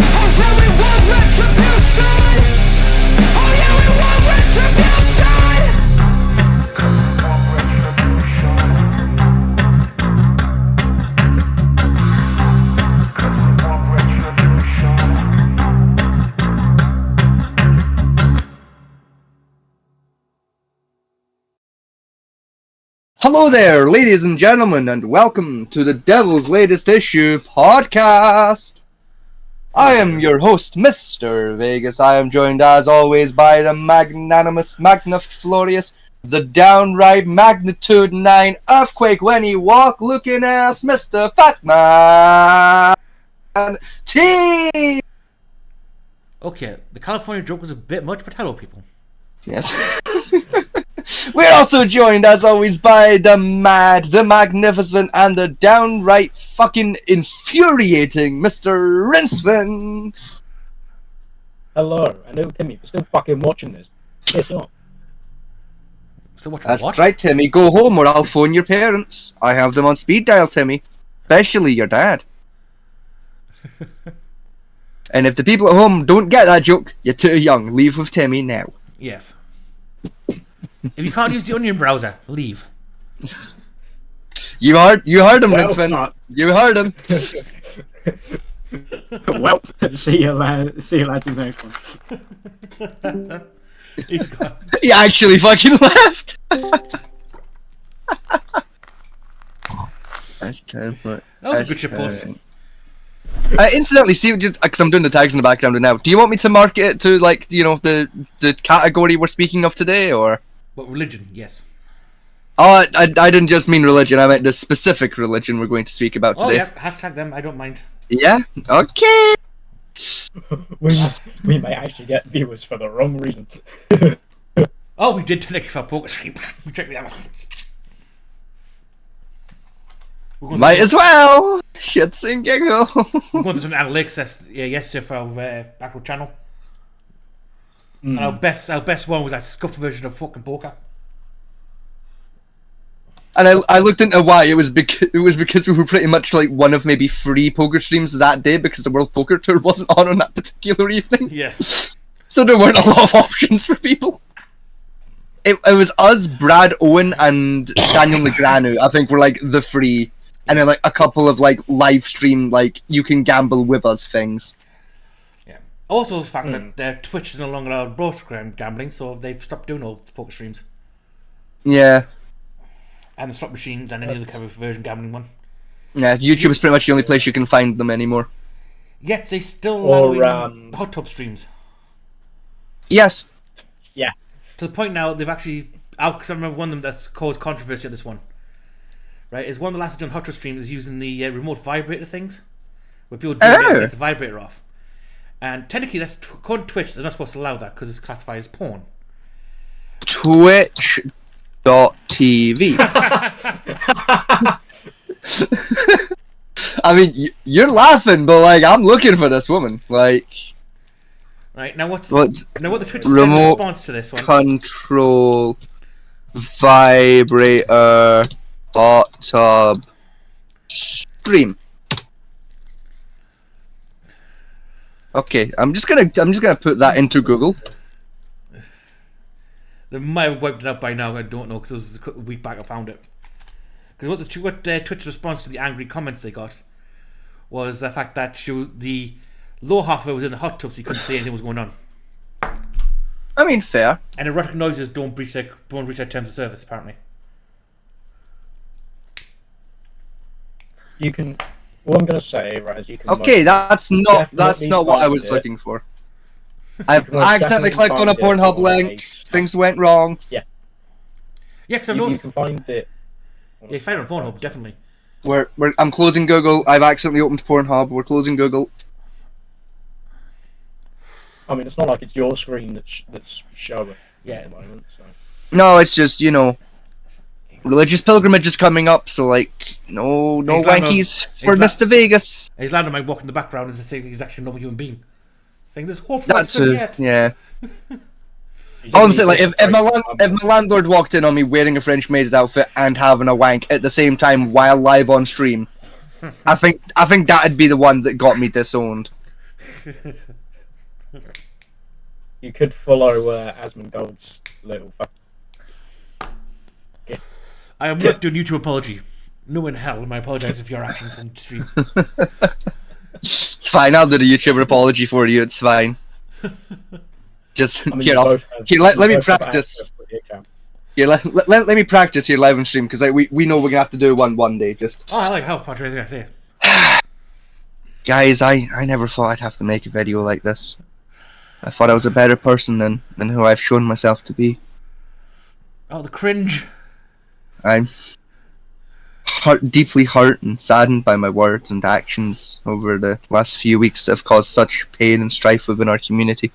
Oh yeah, we want retribution. Oh yeah, we want retribution. Hello there, ladies and gentlemen, and welcome to the Devil's Latest Issue podcast. I am your host, Mr. Vegas. I am joined, as always, by the magnanimous, magniflorious, the downright magnitude 9 earthquake when he walk looking ass, Mr. Fatman T. Okay, the California joke was a bit much, but hello, people. Yes. We're also joined, as always, by the mad, the magnificent, and the downright fucking infuriating Mr. Rinsfin. Hello, I know Timmy, if you're still fucking watching this, piss off. So what? That's right, Timmy. Go home or I'll phone your parents. I have them on speed dial, Timmy. Especially your dad. And if the people at home don't get that joke, you're too young. Leave with Timmy now. Yes. If you can't use the Onion browser, leave. You heard him, Well, Rinsfin. not. You heard him. Well, see you later in the next one. He's gone. He actually fucking left. That was a good shit post. Incidentally, see, just because I'm doing the tags in the background now, do you want me to mark it to, like, you know, the category we're speaking of today, or? But religion, yes. Oh, I didn't just mean religion, I meant the specific religion we're going to speak about today. Oh yeah, hashtag them, I don't mind. Yeah? Okay! we may actually get viewers for the wrong reason. Oh, we did technically for poker stream. We checked that out. Might as well! Shits and giggles! We're going to some analytics yesterday for our backward channel. And our best one was that scuffed version of fucking poker. And I looked into why. It was because we were pretty much like one of maybe 3 poker streams that day because the World Poker Tour wasn't on that particular evening. Yeah. So there weren't a lot of options for people. It was us, Brad Owen, and Daniel Negreanu. I think were like the 3, and then like a couple of like live stream like you can gamble with us things. Yeah. Also the fact that their Twitch is no longer allowed broadcast gambling, so they've stopped doing all the poker streams. Yeah. And the slot machines and any other kind of version gambling one. Yeah, YouTube is pretty much the only place you can find them anymore. Yet they still allow Or, hot tub streams. Yes. Yeah. To the point now they've actually, because I remember one of them that's caused controversy at this one. Right, is one of the last done hot tub streams is using the remote vibrator things, where people do set the vibrator off. And technically, that's according to Twitch, they're not supposed to allow that because it's classified as porn. Twitch.tv. I mean, you're laughing, but like I'm looking for this woman. Like, right now, what what the Twitch remote response to this one? Control vibrator hot tub stream. Okay, I'm just gonna put that into Google. They might have wiped it out by now. I don't know because it was a week back I found it. Because what Twitch's response to the angry comments they got was the fact that the low half of it was in the hot tub, so you couldn't see anything was going on. I mean, fair. And erotic noises don't breach their terms of service, apparently. You can. What I'm gonna say, right, is you can. Okay, that's not what I was find it. looking for. I've most accidentally definitely clicked on a find it Pornhub on link. a- Things went wrong. Yeah, because I've You noticed. can find it. Yeah, you find it on Pornhub, definitely. I'm closing Google. I've accidentally opened Pornhub. We're closing Google. I mean, it's not like it's your screen that's showing at the moment. So. No, it's just, you know, religious pilgrimage is coming up, so like, no wankies for Mr. Vegas. He's landing my walk in the background as saying he's actually a normal human being. Saying there's hope for That's us yet. yeah. All I'm saying, like, if my landlord walked in on me wearing a French maid's outfit and having a wank at the same time while live on stream, I think that'd be the one that got me disowned. You could follow Asmongold's little. I am not doing YouTube apology. No in hell am I apologising for your actions on stream. It's fine. I'll do the YouTuber apology for you. It's fine. Just I mean, here, you I'll, both have- here. you Let me both have practice. access to the account. Here, let me practice here live on stream because we know we're gonna have to do one day. Just Oh, I like how Patrick I say. guys, I never thought I'd have to make a video like this. I thought I was a better person than who I've shown myself to be. Oh, the cringe. I'm deeply hurt and saddened by my words and actions over the last few weeks that have caused such pain and strife within our community.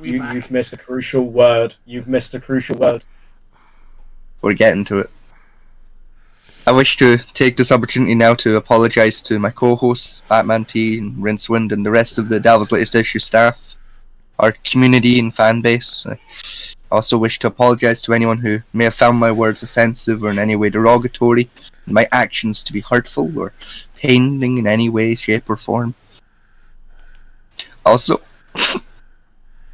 You've missed a crucial word. You've missed a crucial word. We're getting to it. I wish to take this opportunity now to apologise to my co-hosts, Batman T and Rincewind, and the rest of the Devil's Latest Issue staff, our community and fan base. I also wish to apologise to anyone who may have found my words offensive or in any way derogatory, and my actions to be hurtful or paining in any way, shape or form. Also,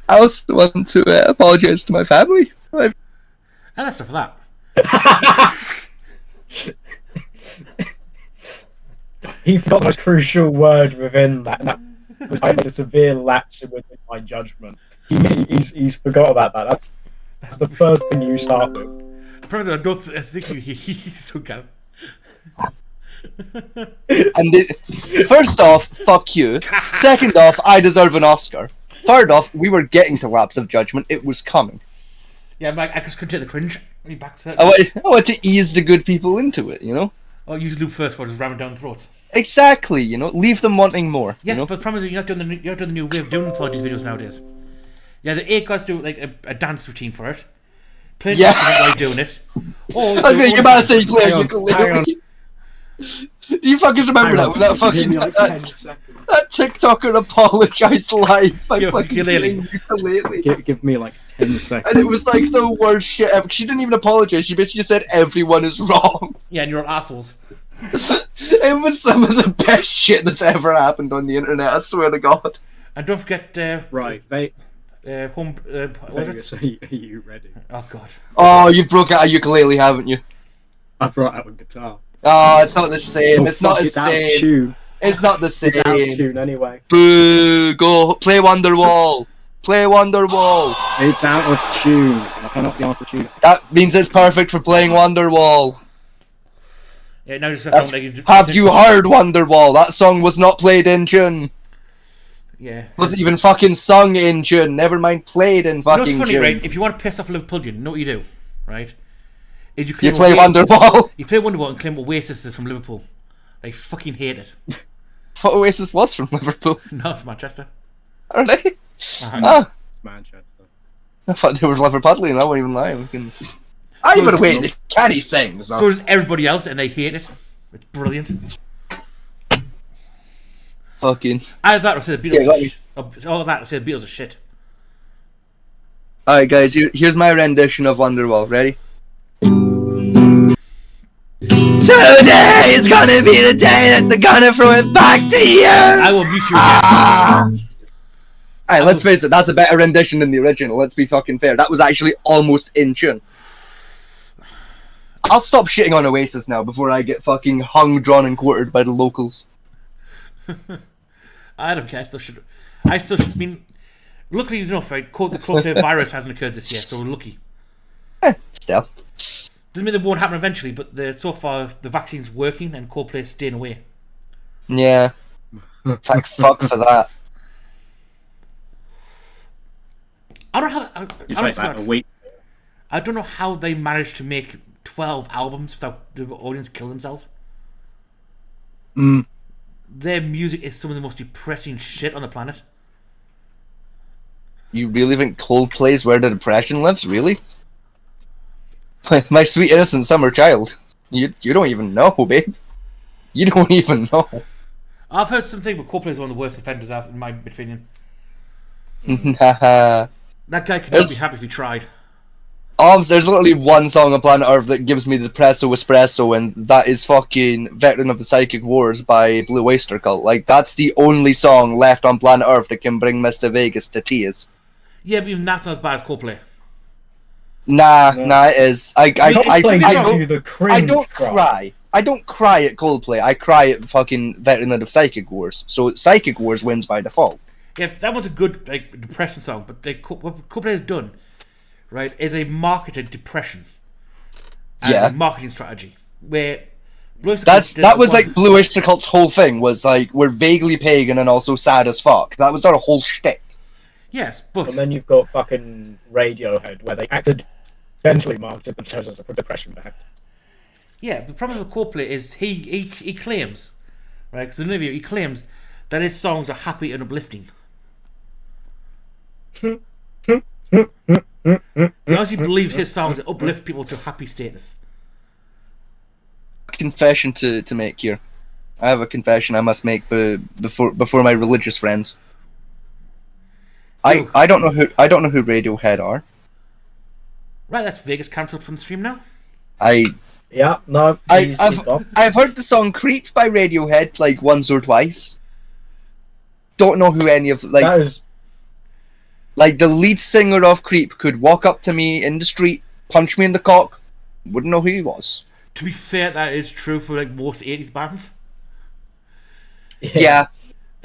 I also want to apologise to my family. And that's enough of that. He forgot the most crucial word within that. And that was I made a severe lapse within my judgment. He's forgot about that. That's the first thing you start with. Probably I don't think he's okay. And first off, fuck you. Second off, I deserve an Oscar. Third off, we were getting to lapse of judgment. It was coming. Yeah, I just couldn't take the cringe. Me back to it. I want to ease the good people into it, you know? Oh, use loop first for just ramming down the throat. Exactly, you know? Leave them wanting more. Yes, you know? but the problem is you're not doing the new way of doing apologies videos nowadays. Yeah, the 8 guys do like a dance routine for it. Play Yeah. while doing it. Or I was going to about to say play Hang a on, ukulele. Do you fuckers remember that? When that fucking that TikToker apologised live by Yeah, fucking ukulele. playing ukulele. Give me like 10 seconds. And it was like the worst shit ever. She didn't even apologise. She basically said everyone is wrong. Yeah, and you're assholes. It was some of the best shit that's ever happened on the internet. I swear to God. And don't forget Right, they. home. What was it? So, are you ready? Oh god. Oh, you broke out a ukulele, haven't you? I brought out a guitar. Oh, it's not the same. Oh, It's not fuck, the it's out of same. tune. It's not the It's out of same. tune anyway. Boo! Go play Wonderwall. Play Wonderwall. It's out of tune. I cannot be asked to tune it. That means it's perfect for playing Wonderwall. Yeah, now just Have you heard Wonderwall? That song was not played in tune. Yeah. Wasn't even fucking sung in tune. Never mind played in You know fucking what's funny, tune. right? If you want to piss off Liverpoolian, you know what you do, right? Is you You claim play Wonderwall. You play Wonderwall and claim Oasis is from Liverpool. They fucking hate it. What Oasis was from Liverpool? No, it's Manchester. Are they? Uh-huh. Ah, It's Manchester. I thought they were Liverpudlian. I won't even lie. But wait, can he sing? So does everybody else, and they hate it. It's brilliant. Fucking. Either that or say the Beatles. Yeah, let me- All that or say the Beatles are shit. Alright, guys, here's my rendition of Wonderwall. Ready? Today is gonna be the day that they're gonna throw it back to you! I will mute you again. Ah! Alright, let's face it, that's a better rendition than the original. Let's be fucking fair. That was actually almost in tune. I'll stop shitting on Oasis now before I get fucking hung, drawn, and quartered by the locals. I don't care. I still should. I mean, luckily enough, right? The Coldplay virus hasn't occurred this year, so we're lucky. Still. Doesn't mean it won't happen eventually, but so far the vaccine's working and Coldplay's staying away. Yeah. Thank fuck for that. I don't know how. You take that a week. I don't know how they managed to make 12 albums without the audience killing themselves. Mm. Their music is some of the most depressing shit on the planet. You really think Coldplay's where the depression lives? Really? My sweet innocent summer child. You don't even know, babe. You don't even know. I've heard something, but Coldplay is one of the worst offenders, out in my opinion. Nah. That guy could not be happy if he tried. there's literally one song on planet Earth that gives me the depresso espresso, and that is fucking Veteran of the Psychic Wars by Blue Oyster Cult. Like, that's the only song left on planet Earth that can bring Mr. Vegas to tears. Yeah, but even that's not as bad as Coldplay. Nah, it is. I don't cry. cry. I don't cry at Coldplay. I cry at fucking Veteran of Psychic Wars. So Psychic Wars wins by default. Yeah, that was a good like depression song, but like, what Coldplay has done, right, is a marketed depression. And Yeah. a marketing strategy where That was like Blue Oyster Cult's whole thing, was like, we're vaguely pagan and also sad as fuck. That was their whole shtick. Yes, but And then you've got fucking Radiohead, where they accidentally marketed themselves as a depression band. yeah, the problem with Coldplay is he claims, right? Because in an interview he claims that his songs are happy and uplifting. He honestly believes his songs uplift people to happy status. Confession to make here. I have a confession I must make before my religious friends. I don't know who Radiohead are. Right, that's Vegas cancelled from the stream now. Yeah, no. I've heard the song "Creep" by Radiohead like once or twice. Don't know who any of That is, like the lead singer of Creep could walk up to me in the street, punch me in the cock, wouldn't know who he was. To be fair, that is true for like most 80s bands. Yeah.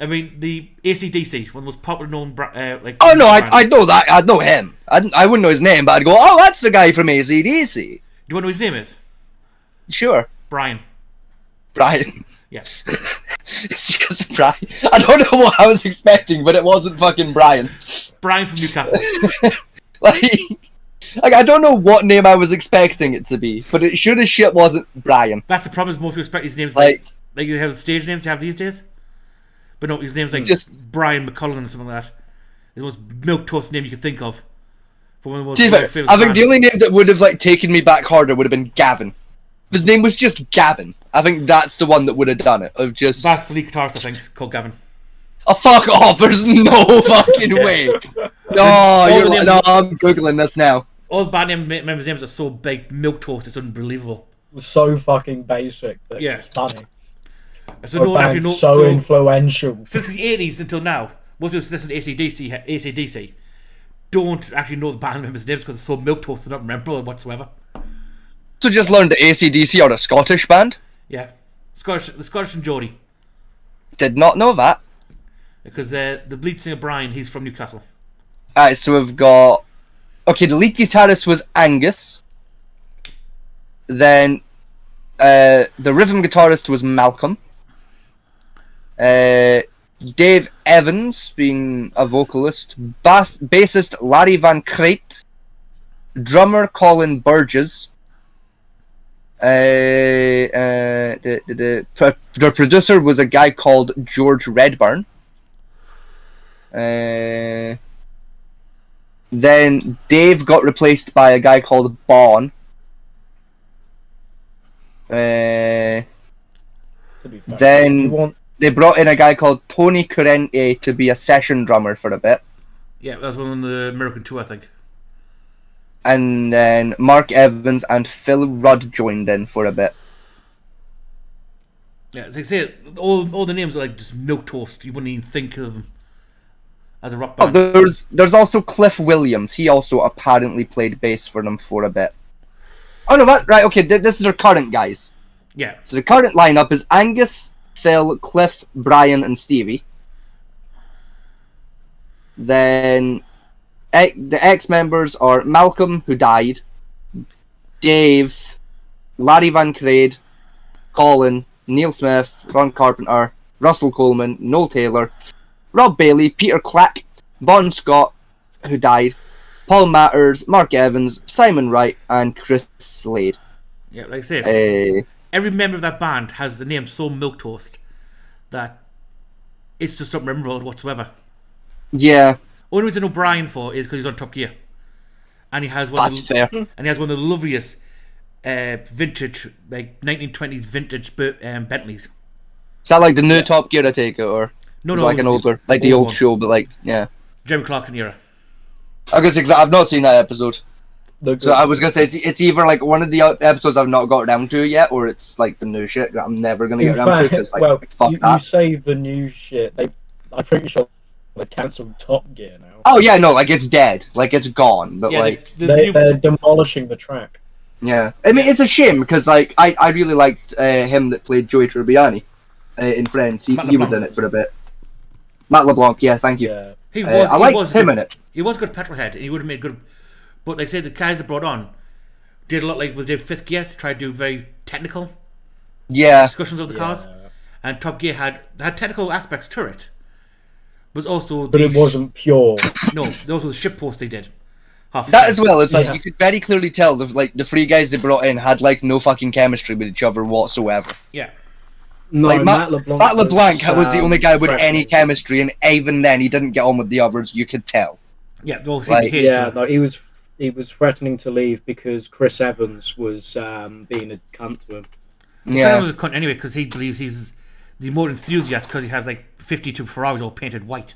I mean, the AC/DC, one of the most popular known like. Oh no, bands. I know that. I know him. I wouldn't know his name, but I'd go, oh, that's the guy from AC/DC. Do you want to know what his name is? Sure, Brian. Brian. Yeah. It's because Brian. I don't know what I was expecting, but it wasn't fucking Brian. Brian from Newcastle. Like I don't know what name I was expecting it to be, but it sure as shit wasn't Brian. That's the problem. Is most people expect his names Like you have stage names you have these days. But no, his name's like Just- Brian McCullough or something like that. It's the most milquetoast name you could think of. For one of the most to be fair, famous I think bands. the only name that would have like taken me back harder would have been Gavin. If his name was just Gavin, I think that's the one that would have done it. Of just That's the lead guitarist, I think, called Gavin. oh fuck off! There's no fucking way. No, I'm googling this now. All the band members' names are so big, milquetoast, it's unbelievable. so fucking basic that Yeah. it's funny. So no one actually knows. So influential. Since the 80s until now, most people listen to AC/DC don't actually know the band members' names because they're so milquetoast they're not memorable whatsoever. So just learned that AC/DC are a Scottish band. Yeah, the Scottish and Geordie, Did not know that. because the lead singer Brian, he's from Newcastle. Alright, so we've got... Okay, the lead guitarist was Angus. Then the rhythm guitarist was Malcolm. Dave Evans, being a vocalist. Bassist Larry Van Crate. Drummer Colin Burgess. The producer was a guy called George Redburn. Then Dave got replaced by a guy called Bon. To be fair. Then You want they brought in a guy called Tony Corrente to be a session drummer for a bit. Yeah, that was one on the American tour, I think. And then Mark Evans and Phil Rudd joined in for a bit. Yeah, as I say, all the names are like just milquetoast. You wouldn't even think of them as a rock Oh, band. there's also Cliff Williams. He also apparently played bass for them for a bit. Oh no, right, okay, this is their current guys. Yeah, So the current lineup is Angus, Phil, Cliff, Brian, and Stevie. Then the ex-members are Malcolm, who died, Dave, Larry Van Crade, Colin, Neil Smith, Ron Carpenter, Russell Coleman, Noel Taylor, Rob Bailey, Peter Clack, Bon Scott, who died, Paul Matters, Mark Evans, Simon Wright, and Chris Slade. yeah. Like I said, Uh, every member of that band has the name so milquetoast that it's just not memorable whatsoever. yeah, Only reason I know Brian for is because he's on Top Gear, and he has that's fair. and he has one of the loveliest vintage, like 1920s vintage Bentleys. Is that like the new Top Gear, I take it, or No, it's no, like it an was older, like the old old one. show, but like, yeah. Jeremy Clarkson era. I guess I've not seen that episode. So I was gonna say it's either like one of the episodes I've not got around to yet, or it's like the new shit that I'm never gonna In get around to fact, because like well, fuck you that. say the new shit. I'm pretty sure they cancelled Top Gear now. Oh yeah, no, like it's dead, like it's gone. But Yeah, like They're demolishing the track. yeah, I mean it's a shame because like I really liked him that played Joey Tribbiani in Friends. He Matt was LeBlanc. in it for a bit. Matt LeBlanc, yeah, thank you. Yeah. I liked him in it. He was good petrolhead, and he would have made good. But like I said, the guys that brought on did a lot like with their Fifth Gear to try to do very technical Yeah, discussions of the cars, and Top Gear had technical aspects to it, but also But it wasn't pure. no, also the ship post they did. that as well. It's like Yeah. you could very clearly tell the three guys they brought in had like no fucking chemistry with each other whatsoever. Yeah, No, Like Matt LeBlanc. Matt LeBlanc was the only guy with any threatening. chemistry, and even then he didn't get on with the others. You could tell. yeah, they all seemed Like, to hate each Yeah, other. no, he was threatening to leave because Chris Evans was being a cunt to him. Trevor Yeah, was a cunt anyway because he believes he's the more enthusiast because he has like 52 Ferraris all painted white.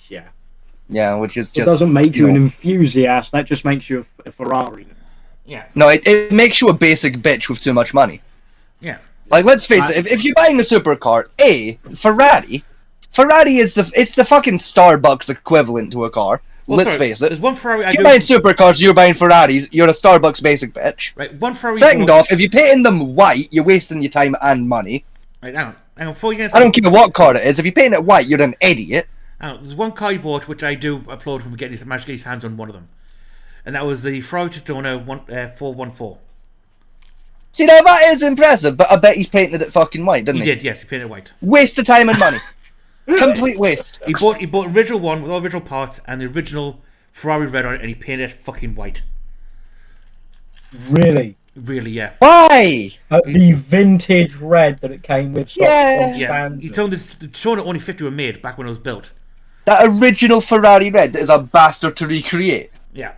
Yeah. yeah, which is It just doesn't make you know. an enthusiast. That just makes you a Ferrari. Yeah, No, it makes you a basic bitch with too much money. yeah, Like, let's face it, if you're buying a supercar, Ferrari is the fucking Starbucks equivalent to a car. Well, let's sorry, face it. There's one Ferrari I If do. you're buying supercars, you're buying Ferraris, you're a Starbucks basic bitch. Right, one Ferrari. Second off, if you're painting them white, you're wasting your time and money. right now, hang on, before you get I don't care what car it is, if you're painting it white, you're an idiot. There's one car he bought which I do applaud from getting managed to get his hands on one of them, and that was the Ferrari Daytona 414. See, now that is impressive, but I bet he's painted it fucking white, didn't He he? did, yes, he painted it white. Waste of time and money. Complete waste. He bought original one with all original parts and the original Ferrari red on it, and he painted it fucking white. Really? Really, yeah. Why? The vintage red that it came with. Yeah. Yeah, Standard. he told the showing it only 50 were made back when it was built. That original Ferrari red is a bastard to recreate. Yeah.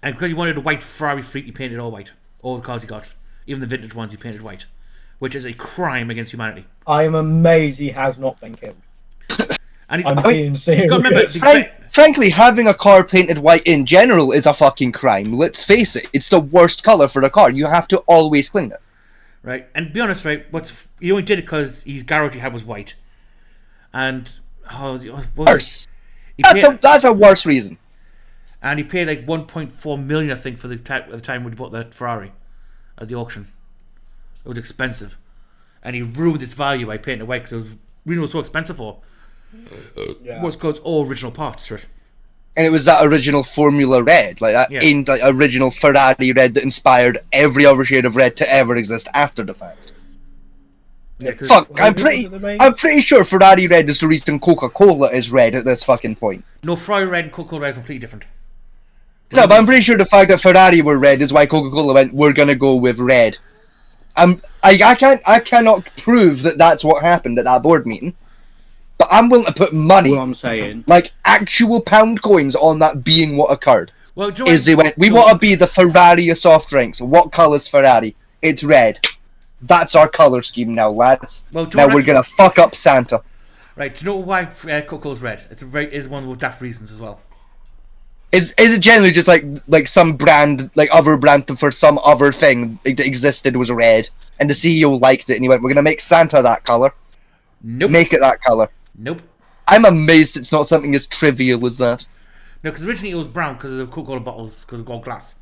And because he wanted a white Ferrari fleet, he painted it all white. All the cars he got. Even the vintage ones he painted white. Which is a crime against humanity. I am amazed he has not been killed. And he, I'm I mean, being serious. you gotta remember, Frankly, having a car painted white in general is a fucking crime. Let's face it, it's the worst colour for a car. You have to always clean it. right, and to be honest, right, he only did it because his garage he had was white. And, Worse. He That's paid, a worse reason. and he paid like 1.4 million, I think, for at the time when he bought that Ferrari at the auction. It was expensive, and he ruined its value by painting it white because the reason it was so expensive for was because all original parts to it. And it was that original Formula Red, like that Yeah. original Ferrari red that inspired every other shade of red to ever exist after the fact. Yeah, 'cause- Fuck, What was it that made- I'm pretty sure Ferrari red is the reason Coca-Cola is red at this fucking point. No, Ferrari red and Coca-Cola red are completely different. No, but I'm pretty sure the fact that Ferrari were red is why Coca-Cola went, we're gonna go with red. I cannot prove that that's what happened at that board meeting, but I'm willing to put money, What I'm saying. like actual pound coins, on that being what occurred. Well, do you know Is they what- went, we no, want to be the Ferrari of soft drinks. What colour's Ferrari? It's red. That's our colour scheme now, lads. Well, do you Now know we're what- gonna fuck up Santa. Right, do you know why Coca-Cola's red? Is one of the daft reasons as well. Is it generally just like some brand, like other brand for some other thing that existed was red, and the CEO liked it and he went, we're gonna make Santa that colour. Nope. Make it that colour. Nope. I'm amazed it's not something as trivial as that. No, because originally it was brown because of the Coca-Cola bottles, because of gold glass.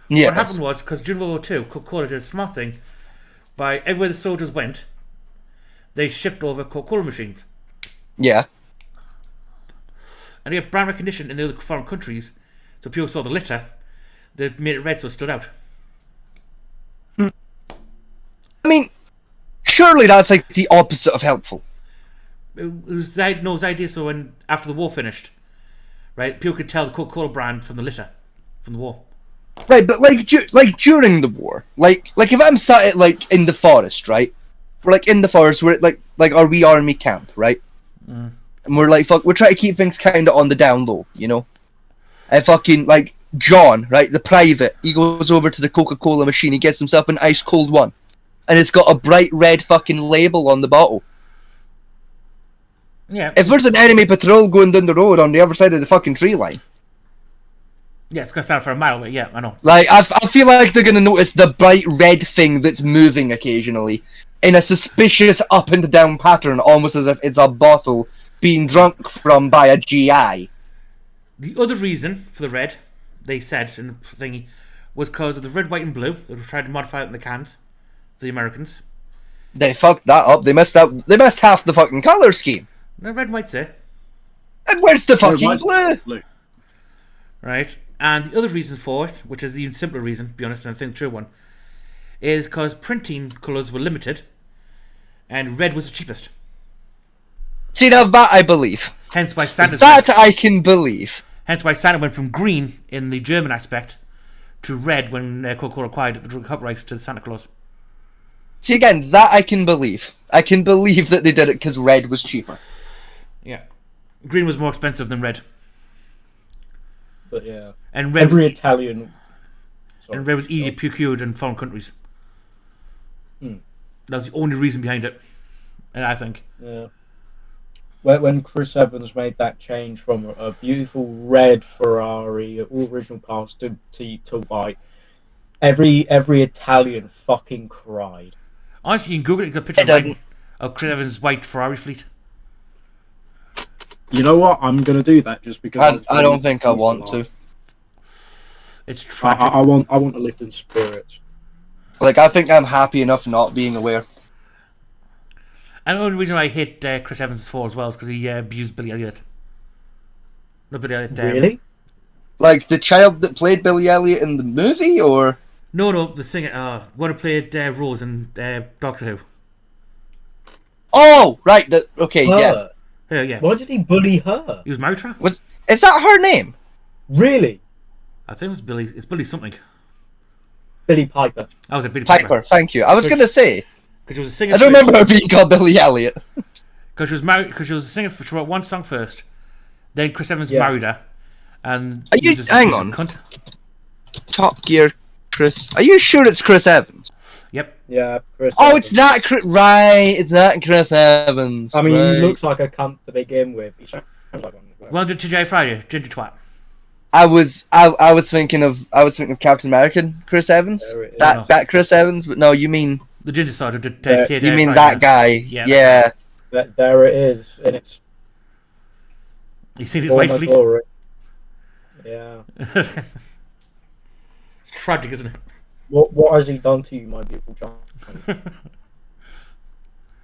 Yeah. What happened was, because during World War II, Coca-Cola did a smart thing. By everywhere the soldiers went, they shipped over Coca-Cola machines. Yeah. And they had brand recognition in the other foreign countries, so people saw the litter, they made it red so it stood out. I mean, surely that's like the opposite of helpful. It was his idea, so when, after the war finished, right, people could tell the Coca-Cola brand from the litter, from the war. Right, but like during the war, like if I'm sat in the forest, right? We're in the forest, we're like our wee army camp, right? And we're fuck, we're trying to keep things kind of on the down low, you know. And fucking John, right, the private, he goes over to the Coca-Cola machine, he gets himself an ice cold one, and it's got a bright red fucking label on the bottle. Yeah. If there's an enemy patrol going down the road on the other side of the fucking tree line, Yeah, it's gonna stand for a mile away. Yeah, I know. Like, I feel like they're gonna notice the bright red thing that's moving occasionally in a suspicious up and down pattern, almost as if it's a bottle being drunk from by a GI. The other reason for the red, they said in the thingy, was because of the red, white, and blue. They tried to modify it in the cans. The Americans. They fucked that up. They messed half the fucking color scheme. No, red, and white's it. And where's the fucking blue? Right. And the other reason for it, which is the even simpler reason, to be honest, and I think the true one, is because printing colours were limited, and red was the cheapest. See, now that I believe. Hence why Santa's That I can believe. Hence why Santa went from green in the German aspect to red when Coca-Cola acquired the cup rights to Santa Claus. See, again, that I can believe. I can believe that they did it because red was cheaper. Yeah. Green was more expensive than red. But yeah, And red every was, Italian. and red was easier procured in foreign countries. Hmm. That was the only reason behind it, I think. Yeah. When Chris Evans made that change from a beautiful red Ferrari, all original parts, to white, every Italian fucking cried. Honestly, you can Google it, you get a picture of Chris Evans' white Ferrari fleet. You know what? I'm gonna do that just because I don't think I want to. It's tragic. I want to lift in spirits. Like, I think I'm happy enough not being aware. And the only reason why I hate Chris Evans for as well is because he abused Billy Elliot. Not Billy Elliot. Really? Like, the child that played Billy Elliot in the movie, or? No, the singer. One who played Rose in Doctor Who. Oh, right. Okay, Her. yeah. Yeah. Why did he bully her? He was married to her? Is that her name? Really? I think it was Billy. It's Billy something. Billy Piper. I was a Billy Piper, thank you. I was gonna say. Because she was a singer. I don't remember her being called Billy Elliot. Because she was married. Because she was a singer. She wrote one song first. Then Chris Evans married her. And Are you? Hang on. Cunt. Top Gear, Chris. Are you sure it's Chris Evans? Yep. Yeah, Chris. Oh, Evans. it's not Chris. Right, it's not Chris Evans. I mean, right. he looks like a cunt to begin with. He sounds like one. Well, did TJ Friday, Ginger Twat. I was thinking of Captain American Chris Evans. That Chris Evans, but no, you mean The Ginger side of you mean that guy? Yeah. There it is, and it's. You seen his white fleet? Glory. Yeah. It's tragic, isn't it? What has he done to you, my beautiful child?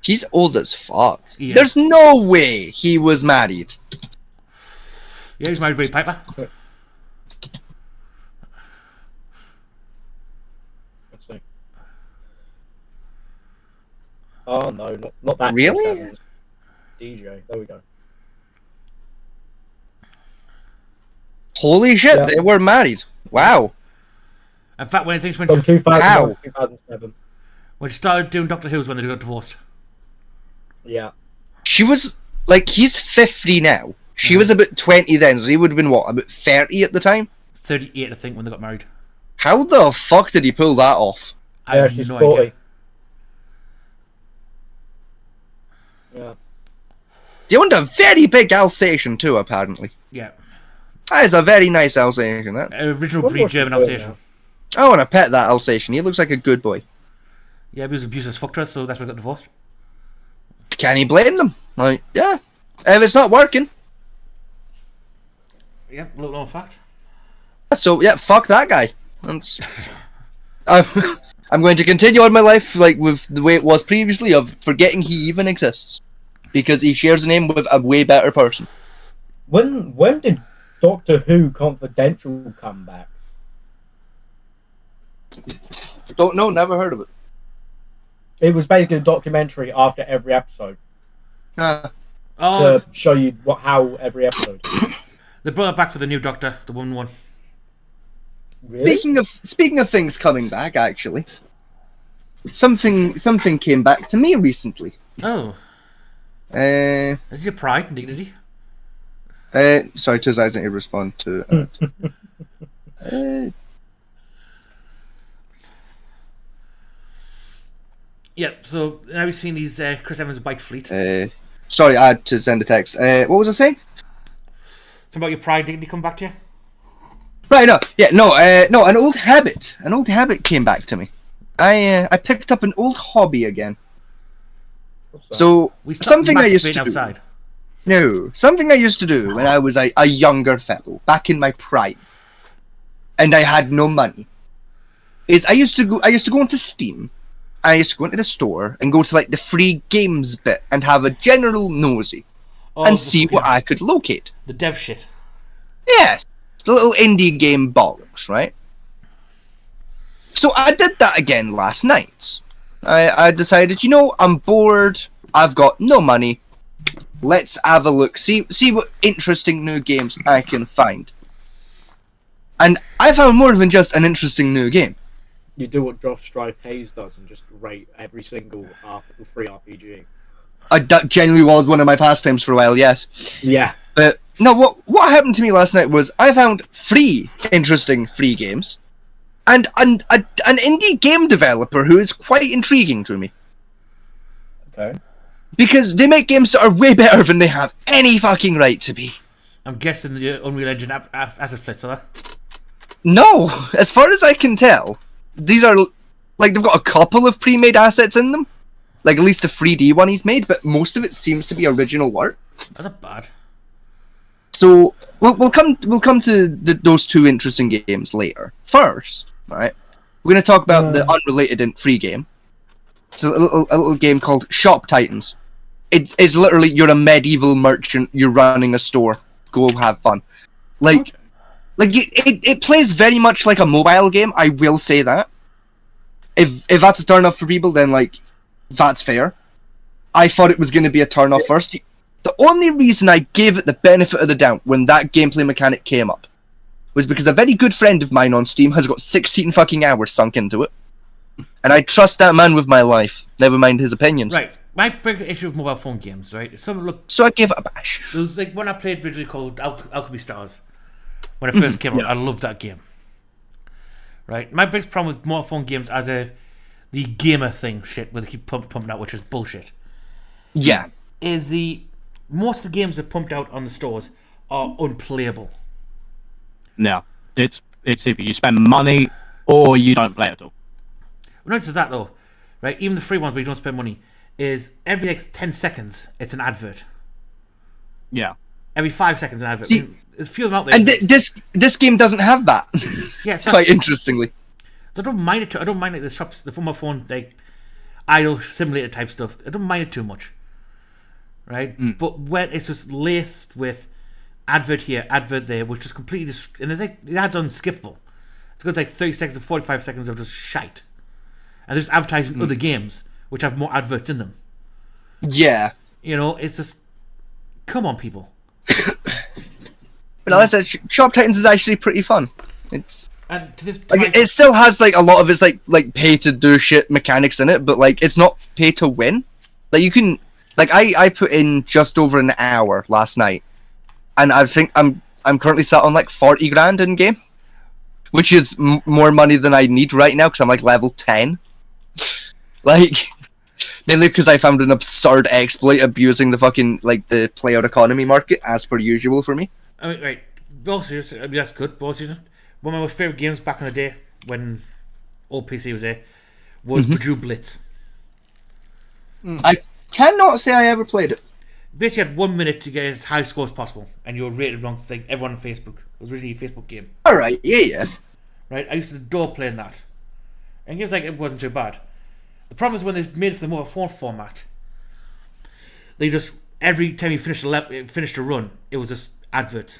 He's old as fuck. Yeah. There's no way he was married. Yeah, he's married to Billy Piper. Let's see. Oh no, not that. Really? DJ. There we go. Holy shit, Yeah. they were married. Wow. In fact, when things went From 2007. when she started doing Doctor Who's when they got divorced. Yeah. She was like, he's 50 now. She was about 20 then, so he would have been what, about 30 at the time? 38, I think, when they got married. How the fuck did he pull that off? I Yeah, have she's no 40. idea. Yeah. They owned a very big Alsatian too, apparently. Yeah. That is a very nice Alsatian, that. Original What breed was she German doing Alsatian. now? I want to pet that Alsatian. He looks like a good boy. Yeah, he was abusive as fuck to us, so that's why they got divorced. Can he blame them? Like, yeah. If it's not working, Yeah, little known fact. so yeah, fuck that guy. I'm going to continue on my life like with the way it was previously, of forgetting he even exists, because he shares a name with a way better person. When did Doctor Who Confidential come back? Don't know, never heard of it. It was basically a documentary after every episode Uh, Oh, to show you how every episode. they brought it back for the new Doctor, the one. Really? speaking of things coming back, actually, something came back to me recently. Oh, Uh, this is your pride and dignity. sorry, Tuz, I didn't respond to. Yeah, so now we've seen these Chris Evans white fleet. Sorry, I had to send a text. What was I saying? Something about your pride and dignity come back to you? Right, no, yeah, no, an old habit came back to me. I picked up an old hobby again. What's that? So We stopped something I used to masturbating do. outside. No, something I used to do when I was a younger fellow, back in my prime, and I had no money, is I used to go into Steam. I used to go into the store and go to like the free games bit and have a general nosy Oh, and the see what fucking- I could locate. The dev shit. Yes, the little indie game bollocks, right? So I did that again last night. I decided, I'm bored. I've got no money. Let's have a look. See what interesting new games I can find. And I found more than just an interesting new game. You do what Josh Strife Hayes does and just rate every single free RPG. That genuinely was one of my pastimes for a while, yes. Yeah. But no, what happened to me last night was I found three interesting free games, and an indie game developer who is quite intriguing to me. Okay. Because they make games that are way better than they have any fucking right to be. I'm guessing the Unreal Engine asset splits are there. No, as far as I can tell, these are like they've got a couple of pre-made assets in them, like at least a 3D one he's made, but most of it seems to be original work. That's not bad. So we'll come to those two interesting games later. First, right, we're going to talk about the unrelated and free game. It's a little game called Shop Titans. It is literally you're a medieval merchant. You're running a store. Go have fun. Like it plays very much like a mobile game. I will say that. If that's a turn off for people, then like that's fair. I thought it was going to be a turn off first. The only reason I gave it the benefit of the doubt when that gameplay mechanic came up was because a very good friend of mine on Steam has got 16 fucking hours sunk into it. And I trust that man with my life, never mind his opinions. Right. My big issue with mobile phone games, right, is some look. So I gave it a bash. There was like one I played originally called Alchemy Stars. When it first came out, I loved that game. Right. My biggest problem with mobile phone games as the gamer thing shit, where they keep pumping out, which is bullshit, Yeah. is most of the games that pumped out on the stores are unplayable. No, it's either you spend money or you don't play at all. Well, not just that though, right? Even the free ones where you don't spend money is every like 10 seconds it's an advert. Yeah. Every 5 seconds an advert. See, There's a few of them out there. And this game doesn't have that. Yeah, it's not- Quite interestingly. So I don't mind it. I don't mind like the shops, the mobile phone, like idle simulator type stuff. I don't mind it too much, right? But when it's just laced with advert here, advert there, which is completely and there's like the ads unskippable. It's got like 30 seconds to 45 seconds of just shite, and they're just advertising other games which have more adverts in them. Yeah. It's just come on, people. But as I said, Shop Titans is actually pretty fun. It's And to this like it still has like a lot of its like pay to do shit mechanics in it, but like it's not pay to win. Like you can like I put in just over an hour last night, and I think I'm currently sat on like 40 grand in game, which is more money than I need right now because I'm like level 10. Like mainly because I found an absurd exploit abusing the fucking like the player economy market as per usual for me. I mean, right. Well, seriously, I mean, that's good. Well, seriously, one of my most favorite games back in the day when old PC was there was Bejeweled Blitz. I cannot say I ever played it. Basically, had 1 minute to get as high score as possible, and you were rated amongst like everyone on Facebook. It was originally a Facebook game, All right, yeah. right? I used to adore playing that, and games like it wasn't too bad. The problem is when they made it for the mobile phone format, they just every time you finished a run, it was just adverts.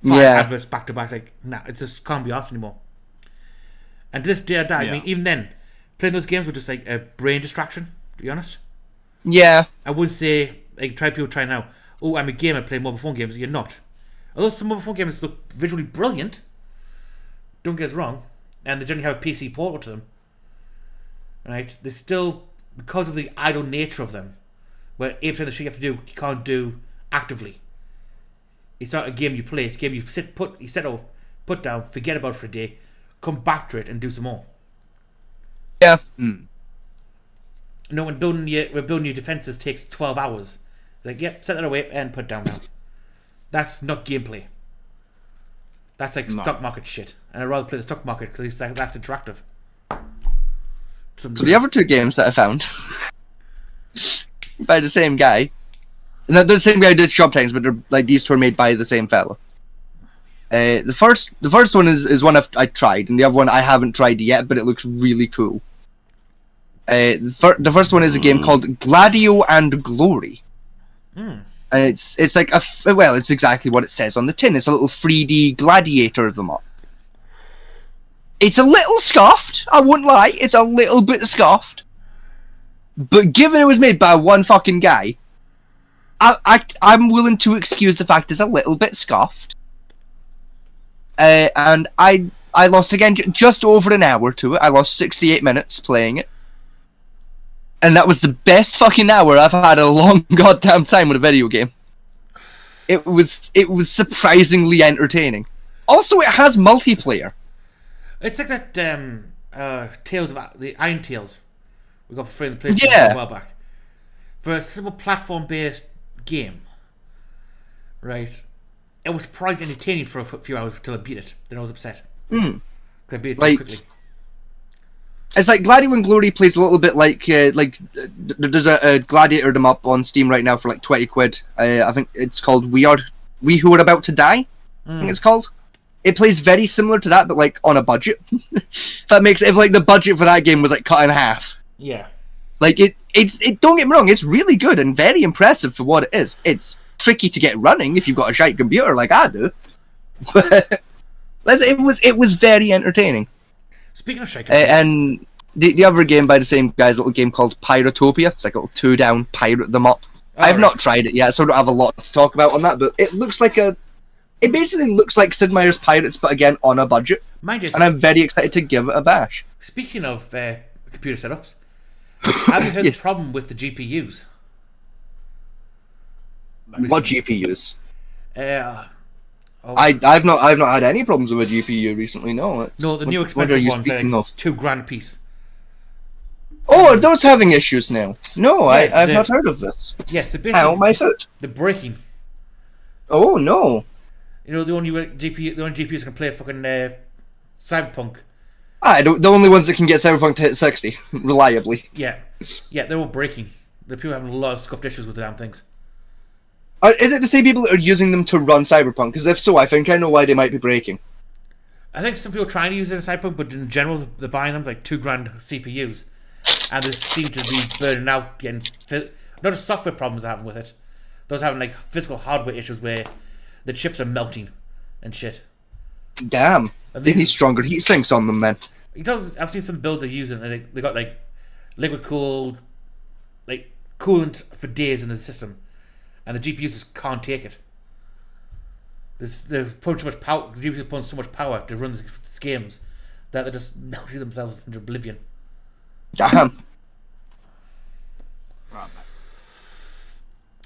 5 Yeah. adverts back to back. Like, nah, it just can't be asked anymore. And to this day, I mean, even then, playing those games was just like a brain distraction. To be honest, Yeah. I would say like people try now. Oh, I'm a gamer playing mobile phone games. You're not. Although some mobile phone games look visually brilliant, don't get us wrong, and they generally have a PC port to them. Right? They still, because of the idle nature of them, where 80% of the shit you have to do, you can't do actively. It's not a game you play. It's a game you put down, forget about it for a day, come back to it and do some more. Yeah. When building your defenses takes 12 hours, it's like, yep, set that away and put it down now. That's not gameplay. That's like No. stock market shit, and I'd rather play the stock market because that's interactive. So the other two games that I found by the same guy, not the same guy who did Shop Times, but they're like these two are made by the same fella. The first one is one I tried, and the other one I haven't tried yet, but it looks really cool. The first one is a game called Gladio and Glory. And it's like it's exactly what it says on the tin. It's a little 3D gladiator of them up. It's a little scuffed, I wouldn't lie. It's a little bit scuffed. But given it was made by one fucking guy, I'm willing to excuse the fact it's a little bit scuffed. And I lost again just over an hour to it. I lost 68 minutes playing it. And that was the best fucking hour I've had in a long goddamn time with a video game. It was surprisingly entertaining. Also, it has multiplayer. It's like that Tales of the Iron Tales we got for free in the PlayStation Yeah. a while back. For a simple platform-based game, right? It was surprisingly entertaining for a few hours until I beat it. Then I was upset. Because I beat it too quickly. It's like Gladio and Glory plays a little bit like there's a Gladiator them up on Steam right now for like 20 quid. I think it's called We Who Are About to Die. I think it's called. It plays very similar to that, but like on a budget. If like the budget for that game was like cut in half. Yeah. Like it don't get me wrong, it's really good and very impressive for what it is. It's tricky to get running if you've got a shite computer like I do. But it was very entertaining. Speaking of shaking, And the other game by the same guy is a little game called Piratopia. It's like a little 2-down pirate them up. I've not tried it yet, so I don't have a lot to talk about on that, but it looks like it basically looks like Sid Meier's Pirates, but again on a budget. mind you, And I'm very excited to give it a bash. speaking of computer setups, have you heard Yes. the problem with the GPUs? What GPUs? Oh, I've not had any problems with a GPU recently. No. no, the new What are expensive you ones are speaking like of? $2,000 a piece. Oh, are those having issues now? No, Yeah, I've the- not heard of this. Yes, they're Ow, basically my foot. they're breaking. Oh no. You know, the only GPUs can play fucking Cyberpunk. The only ones that can get Cyberpunk to hit 60 reliably. Yeah, they're all breaking. The people are having a lot of scuffed issues with the damn things. Is it the same people that are using them to run Cyberpunk? Because if so, I think I know why they might be breaking. I think some people are trying to use it in Cyberpunk, but in general, they're buying them like $2,000 CPUs, and they seem to be burning out, getting not just software problems they're having with it. Those having like physical hardware issues where the chips are melting and shit. Damn. They need stronger heat sinks on them then. You know, I've seen some builds they're using, and they got like liquid cooled, like coolant for days in the system, and the GPUs just can't take it. They're putting too much power. The GPUs are putting so much power to run these games that they're just melting themselves into oblivion. Damn. Right,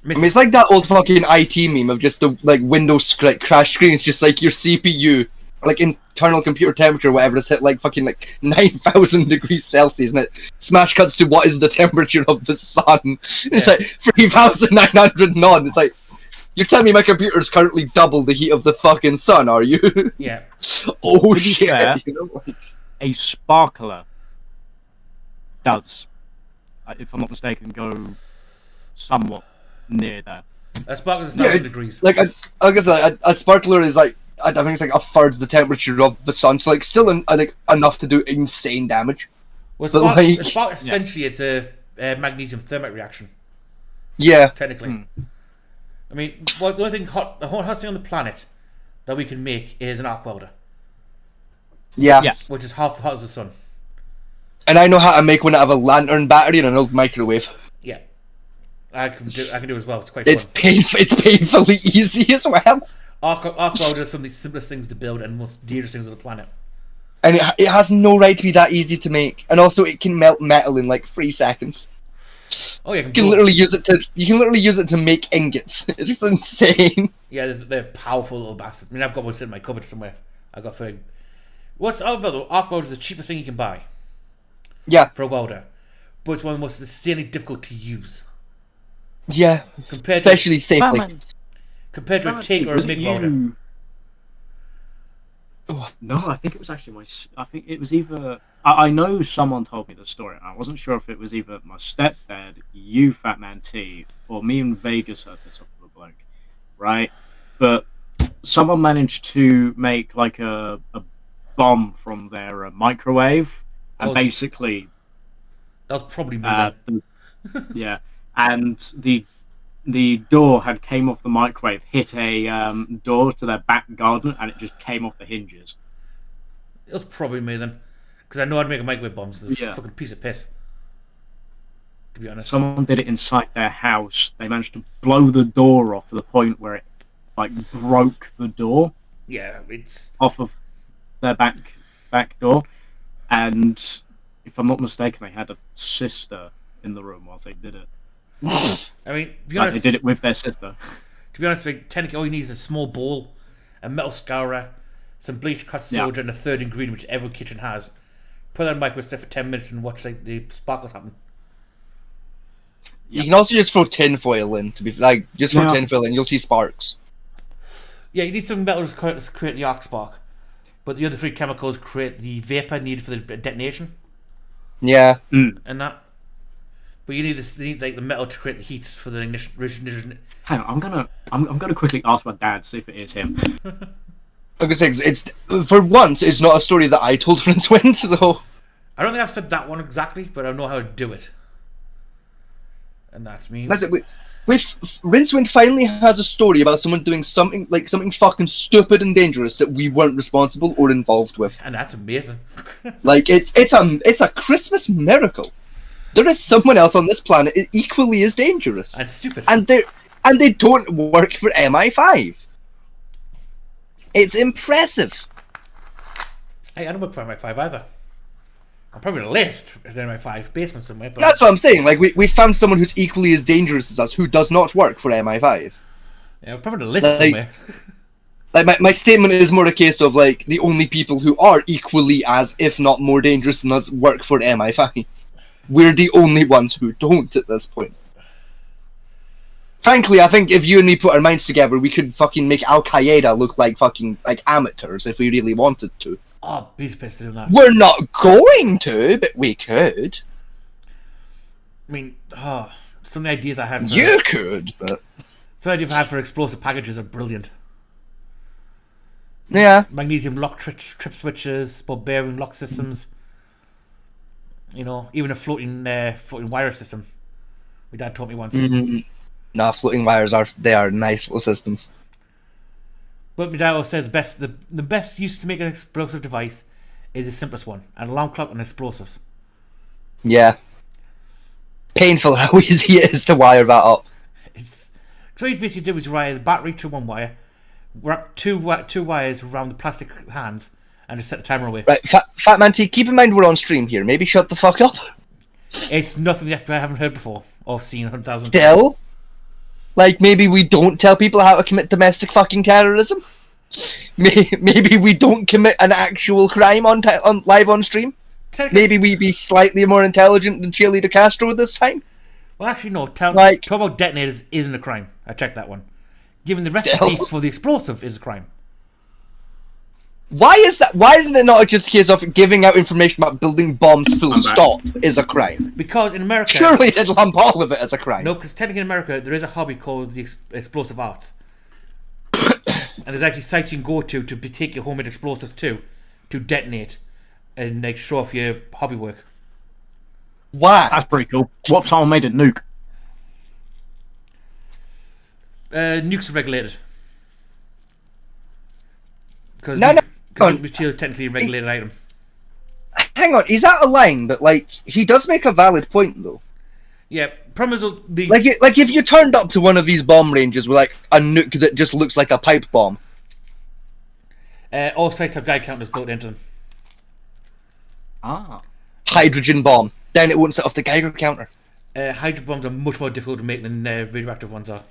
I mean, it's like that old fucking IT meme of just the like Windows crash screens, just like your CPU, like internal computer temperature, whatever, it's hit like fucking like 9,000 degrees Celsius, and it smash cuts to what is the temperature of the sun. It's like 3,900 non. It's like, you're telling me my computer's currently double the heat of the fucking sun, are you? Yeah. Oh To be shit! fair, You know, like, A sparkler does, if I'm not mistaken, go somewhat near there. A spark is 1,000 Yeah, degrees. like I guess a sparkler is like I think it's like a third the temperature of the sun, so like still I think enough to do insane damage. Well, but spark, like- a spark essentially it's a magnesium thermite reaction, Yeah, technically. I mean, the only thing the hottest thing on the planet that we can make is an arc welder, yeah, Yeah. which is half the hot as the sun. And I know how to make one out of a lantern battery and an old microwave. Yeah. I can do it as well. It's quite It's fun. It's painfully easy as well, Arc welder is some of the simplest things to build and most dangerous things on the planet. and it has no right to be that easy to make. And also, it can melt metal in like 3 seconds. Oh yeah, You can literally use it to make ingots. It's just insane. Yeah, they're powerful little bastards. I mean, I've got one sitting in my cupboard somewhere. I got for what's arc welder is the cheapest thing you can buy Yeah, for a welder, but it's one of the most insanely difficult to use yeah, compared especially safely. to a TIG or a MIG welder. No, I think it was actually I think it was either. I know someone told me the story. I wasn't sure if it was either my stepdad, you, Fat Man T, or me and Vegas heard this off of a bloke, right? But someone managed to make like a bomb from their microwave, and basically, That was probably me. yeah, and the door had came off the microwave, hit a door to their back garden, and it just came off the hinges. It was probably me then, because I know I'd make a microwave bomb. So it's a fucking piece of piss. To be honest, someone did it inside their house. They managed to blow the door off to the point where it like broke the door. Yeah, it's off of their back door, and if I'm not mistaken, they had a sister in the room whilst they did it. I mean, to be honest, they did it with their sister. To be honest, like, technically all you need is a small bowl, a metal scourer, some bleach, custard soda, and a third ingredient which every kitchen has. Put that in the microwave for 10 minutes and watch like the sparkles happen. You can also just throw tinfoil in, tinfoil in, you'll see sparks. Yeah, you need some metal to create the arc spark, but the other three chemicals create the vapor needed for the detonation. Yeah. And that. But you need like the metal to create the heat for the ignition. Hang on, I'm gonna quickly ask my dad to see if it is him. Like I said, it's for once it's not a story that I told Rincewind, so I don't think I've said that one exactly, but I know how to do it. And that means that's it. Rincewind finally has a story about someone doing something fucking stupid and dangerous that we weren't responsible or involved with. And that's amazing. Like it's a Christmas miracle. There is someone else on this planet equally as dangerous. And stupid. And they don't work for MI5. It's impressive. Hey, I don't work for MI5 either. I'm probably on a list in MI5's basement somewhere. But That's what I'm saying. Like we found someone who's equally as dangerous as us who does not work for MI5. Yeah, I'm probably on a list somewhere. Like my statement is more a case of like the only people who are equally as, if not more dangerous than us, work for MI5. We're the only ones who don't at this point. Frankly, I think if you and me put our minds together, we could fucking make Al Qaeda look like fucking like amateurs if we really wanted to. Oh, please piss doing that. We're not going to, but we could. I mean, some of the ideas I had. You could, but some ideas I had for explosive packages are brilliant. Yeah. Magnesium lock trip switches, ball bearing lock systems. You know, even a floating wire system. My dad taught me once. Nah, floating wires are nice little systems. But my dad always said the best use to make an explosive device is the simplest one: an alarm clock and explosives. Yeah. Painful how easy it is to wire that up. So you basically did was wire the battery to one wire, wrap two wires around the plastic hands, and just set the timer away. Right, Fat Man T, keep in mind we're on stream here. Maybe shut the fuck up. It's nothing the FBI haven't heard before or seen 100,000. Still? Like, maybe we don't tell people how to commit domestic fucking terrorism? Maybe we don't commit an actual crime on live on stream? Maybe we be slightly more intelligent than Chile de Castro this time? Well, actually, no. Talk about detonators isn't a crime. I checked that one. Giving the recipe for the explosive is a crime. Why is that? Why isn't it not just a case of giving out information about building bombs full stop is a crime? Because in America... Surely they'd lump all of it as a crime. No, because technically in America, there is a hobby called the explosive arts. And there's actually sites you can go to take your homemade explosives to detonate and like show off your hobby work. Why? That's pretty cool. What if someone made a nuke? Nukes are regulated. Because material is technically a regulated item. Hang on, is that a line? But like, he does make a valid point though. Yeah, problem is the like if you turned up to one of these bomb ranges with like a nuke that just looks like a pipe bomb. All sites have Geiger counters built into them. Ah. Hydrogen bomb. Then it won't set off the Geiger counter. Hydrogen bombs are much more difficult to make than radioactive ones are.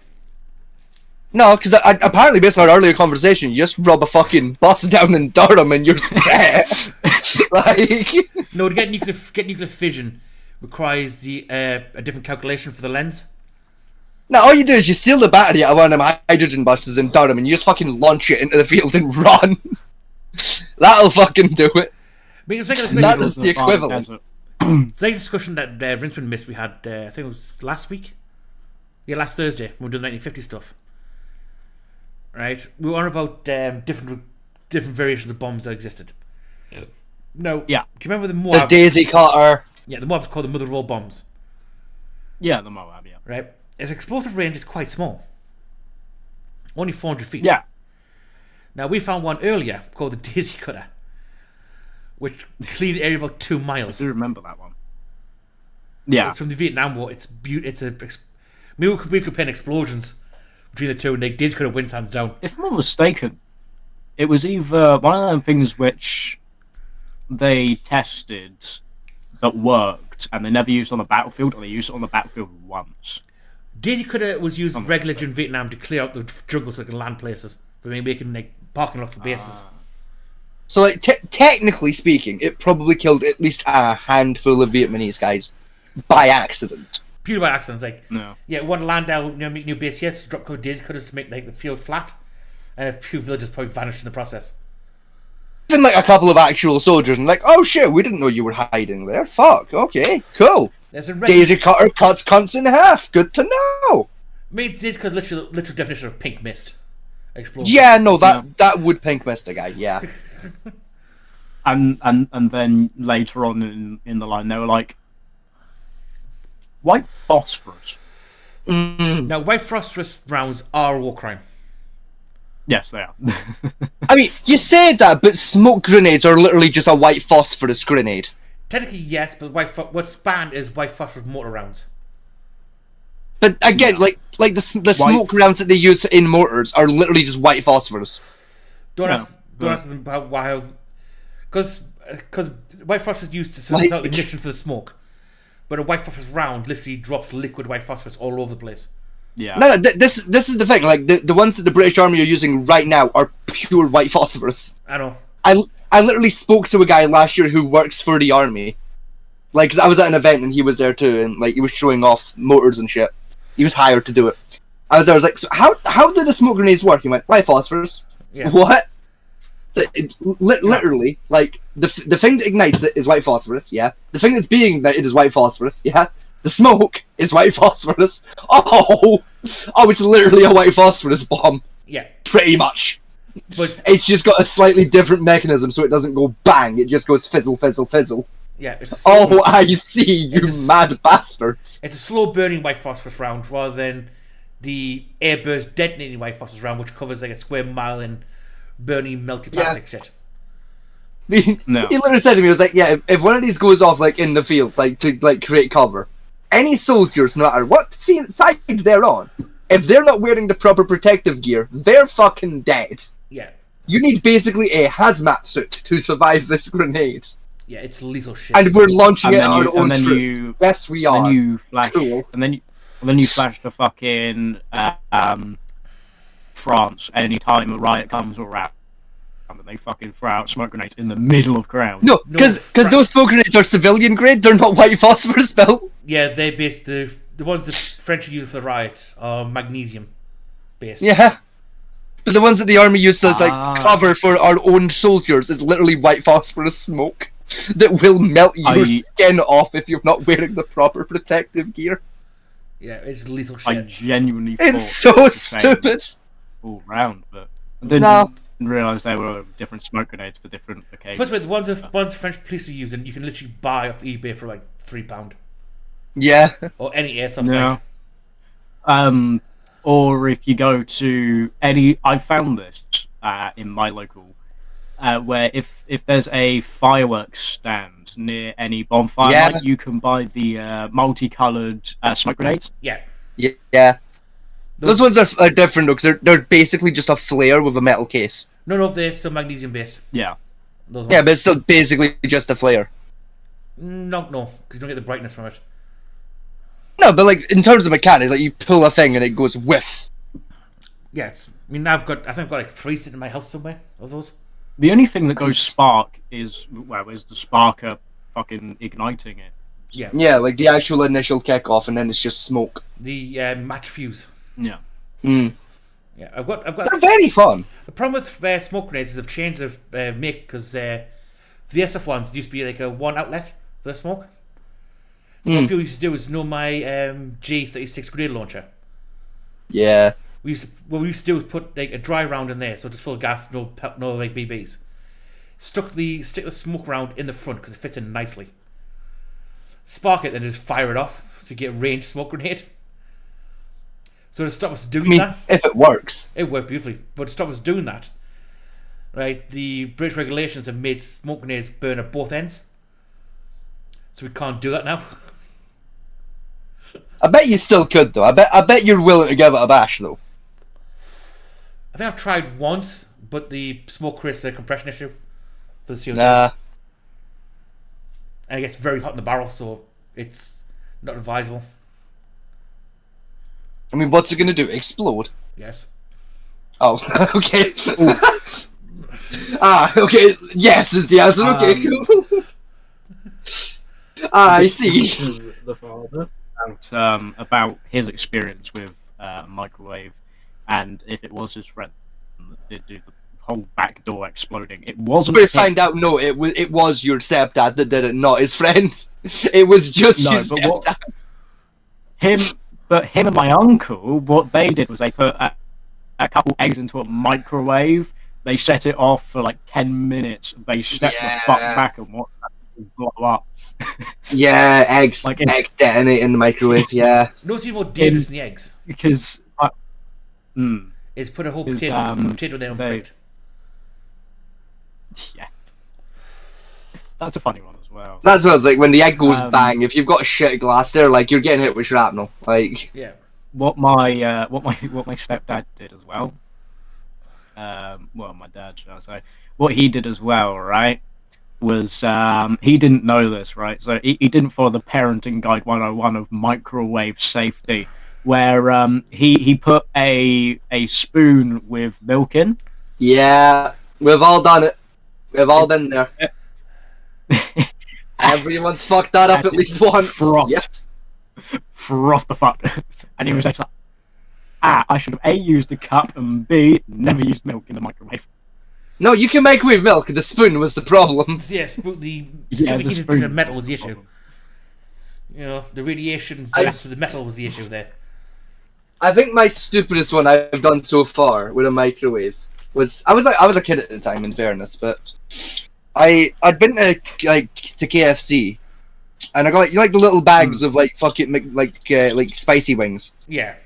No, because apparently, based on our earlier conversation, you just rub a fucking bus down in Durham and you're set. Like, no, to get nuclear fission requires a different calculation for the lens. now all you do is you steal the battery out of one of them hydrogen buses in Durham and you just fucking launch it into the field and run. That'll fucking do it. I mean, it's like a That discussion, is the equivalent. it's like a discussion that Rinsman missed. We had, I think it was last week. Yeah, last Thursday when we were doing 1950 stuff. Right, we were on about different variations of bombs that existed. No, Yeah. do you remember the The Moab? daisy cutter. Yeah, the Moab's called the mother of all bombs. Yeah, the Moab, yeah. Right, its explosive range is quite small, only 400 feet. Yeah. Now we found one earlier called the daisy cutter, which cleared the area about 2 miles. I do remember that one. Yeah. It's from the Vietnam War. It's we could compare explosions between the two, and they daisy cutter wins hands down. If I'm not mistaken, it was either one of them things which they tested that worked and they never used on the battlefield, or they used it on the battlefield once. Daisy cutter was used regularly in Vietnam to clear out the jungle so they can land places. For making like parking lots for bases. So, like, technically speaking, it probably killed at least a handful of Vietnamese guys by accident. Purely by accident. Like, No. yeah, want to land down, make new base here, to drop a couple of daisy cutters to make like the field flat, and a few villagers probably vanished in the process. Even like a couple of actual soldiers, and like, oh shit, we didn't know you were hiding there. Fuck, okay, cool. There's a Daisy cutter cuts cunts in half. Good to know. I mean, daisy cutter literal definition of pink mist explosion. Yeah, no, that would pink mist a guy. Yeah. And then later on in the line, they were like, white phosphorus. Now, white phosphorus rounds are a war crime. Yes, they are. I mean, you said that, but smoke grenades are literally just a white phosphorus grenade. Technically, yes, but what's banned is white phosphorus mortar rounds. But again, like the smoke rounds that they use in mortars are literally just white phosphorus. Don't No, ask but- them about why. Because white phosphorus is used to sort out the ignition for the smoke. But a white phosphorus round literally drops liquid white phosphorus all over the place. Yeah. No, this is the thing. Like the ones that the British Army are using right now are pure white phosphorus. I know. I literally spoke to a guy last year who works for the army. Like, 'cause I was at an event and he was there too, and like he was showing off motors and shit. He was hired to do it. I was like, so how do the smoke grenades work? He went, white phosphorus. Yeah. What? So literally, like the thing that ignites it is white phosphorus. Yeah. The thing that's being ignited is white phosphorus. Yeah. The smoke is white phosphorus. Oh, it's literally a white phosphorus bomb. Yeah. Pretty much. But It's just got a slightly different mechanism, so it doesn't go bang. It just goes fizzle, fizzle, fizzle. yeah, it's Oh, I see, you It's a- mad bastards. it's a slow burning white phosphorus round rather than the airburst detonating white phosphorus round, which covers like a square mile in burning melty plastic shit. No. He literally said to me, he was like, yeah, if one of these goes off like in the field, like to like create cover, any soldiers, no matter what side they're on, if they're not wearing the proper protective gear, they're fucking dead. Yeah. You need basically a hazmat suit to survive this grenade. Yeah, it's lethal shit. And we're launching And it then on you- our own and then troops. you- Yes, we And are. then you flash, Cool. and then you flash the fucking France anytime a riot comes around, and they fucking throw out smoke grenades in the middle of crowd. No, because those smoke grenades are civilian grade. They're not white phosphorus built. Yeah, they based the ones that French use for the riots are magnesium based. Yeah. But the ones that the army used as like Ah. cover for our own soldiers is literally white phosphorus smoke that will melt your skin off if you're not wearing the proper protective gear. Yeah, it's lethal I shit. genuinely thought It's so it was the same stupid. all round, but I didn't No. realise they were different smoke grenades for different occasions. Plus, with the ones the French police are using, you can literally buy off eBay for like £3 Yeah. or any airsoft No. site. Or if you go to any, I found this in my local, where if there's a fireworks stand near any bonfire Yeah. night, you can buy the multicolored smoke grenades. Yeah. Yeah. Those ones are different though, because they're basically just a flare with a metal case. No, they're still magnesium based. Yeah. Those Yeah, ones. but it's still basically just a flare. No, because you don't get the brightness from it. No, but like in terms of mechanics, like you pull a thing and it goes whiff. Yeah, I think I've got like 3 sitting in my house somewhere of those. The only thing that goes spark is the sparker fucking igniting it. Yeah. Yeah, like the actual initial kickoff, and then it's just smoke. The match fuse. Yeah. Mm. Yeah, I've got. They're very fun. problem with smoke grenades is they've changed the make, because the SF ones used to be like a one outlet for the smoke. So what people used to do is, my G36 grenade launcher. Yeah. What we used to do was put like a dry round in there, so just full of gas, no like BBs. Stick the smoke round in the front because it fits in nicely. Spark it, then just fire it off to get a ranged smoke grenade. So to stop us doing that, if it works, it worked beautifully. But to stop us doing that, right? The British regulations have made smoke grenades burn at both ends, so we can't do that now. I bet you still could though. I bet you're willing to give it a bash though. I think I've tried once, but the smoke creates a compression issue for the CO2. Nah. And it gets very hot in the barrel, so it's not advisable. I mean, what's it gonna do? Explode? Yes. Oh, okay. Okay. Yes is the answer. Okay, cool. I see. The father about his experience with microwave, and if it was his friend that did do the whole back door exploding. It wasn't. We find out, no, it was your stepdad that did it, not his friend. It was just his stepdad. Him and my uncle, what they did was they put a couple eggs into a microwave. They set it off for like 10 minutes. They stepped the fuck back and watched that blow up. Yeah, eggs detonate in the microwave. Yeah. Notice more dangerous than the eggs. Because is put a whole potato in there and baked. Yeah, that's a funny one as well. That's what I was like, when the egg goes bang. If you've got a shit glass there, like you're getting hit with shrapnel. Like what my stepdad did as well. Well, my dad, should I say? What he did as well, right? Was he didn't know this, right? So he didn't follow the parenting guide 101 of microwave safety, where he put a spoon with milk in. Yeah, we've all done it. We've all been there. Everyone's fucked that up at least once. Froth the fuck. And he was like, I should have A, used the cup, and B, never used milk in the microwave. No, you can microwave milk. The spoon was the problem. Yes, but the spoon metal was the issue. You know, the radiation burst to the metal was the issue there. I think my stupidest one I've done so far with a microwave was I was a kid at the time, in fairness, but I'd been to KFC, and I got the little bags of fucking like spicy wings. Yeah.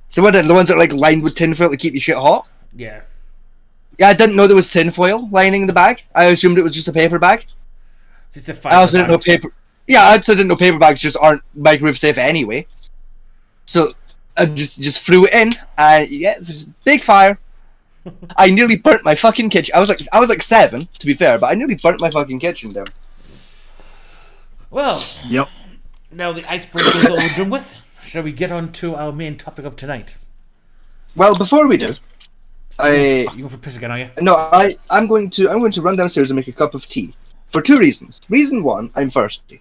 So what I did, the ones that are lined with tinfoil to keep your shit hot. Yeah. Yeah, I didn't know there was tinfoil lining the bag. I assumed it was just a paper bag. I also didn't know paper. Yeah, I also didn't know paper bags just aren't microwave safe anyway. So I just threw it in, and it was a big fire. I nearly burnt my fucking kitchen. I was like 7, to be fair, but I nearly burnt my fucking kitchen down. Well, yep. Now the icebreaker is all done with. Shall we get on to our main topic of tonight? Well, before we do, you go for piss again, are you? No, I'm going to run downstairs and make a cup of tea for 2 reasons. Reason 1, I'm thirsty.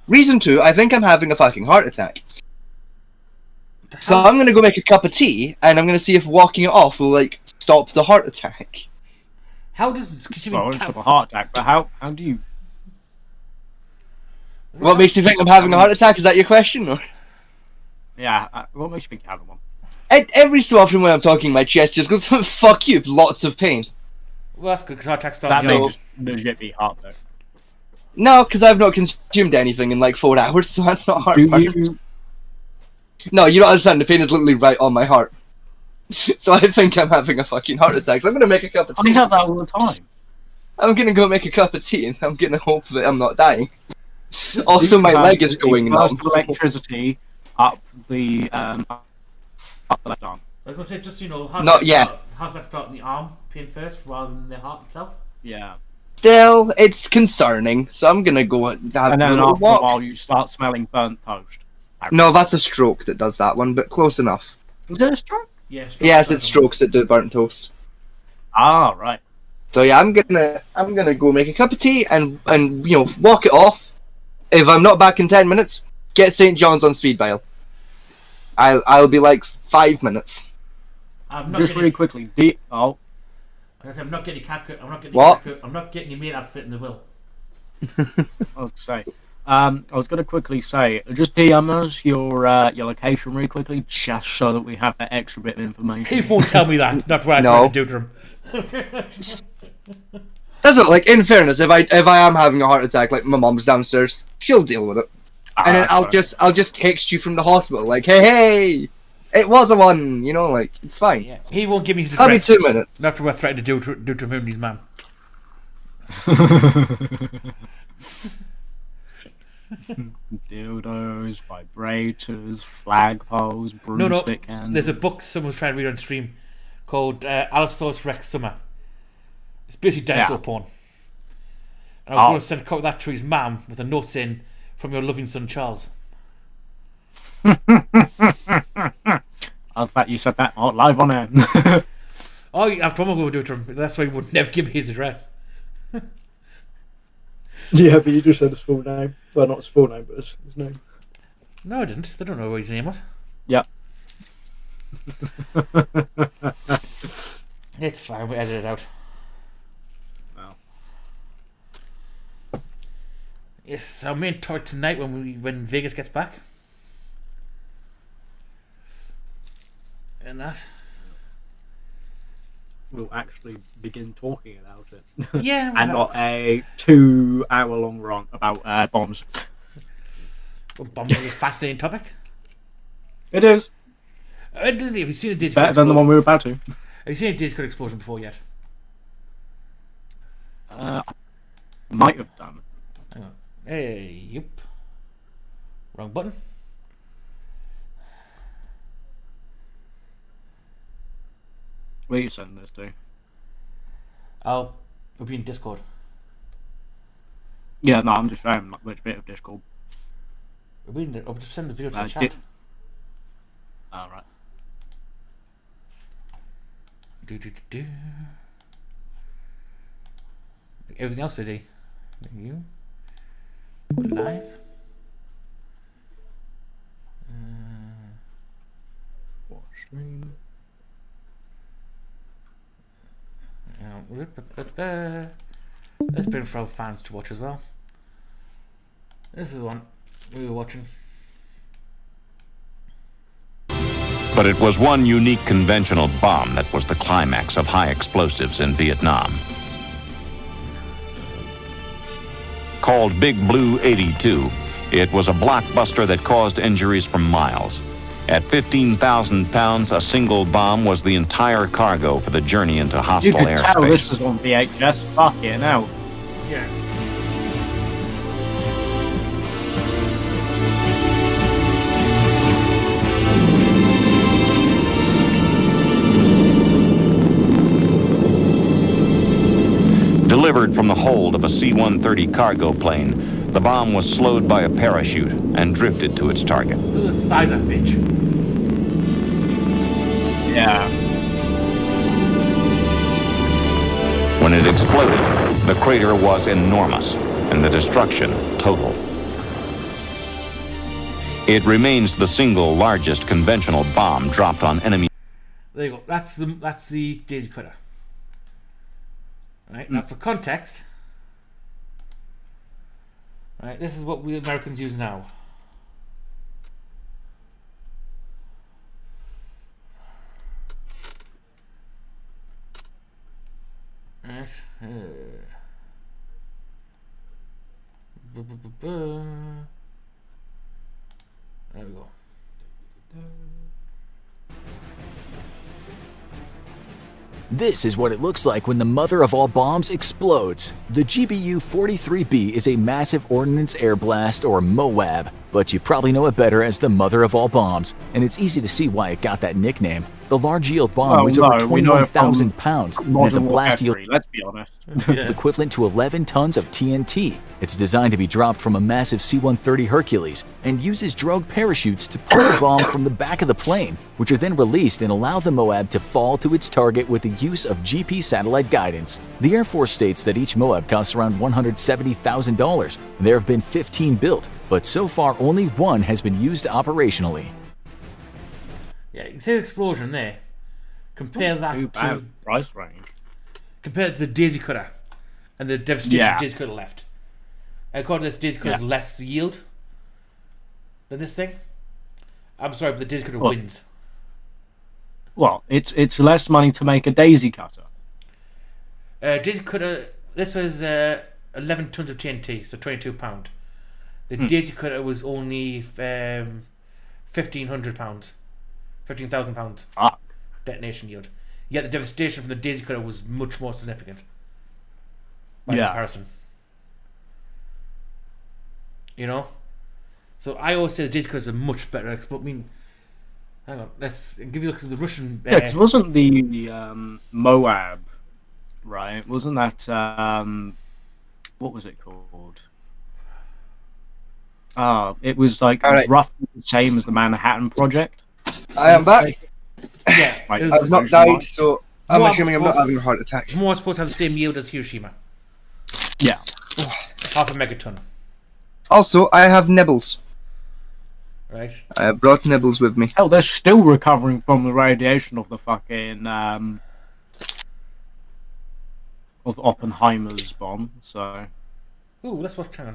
Reason 2, I think I'm having a fucking heart attack. So I'm gonna go make a cup of tea, and I'm gonna see if walking it off will stop the heart attack. How does stop a heart attack? But how do you? What makes you think I'm having a heart attack? Is that your question, or? Yeah. What makes you think you're having one? Every so often when I'm talking, my chest just goes, "Fuck you!" Lots of pain. Well, that's good because heart attacks start. That may just legit be heart though. No, because I've not consumed anything in 4 hours, so that's not heart. No, you don't understand. The pain is literally right on my heart. So I think I'm having a fucking heart attack. So I'm gonna make a cup of tea. I have that all the time. I'm gonna go make a cup of tea, and I'm gonna hope that I'm not dying. Also, my leg is going numb. Electricity up the left arm. I was gonna say, just how's that start in the arm pain first rather than the heart itself? Yeah. Still, it's concerning, so I'm gonna go have and a then little after walk. a while, you start smelling burnt toast. No, that's a stroke that does that one, but close enough. Was it a stroke? Yeah. Yes, it's strokes that do burnt toast. Ah, right. So yeah, I'm gonna go make a cup of tea and walk it off. If I'm not back in 10 minutes, get St. John's on speed dial. I'll be 5 minutes. Just really quickly, I said, I'm not getting your cat coat. I'm not getting What? your cat coat. I'm not getting your maid outfit in the will. I was say. I was going to quickly say, just DM us your location really quickly, just so that we have that extra bit of information. He won't tell me that. Not what I No. tried to do to him. That's what, like, in fairness, if I am having a heart attack, like, my mom's downstairs, she'll deal with it. And then I'll just text you from the hospital, like, hey, it was a one, you know, like, it's fine. Yeah. He won't give me his I'll be address. 2 minutes. Not what I threatened to do to him and his mum. Dildos, vibrators, flagpoles, broomstick hands. There's a book someone's trying to read on stream called Allosaurus Rex Summer. It's basically dinosaur porn. And I was going to send a copy of that to his mum with a note saying, "From your loving son Charles." I thought you said that live on air. Oh, I've told him I'm going to do it to him. That's why he would never give me his address. Yeah, but you just said his full name. Well, not his full name, but his name. No, I didn't. They don't know what his name was. Yep. It's fine. We edit it out. Well. Yes, our main topic tonight when Vegas gets back. And that. We'll actually begin talking about it. Yeah. And not a 2-hour-long rant about bombs. Well, bombs is a fascinating topic. It is. Have you seen a Discord Better than the one we were about to. Have you seen a Discord explosion before yet? Might have done. Hang on. Hey, yep. Wrong button. Where are you sending this to? We'll be in Discord. Yeah, no, I'm just showing which bit of Discord. We'll be in the, I'll just send the video to the chat. Alright. Do. Everything else today. You. Go live. Watch stream. Let's bring for our fans to watch as well. This is the one we were watching. But it was one unique conventional bomb that was the climax of high explosives in Vietnam. Called Big Blue 82, it was a blockbuster that caused injuries for miles. At 15,000 pounds, a single bomb was the entire cargo for the journey into You hostile could tell this airspace. was on VHS. Fuck it, now. Yeah. Delivered from the hold of a C-130 cargo plane, the bomb was slowed by a parachute and drifted to its target. Look at the size of that bitch. Yeah. When it exploded, the crater was enormous and the destruction total. It remains the single largest conventional bomb dropped on enemy. There you go. That's the Daisy Cutter. Right, now for context, right, this is what we Americans use now. Right. There we go. This is what it looks like when the mother of all bombs explodes. The GBU-43B is a massive ordnance air blast, or MOAB, but you probably know it better as the mother of all bombs, and it's easy to see why it got that nickname. The large yield bomb weighs over 21,000 pounds and has a blast yield Let's be honest. equivalent to 11 tons of TNT. It's designed to be dropped from a massive C-130 Hercules and uses drogue parachutes to pull the bomb from the back of the plane, which are then released and allow the MOAB to fall to its target with the use of GP satellite guidance. The Air Force states that each MOAB costs around $170,000. There have been 15 built, but so far only one has been used operationally. Yeah, you can see the explosion there. Compare that Too to bad price range. compared to the Daisy Cutter and the devastation Daisy Cutter left. According to this, Daisy Cutter has less yield than this thing. I'm sorry, but the Daisy Cutter wins. Well, it's less money to make a daisy cutter. Daisy Cutter, this was 11 tons of TNT, so £22. The Daisy Cutter was only £1,500, £15,000 detonation yield. Yet the devastation from the Daisy Cutter was much more significant by comparison. You know? So I always say the Daisy Cutters are much better. But I mean, hang on, let's give you a look at the Russian. Yeah, because wasn't the Moab, right? Wasn't that what was it called? It was like roughly the same as the Manhattan Project. I am back. Yeah, Like, I've not died, so I'm Moab's assuming I'm not having a heart attack. More supposed to have the same yield as Hiroshima. Yeah. Half a megaton. Also, I have nibbles. Right. I have brought nibbles with me. Hell, they're still recovering from the radiation of the fucking of Oppenheimer's bomb. So. Ooh, let's watch Channel.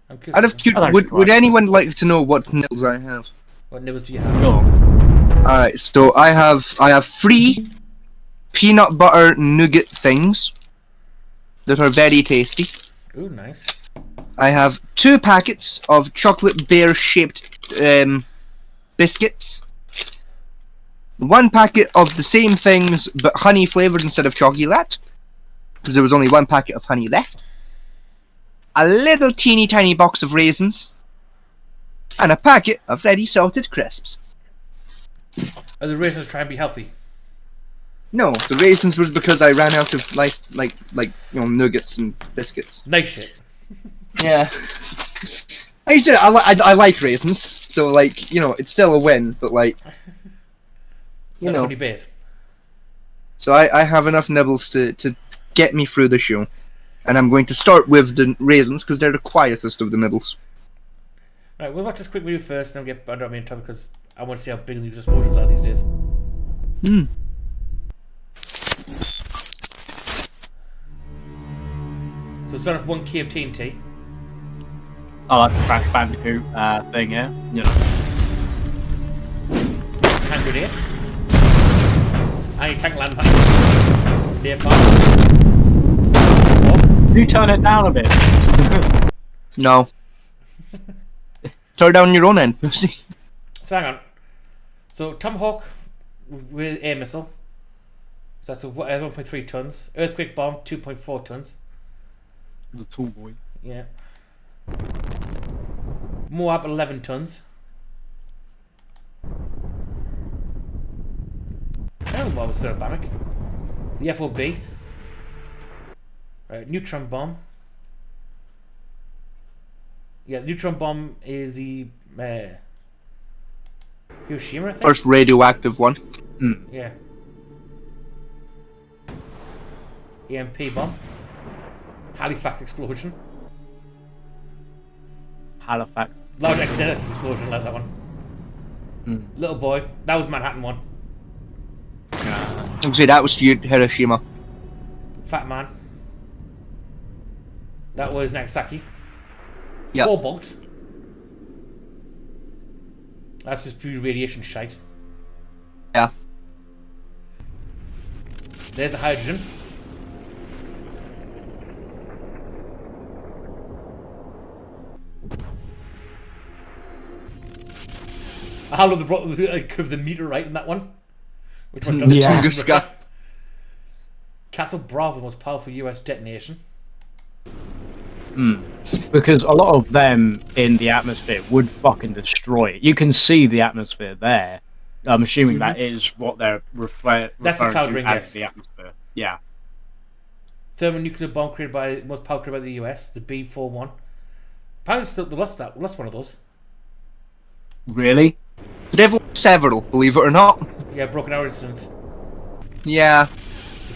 I'm curious. Out of would anyone like to know what nibbles I have? What nibbles do you have? Sure. Alright, so I have 3 peanut butter nougat things that are very tasty. Ooh, nice. I have 2 packets of chocolate bear shaped biscuits. 1 packet of the same things but honey flavoured instead of chocolate, because there was only 1 packet of honey left. A little teeny tiny box of raisins. And a packet of ready salted crisps. Are the raisins trying to be healthy? No, the raisins was because I ran out of nice, like nuggets and biscuits. Nice shit. Yeah. I said I like raisins, so like it's still a win, but like That's only base. So I have enough nibbles to get me through the show, and I'm going to start with the raisins because they're the quietest of the nibbles. Right, we'll watch this quick video first, and then we'll get under main topic because I want to see how big the news explosions are these days. So start off 1 key of TNT. I like the Crash Bandicoot thing, yeah. Hand grenade. Anti-tank landmine. Nearby. You turn it down a bit. No. Turn down your own end, pussy. So hang on. So Tomahawk with air missile. So that's 1.3 tons. Earthquake bomb 2.4 tons. The tall boy. Yeah. Moab 11 tons. Oh, what was thermobaric? The FOB. Right, neutron bomb. Yeah, neutron bomb is the Hiroshima, I think? First radioactive one. Yeah. EMP bomb. Halifax explosion. Halifax. Large accidental explosion, like that one. Little boy. That was Manhattan one. I'd say that was Hiroshima. Fat man. That was Nagasaki. Yep. Cobalt. That's just pure radiation shite. Yeah. There's a hydrogen. I love the meteorite in that one. Which one does Yeah. Tunguska. Castle Bravo, the most powerful US detonation. Because a lot of them in the atmosphere would fucking destroy it. You can see the atmosphere there. I'm assuming that is what they're referring That's the cloud to ring, as yes. the atmosphere. Yeah. Thermonuclear bomb created by most power created by the US, the B-41. Apparently, still the lost one of those. Really? They've lost several, believe it or not. Yeah, broken arrow incidents. Yeah.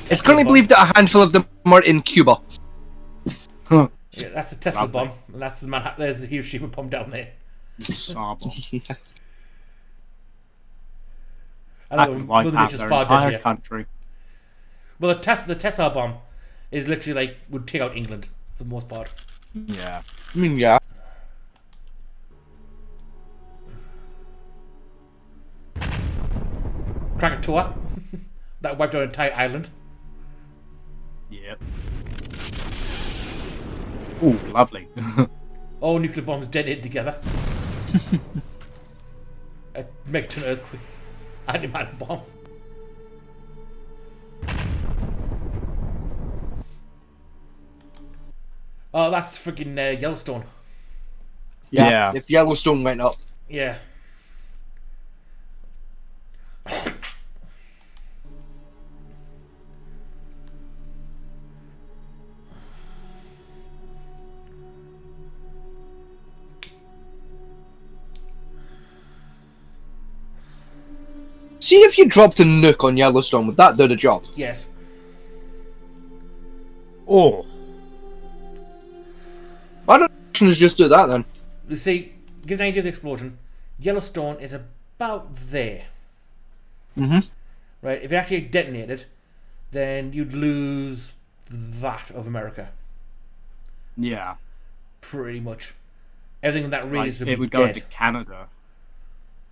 It's currently bomb. believed that a handful of them are in Cuba. Huh. Yeah, that's the Tesla Lovely. bomb, and that's the Manhattan. There's the Hiroshima bomb down there. Sable. I I know could wipe Mother out Nature's their far entire deadlier. country. Well, the Tesla bomb is literally like would take out England for the most part. Yeah. I mean, yeah. Krakatoa that wiped out an entire island. Yep. Ooh, lovely. All nuclear bombs detonated together. A megaton earthquake. Antimatter bomb. Oh, that's freaking Yellowstone. Yeah. If Yellowstone went up. Yeah. See if you dropped a nuke on Yellowstone, would that do the job? Yes. Oh. Why don't Russians just do that then? You see, give an idea of the explosion. Yellowstone is about there. Mm-hmm. Right? If it actually detonated, then you'd lose that of America. Yeah. Pretty much. Everything in that Like, radius would be it would go dead. into Canada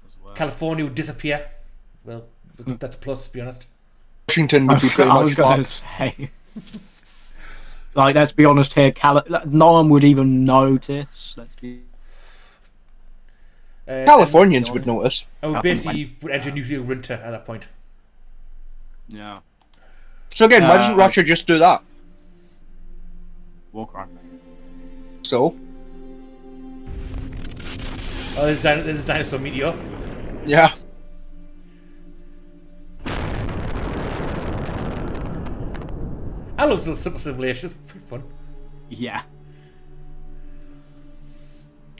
as well. California would disappear. Well, that's a plus, to be honest. Washington would be pretty I much was going to fucked. say. Like, let's be honest here, no one would even notice. Let's be. Californians would notice. And we basically would enter nuclear winter at that point. Yeah. So again, why doesn't Russia just do that? War crime. So? Oh, there's a dinosaur meteor. Yeah. I love little simple simulations. It's pretty fun. Yeah.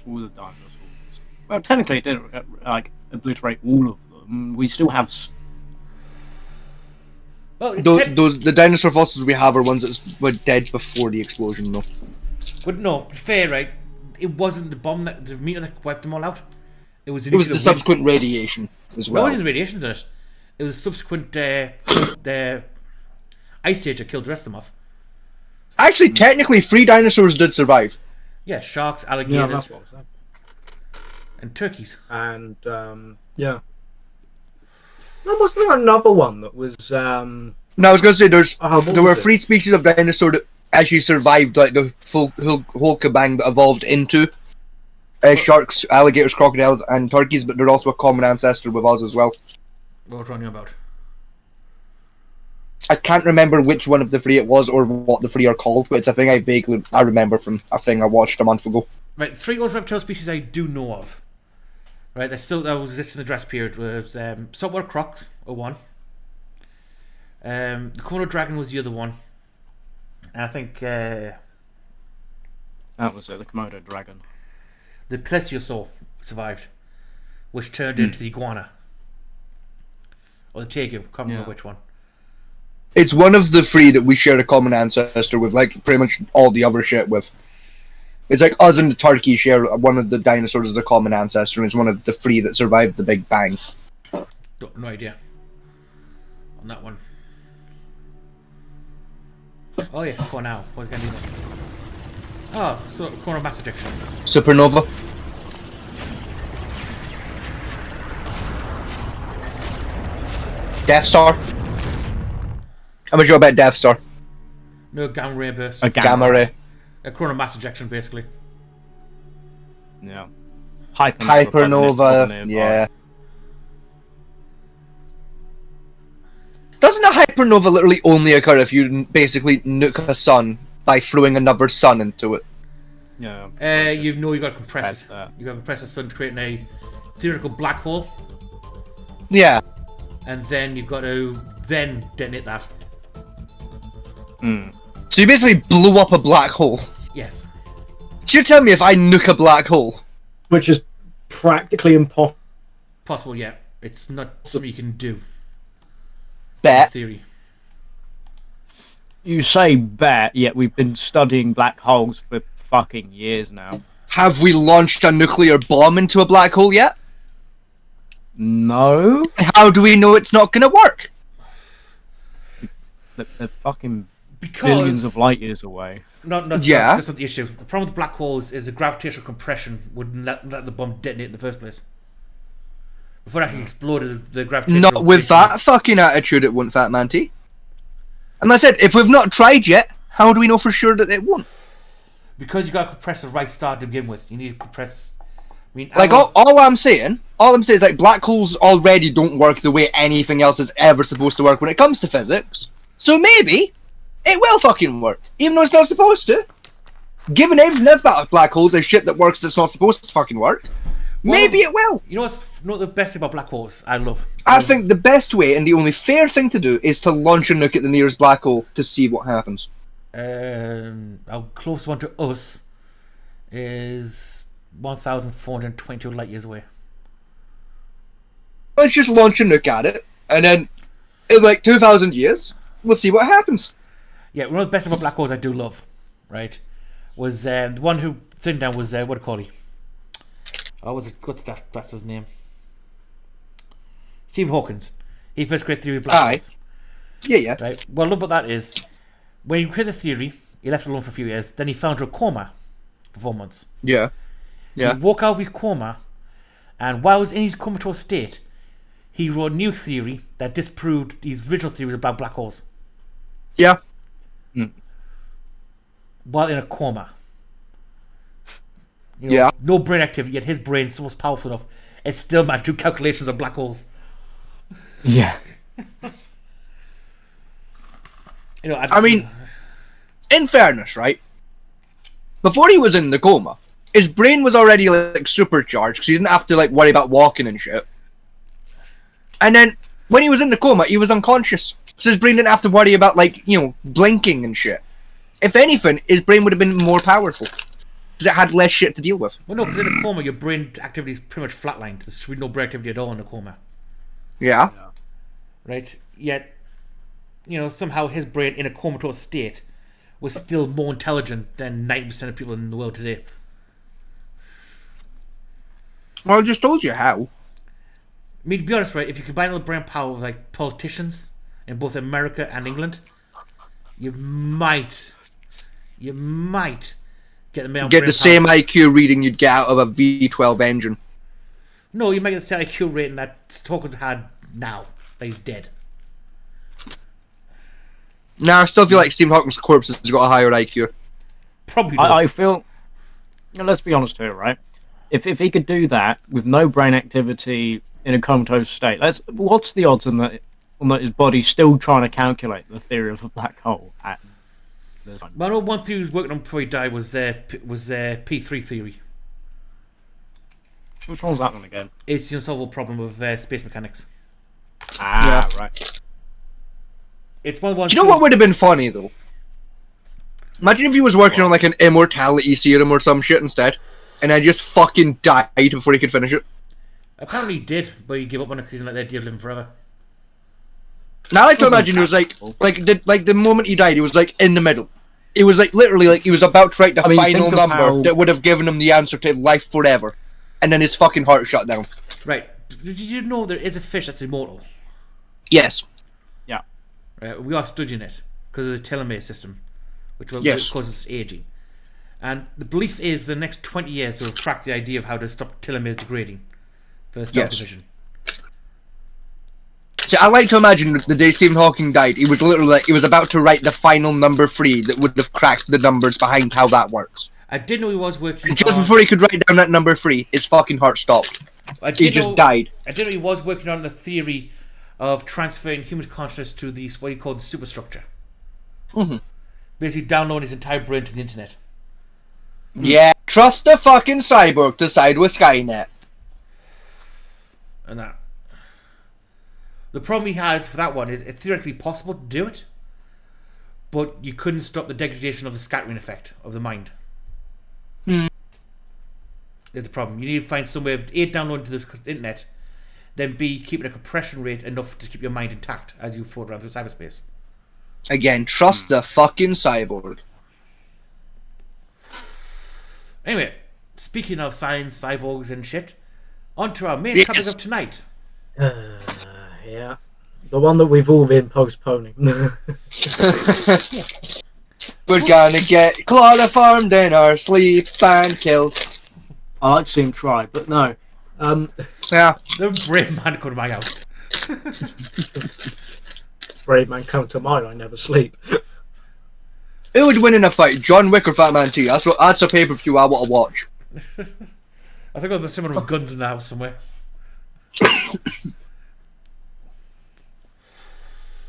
All the dinosaurs. Well, technically, it didn't like obliterate all of them. We still have. Well, The dinosaur fossils we have are ones that were dead before the explosion, though. But no, to be fair, right? It wasn't the bomb the meteor that wiped them all out. It was It was the subsequent radiation as No, it well. wasn't the radiation done it. It was subsequent the ice age that killed the rest of them off. Actually, technically, 3 dinosaurs did survive. Yeah, sharks, Yeah, alligators, that's what I said. and turkeys. And yeah. There was there another one that was No, I was going to say what there were was it? 3 species of dinosaur that actually survived, like the whole kabang that evolved into sharks, alligators, crocodiles, and turkeys. But they're also a common ancestor with us as well. What were you about? I can't remember which one of the 3 it was or what the 3 are called, but it's a thing I remember from a thing I watched a month ago. Right, 3 old reptile species I do know of. Right, that was exist in the dress period was saltwater crocs, or one. The Komodo dragon was the other one. And I think That was it, the Komodo dragon. the plesiosaur survived, which turned into the iguana. Or the tegu, can't remember which one. It's one of the 3 that we share a common ancestor with, like pretty much all the other shit with. It's like us and the turkey share one of the dinosaurs as a common ancestor, and it's one of the 3 that survived the Big Bang. No idea on that one. Oh yeah, for now. What's gonna do next? Oh, so coronal mass ejection. Supernova. Death Star. How much you know about Death Star? No gamma ray burst. A Gamma ray. A coronal mass ejection, basically. Yeah. Hypernova. Yeah. Doesn't a hypernova literally only occur if you basically nuke a sun by throwing another sun into it? Yeah. You know you got to compress That's it. that. You got to compress the sun to create a theoretical black hole, Yeah. and then you've got to then detonate that. So you basically blew up a black hole. Yes. So you're telling me if I nuke a black hole, which is practically impossible. Possible, yeah. It's not something you can do. In bet. theory. You say bet, yet we've been studying black holes for fucking years now. Have we launched a nuclear bomb into a black hole yet? No? How do we know it's not going to work? They're fucking Because billions of light years away. Yeah. That's not the issue. The problem with black holes is the gravitational compression wouldn't let the bomb detonate in the first place. Before it actually exploded, the gravitational. Not with that fucking attitude, it won't, Fat Man T. And I said, if we've not tried yet, how do we know for sure that it won't? Because you got to compress the right star to begin with. You need to compress. I mean, Like, all I'm saying is, like, black holes already don't work the way anything else is ever supposed to work when it comes to physics. So maybe it will fucking work, even though it's not supposed to. Given everything else about black holes is shit that works that's not supposed to fucking work, maybe it will. You know what's not the best thing about black holes? I love. I think the best way and the only fair thing to do is to launch a nuke at the nearest black hole to see what happens. Our closest one to us is 1,422 light years away. Let's just launch a nuke at it, and then in like 2,000 years, we'll see what happens. Yeah, one of the best about black holes I do love, right, was the one who sitting down was what do you call he? Oh, what's his name? Stephen Hawkins. He first created the theory of black holes. Yeah. Right. Well, look what that is. When he created the theory, he left it alone for a few years. Then he fell into a coma for 4 months. Yeah. He woke out of his coma, and while he was in his comatose state, he wrote a new theory that disproved his original theories about black holes. Yeah. While in a coma. Yeah. No brain activity, yet his brain's so powerful enough, it still managed to do calculations of black holes. Yeah. I mean, in fairness, right? Before he was in the coma, his brain was already like supercharged because he didn't have to like worry about walking and shit. And then when he was in the coma, he was unconscious, so his brain didn't have to worry about like blinking and shit. If anything, his brain would have been more powerful because it had less shit to deal with. Well, no, because in a coma, your brain activity is pretty much flatlined. There's really no brain activity at all in a coma. Yeah. Right? Yet, somehow his brain in a comatose state was still more intelligent than 90% of people in the world today. Well, I just told you how. I mean, to be honest, right, if you combine all the brain power with like politicians in both America and England, you might get the same IQ reading you'd get out of a V12 engine. No, you might get the same IQ rating that Tolkien had now that he's dead. Nah, I still feel like Stephen Hawking's corpse has got a higher IQ. Probably does. I feel. Let's be honest here, right? If he could do that with no brain activity in a comatose state, what's the odds on that his body's still trying to calculate the theory of a black hole at the time? Well, I know one theory he was working on before he died was their P3 theory. Which one's that one again? It's the unsolvable problem of space mechanics. Right. It's one of the ones. Do you know what would have been funny though? Imagine if he was working on like an immortality serum or some shit instead, and then just fucking died before he could finish it. Apparently he did, but he gave up on it because he didn't like the idea of living forever. Now I like to imagine it was like the moment he died, he was like in the middle. It was like literally like he was about to write the final number that would have given him the answer to life forever, and then his fucking heart shut down. Right. Did you know there is a fish that's immortal? Yes. Yeah. Right. We are studying it because of the telomere system, which causes aging. And the belief is the next 20 years they'll crack the idea of how to stop telomeres degrading for star division. See, I like to imagine the day Stephen Hawking died, he was literally like, he was about to write the final number 3 that would have cracked the numbers behind how that works. I did know he was working And just before he could write down that number 3, his fucking heart stopped. He just died. I did know he was working on the theory of transferring human consciousness to the what he called the superstructure. Mm-hmm. Basically downloading his entire brain to the internet. Yeah, trust the fucking cyborg to side with Skynet. And that. The problem he had for that one is it's theoretically possible to do it, but you couldn't stop the degradation of the scattering effect of the mind. There's a problem. You need to find some way of A, downloading to the internet, then B, keeping a compression rate enough to keep your mind intact as you float around through cyberspace. Again, trust the fucking cyborg. Anyway, speaking of science, cyborgs and shit, on to our main topic of tonight. Yeah. The one that we've all been postponing. We're gonna get chloroformed in our sleep and killed. I like to see him try, but no. Yeah. The brave man come to my house. Brave man, come to mine. I never sleep. Who would win in a fight, John Wick or Fat Man T? That's a pay-per-view I want to watch. I think there's someone with guns in the house somewhere.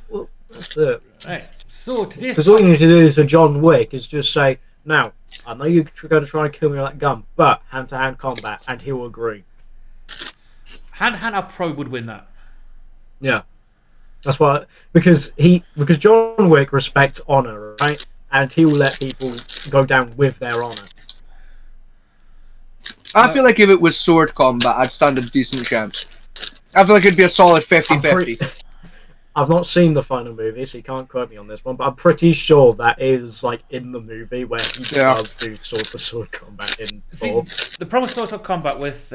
Well, that's it. Right. So today's Because all you need to do to John Wick is just say, "Now, I know you're going to try and kill me with that gun, but hand-to-hand combat," and he'll agree. hand I probably would win that. Yeah, that's why because John Wick respects honor, right? And he will let people go down with their honor. I feel like if it was sword combat, I'd stand a decent chance. I feel like it'd be a solid 50-50. I've not seen the final movie, so you can't quote me on this one, but I'm pretty sure that is like in the movie where he does do sword-to-sword combat in See, Thor. the problem with sword combat with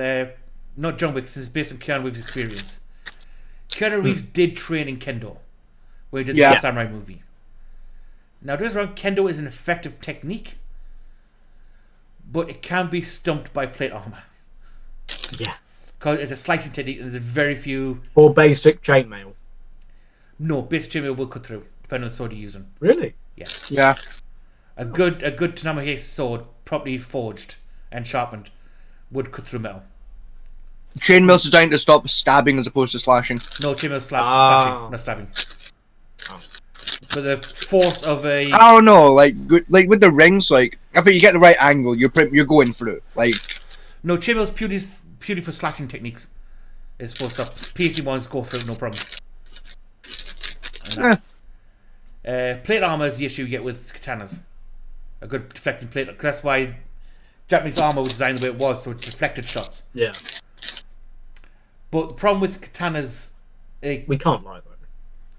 not John Wick, is based on Keanu Reeves' experience. Keanu Reeves did train in Kendo, where he did the samurai movie. Now, this round, Kendo is an effective technique, but it can be stumped by plate armor. Yeah. Because it's a slicing technique, and there's very few. Or basic chainmail. No, basic chainmail will cut through, depending on the sword you're using. Really? Yeah. Yeah. A good Tanamahi sword, properly forged and sharpened, would cut through metal. Chainmail's designed to stop stabbing as opposed to slashing. No, chainmail slashing, not stabbing. Oh. But the force of a I don't know, like with the rings, like I think you get the right angle, you're going for it. Like no, chainmail's purely for slashing techniques. It's supposed to PC ones go through no problem. Plate armor is the issue you get with katanas. A good deflecting plate, because that's why Japanese armor was designed the way it was, so it deflected shots. Yeah. But the problem with katanas, We can't lie though.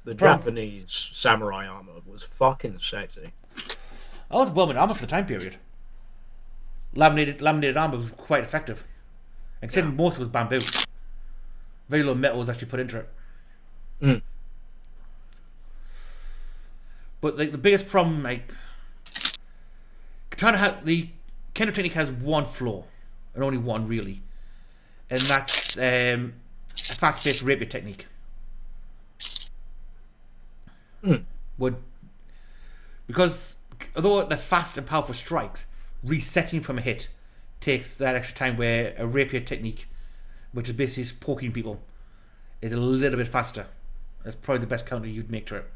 The Japanese samurai armor was fucking sexy. I was well with armor for the time period. Laminated armor was quite effective. And considering most was bamboo. Very little metal was actually put into it. Mm. But like the biggest problem, like the Kendo technique has one flaw, and only one really, and that's a fast-paced rapier technique. Because although they're fast and powerful strikes, resetting from a hit takes that extra time, where a rapier technique, which is basically poking people, is a little bit faster. That's probably the best counter you'd make to it.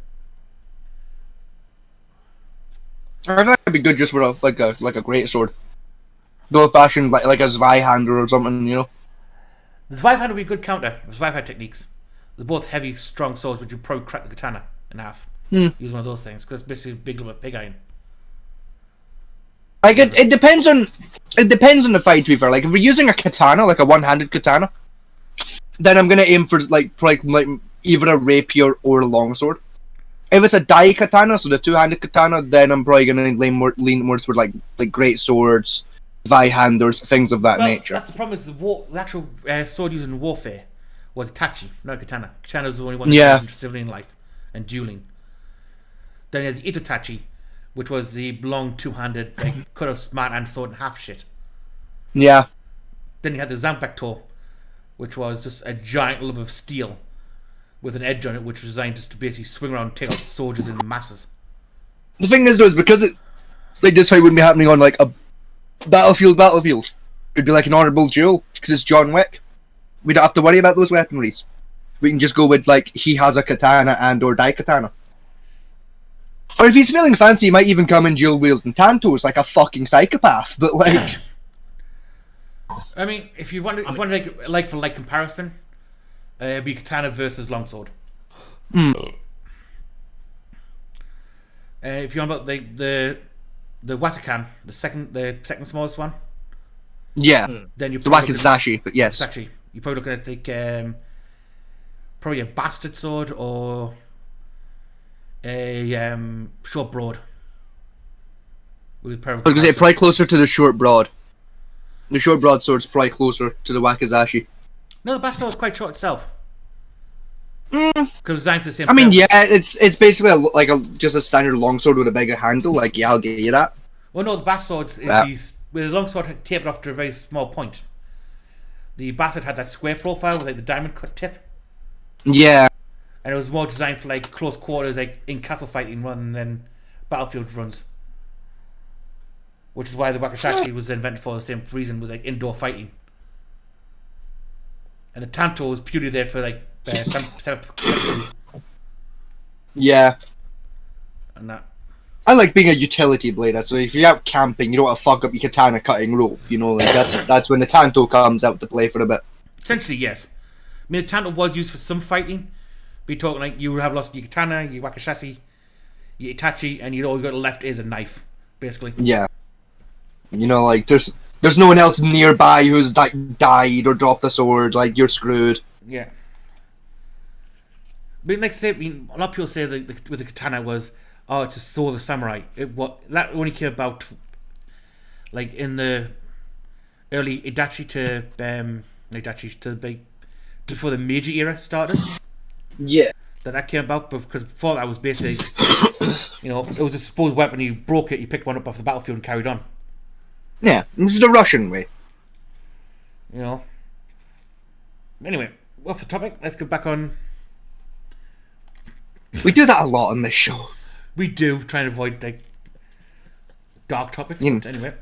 I think it'd be good just with a great sword. The old-fashioned like a Zweihander or something, you know. The Zweihander would be a good counter. The Zweihander techniques. They're both heavy, strong swords, which would probably crack the katana in half. Use one of those things, because it's basically a big little pig iron. Like it depends on the fight. To be fair, like if we're using a katana, like a one-handed katana, then I'm gonna aim for like either a rapier or a longsword. If it's a dai katana, so the two-handed katana, then I'm probably gonna lean more toward like great swords, Zweihanders, things of that nature. That's the problem. Is the actual sword used in warfare was Tachi, not katana. Katana was the only one that used in civilian life and dueling. Then you had the Itotachi, which was the long two-handed, like cut a smart hand sword in half shit. Yeah. Then you had the Zanpakuto, which was just a giant lump of steel with an edge on it, which was designed just to basically swing around and take out soldiers in masses. The thing is, though, is because this fight wouldn't be happening on like a battlefield. It'd be like an honorable duel because it's John Wick. We don't have to worry about those weaponries. We can just go with like he has a katana or dai katana. Or if he's feeling fancy, he might even come in dual wielding tantos like a fucking psychopath. But like, I mean, if you want to like for like comparison, it'd be katana versus longsword. If you want about the Wasakan, the second smallest one. Yeah. Then you the Wakizashi, but yes. Actually, you're probably looking at like probably a bastard sword or a short broad. I was gonna say probably closer to the short broad. The short broad sword's probably closer to the Wakizashi. No, the bastard sword's quite short itself. Because it's designed for the same. I mean, purpose. yeah, it's basically just a standard longsword with a bigger handle. Like, yeah, I'll give you that. Well, no, the bastard is Yeah. with the longsword tapered off to a very small point. The bastard had that square profile with like the diamond cut tip, Yeah, and it was more designed for like close quarters, like in castle fighting rather than battlefield runs. Which is why the Wakizashi was invented for the same reason, was like indoor fighting. And the Tanto was purely there for like yeah. and that. I like being a utility blade. So if you're out camping, you don't want to fuck up your katana cutting rope. You know, like that's when the Tanto comes out to play for a bit. Essentially, yes. I mean, the Tanto was used for some fighting. Be talking like you have lost your katana, your Wakizashi, your Itachi, and all you got left is a knife, basically. Yeah. You know, like there's no one else nearby who's like died or dropped the sword. Like you're screwed. Yeah. But like I say, a lot of people say that with the katana was, oh, it's a sword of the samurai. That only came about, like in the early Itachi to before the Meiji era started. Yeah. That came about because before that was basically, it was a supposed weapon. You broke it, you picked one up off the battlefield and carried on. Yeah, this is the Russian way. Anyway, off the topic, let's go back on. We do that a lot on this show. We do try and avoid like dark topics. But anyway,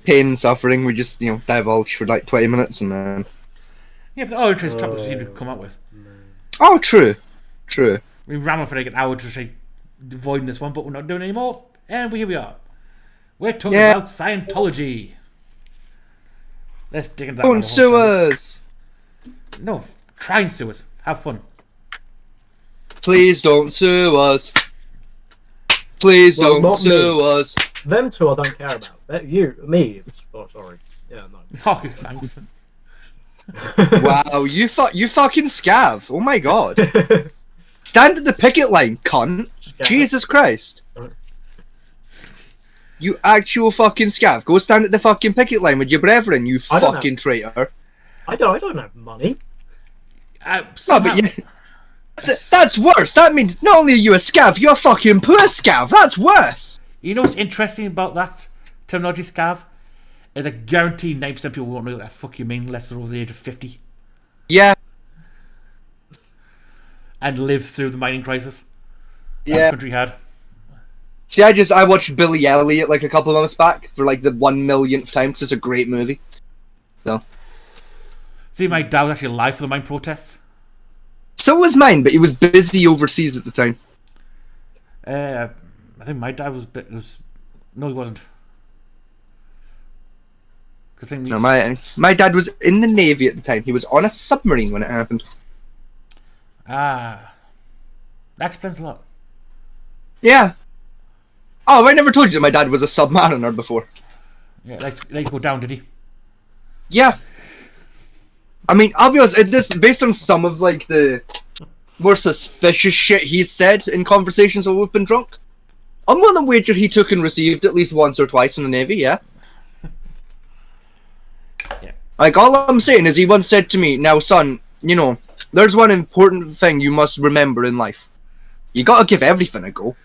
pain and suffering. We just divulge for like 20 minutes and then. Yeah, but all interesting topics we seem to come up with. Oh, true. We ran on for like an hour to say avoiding this one, but we're not doing it anymore. And here we are. We're talking about Scientology. Let's dig into that. Don't sue us. No, try and sue us. Have fun. Please don't sue us. Please Well, don't not sue me. us. Them two I don't care about. Me. Oh, sorry. Yeah, no. Oh, thanks. Wow, you fucking scav. Oh my god. Stand at the picket line, cunt. Scav. Jesus Christ. You actual fucking scav. Go stand at the fucking picket line with your brethren, you I don't fucking traitor. I don't have money. No, but that's worse. That means not only are you a scav, you're a fucking poor scav. That's worse. You know what's interesting about that terminology, scav? Is I guarantee 9% of people won't know what the fuck you mean unless they're over the age of 50 Yeah. and lived through the mining crisis the Yeah. country had. See, I watched Billy Elliot like a couple of months back for like the 1 millionth time because it's a great movie. So. See, my dad was actually alive for the mine protests. So was mine, but he was busy overseas at the time. I think my dad was no, he wasn't. No, my dad was in the Navy at the time. He was on a submarine when it happened. That explains a lot. Yeah. Oh, I never told you that my dad was a submariner before. Yeah, like go down, did he? Yeah. I mean, I'll be honest, this based on some of like the more suspicious shit he's said in conversations while we've been drunk. I'm willing to wager he took and received at least once or twice in the Navy, yeah. Yeah. Like, all I'm saying is he once said to me, now son, there's one important thing you must remember in life. You gotta give everything a go.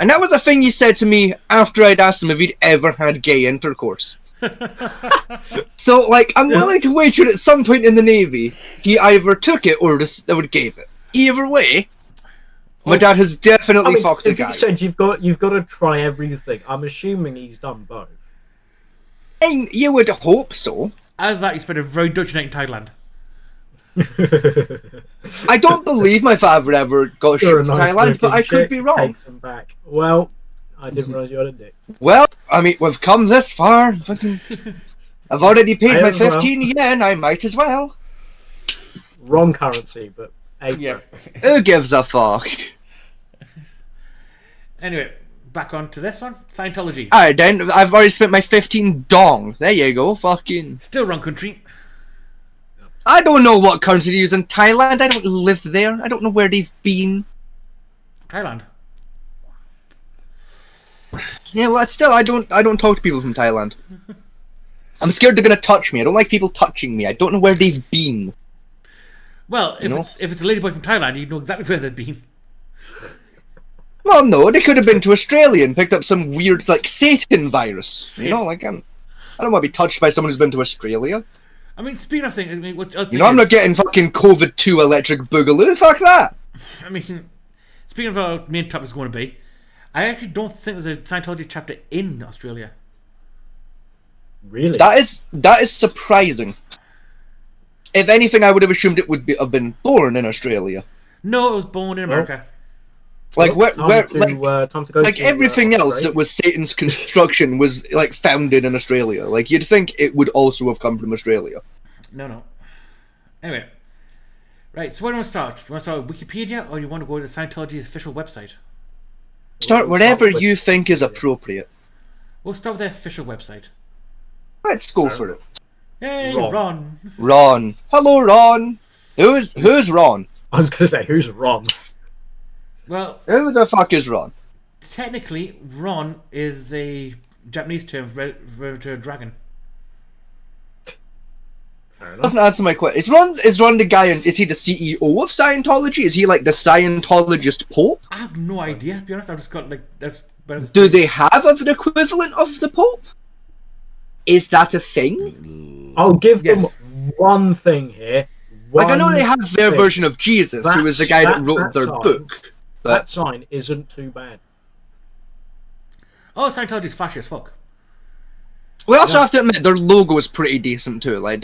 And that was a thing he said to me after I'd asked him if he'd ever had gay intercourse. So, like, I'm willing to wager at some point in the Navy, he either took it or gave it. Either way, my dad has definitely fucked a guy. You said you've got to try everything. I'm assuming he's done both. And you would hope so. As that, he spent a very Dutch night in Thailand. I don't believe my father ever got shipped to Thailand, but I could be wrong. Takes him back. Well, I didn't realize you had a dick. Well, I mean, we've come this far. Fucking, I've already paid my 15 yen. I might as well. Wrong currency, but Yeah. Who gives a fuck? Anyway, back on to this one. Scientology. Alright then, I've already spent my 15 dong. There you go, fucking. Still wrong country. I don't know what currency to use in Thailand. I don't live there. I don't know where they've been. Thailand. Yeah, well, still, I don't talk to people from Thailand. I'm scared they're gonna touch me. I don't like people touching me. I don't know where they've been. Well, You know? if it's a ladyboy from Thailand, you'd know exactly where they'd been. Well, no, they could have been to Australia and picked up some weird, like, Satan virus. You know, like, I don't want to be touched by someone who's been to Australia. I mean, speaking of things, I mean, You know, I'm not getting fucking COVID-2 electric boogaloo. Fuck that. I mean, speaking of our main topic is going to be, I actually don't think there's a Scientology chapter in Australia. Really? That is surprising. If anything, I would have assumed it would have been born in Australia. No, it was born in America. Like Well, where time to go like to, everything else Australia. that was Satan's construction was like founded in Australia. Like you'd think it would also have come from Australia. No. Anyway. Right, so where do you want to start? Do you want to start with Wikipedia, or do you want to go to Scientology's official website? Start wherever you think is appropriate. We'll start with their official website. Let's go for it. Hey, Ron. Ron. Ron. Hello, Ron. Who's Ron? I was gonna say, who's Ron? Well, Who the fuck is Ron? technically, Ron is a Japanese term for a dragon. Fair enough. Doesn't answer my question. Is Ron the guy? Is he the CEO of Scientology? Is he like the Scientologist Pope? I have no idea, to be honest. I've just got, like, that's... Do they have an equivalent of the Pope? Is that a thing? I'll give Yes. them one thing here. Like I know they have their thing. version of Jesus, who was the guy that wrote their sign- book. But That sign isn't too bad. Oh, Scientology's flashy as fuck. we also have to admit their logo is pretty decent too. Like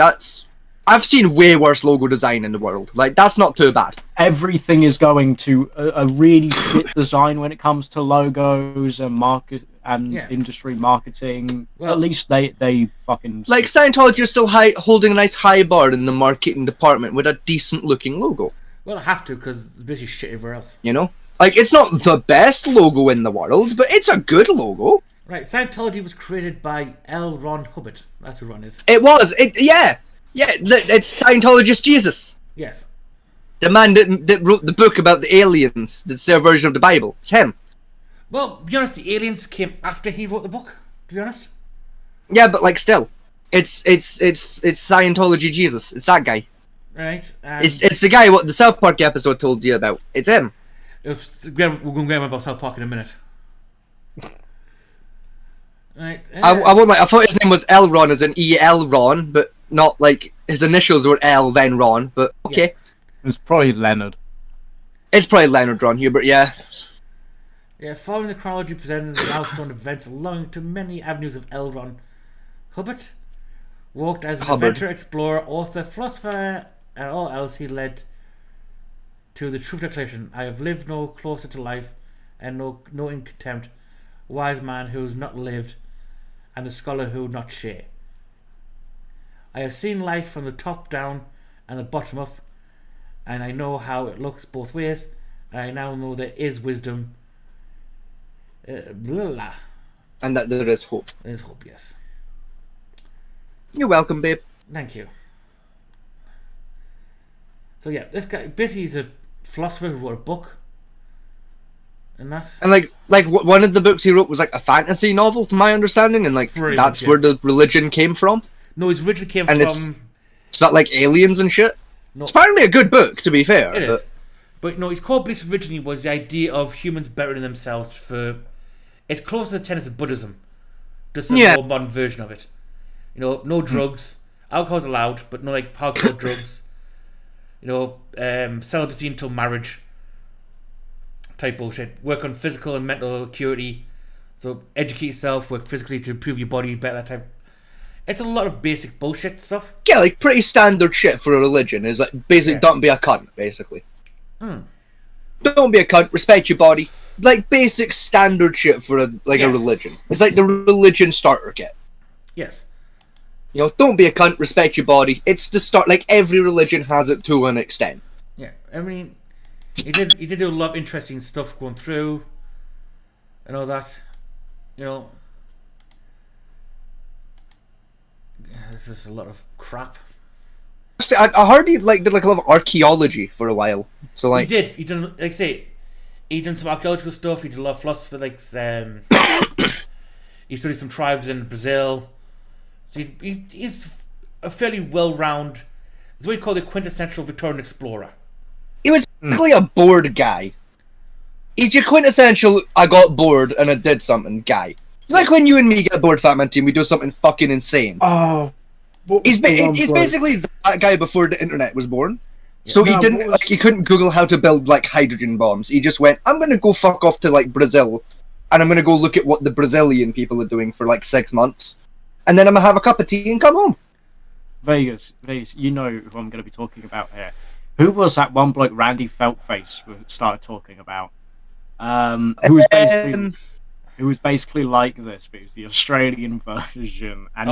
I've seen way worse logo design in the world. Like that's not too bad. Everything is going to a really shit design when it comes to logos and market and Yeah. industry marketing. Well- At least they fucking Like Scientology is still holding a nice high bar in the marketing department with a decent looking logo. Well, I have to, because it's basically shit everywhere else. You know, like it's not the best logo in the world, but it's a good logo. Right, Scientology was created by L. Ron Hubbard. That's who Ron is. It was. Yeah. It's Scientologist Jesus, Yes. the man that wrote the book about the aliens. That's their version of the Bible. It's him. Well, to be honest, the aliens came after he wrote the book, to be honest. Yeah, but like still, it's Scientology Jesus. It's that guy. Right? It's the guy what the South Park episode told you about. It's him. We're going to go about South Park in a minute. Right. I won't like. I thought his name was L Ron as in E-L Ron, but not like his initials were L then Ron. But okay, It was probably Leonard. it's probably Leonard Ron Hubert. Yeah. Yeah, following the chronology presented the milestone events belonging to many avenues of L. Ron Hubbard, worked as an Hubbard. inventor, explorer, author, philosopher, and all else he led to the truth declaration: I have lived no closer to life, and no in contempt, wise man who's not lived, and the scholar who not share. I have seen life from the top down and the bottom up, and I know how it looks both ways, and I now know there is wisdom. Blah, blah. And that there is hope. There's hope, yes. You're welcome, babe. Thank you. So yeah, this guy basically is a philosopher who wrote a book, and that. And one of the books he wrote was like a fantasy novel, to my understanding, and like Pretty that's much, where yeah. the religion came from. No, his originally came And from. It's about like aliens and shit. No, It's apparently a good book, to be fair. it is. But no, his core beliefs originally was the idea of humans bettering themselves for. It's close to the tenets of Buddhism, just a Yeah. more modern version of it. You know, no drugs, alcohol's allowed, but no like hardcore drugs. You know, celibacy until marriage. Type bullshit. Work on physical and mental acuity. So educate yourself, work physically to improve your body, better that type. It's a lot of basic bullshit stuff. Yeah, like pretty standard shit for a religion. Is like basically Yeah. don't be a cunt, basically. Hmm. Don't be a cunt. Respect your body. Like basic standard shit for a Yeah. religion. It's like the religion starter kit. Yes. You know, don't be a cunt. Respect your body. It's the start. Like every religion has it to an extent. Yeah. I mean, he did do a lot of interesting stuff going through, and all that. You know, this is a lot of crap. I heard he like did like a lot of archaeology for a while. So like, He did. He done, like I say, he done some archaeological stuff. He did a lot of philosophy, like he studied some tribes in Brazil. So he's a fairly well-rounded It's what you call the quintessential Victorian explorer. He was basically a bored guy. He's your quintessential I got bored and I did something guy. Like when you and me get bored, Fat Man Team, we do something fucking insane. Oh, He's basically that guy before the internet was born. So he didn't he couldn't Google how to build like hydrogen bombs. He just went, I'm gonna go fuck off to like Brazil, and I'm gonna go look at what the Brazilian people are doing for like 6 months, and then I'm gonna have a cup of tea and come home. Vegas, you know who I'm going to be talking about here. Who was that one bloke, Randy Feltface, we started talking about? Who was basically like this, but it was the Australian version, and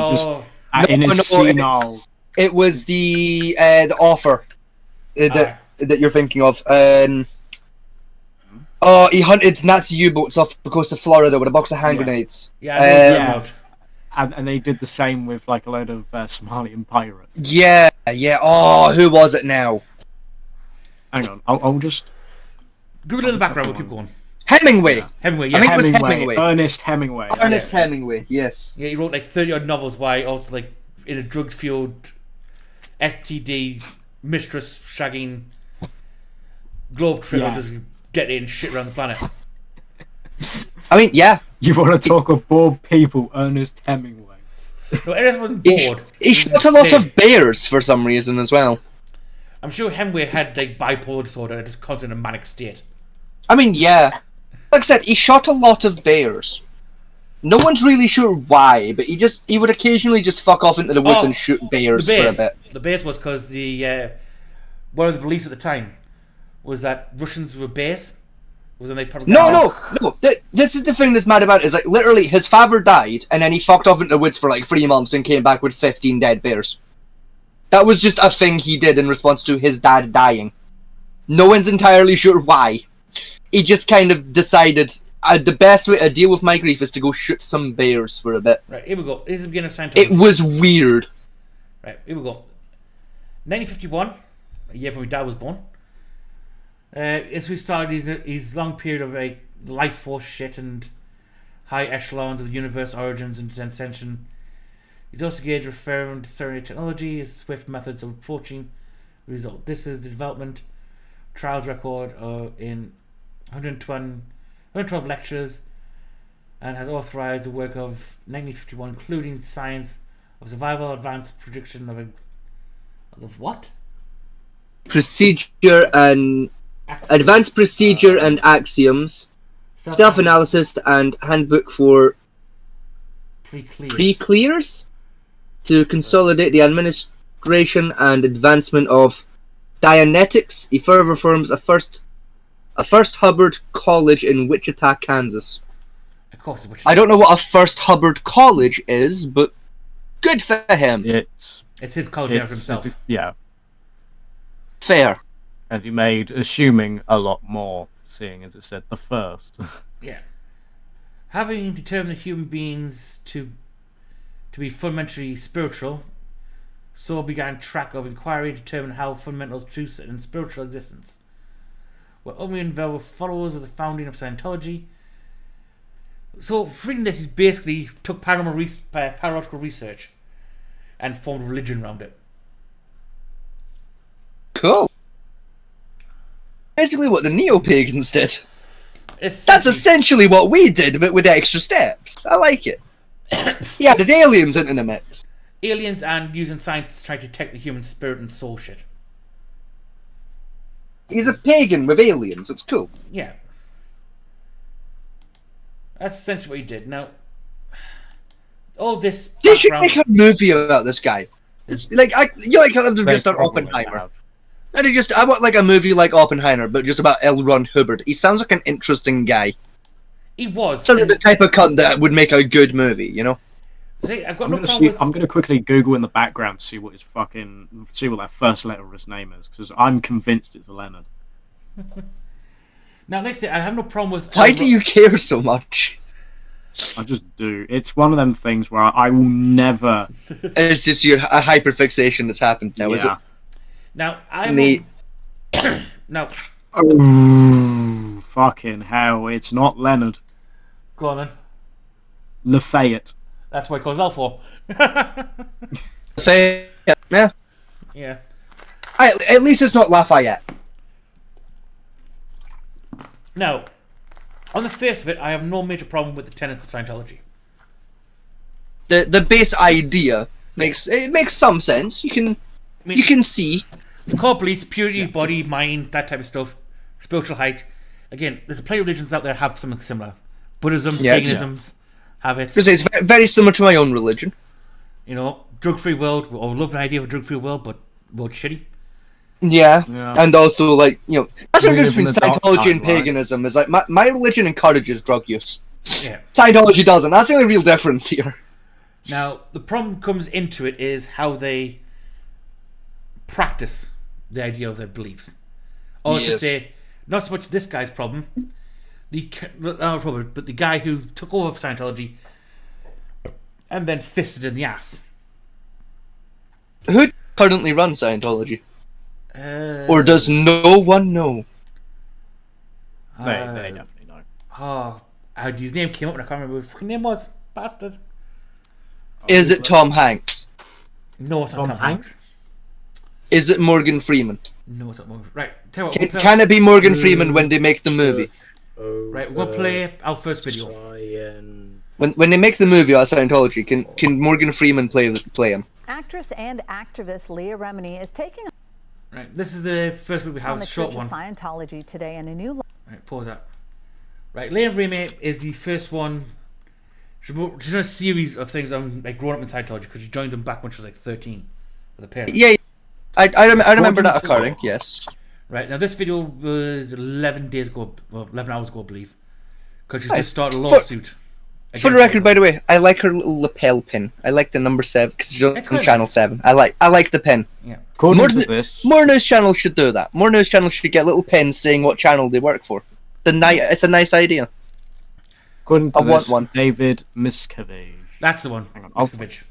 in his senile. It was the author that you're thinking of. He hunted Nazi U-boats off the coast of Florida with a box of hand grenades. Yeah. And they did the same with like a load of Somalian pirates. Yeah. Oh, who was it now? Hang on, I'll just Google in the background. We'll keep going. Hemingway. Yeah. Hemingway. Yeah. I think it was Hemingway. Ernest Hemingway. Ernest Hemingway. Yes. Yeah, he wrote like 30-odd novels. Why also like in a drug-fueled STD mistress shagging globetrotter just get in shit around the planet. I mean, yeah. You want to talk of bored people, Ernest Hemingway. No, Ernest wasn't bored. He shot a lot of bears for some reason as well. I'm sure Hemingway had like bipolar disorder and just constantly in a manic state. I mean, yeah. Like I said, he shot a lot of bears. No one's really sure why, but he would occasionally just fuck off into the woods and shoot bears for a bit. The bears was because the one of the beliefs at the time was that Russians were bears. No. This is the thing that's mad about it, is like literally his father died and then he fucked off into the woods for like 3 months and came back with 15 dead bears. That was just a thing he did in response to his dad dying. No one's entirely sure why. He just kind of decided the best way to deal with my grief is to go shoot some bears for a bit. Right, here we go. This is the beginning of Scientology. It was weird. Right, here we go. 1951, a year when my dad was born. As we started his long period of life force shit and high echelons of the universe, origins and ascension. He's also engaged referring to certain technology, his swift methods of approaching result. This is the development trials record in 112 lectures and has authorized the work of 1951, including science of survival, advanced prediction of what? Procedure and advanced procedure and axioms, self-analysis and handbook for pre-clears to consolidate the administration and advancement of Dianetics. He further forms a first Hubbard College in Wichita, Kansas. Of course, Wichita. I don't know what a first Hubbard College is, but good for him. It's his college for himself. Yeah. Fair. And he made assuming a lot more, seeing as it said the first. Yeah. Having determined human beings to be fundamentally spiritual, so began track of inquiry to determine how fundamental truths in spiritual existence were only involved followers of the founding of Scientology. So reading this, he basically took paranormal research and formed religion around it. Cool. Basically what the neo-pagans did. That's essentially what we did, but with extra steps. I like it. He added aliens into the mix. Aliens and using science to try to detect the human spirit and soul shit. He's a pagan with aliens. It's cool. Yeah. That's essentially what he did. Now, all this. They should make a movie about this guy. It's like just an Oppenheimer. I want like a movie like Oppenheimer, but just about L. Ron Hubbard. He sounds like an interesting guy. He was. Sounds like the type of cunt that would make a good movie, you know? See, I'm going to quickly Google in the background to see what that first letter of his name is, because I'm convinced it's a Leonard. Now, next thing, I have no problem with. Why do you care so much? I just do. It's one of them things where I will never. It's just a hyperfixation that's happened now, is it? Now Now. Oh, fucking hell! It's not Leonard. Go on then. Lafayette. That's what he calls L for. Lafayette, yeah. Yeah. At least it's not Lafayette. Now, on the face of it, I have no major problem with the tenets of Scientology. The base idea makes some sense. You can see. The core beliefs, purity, body, mind, that type of stuff, spiritual height. Again, there's plenty of religions out there have something similar. Buddhism, paganisms have it. Because it's very similar to my own religion. You know, drug-free world. We all love the idea of a drug-free world, but world shitty. Yeah, and also that's the difference between in the dark Scientology and time, right? paganism. Is like my religion encourages drug use. Yeah. Scientology doesn't. That's the only real difference here. Now, the problem comes into it is how they practice the idea of their beliefs. Or to Yes. say, not so much this guy's problem, but the guy who took over Scientology and then fisted in the ass. Who currently runs Scientology? Or does no one know? They definitely know. Oh, his name came up and I can't remember what his fucking name was. Bastard. Is it Tom Hanks? No, it's not Tom Hanks. Is it Morgan Freeman? No, it's not Morgan. Right, tell you what, Can it be Morgan Freeman when they make the movie? right, we're going to play our first video. When they make the movie on Scientology, can Morgan Freeman play him? Actress and activist Leah Remini is taking Right, this is the first video we have, on the a short Church of one. Scientology today in a new Right, pause that. Right, Leah Remini is the first one. She's done a series of things on growing up in Scientology because she joined them back when she was 13 with a parent. Yeah, I remember that occurring. Yes. Right, now this video was 11 days ago, well, 11 hours ago, I believe, because she's just started a lawsuit. For the record, by the way, I like her little lapel pin. I like the number 7 because she's on Channel 7. I like the pin. Yeah. According to this, More news channels should do that. More news channels should get little pins saying what channel they work for. It's a nice idea. according to I want this, one. David Miscavige. That's the one. Hang on, Miscavige.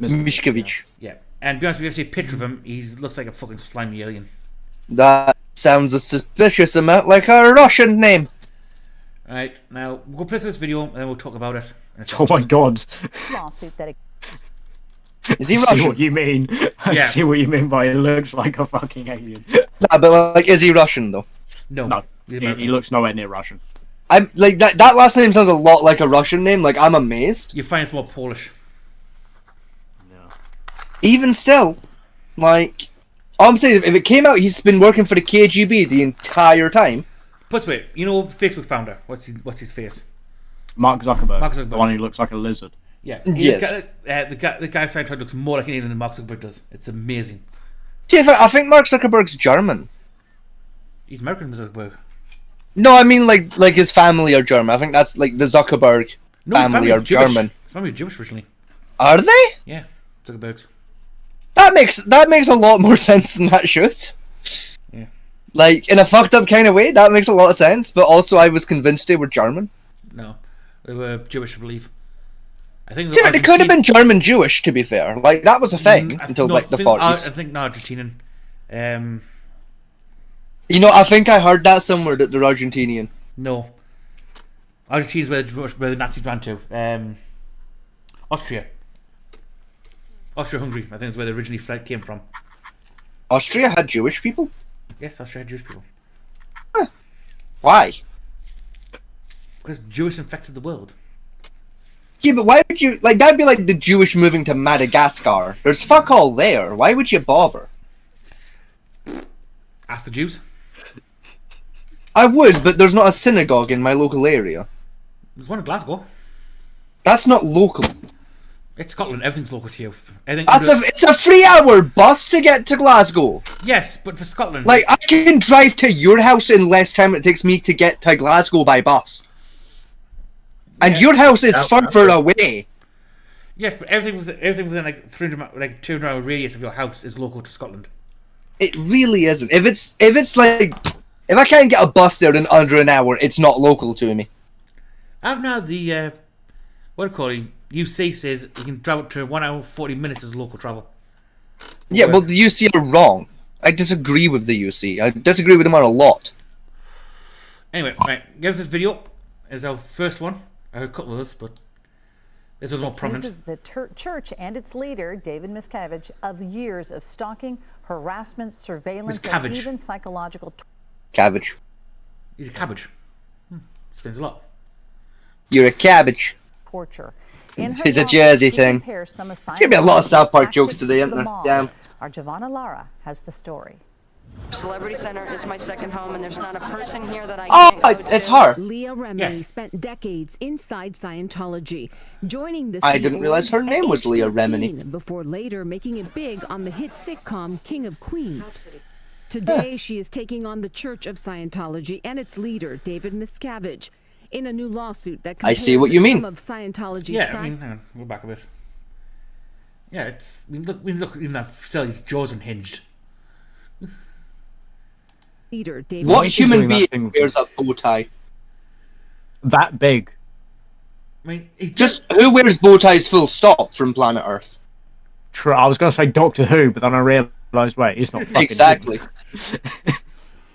Mishkovich. Yeah. And to be honest with you, if you see a picture of him, he looks like a fucking slimy alien. That sounds a suspicious amount like a Russian name. Alright, now we'll play through this video and then we'll talk about it. Oh my god. lawsuit that Is he I see Russian? what you mean. I Yeah. see what you mean by it looks like a fucking alien. Nah, but like, is he Russian though? No. No, He's he American. looks nowhere near Russian. I'm like that last name sounds a lot like a Russian name. Like, I'm amazed. You find it's more Polish. Yeah. Even still, like, all I'm saying is if it came out, he's been working for the KGB the entire time. Plus, wait, you know Facebook founder? What's his face? Mark Zuckerberg, Mark Zuckerberg. the one who looks like a lizard. Yeah. Yes. The guy Scientology looks more like an alien than Mark Zuckerberg does. It's amazing. See, I think Mark Zuckerberg's German. He's American, Zuckerberg. No, I mean like his family are German. I think that's like the Zuckerberg No, his family are was Jewish. German. His family was Jewish originally. Are they? Yeah, Zuckerberg's. That makes a lot more sense than that should. Yeah. Like, in a fucked up kind of way, that makes a lot of sense. But also, I was convinced they were German. No, they were Jewish, I believe. I think Dude, it could have been German Jewish, to be fair. Like, that was a thing until like the 40s. I think no Argentinian. You know, I think I heard that somewhere that they're Argentinian. No, Argentina's where the Nazis ran to. Austria. Austria-Hungary, I think is where they originally came from. Austria had Jewish people? Yes, Austria had Jewish people. Why? Because Jewish infected the world. Yeah, but why would you... Like, that'd be like the Jewish moving to Madagascar. There's fuck all there. Why would you bother? Ask the Jews. I would, but there's not a synagogue in my local area. There's one in Glasgow. That's not local. It's Scotland. Everything's local to you. Everything It's a 3-hour bus to get to Glasgow. Yes, but for Scotland. Like, I can drive to your house in less time than it takes me to get to Glasgow by bus. And your house is further away. Yes, but everything within like 200 hour radius of your house is local to Scotland. It really isn't. If it's like, if I can't get a bus there in under an hour, it's not local to me. I've now the what do you call it? UC says you can travel to 1 hour 40 minutes as local travel. Yeah, well, the UC are wrong. I disagree with the UC. I disagree with them on a lot. Anyway, right, give us this video. It's our first one. I have a couple of others, but This was more prominent. Accuses the church and its leader, David Miscavige, of years of stalking, harassment, surveillance, and Miscavige. even psychological Cabbage. He's a cabbage. Explains a lot. You're a cabbage. torture. In her It's a lawsuit, Jersey she thing. compares some of There's gonna be a lot of South Park Scientology's jokes today, tactics isn't to there? the Damn. mob. Our Giovanna Lara has the story. Celebrity Center is my second home, and there's not a person here that I Oh, can't go it's to. her. Leah Remini Yes. spent decades inside Scientology, joining the I Sea didn't realize her Org name at was age Leah 13, Remini. before later making it big on the hit sitcom King of Queens. Today, she is taking on the Church of Scientology and its leader, David Miscavige, in a new lawsuit that I compares see what you mean. some of Scientology's Yeah, I mean, hang on, go back a bit. Yeah, it's. Look, even that still, his jaws unhinged. leader, David What she's human doing that being thing with wears a bow tie? That big. I mean, he Just who wears bow ties full stop from planet Earth? I was going to say Doctor Who, but then I realised, wait, it's not fucking Exactly.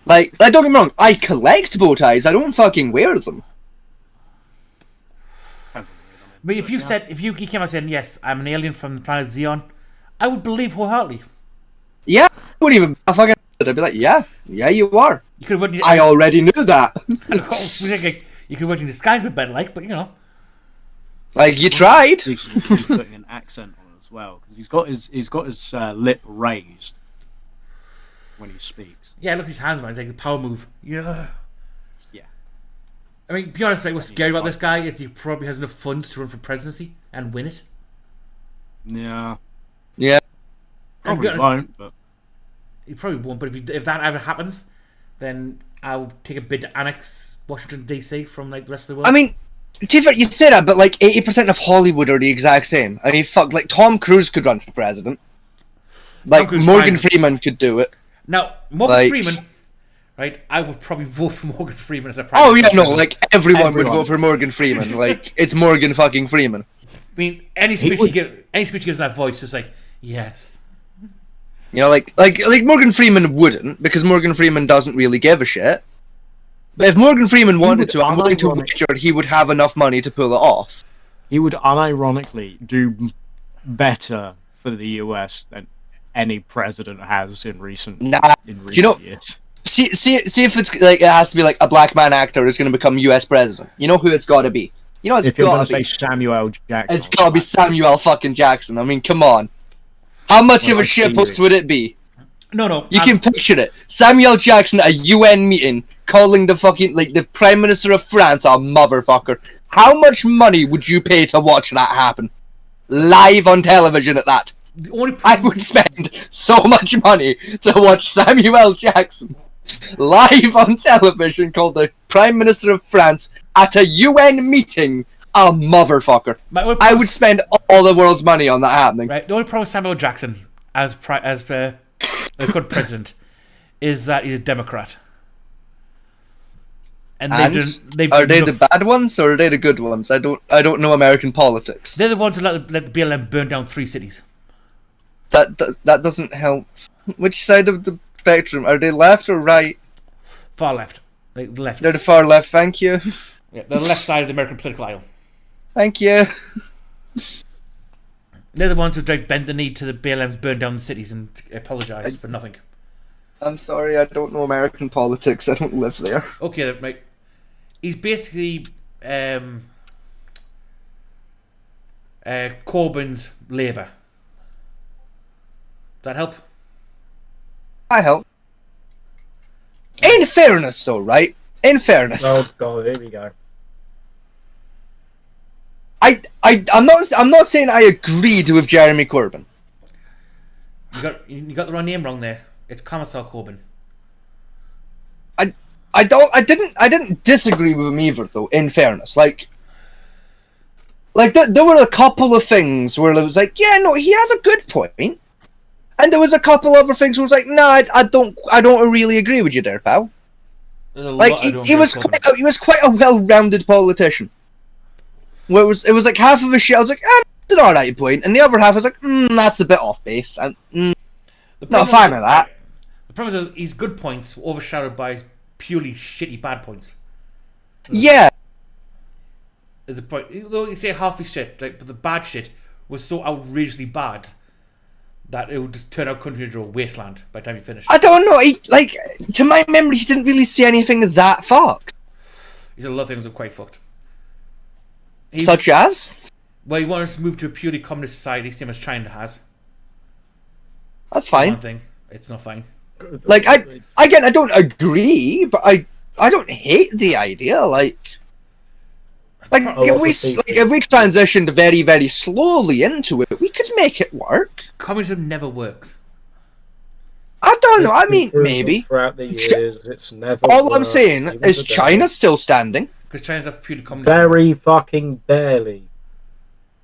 Like, don't get me wrong, I collect bow ties, I don't fucking wear them. But if you said, if you came out saying, yes, I'm an alien from the planet Xeon, I would believe wholeheartedly. Yeah, I wouldn't even fucking. I'd be like, yeah, you are. You could have I already knew that. you could work in disguise a bit better, like, but you know. Like, you tried. He's putting an accent on it as well, because he's got his lip raised when he speaks. Yeah, look at his hands, man. It's like the power move. Yeah. Yeah. I mean, be honest, like, what's scary about this guy is he probably has enough funds to run for presidency and win it. Yeah. Yeah. And be Probably honest, won't, but he probably won't, but if that ever happens, then I'll take a bid to annex Washington, D.C. from, like, the rest of the world. I mean, Tifa, you say that, but like 80% of Hollywood are the exact same. I mean, fuck, like Tom Cruise could run for president. Like Cruise Morgan fine. Freeman could do it. Now, Morgan like- Freeman, right, I would probably vote for Morgan Freeman as a president. Oh yeah, no, like everyone would Everyone. vote for Morgan Freeman. Like it's Morgan fucking Freeman. I mean, any speech would- any speech he gives in that voice, just like, yes. You know, like Morgan Freeman wouldn't, because Morgan Freeman doesn't really give a shit. But if Morgan Freeman wanted would to, I'm willing to unironically- wager he would have enough money to pull it off. he would unironically do better for the US than any president has in recent Nah, years. see if it's like it has to be like a black man actor is going to become U.S. president. You know who it's got to be. You know it's If you're going got to to say be. Samuel Jackson, It's got to be Samuel fucking Jackson. I mean, come on. How much Well, of a I see shitpost you. would it be? No. You can picture it. Samuel Jackson at a UN meeting calling the fucking, like, the Prime Minister of France a motherfucker. How much money would you pay to watch that happen? Live on television at that. The only I problem, would spend so much money to watch Samuel Jackson live on television called the Prime Minister of France at a UN meeting a motherfucker. my only I problem- would spend all the world's money on that happening. right. The only problem with Samuel Jackson as the current president is that he's a Democrat, and And they've are they enough- the bad ones or are they the good ones? I don't know American politics. They're the ones who let the BLM burn down 3 cities. That doesn't help. Which side of the spectrum are they, left or right? Far left, like the left. They're the far left. Thank you, Yeah, they're the left side of the American political aisle. thank you. They're the ones who like, bend the knee to the BLM, burn down the cities, and apologise for nothing. I'm sorry, I don't know American politics. I don't live there. Okay, then, right. He's basically Corbyn's Labour. Does that help? I help. In fairness, though, right? In fairness, Oh god, here we go. I'm not saying I agreed with Jeremy Corbyn. You got the wrong name wrong there. It's Commissar Corbyn. I didn't disagree with him either, though. In fairness, like there were a couple of things where it was like, yeah, no, he has a good point, and there was a couple other things where it was like, nah, I don't really agree with you there, pal. There's a Like lot I don't he agree was with Corbyn. he was quite a well-rounded politician. Where it was like half of his shit, I was like, that's an alright point, and the other half was like, that's a bit off base. And The not a problem fan is- of that. The problem is his good points were overshadowed by his purely shitty bad points. Yeah, is the point. Though you say half the shit, right, but the bad shit was so outrageously bad that it would just turn our country into a wasteland by the time you finish. I don't know. To my memory, he didn't really say anything that fucked. He said a lot of things that were quite fucked. Such as? Well, he wanted us to move to a purely communist society, same as China has. That's fine. One thing, it's not fine. Like, I don't agree, but I don't hate the idea. If we transitioned very, very slowly into it, we could make it work. Communism never works. I don't know. I mean, maybe. Throughout the years, it's never. All I'm saying is China's still standing. Because China's a purely communist. Very fucking barely.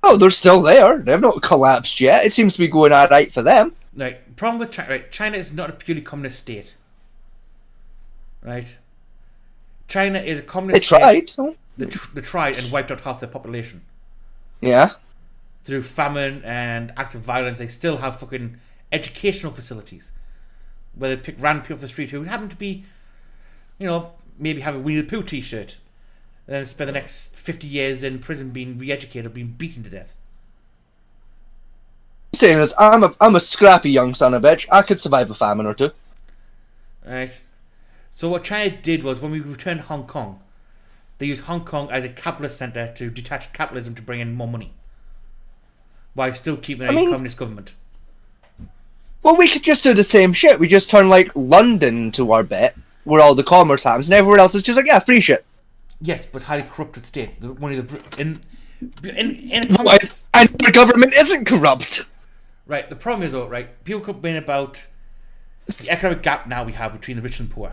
Oh, they're still there. They've not collapsed yet. It seems to be going all right for them. Right. Problem with China. Right. China is not a purely communist state. Right. China is a communist. They tried. State. They tried and wiped out half their population. Yeah. Through famine and acts of violence, they still have fucking educational facilities where they pick random people off the street who happen to be, maybe have a Winnie the Pooh t-shirt, and then spend the next 50 years in prison being re-educated, being beaten to death. I'm saying is, I'm a scrappy young son of a bitch. I could survive a famine or two. Right. So what China did was, when we returned Hong Kong, they used Hong Kong as a capitalist centre to detach capitalism to bring in more money, while still keeping a communist government. Well, we could just do the same shit. We just turn London to our bit, where all the commerce happens, and everywhere else is just free shit. Yes, but highly corrupted state. One of the in and our government isn't corrupt. Right. The problem is, though, right? People complain about the economic gap now we have between the rich and poor.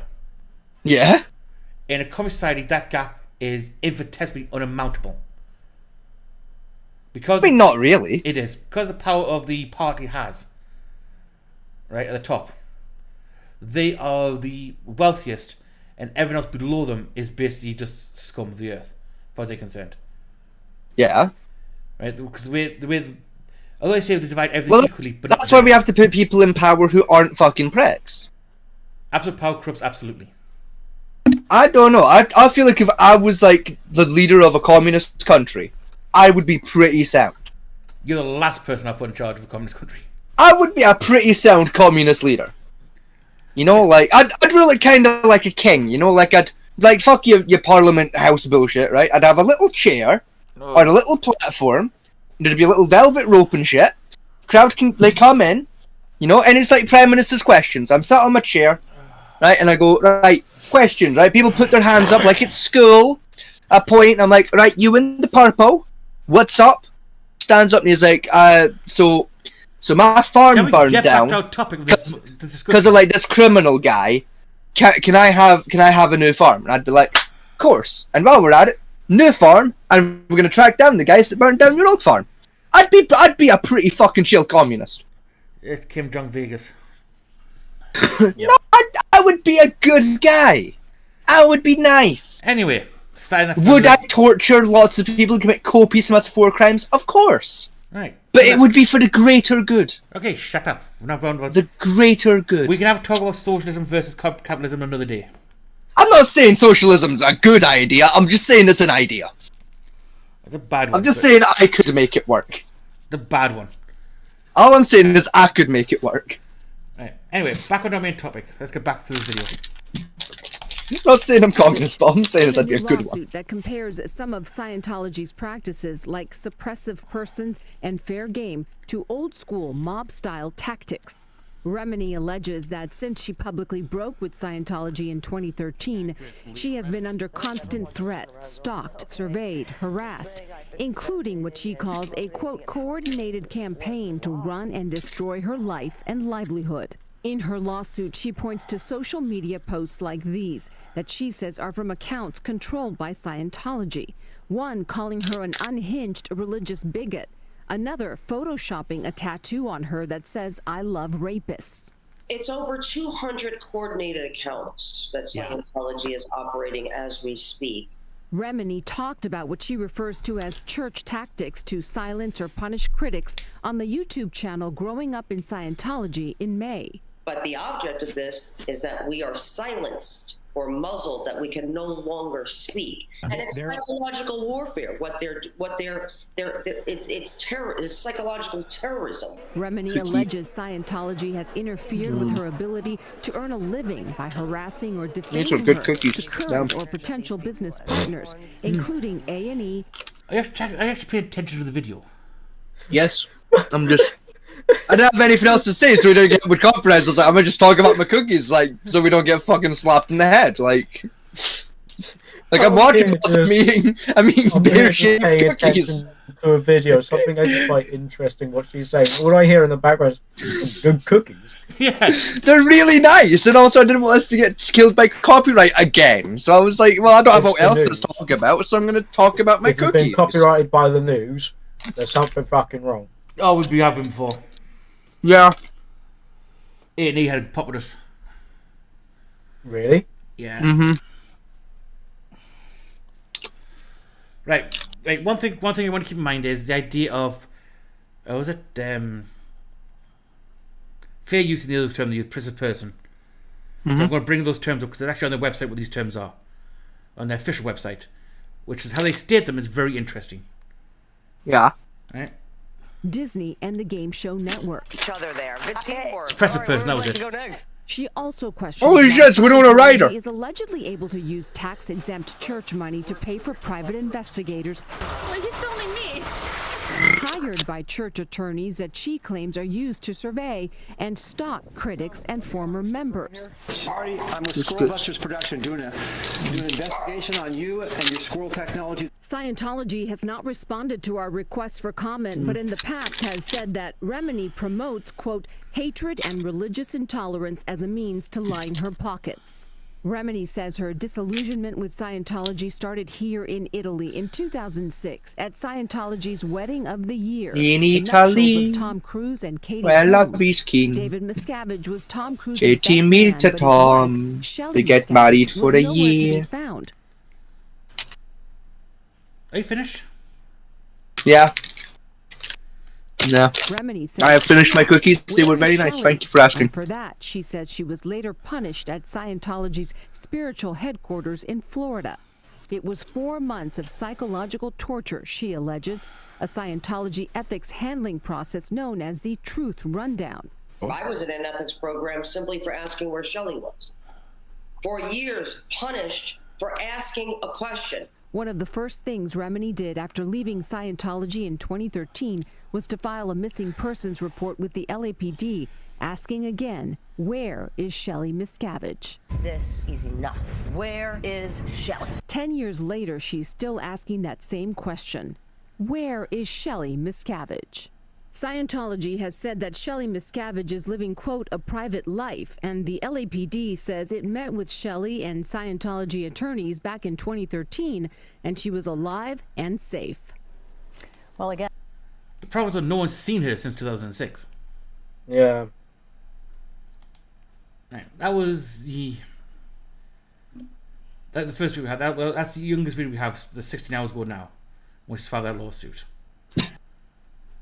Yeah. In a communist society, that gap is infinitesimally unamountable. Because not really. It is because the power of the party has. Right at the top, they are the wealthiest, and everyone else below them is basically just scum of the earth, as far as they're concerned. Yeah. Right, because the way, although they say they divide everything equally, but that's why we have to put people in power who aren't fucking pricks. Absolute power corrupts absolutely. I don't know. I feel like if I was the leader of a communist country, I would be pretty sound. You're the last person I put in charge of a communist country. I would be a pretty sound communist leader. I'd rule it kind of like a king. I'd fuck your Parliament House bullshit, right? I'd have a little chair on a little platform. There'd be a little velvet rope and shit. Crowd can come in, and it's like Prime Minister's questions. I'm sat on my chair, right, and I go, right, questions, right? People put their hands up like it's school. I point, I'm like, right, you in the purple, what's up? Stands up and he's like, So my farm burned down because of this criminal guy. Can I have a new farm? And I'd be like, of course. And while we're at it, new farm, and we're gonna track down the guys that burned down your old farm. I'd be a pretty fucking chill communist. It's Kim Jong Vegas. No, I would be a good guy. I would be nice. Anyway, would I torture lots of people and commit copious amounts of war crimes? Of course. Right. But it would be for the greater good. Okay, shut up. We're not going about the greater good. We can have a talk about socialism versus capitalism another day. I'm not saying socialism's a good idea. I'm just saying it's an idea. It's a bad one. I'm just saying I could make it work. The bad one. All I'm saying is I could make it work. Right. Anyway, back on our main topic. Let's get back to the video. I'm not saying I'm communist, but I'm saying it'd be a good one. That compares some of Scientology's practices, like suppressive persons and fair game, to old-school mob-style tactics. Remini alleges that since she publicly broke with Scientology in 2013, she has been under constant threat, stalked, surveyed, harassed, including what she calls a, quote, coordinated campaign to run and destroy her life and livelihood. In her lawsuit, she points to social media posts like these that she says are from accounts controlled by Scientology. One calling her an unhinged religious bigot. Another photoshopping a tattoo on her that says, "I love rapists." It's over 200 coordinated accounts that Scientology is operating as we speak. Remini talked about what she refers to as church tactics to silence or punish critics on the YouTube channel Growing Up in Scientology in May. But the object of this is that we are silenced or muzzled, that we can no longer speak. And it's psychological warfare. It's terror. It's psychological terrorism. Remini alleges Scientology has interfered with her ability to earn a living by harassing or defaming good her cookies. to current or potential business partners, including A&E. I actually paid attention to the video. Yes. I didn't have anything else to say, so we didn't get with copyright. So I was like, I'm gonna just talk about my cookies, like, so we don't get fucking slapped in the head, like I'm watching this, I'm eating beer-shaped cookies. To a video, something I just quite interesting what she's saying. All I hear in the background is good cookies. Yeah, they're really nice, and also I didn't want us to get killed by copyright again. So I was like, well, I don't have what else to talk about, so I'm gonna talk about my cookies. If you've been copyrighted by the news, there's something fucking wrong. oh, we have been before. Yeah. A&E had a pop with us. Really? Yeah. Mm-hmm. Right. One thing I want to keep in mind is the idea of, fair use in the other term, the oppressive person. Mm-hmm. So I'm going to bring those terms up because they're actually on their website what these terms are, on their official website, which is how they state them is very interesting. Yeah. Right. Disney and the Game Show Network. Each other there. Good teamwork. Oppressive person, that was it. Go next. She also questions Holy why shit, so we don't want a writer. Scientology is allegedly able to use tax-exempt church money to pay for private investigators Like he's filming me. hired by church attorneys that she claims are used to survey and stalk critics and former members. Marty, I'm with Squirrel Busters Production doing an investigation on you and your squirrel technology. Scientology has not responded to our requests for comment, but in the past has said that Remini promotes, quote, hatred and religious intolerance as a means to line her pockets. Remini says her disillusionment with Scientology started here in Italy in 2006 at Scientology's Wedding of the Year. In the Italy, nuptials of Tom Cruise and Katie where love Holmes. is king. David Miscavige was Tom Cruise's JT best meets man, but his Tom. wife, Shelley They get Miscavige, married was for a nowhere to be year. found. Are you finished? Yeah. No. Remini says I have finished my she cookies. asked, They were "Where's very nice. Shelley?" Thank you for asking. And for that, she says she was later punished at Scientology's spiritual headquarters in Florida. It was 4 months of psychological torture, she alleges, a Scientology ethics handling process known as the Truth Rundown. I was in an ethics program simply for asking where Shelley was. For years, punished for asking a question. One of the first things Remini did after leaving Scientology in 2013 was to file a missing persons report with the LAPD, asking again, where is Shelley Miscavige? This is enough. Where is Shelley? 10 years later, she's still asking that same question. Where is Shelley Miscavige? Scientology has said that Shelley Miscavige is living, quote, a private life, and the LAPD says it met with Shelley and Scientology attorneys back in 2013, and she was alive and safe. Well, again, The problem is that no one's seen her since 2006. Yeah. Right. That was that's the first video we had. That's the youngest video we have. The 16 hours ago now, when she filed that lawsuit.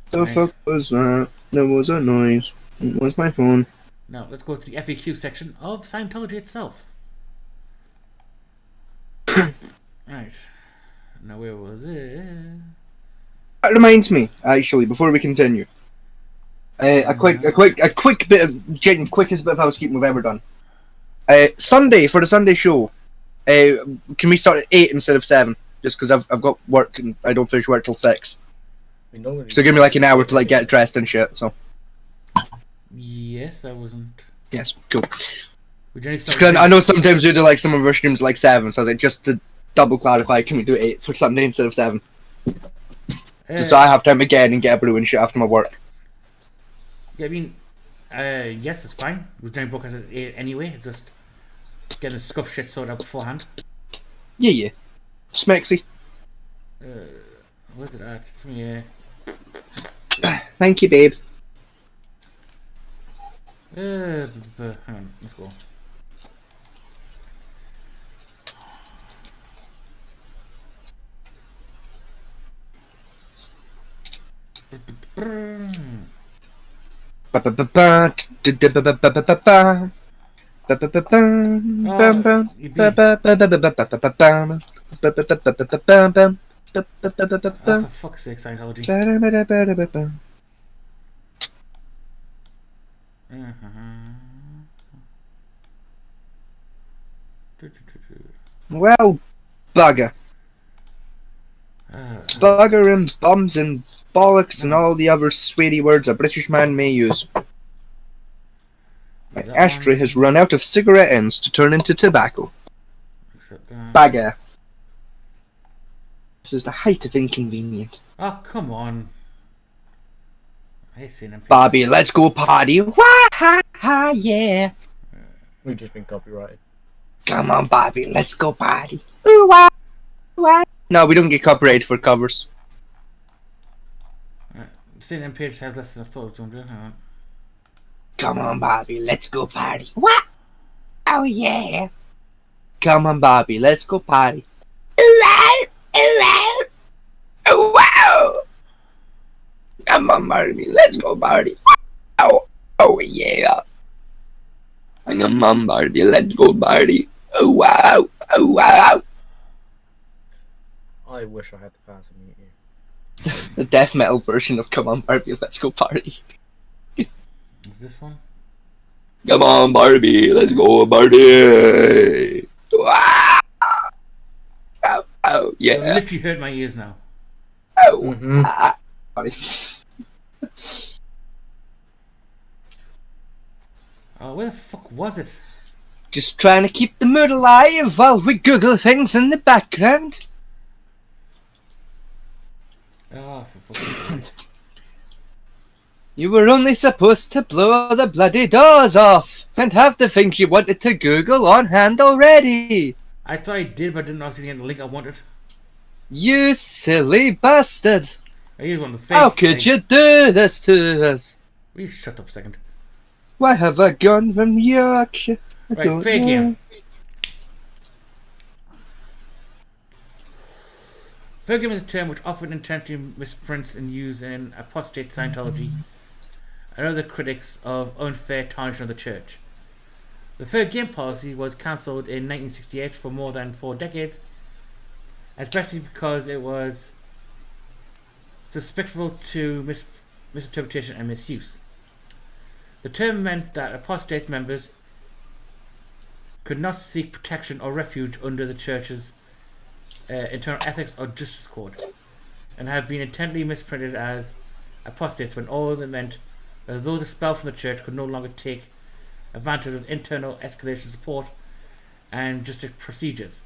The fuck was that? There was a noise. It was my phone. Now let's go to the FAQ section of Scientology itself. Right. Now where was it? That reminds me, actually, before we continue, a quick bit of quickest bit of housekeeping we've ever done. Sunday for the Sunday show, can we start at 8 instead of 7? Just because I've got work and I don't finish work till 6. So give me like an hour to like get dressed and shit. So Yes, I wasn't. yes, cool. Would you Just 'cause I know sometimes we do like some of our streams like 7, so I was like, just to double clarify, can we do 8 for Sunday instead of 7? Just so I have time again and get a brew and shit after my work. Yeah, I mean, yes, it's fine. We're doing book as anyway. Just getting the scuff shit sorted out beforehand. Yeah. Smexy. Where's it at? Yeah. Thank you, babe. Hang on, let's go. Oh, for fuck's sake, Scientology. Well, bugger. Bugger and bums and bollocks and all the other sweary words a British man may use. My ashtray has run out of cigarette ends to turn into tobacco. Bugger. This is the height of inconvenience. Oh, come on. I hate seeing them. Bobby, let's go party. Wah ha ha, yeah. We've just been copyrighted. Come on, Bobby, let's go party. Ooh, wah, wah. No, we don't get copyrighted for covers. Seeing them page has less than I thought it was going to do. Come on, Bobby, let's go party. What? Oh, yeah. Come on, Bobby, let's go party. Wow, wow, wow. Come on, Barbie, let's go party. Oh, oh, yeah. Come on, Barbie, let's go party. Oh, wow, oh, wow. I wish I had the power to mute you. The death metal version of Come on, Barbie, let's go party. Is this one? Come on, Barbie, let's go party. Wow. Oh, oh, yeah. You literally hurt my ears now. Oh, sorry. Oh, where the fuck was it? Just trying to keep the mood alive while we Google things in the background. Oh, for fuck's sake. You were only supposed to blow the bloody doors off and have the things you wanted to Google on hand already. I thought I did, but I didn't actually get the link I wanted. You silly bastard. I used one of the fake How could you do this to us? Will you shut up a second? Why have I gone from Yorkshire? I Right, don't fair know. game. Fair game is a term which often intentionally misprints and used in apostate Scientology and other critics of unfair tarnishing of the church. The fair game policy was cancelled in 1968 for more than 4 decades, especially because it was susceptible to misinterpretation and misuse. The term meant that apostate members could not seek protection or refuge under the church's internal ethics or justice code, and have been intently misprinted as apostates when all that meant that those expelled from the church could no longer take advantage of internal escalation support and justice procedures.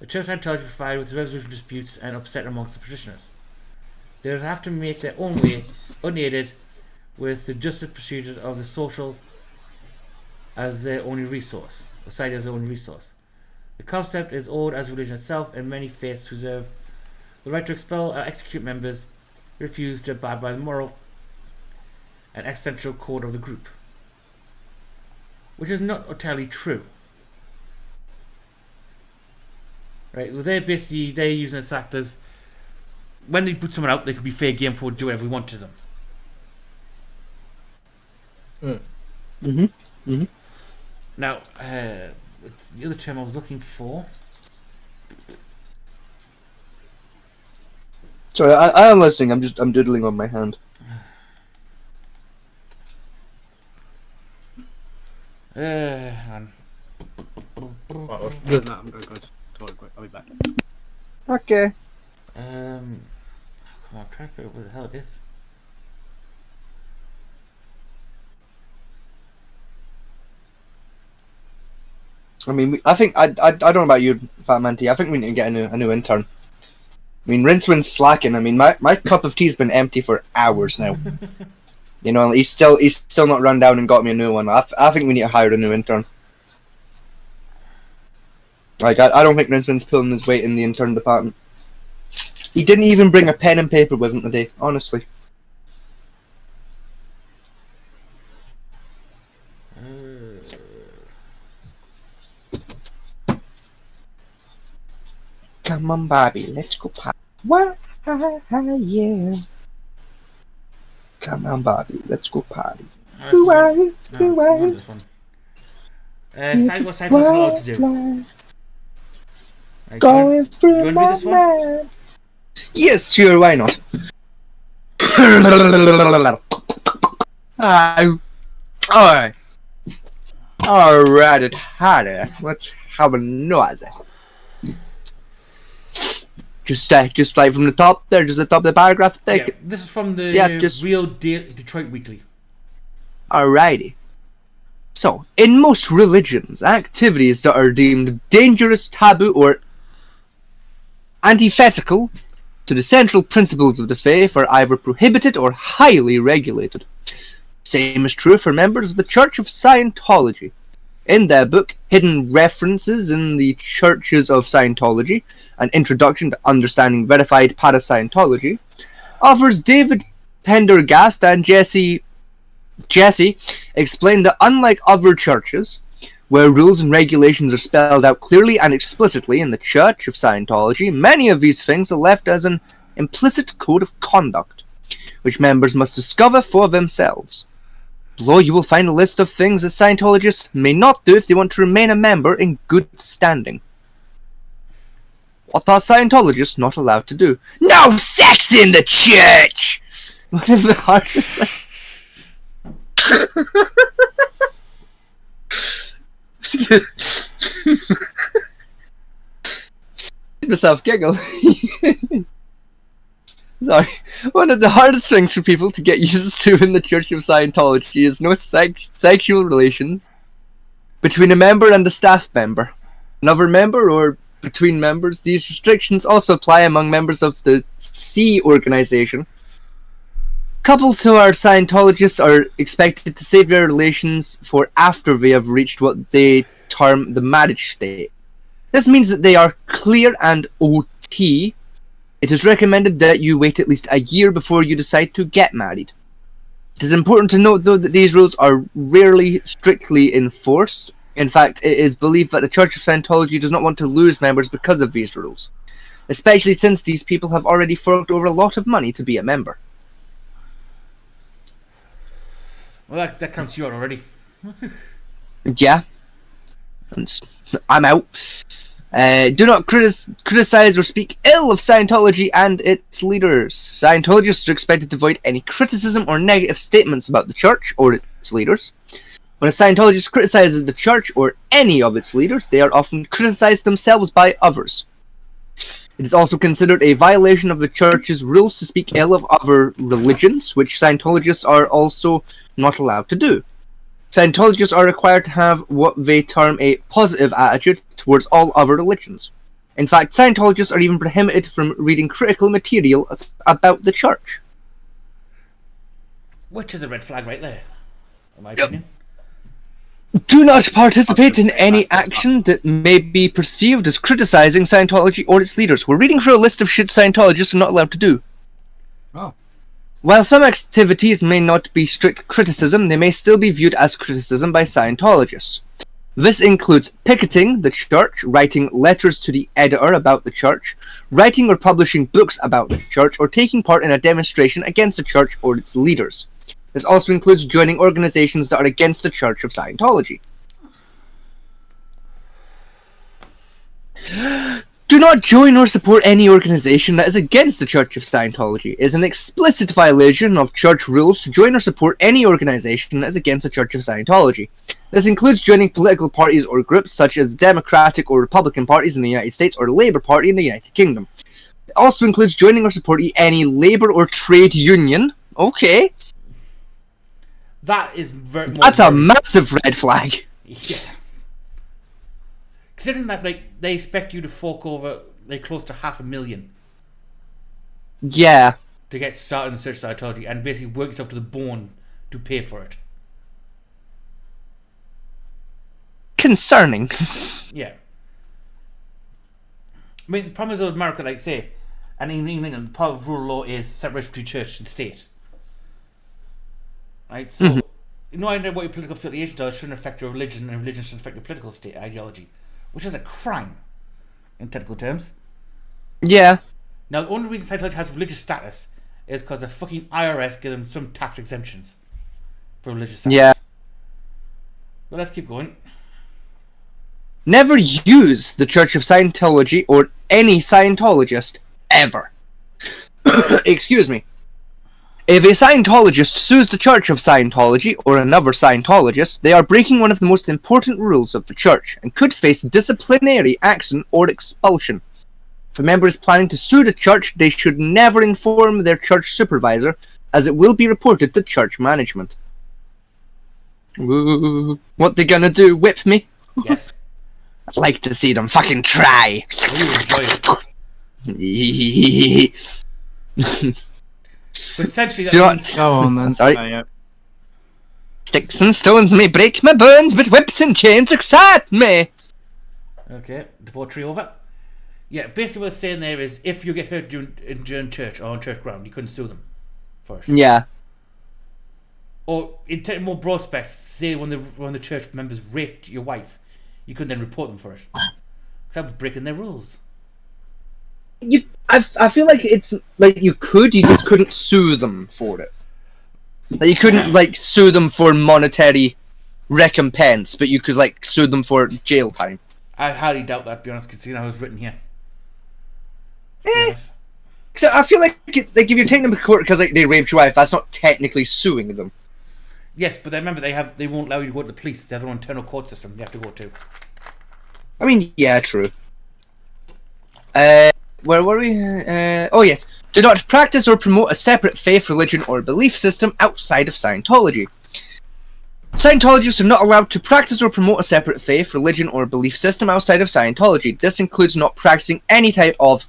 The church Scientology provided with resolution disputes and upset amongst the parishioners. They would have to make their own way, unaided, with the justice procedures of the social as their only resource, society as their only resource. The concept is old as religion itself, and many faiths reserve the right to expel or execute members who refuse to abide by the moral and existential code of the group, which is not entirely true. Right? Well, they're using this act as when they put someone out, they could be fair game for do whatever we want to them. Now, the other term I was looking for. Sorry, I am listening. I'm doodling on my hand. Hang on. No, I'm going to go to the toilet quick. I'll be back. Okay. Come on, I'm trying to figure out what the hell it is. I mean, I think I don't know about you, Fat Manty. I think we need to get a new intern. I mean, Rincewind's slacking. I mean, my cup of tea's been empty for hours now. You know, he's still not run down and got me a new one. I think we need to hire a new intern. Like, I don't think Rincewind's pulling his weight in the intern department. He didn't even bring a pen and paper with him today, honestly. Come on, Bobby, let's go party. Why, yeah. Come on, Bobby, let's go party. Alright, Do come I? on. Do No, I? on this one. What's Scientology allowed to do? Right, Going you through want to read my this one? mind. Yes, sure, why not? Alright. Alright, harder. Let's have a noise. Just like from the top there, just the top of the paragraph. Yeah, this is from the Real Detroit Weekly. Alrighty. So, in most religions, activities that are deemed dangerous, taboo, or antithetical to the central principles of the faith are either prohibited or highly regulated. Same is true for members of the Church of Scientology. In their book, Hidden References in the Churches of Scientology, An Introduction to Understanding Verified Parascientology, authors David Pendergast and Jesse explain that unlike other churches, where rules and regulations are spelled out clearly and explicitly in the Church of Scientology, many of these things are left as an implicit code of conduct, which members must discover for themselves. Below you will find a list of things that Scientologists may not do if they want to remain a member in good standing. What are Scientologists not allowed to do? No sex in the church! What is the hardest thing? Made myself giggle. Sorry. One of the hardest things for people to get used to in the Church of Scientology is no sexual relations between a member and a staff member, another member, or between members. These restrictions also apply among members of the C organization. Couples who are Scientologists are expected to save their relations for after they have reached what they term the marriage state. This means that they are clear and OT. It is recommended that you wait at least a year before you decide to get married. It is important to note, though, that these rules are rarely strictly enforced. In fact, it is believed that the Church of Scientology does not want to lose members because of these rules, especially since these people have already forked over a lot of money to be a member. Well, that counts you out already. Yeah. I'm out. Do not criticize or speak ill of Scientology and its leaders. Scientologists are expected to avoid any criticism or negative statements about the church or its leaders. When a Scientologist criticizes the church or any of its leaders, they are often criticized themselves by others. It is also considered a violation of the church's rules to speak ill of other religions, which Scientologists are also not allowed to do. Scientologists are required to have what they term a positive attitude towards all other religions. In fact, Scientologists are even prohibited from reading critical material about the church. Which is a red flag right there, in my opinion. Do not participate in any action that may be perceived as criticizing Scientology or its leaders. We're reading through a list of shit Scientologists are not allowed to do. Oh. While some activities may not be strict criticism, they may still be viewed as criticism by Scientologists. This includes picketing the church, writing letters to the editor about the church, writing or publishing books about the church, or taking part in a demonstration against the church or its leaders. This also includes joining organizations that are against the Church of Scientology. Do not join or support any organization that is against the Church of Scientology. It is an explicit violation of church rules to join or support any organization that is against the Church of Scientology. This includes joining political parties or groups such as the Democratic or Republican parties in the United States or the Labour Party in the United Kingdom. It also includes joining or supporting any labour or trade union. Okay. That is That's a massive red flag. Yeah. Considering that, like, they expect you to fork over like close to $500,000. Yeah. To get started in search Scientology and basically work yourself to the bone to pay for it. Concerning. Yeah. I mean, the problem is with America, like say, and in England, part of rule of law is separation between church and state. Right? So, you know, I know what your political affiliation does shouldn't affect your religion, and religion shouldn't affect your political state ideology, which is a crime in technical terms. Yeah. Now, the only reason Scientology has religious status is because the fucking IRS give them some tax exemptions for religious sites. Yeah. But let's keep going. Never use the Church of Scientology or any Scientologist ever. Excuse me. If a Scientologist sues the Church of Scientology or another Scientologist, they are breaking one of the most important rules of the Church and could face disciplinary action or expulsion. If a member is planning to sue the Church, they should never inform their Church supervisor, as it will be reported to Church management. Ooh, what they gonna do? Whip me? Yes. I'd like to see them fucking try. But essentially, that Do not means- Go on then. Sorry. Yeah. Sticks and stones may break my bones, but whips and chains excite me. Okay, debauchery over. Yeah, basically what it's saying there is if you get hurt during church or on church ground, you couldn't sue them first. Yeah. Or in more broad specs, say when the church members raped your wife, you couldn't then report them first. Because that was breaking their rules. I feel like it's like you just couldn't sue them for it. Like you couldn't like sue them for monetary recompense, but you could like sue them for jail time. I highly doubt that, to be honest, because how it's written here. So I feel like if you're taking them to court because like they raped your wife, that's not technically suing them. Yes, but remember they won't allow you to go to the police. They have their own internal court system you have to go to. I mean, yeah, true. Where were we? Oh yes. Do not practice or promote a separate faith, religion, or belief system outside of Scientology. Scientologists are not allowed to practice or promote a separate faith, religion, or belief system outside of Scientology. This includes not practicing any type of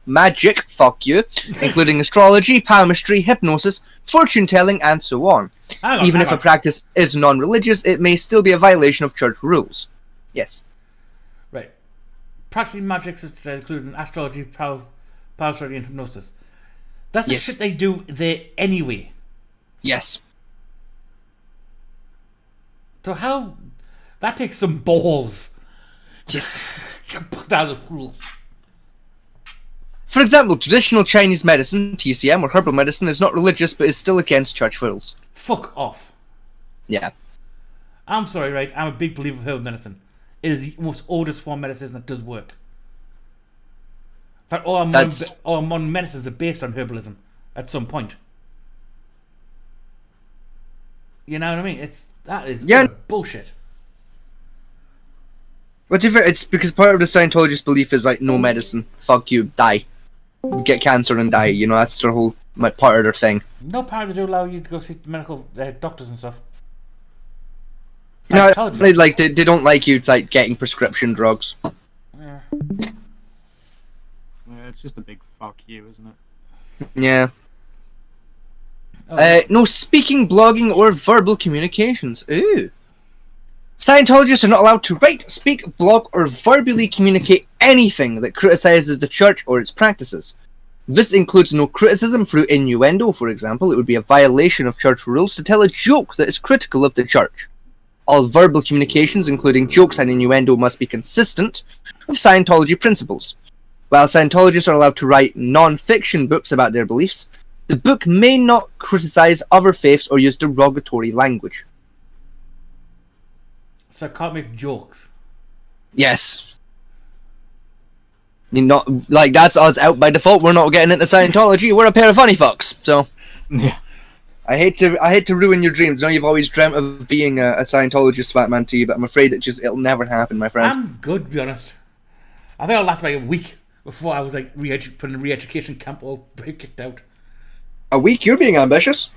magic, fuck you, including astrology, palmistry, hypnosis, fortune-telling, and so on. Even if a practice is non-religious, it may still be a violation of church rules. Yes. Right. Practicing magic, including astrology, palmistry, and hypnosis. That's the shit they do there anyway. Yes. So how... That takes some balls. Yes. To put that as a rule. For example, traditional Chinese medicine, TCM, or herbal medicine is not religious but is still against church rules. Fuck off. Yeah. I'm sorry, right? I'm a big believer of herbal medicine. It is the most oldest form of medicine that does work. In fact, all our modern medicines are based on herbalism at some point. You know what I mean? That is bullshit. But it's because part of the Scientologist belief is like no medicine. Fuck you, die. Get cancer and die. You know, that's their whole part of their thing. No part to allow you to go see medical doctors and stuff. No, they don't like you like getting prescription drugs. Yeah, it's just a big fuck you, isn't it? Yeah. No speaking, blogging, or verbal communications. Ooh. Scientologists are not allowed to write, speak, blog, or verbally communicate anything that criticizes the church or its practices. This includes no criticism through innuendo, for example. It would be a violation of church rules to tell a joke that is critical of the church. All verbal communications, including jokes and innuendo, must be consistent with Scientology principles. While Scientologists are allowed to write non-fiction books about their beliefs, the book may not criticize other faiths or use derogatory language. So I can't make jokes. Yes. You're not like that's us out by default. We're not getting into Scientology. We're a pair of funny fucks. So yeah. I hate to ruin your dreams. I know you've always dreamt of being a Scientologist, Fat Man T, but I'm afraid it'll never happen, my friend. I'm good, to be honest. I think I'll last about a week before I was like put in a re-education camp or kicked out. A week? You're being ambitious.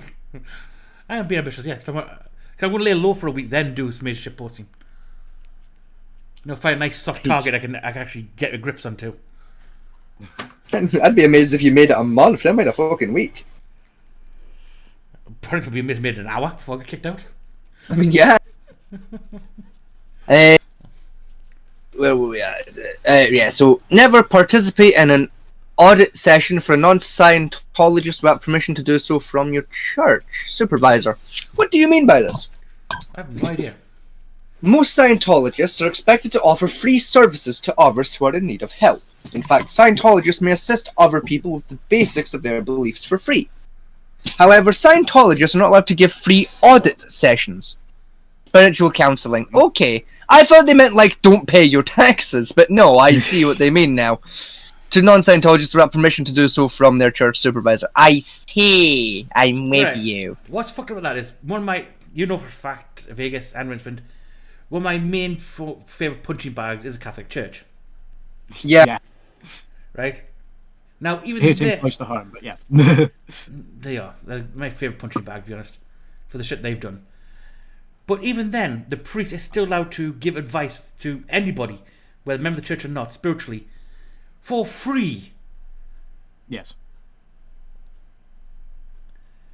I am being ambitious, yes. I'm going to lay low for a week, then do some major shit posting. You know, find a nice soft target I can actually get the grips onto. I'd be amazed if you made it a month. I made a fucking week. Probably could be made an hour before I get kicked out. I mean, yeah. Where were we at? Yeah, so never participate in an audit session for a non-Scientologist without permission to do so from your church supervisor. What do you mean by this? I have no idea. Most Scientologists are expected to offer free services to others who are in need of help. In fact, Scientologists may assist other people with the basics of their beliefs for free. However, Scientologists are not allowed to give free audit sessions. Spiritual counseling. Okay. I thought they meant, like, don't pay your taxes, but no, I see what they mean now. To non-Scientologists without permission to do so from their church supervisor. I see. I'm with you. What's fucked up with that is, one of my, you know for a fact, Vegas and Richmond, one of my main favourite punching bags is a Catholic church. Yeah. Right? Now, even hitting close to home, but yeah. They are. They're my favourite punching bag, to be honest, for the shit they've done. But even then, the priest is still allowed to give advice to anybody, whether a member of the church or not, spiritually, for free. Yes.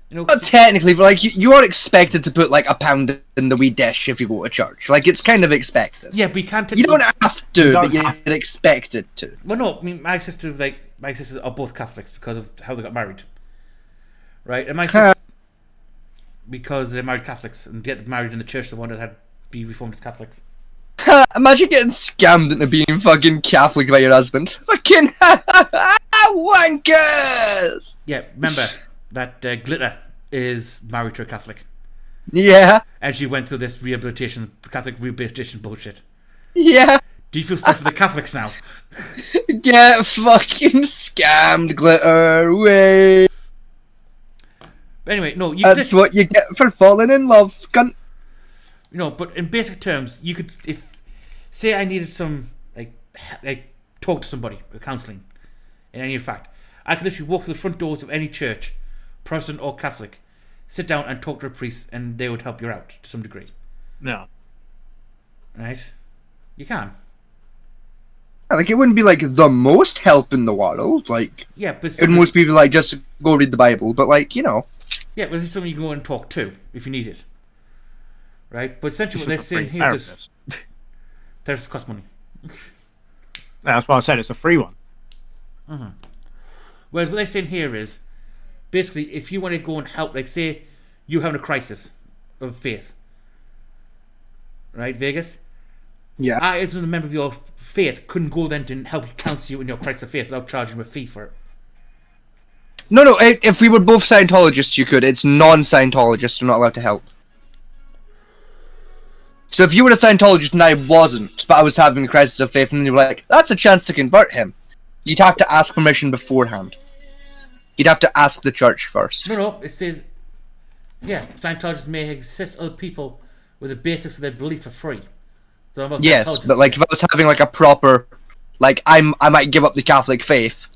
You know, not technically, but like you are expected to put like £1 in the wee dish if you go to church. Like it's kind of expected. Yeah, but you can't. You don't have to, but you're expected to. Well, no, I mean my sisters are both Catholics because of how they got married, right? And my sister, because they're married Catholics and get married in the church, the one that had be reformed as Catholics. Imagine getting scammed into being fucking Catholic by your husband. Fucking wankers! Yeah, remember that Glitter is married to a Catholic. Yeah. And she went through this Catholic rehabilitation bullshit. Yeah. Do you feel sorry for the Catholics now? Get fucking scammed, Glitter. Way. But anyway, no. That's what you get for falling in love, cunt. You know, but in basic terms, you could, if say I needed some like talk to somebody, counselling, in any fact, I could literally walk through the front doors of any church, Protestant or Catholic, sit down and talk to a priest, and they would help you out to some degree. No. Right? You can. Like it wouldn't be like the most help in the world. Like yeah, but most people like just go read the Bible, but like you know. Yeah, but there's someone you can go and talk to if you need it. Right? But essentially what they're saying here is therapists cost money. That's what I said, it's a free one. Mm-hmm. Whereas what they're saying here is, basically, if you want to go and help, like say you're having a crisis of faith, right, Vegas? Yeah. I, as a member of your faith, couldn't go then to help you counsel you in your crisis of faith without charging you a fee for it. No, if we were both Scientologists, you could. It's non-Scientologists who are not allowed to help. So if you were a Scientologist and I wasn't, but I was having a crisis of faith, and then you were like, that's a chance to convert him, you'd have to ask permission beforehand. You'd have to ask the church first. No, it says, yeah, Scientologists may assist other people with the basics of their belief for free. So yes, but like if I was having like a proper, like I might give up the Catholic faith,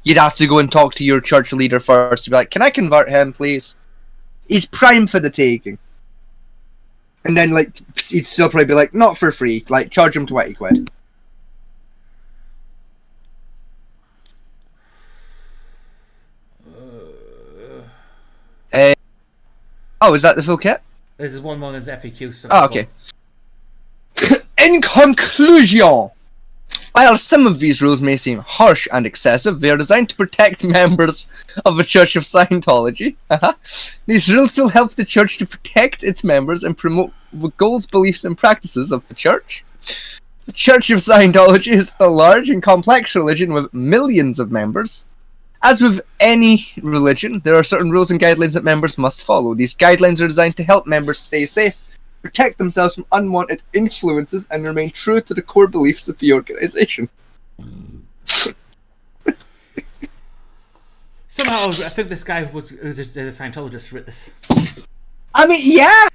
you'd have to go and talk to your church leader first to be like, can I convert him, please? He's prime for the taking. And then, like, he'd still probably be like, not for free. Like, charge him 20 quid. Oh, is that the full kit? There's one more than FAQ. Oh, okay. In conclusion, while some of these rules may seem harsh and excessive, they are designed to protect members of the Church of Scientology. These rules will help the church to protect its members and promote the goals, beliefs, and practices of the church. The Church of Scientology is a large and complex religion with millions of members. As with any religion, there are certain rules and guidelines that members must follow. These guidelines are designed to help members stay safe, protect themselves from unwanted influences, and remain true to the core beliefs of the organization. Somehow, I think this guy was a Scientologist wrote this. I mean, yeah.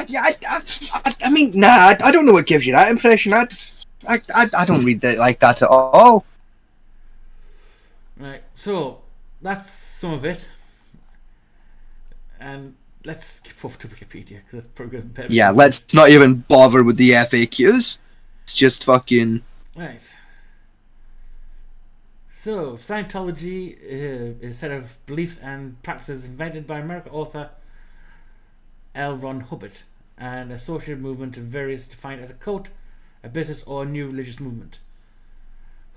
I mean, nah. I don't know what gives you that impression. I don't read that like that at all. Right. So that's some of it, and let's skip over to Wikipedia because that's probably better. Yeah, let's not even bother with the FAQs. It's just fucking. Right. So, Scientology is a set of beliefs and practices invented by American author L. Ron Hubbard, and associated movement of various defined as a cult, a business, or a new religious movement.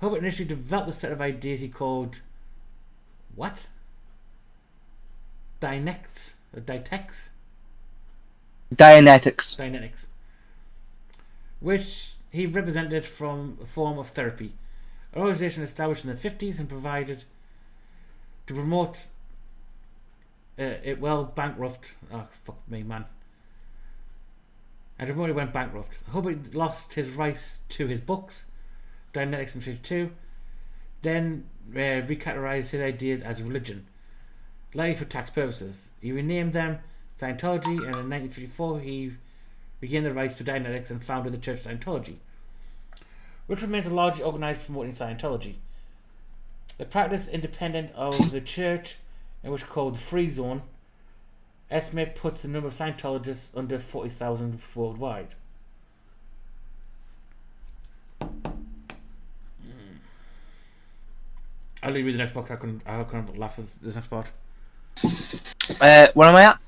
Hubbard initially developed a set of ideas he called what? Dianetics. Dianetics. Which he represented from a form of therapy. An organization established in the 50s and provided to promote it bankrupt. Oh, fuck me, man. And everybody went bankrupt. Hubbard lost his rights to his books, Dianetics in 1952, then recategorized his ideas as religion, likely for tax purposes. He renamed them Scientology, and in 1954 he regained the rights to Dianetics and founded the Church of Scientology, which remains a largely organized promoting Scientology. The practice independent of the church, and which called the Free Zone, estimate puts the number of Scientologists under 40,000 worldwide. I'll read the next book. I couldn't laugh at this next part. Where am I at?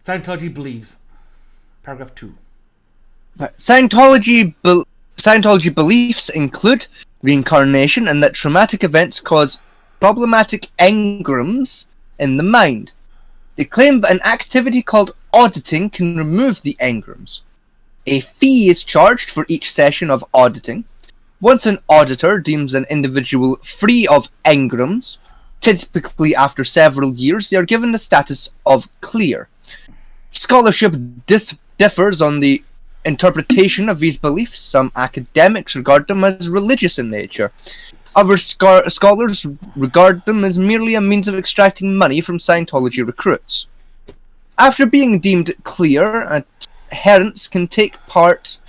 Scientology believes. Paragraph 2. Scientology beliefs include reincarnation and that traumatic events cause problematic engrams in the mind. They claim that an activity called auditing can remove the engrams. A fee is charged for each session of auditing. Once an auditor deems an individual free of engrams, typically after several years, they are given the status of clear. Scholarship differs on the interpretation of these beliefs. Some academics regard them as religious in nature. Other scholars regard them as merely a means of extracting money from Scientology recruits. After being deemed clear, adherents can take part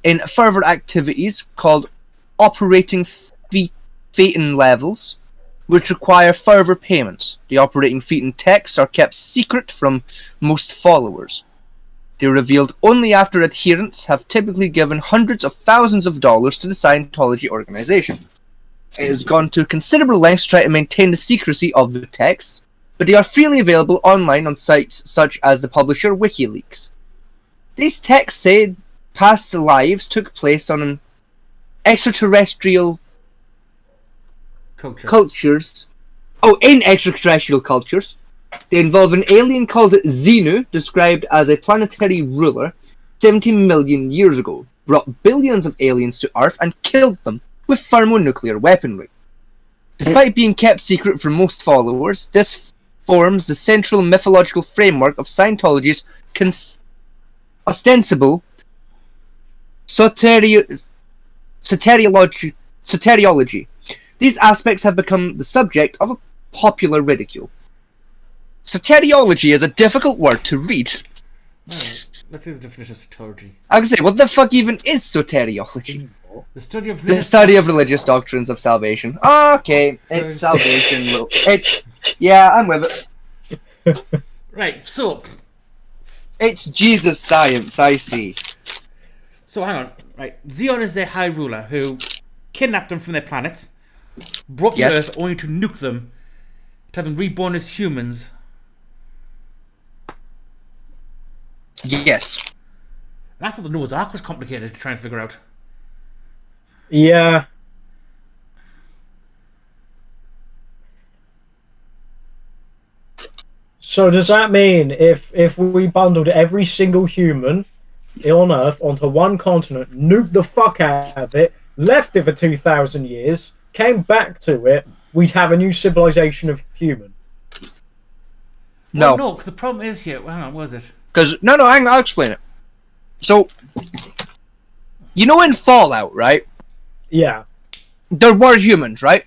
in further activities called operating phaeton levels, which require further payments. The operating phaeton texts are kept secret from most followers. They are revealed only after adherents have typically given hundreds of thousands of dollars to the Scientology organization. It has gone to considerable lengths to try to maintain the secrecy of the texts, but they are freely available online on sites such as the publisher WikiLeaks. These texts say past lives took place on an extraterrestrial cultures. Oh, in extraterrestrial cultures. They involve an alien called Xenu, described as a planetary ruler 70 million years ago, brought billions of aliens to Earth and killed them with thermonuclear weaponry. Despite being kept secret from most followers, this forms the central mythological framework of Scientology's ostensible soteriology. These aspects have become the subject of a popular ridicule. Soteriology is a difficult word to read. Let's see the definition of soteriology. I was gonna say, what the fuck even is soteriology? The study of religious doctrines of salvation. Okay, it's salvation. I'm with it. Right, so it's Jesus science, I see. So hang on, right? Xeon is their high ruler who kidnapped them from their planet, brought them to Earth only to nuke them, to have them reborn as humans. Yes. And I thought the Noah's Ark was complicated to try and figure out. Yeah. So does that mean if we bundled every single human on Earth onto one continent, nuked the fuck out of it, left it for 2,000 years, came back to it, we'd have a new civilization of human? No. Well, no, because the problem is here. Hang on, what is it? Because I'll explain it. So, you know, in Fallout, right? Yeah. There were humans, right?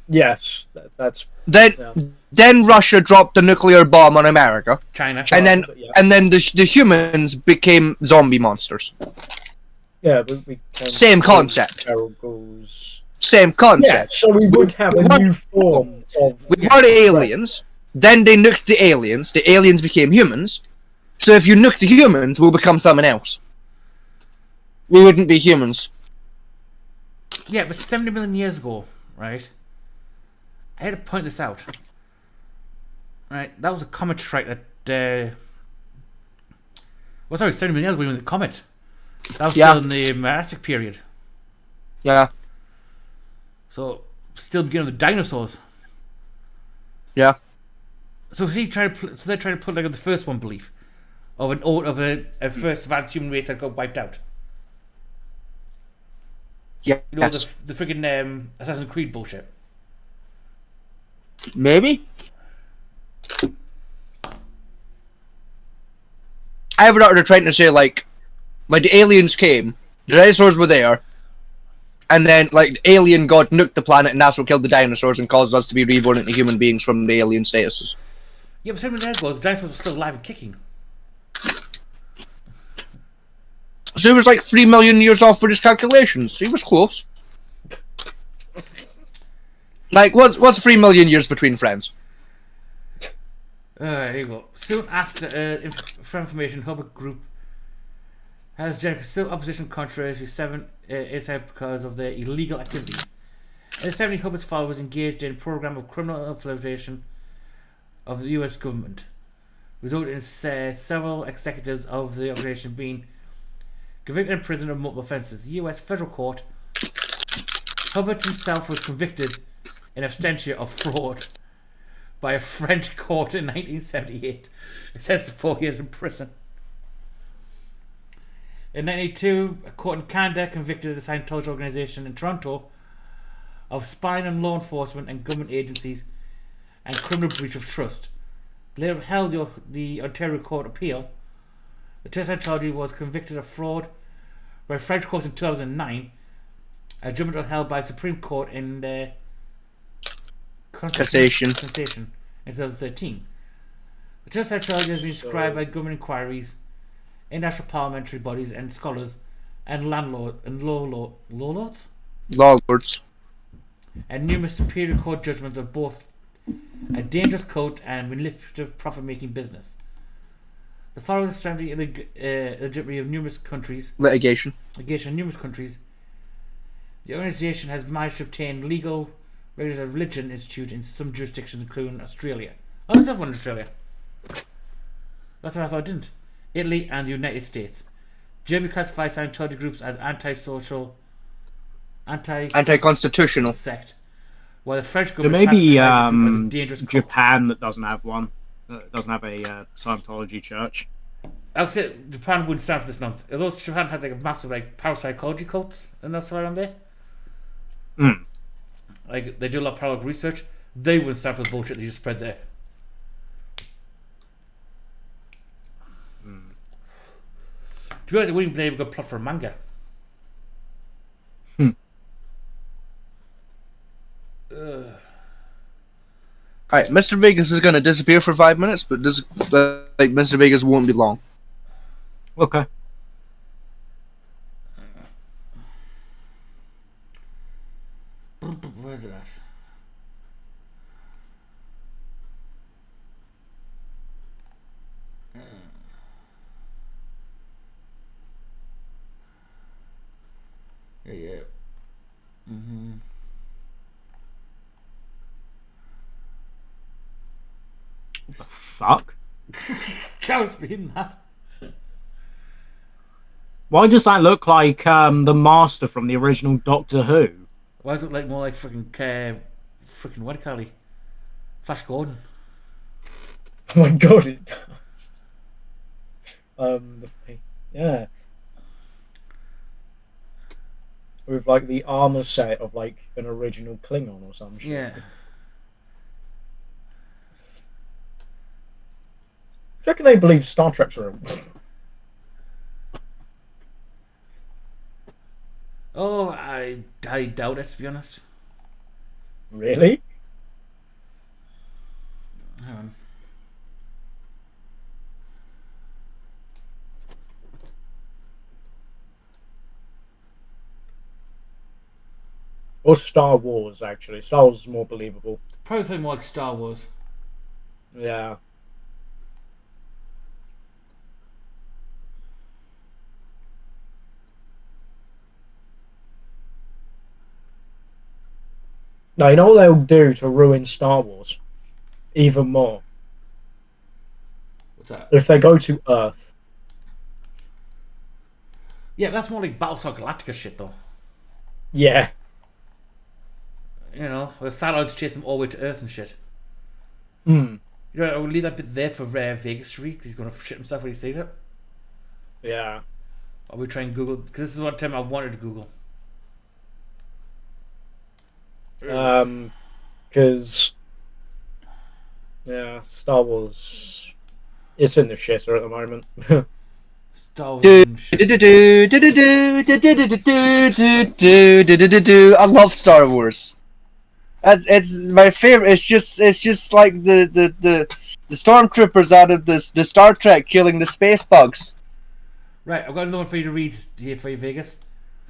Yes, that's. Then Russia dropped the nuclear bomb on America. China. And then the humans became zombie monsters. Yeah, same concept. Same concept. Yeah, so we would have a new form of. We were aliens. Then they nuked the aliens. The aliens became humans. So if you nuke the humans, we'll become someone else. We wouldn't be humans. Yeah, but 70 million years ago, right? I had to point this out. Right, that was a comet strike that. Well, sorry, 70 million years ago, when the comet. That was still in the Jurassic period. Yeah. So, still beginning of the dinosaurs. Yeah. So they're trying to put like the first one belief of a first advanced human race that got wiped out. Yeah. You know the freaking Assassin's Creed bullshit. Maybe. either that or they're trying to say like the aliens came, the dinosaurs were there, and then like the alien god nuked the planet, and that's what killed the dinosaurs and caused us to be reborn into human beings from the alien statuses. Yeah, but 7 million years ago, the dinosaurs were still alive and kicking. So he was like 3 million years off for his calculations. He was close. Like, what's 3 million years between friends? There you go. Soon after, for information, Hubbard Group has generated still opposition contrary to 7 inside because of their illegal activities. In the 70s, Hubbard's followers engaged in a program of criminal infiltration of the US government, resulting in several executives of the organization being convicted and imprisoned of multiple offences. The US federal court, Hubbard himself was convicted in absentia of fraud by a French court in 1978. It says to 4 years in prison. In 1992, a court in Canada convicted the Scientology organization in Toronto of spying on law enforcement and government agencies and criminal breach of trust. Later held the Ontario Court appeal. The Scientology was convicted of fraud by French courts in 2009. A judgment was held by the Supreme Court in Cassation in 2013. The Scientology has been described by government inquiries, international parliamentary bodies and scholars, and lawlords, and numerous Superior Court judgments of both a dangerous cult and manipulative profit-making business. The following is the legitimacy of numerous countries. Litigation in numerous countries. The organisation has managed to obtain legal regulators of religion institute in some jurisdictions, including Australia. Oh, there's one in Australia. That's what I thought it didn't. Italy and the United States. Germany classifies Scientology groups as antisocial, anti-constitutional sect, while the French There government may be classifies the group as a dangerous cult. Japan that doesn't have one. Doesn't have a Scientology church. I would say Japan wouldn't stand for this nonsense. Although Japan has like a massive like parapsychology cults and that's around there. Like they do a lot of parallel research. They wouldn't stand for the bullshit they just spread there. To be honest, it wouldn't be able to plot for a manga. Alright, Mr. Vegas is gonna disappear for 5 minutes, but this like Mr. Vegas won't be long. Okay. Where's it at? Yeah. What the fuck? Cow's reading that. Why does that look like the Master from the original Doctor Who? Why does it look like more like freaking what do you call he? Flash Gordon. Oh my god, it does. Yeah. With like the armor set of like an original Klingon or some shit. Yeah. Do you reckon they believe Star Trek's real? Oh, I doubt it, to be honest. Really? Hang on. Or Star Wars, actually. Star Wars is more believable. Probably something more like Star Wars. Yeah. Now, you know what they'll do to ruin Star Wars? Even more. What's that? If they go to Earth. Yeah, that's more like Battlestar Galactica shit, though. Yeah. You know, where satellites chase him all the way to Earth and shit. Hmm. You know, I'll leave that bit there for Vegas Street, because he's going to shit himself when he sees it. Yeah. I'll be trying to Google, because this is one time I wanted to Google. Because yeah, Star Wars, it's in the shitter at the moment. Star Wars Do, and shit. do, do, do, do, do, do, do, do, do, do, do, do, do, do. I love Star Wars. It's my favorite. It's just like the stormtroopers out of the Star Trek killing the space bugs Right, I've got another one for you to read here for you, Vegas.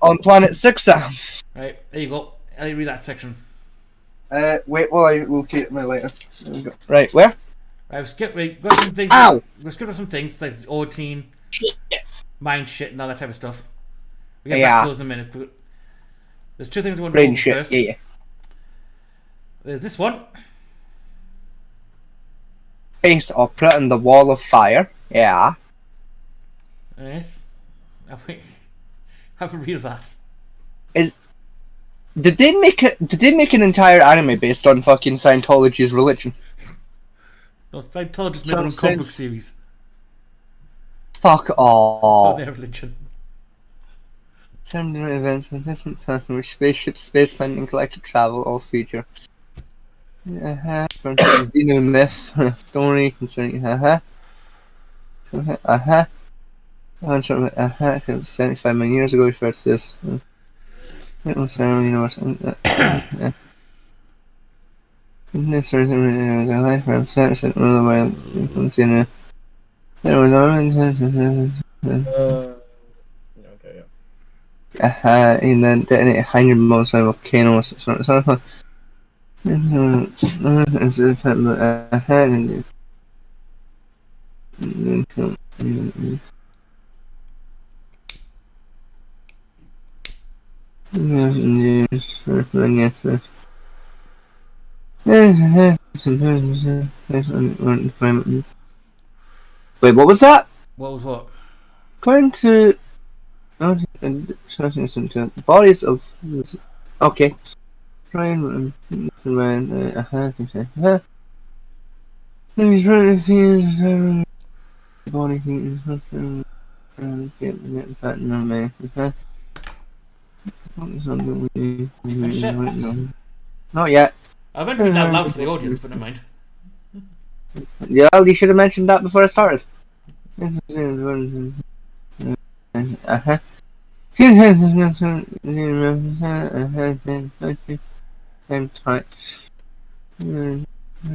on Planet Six. Right, there you go. I'll read that section. Wait while I locate my later. There we go. Right, where? Right, we've got some things. Ow! We've skipped some things like Odin, mind shit, and all that type of stuff. We get Yeah. back to those in a minute. But there's two things I want to Brain go over shit. first. Yeah. There's this one. Space opera and the Wall of Fire. Yeah. Yes. Have a read of that. Did they make an entire anime based on fucking Scientology's religion? No, Scientologists made their own comic book series. Fuck off. Oh, their religion. Some events and distant person which spaceships, space finding, collective travel all feature. From the Xeno myth story concerning 75 million years ago, referred to this. It was universe. This sort of life from 7% of the world. There was Okay, yeah. and then detonate 100 miles of volcanoes. Wait, what was that? What was what? According to the bodies of okay. Body heat not yet. I meant to read that loud to the audience, but never mind. Yeah, well, you should have mentioned that before I started. I'm trying. No,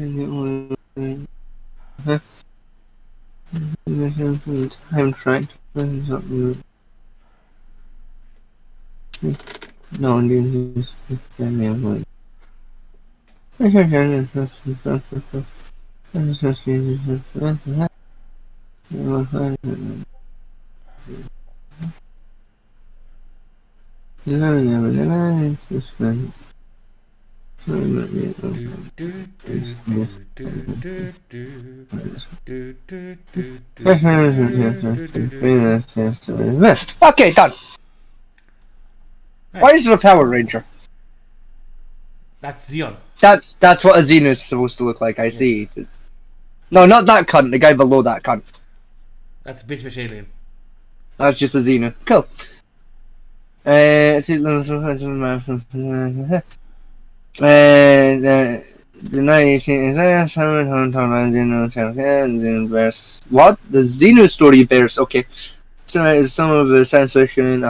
okay, done. Why is there a Power Ranger? That's Xeon. That's what a Xeno is supposed to look like. I see. No, not that cunt. The guy below that cunt. That's a bitch fish alien. That's just a Xeno. Cool. The 1918 bears. What? The Xeno story bears. Okay. So it's some of the science fiction.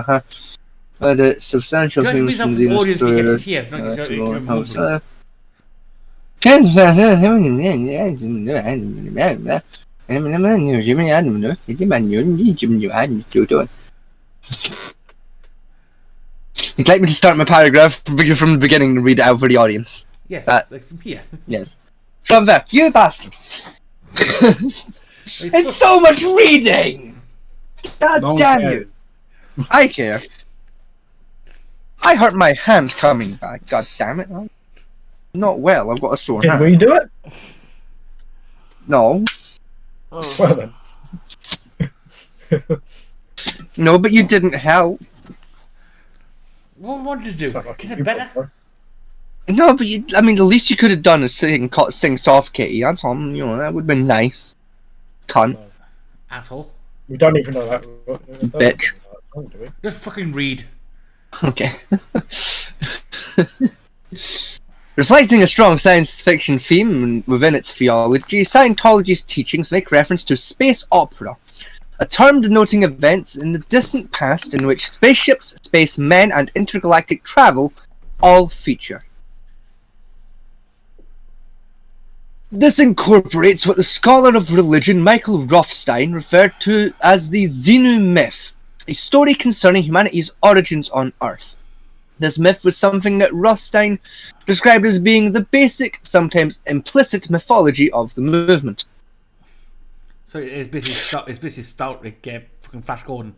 But the substantial Don't themes read from off the audience Xeno to story. hear. Not you can You'd like me to start my paragraph from the beginning and read it out for the audience? Yes, like from here. Yes. From there, you bastard! It's so much reading! God damn you! I care. I hurt my hand coming back, god damn it. I'm not well, I've got a sore hand. Can we do it? No. Well then. No, but you didn't help. What wanted to do? Is it better? No, but I mean, the least you could have done is sing Soft Kitty. That's all. You know, that would have been nice. Cunt. Asshole. We don't even know that. Bitch. Just fucking read. Okay. Reflecting a strong science fiction theme within its theology, Scientology's teachings make reference to space opera a term denoting events in the distant past in which spaceships, spacemen, and intergalactic travel all feature. This incorporates what the scholar of religion Michael Rothstein referred to as the Xenu myth, a story concerning humanity's origins on Earth. This myth was something that Rothstein described as being the basic, sometimes implicit mythology of the movement. So it's basically Star Trek, fucking Flash Gordon.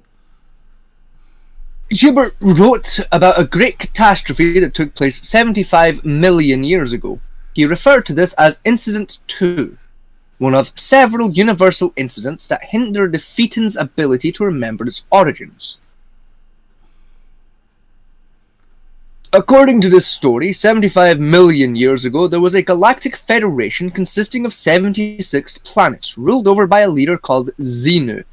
Hubert wrote about a great catastrophe that took place 75 million years ago. He referred to this as Incident 2, one of several universal incidents that hinder the Thetan's ability to remember its origins. According to this story, 75 million years ago, there was a galactic federation consisting of 76 planets, ruled over by a leader called Xenu.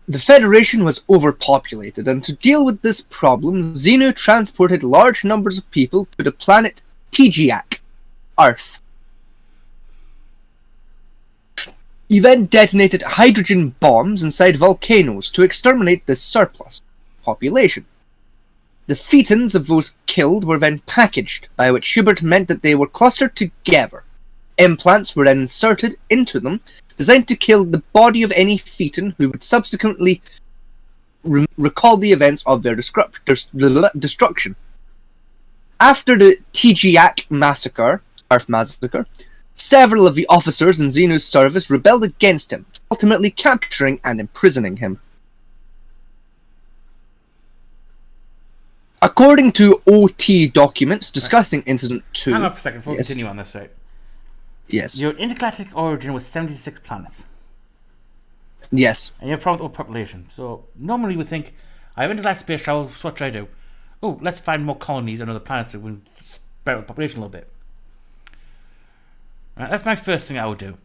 The Federation was overpopulated, and to deal with this problem, Xenu transported large numbers of people to the planet Tijiak, Earth. He then detonated hydrogen bombs inside volcanoes to exterminate the surplus population. The thetans of those killed were then packaged, by which Hubert meant that they were clustered together. Implants were then inserted into them, designed to kill the body of any thetan who would subsequently recall the events of their destruction. After the Tijiak massacre, Earth massacre, several of the officers in Xenu's service rebelled against him, ultimately capturing and imprisoning him. According to OT documents discussing Incident 2... Hang on for a second before we continue on this, right? Yes. Your intergalactic origin was 76 planets. Yes. And you have a problem with population. So normally we think, I have intergalactic space travel, so what should I do? Oh, let's find more colonies on other planets that will spread out the population a little bit. Right, that's my first thing I would do.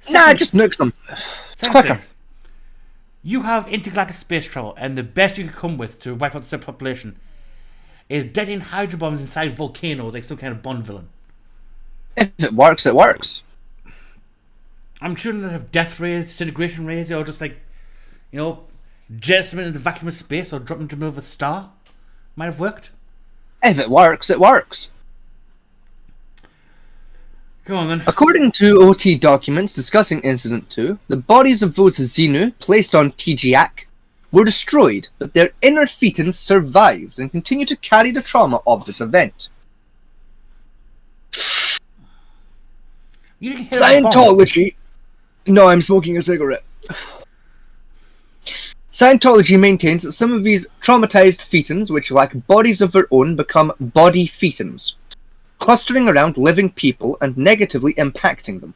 Nah, just nukes them. It's quicker. You have intergalactic space travel, and the best you can come with to wipe out the population is detonating hydrogen bombs inside volcanoes like some kind of Bond villain. If it works, it works. I'm sure they have death rays, disintegration rays, or just like, jettison in the vacuum of space or drop them into the middle of a star. Might have worked. If it works, it works. Go on then. According to OT documents discussing Incident 2, the bodies of those Xenu placed on Tijiak were destroyed, but their inner thetans survived and continue to carry the trauma of this event. You didn't hear Scientology... No, I'm smoking a cigarette. Scientology maintains that some of these traumatized thetans, which lack bodies of their own, become body thetans, clustering around living people and negatively impacting them.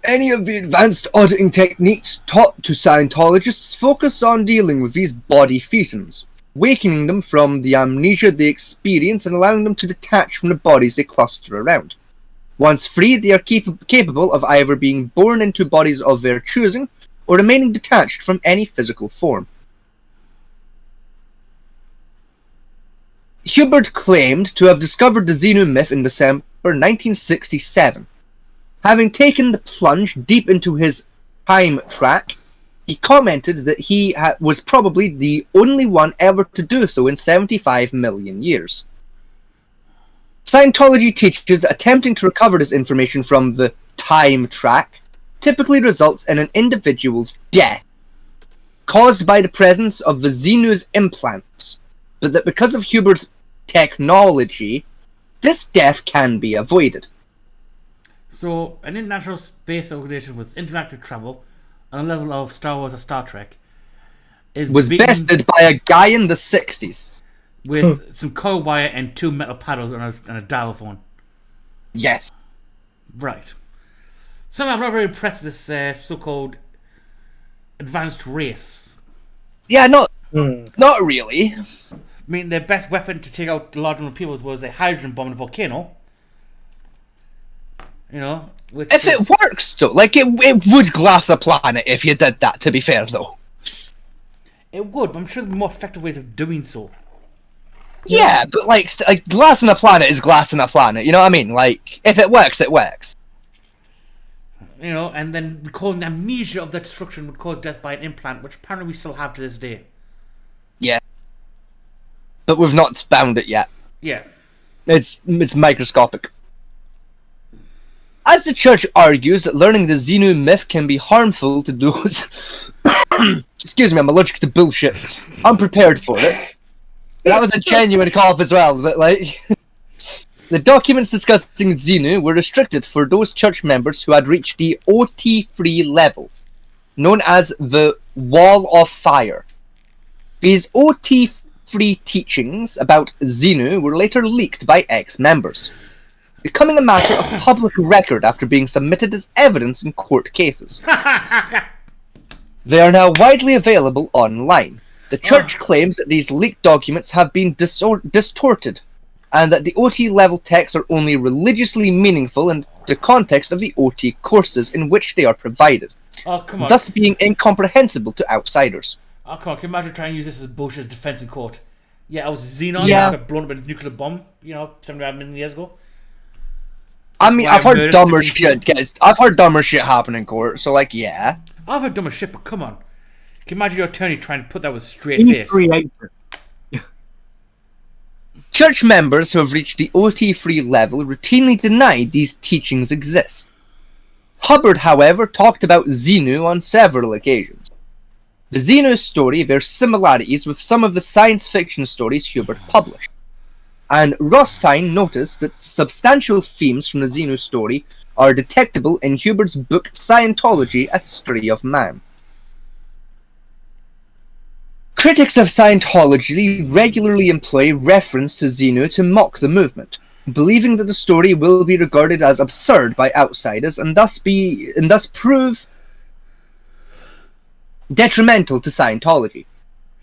Any of the advanced auditing techniques taught to Scientologists focus on dealing with these body thetans, wakening them from the amnesia they experience and allowing them to detach from the bodies they cluster around. Once free, they are capable of either being born into bodies of their choosing, or remaining detached from any physical form. Hubert claimed to have discovered the Xenu myth in December 1967. Having taken the plunge deep into his time track, he commented that he was probably the only one ever to do so in 75 million years. Scientology teaches that attempting to recover this information from the time track typically results in an individual's death, caused by the presence of the Xenu's implants, but that because of Hubert's technology, this death can be avoided. So, an international space organization with intergalactic travel on a level of Star Wars or Star Trek was bested by a guy in the 60s. With some coil wire and 2 metal paddles and a dial phone. Yes. Right. Somehow I'm not very impressed with this so-called advanced race. Yeah, not really. I mean, their best weapon to take out a large number of people was a hydrogen bomb in a volcano. If it works, though, it would glass a planet if you did that, to be fair, though. It would, but I'm sure there are more effective ways of doing so. Yeah, but like glass in a planet is glass in a planet. You know what I mean? Like, if it works, it works. You know, and then recalling the amnesia of that destruction would cause death by an implant, which apparently we still have to this day. Yeah, but we've not found it yet. Yeah. It's microscopic. As the church argues that learning the Xenu myth can be harmful to those... Excuse me, I'm allergic to bullshit. I'm prepared for it. That was a genuine cough as well, but like... The documents discussing Xenu were restricted for those church members who had reached the OT-free level, known as the Wall of Fire. These OT-free teachings about Xenu were later leaked by ex-members, becoming a matter of public record after being submitted as evidence in court cases. They are now widely available online. The church claims that these leaked documents have been distorted, and that the OT level texts are only religiously meaningful in the context of the OT courses in which they are provided, thus being incomprehensible to outsiders. Oh, come on, can you imagine trying to use this as bullshit as defense in court? Yeah, I was Xenon, Yeah. I got blown up with a nuclear bomb, 75 million years ago. I mean, I've heard dumber shit. I've heard dumber shit happen in court, so like, yeah. I've heard dumber shit, but come on. Can you imagine your attorney trying to put that with a straight face? Church members who have reached the OT-free level routinely deny these teachings exist. Hubbard, however, talked about Xenu on several occasions. The Xenu story bears similarities with some of the science fiction stories Hubbard published, and Rothstein noticed that substantial themes from the Xenu story are detectable in Hubbard's book Scientology: A History of Man. Critics of Scientology regularly employ reference to Xenu to mock the movement, believing that the story will be regarded as absurd by outsiders and thus prove detrimental to Scientology.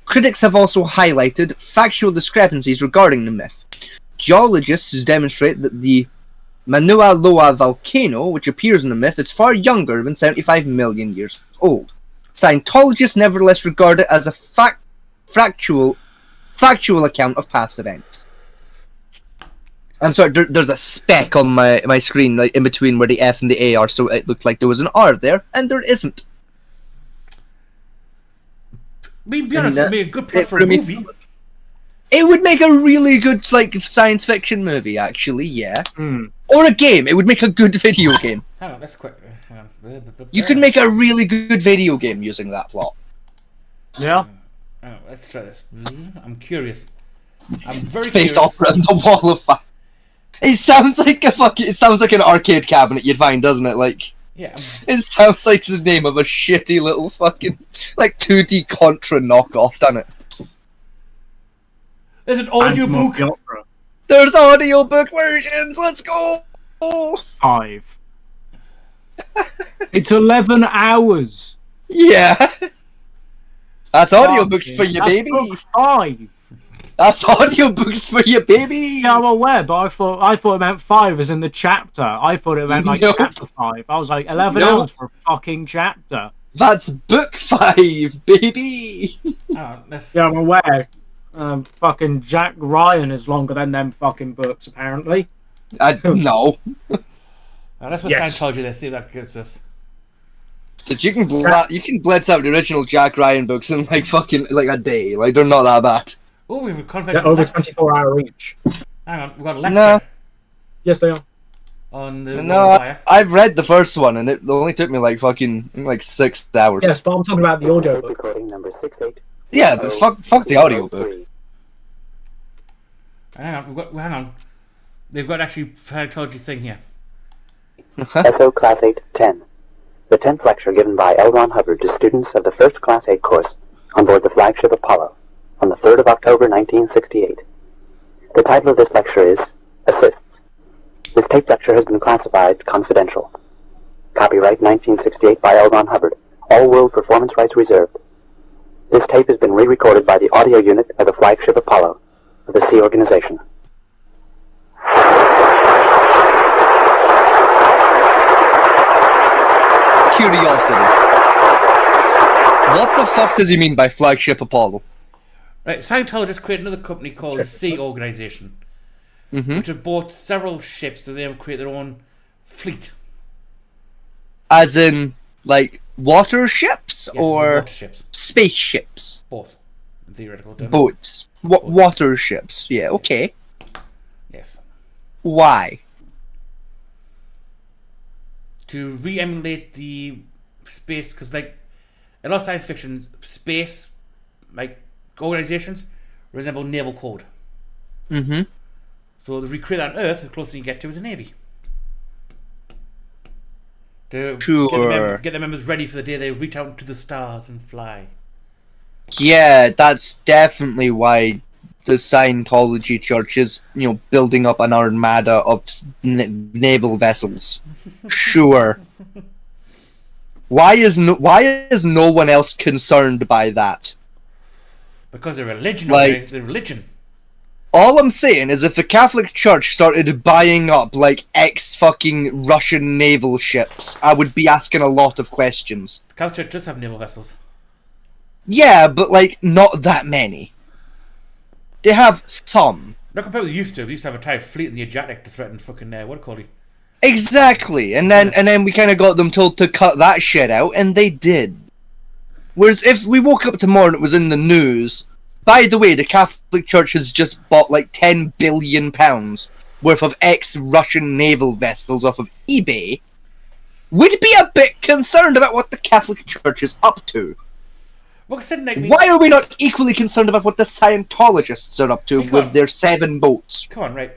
Critics have also highlighted factual discrepancies regarding the myth. Geologists demonstrate that the Mauna Loa volcano, which appears in the myth, is far younger than 75 million years old. Scientologists nevertheless regard it as a factual account of past events. I'm sorry, there's a speck on my screen, like in between where the F and the A are, so it looked like there was an R there, and there isn't. Be honest, it would be a good plot for a movie. It would make a really good science fiction movie, actually, yeah. Or a game. It would make a good video game. Hang on, let's quick. Hang on. You could make a really good video game using that plot. Yeah. Oh, let's try this. I'm curious. I'm very Space curious. opera and the Wall of Fire. It sounds like it sounds like an arcade cabinet you'd find, doesn't it? Like, yeah. It sounds like the name of a shitty little fucking 2D Contra knockoff, doesn't it? There's an audiobook. There's audiobook versions. Let's go. 5. It's 11 hours. Yeah. That's audiobooks for you, baby. Book 5. That's audiobooks for you, baby. Yeah, I'm aware, but I thought it meant 5 as in the chapter. I thought it meant chapter 5. I was like, 11 hours for a fucking chapter. That's book 5, baby. Yeah, I'm aware. Fucking Jack Ryan is longer than them fucking books, apparently. No. That's what Scientology. Let's see if that gives us. But you can blitz out the original Jack Ryan books in fucking a day. Like, they're not that bad. Oh, we have a convention. They're over 24 hours each. Hang on, we've got a lecture. No. Yes, they are. On the No, I've read the first one, and it only took me 6 hours. Yes, but I'm talking about the audio book. Recording number 68. Yeah, but fuck the audiobook. Hang on. They've got actually Scientology thing here. SO Class 8-10. The 10th lecture given by L. Ron Hubbard to students of the first Class 8 course on board the flagship Apollo on the 3rd of October 1968. The title of this lecture is Assists. This tape lecture has been classified confidential. Copyright 1968 by L. Ron Hubbard. All world performance rights reserved. This tape has been re-recorded by the audio unit of the flagship Apollo of the Sea Organization. Curiosity. What the fuck does he mean by flagship Apollo? Right, Scientologists created another company called the Sea Organization, which have bought several ships so they have created their own fleet. As in, like, water ships Yes, or water ships. spaceships? Both. In theoretical terms. Boats. Water ships. Yeah, okay. Yes. Why? To re-emulate the space, because, like, in a lot of science fiction, space, like, organizations resemble naval code. So to recreate that on Earth, the closer you get to is a navy. To get the members ready for the day they reach out into the stars and fly. Yeah, that's definitely why the Scientology Church is, building up an armada of naval vessels. Sure. Why is no one else concerned by that? Because they're religion, Like, they're religion. All I'm saying is if the Catholic Church started buying up, like, ex-fucking Russian naval ships, I would be asking a lot of questions. The Catholic Church does have naval vessels. Yeah, but, like, not that many. They have some. Not compared with they used to. We used to have a entire fleet in the Adriatic to threaten fucking, what do you call it? Exactly, and then we kind of got them told to cut that shit out, and they did. Whereas if we woke up tomorrow and it was in the news, by the way, the Catholic Church has just bought like £10 billion worth of ex-Russian naval vessels off of eBay, we'd be a bit concerned about what the Catholic Church is up to. Why are we not equally concerned about what the Scientologists are up to with their 7 boats? Come on, right.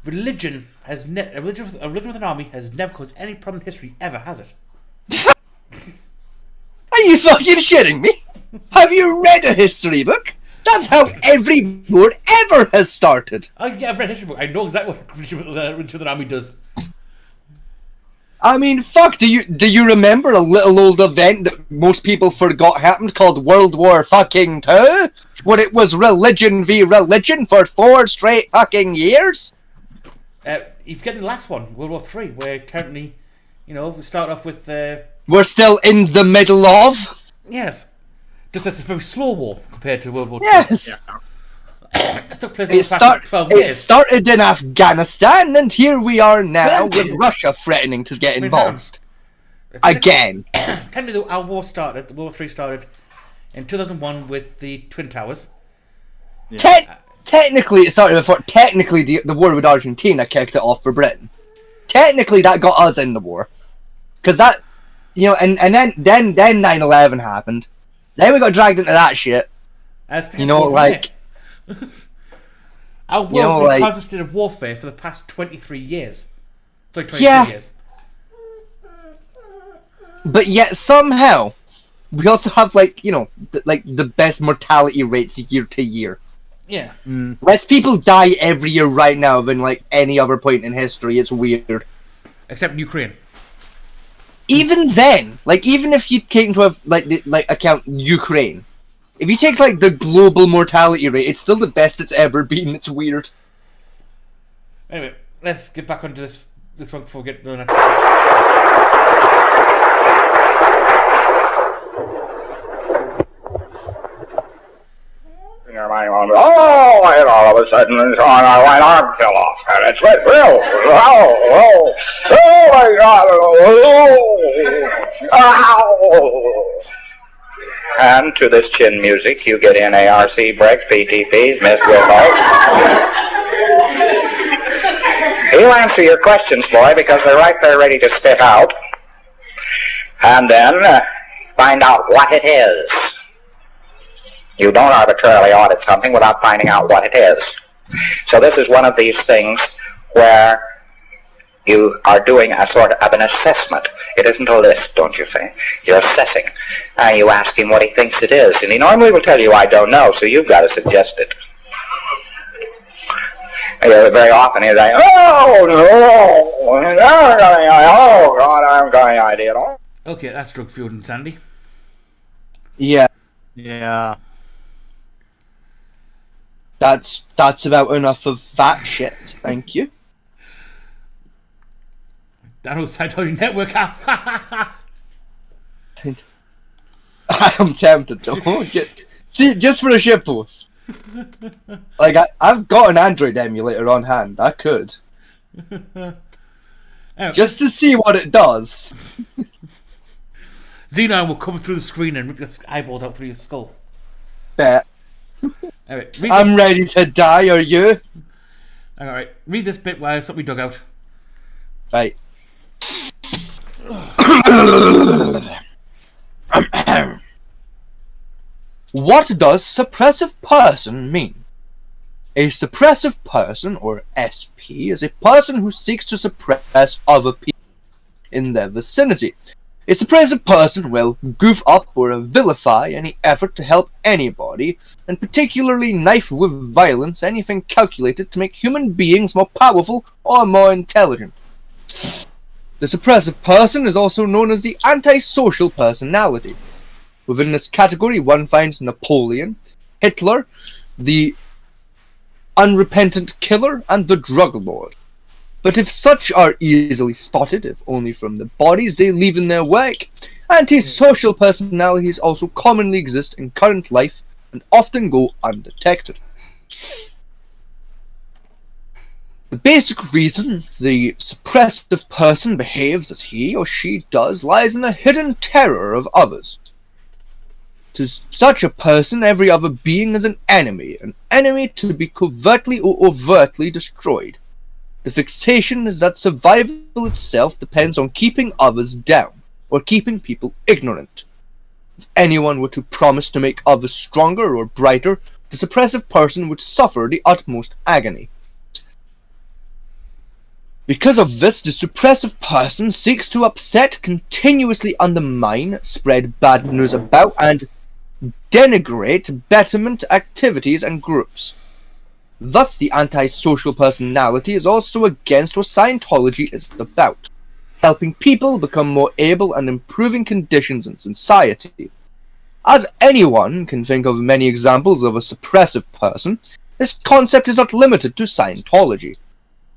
Religion has a religion with an army has never caused any problem in history ever, has it? Are you fucking shitting me? Have you read a history book? That's how every war ever has started. Oh yeah, I've read a history book. I know exactly what religion with an army does. I mean, fuck, do you remember a little old event that most people forgot happened called World War fucking II? Where it was religion v religion for 4 straight fucking years? You forget the last one, World War III, where currently, we start off with... We're still in the middle of? Yes. Just as a very slow war compared to World War II. Yes. It took place over the past 12 years. It started in Afghanistan, and here we are now with Russia threatening to get involved. Again. Technically, our war started, World War III started in 2001 with the Twin Towers. Technically, it started before. Technically, the war with Argentina kicked it off for Britain. Technically, that got us in the war. Because that, and then 9/11 happened. Then we got dragged into that shit. Our world has been constant of warfare for the past 23 years. Sorry, 23 years. But yet somehow, we also have the best mortality rates year to year. Yeah. Less people die every year right now than any other point in history. It's weird. Except in Ukraine. Even then, even if you take into account Ukraine, if you take the global mortality rate, it's still the best it's ever been. It's weird. Anyway, let's get back onto this one before we get to the next one. Oh, and all of a sudden, my right arm fell off, and it's went, oh my God, ow. And to this chin music, you get in ARC breaks, PTPs, missed with He'll answer your questions, boy, because they're right there ready to spit out. And then find out what it is. You don't arbitrarily audit something without finding out what it is. So this is one of these things where you are doing a sort of an assessment. It isn't a list, don't you see? You're assessing. And you ask him what he thinks it is. And he normally will tell you, I don't know, so you've got to suggest it. Very often he's like, oh, no, oh, God, I haven't got any idea at all. Okay, that's drug-fueled insanity. Yeah. Yeah. That's about enough of that shit. Thank you. That was Scientology Network app. I am tempted to. See, just for a shitpost. Like, I've got an Android emulator on hand. I could. Just to see what it does. Xenon will come through the screen and rip your eyeballs out through your skull. Bet. Anyway, I'm ready to die, are you? Alright, read this bit while something dug out. Right. What does suppressive person mean? A suppressive person, or SP, is a person who seeks to suppress other people in their vicinity. A suppressive person will goof up or vilify any effort to help anybody, and particularly knife with violence anything calculated to make human beings more powerful or more intelligent. The suppressive person is also known as the antisocial personality. Within this category, one finds Napoleon, Hitler, the unrepentant killer, and the drug lord. But if such are easily spotted, if only from the bodies they leave in their wake, antisocial personalities also commonly exist in current life and often go undetected. The basic reason the suppressive person behaves as he or she does lies in a hidden terror of others. To such a person, every other being is an enemy to be covertly or overtly destroyed. The fixation is that survival itself depends on keeping others down, or keeping people ignorant. If anyone were to promise to make others stronger or brighter, the suppressive person would suffer the utmost agony. Because of this, the suppressive person seeks to upset, continuously undermine, spread bad news about, and denigrate betterment activities and groups. Thus, the antisocial personality is also against what Scientology is about, helping people become more able and improving conditions in society. As anyone can think of many examples of a suppressive person, this concept is not limited to Scientology.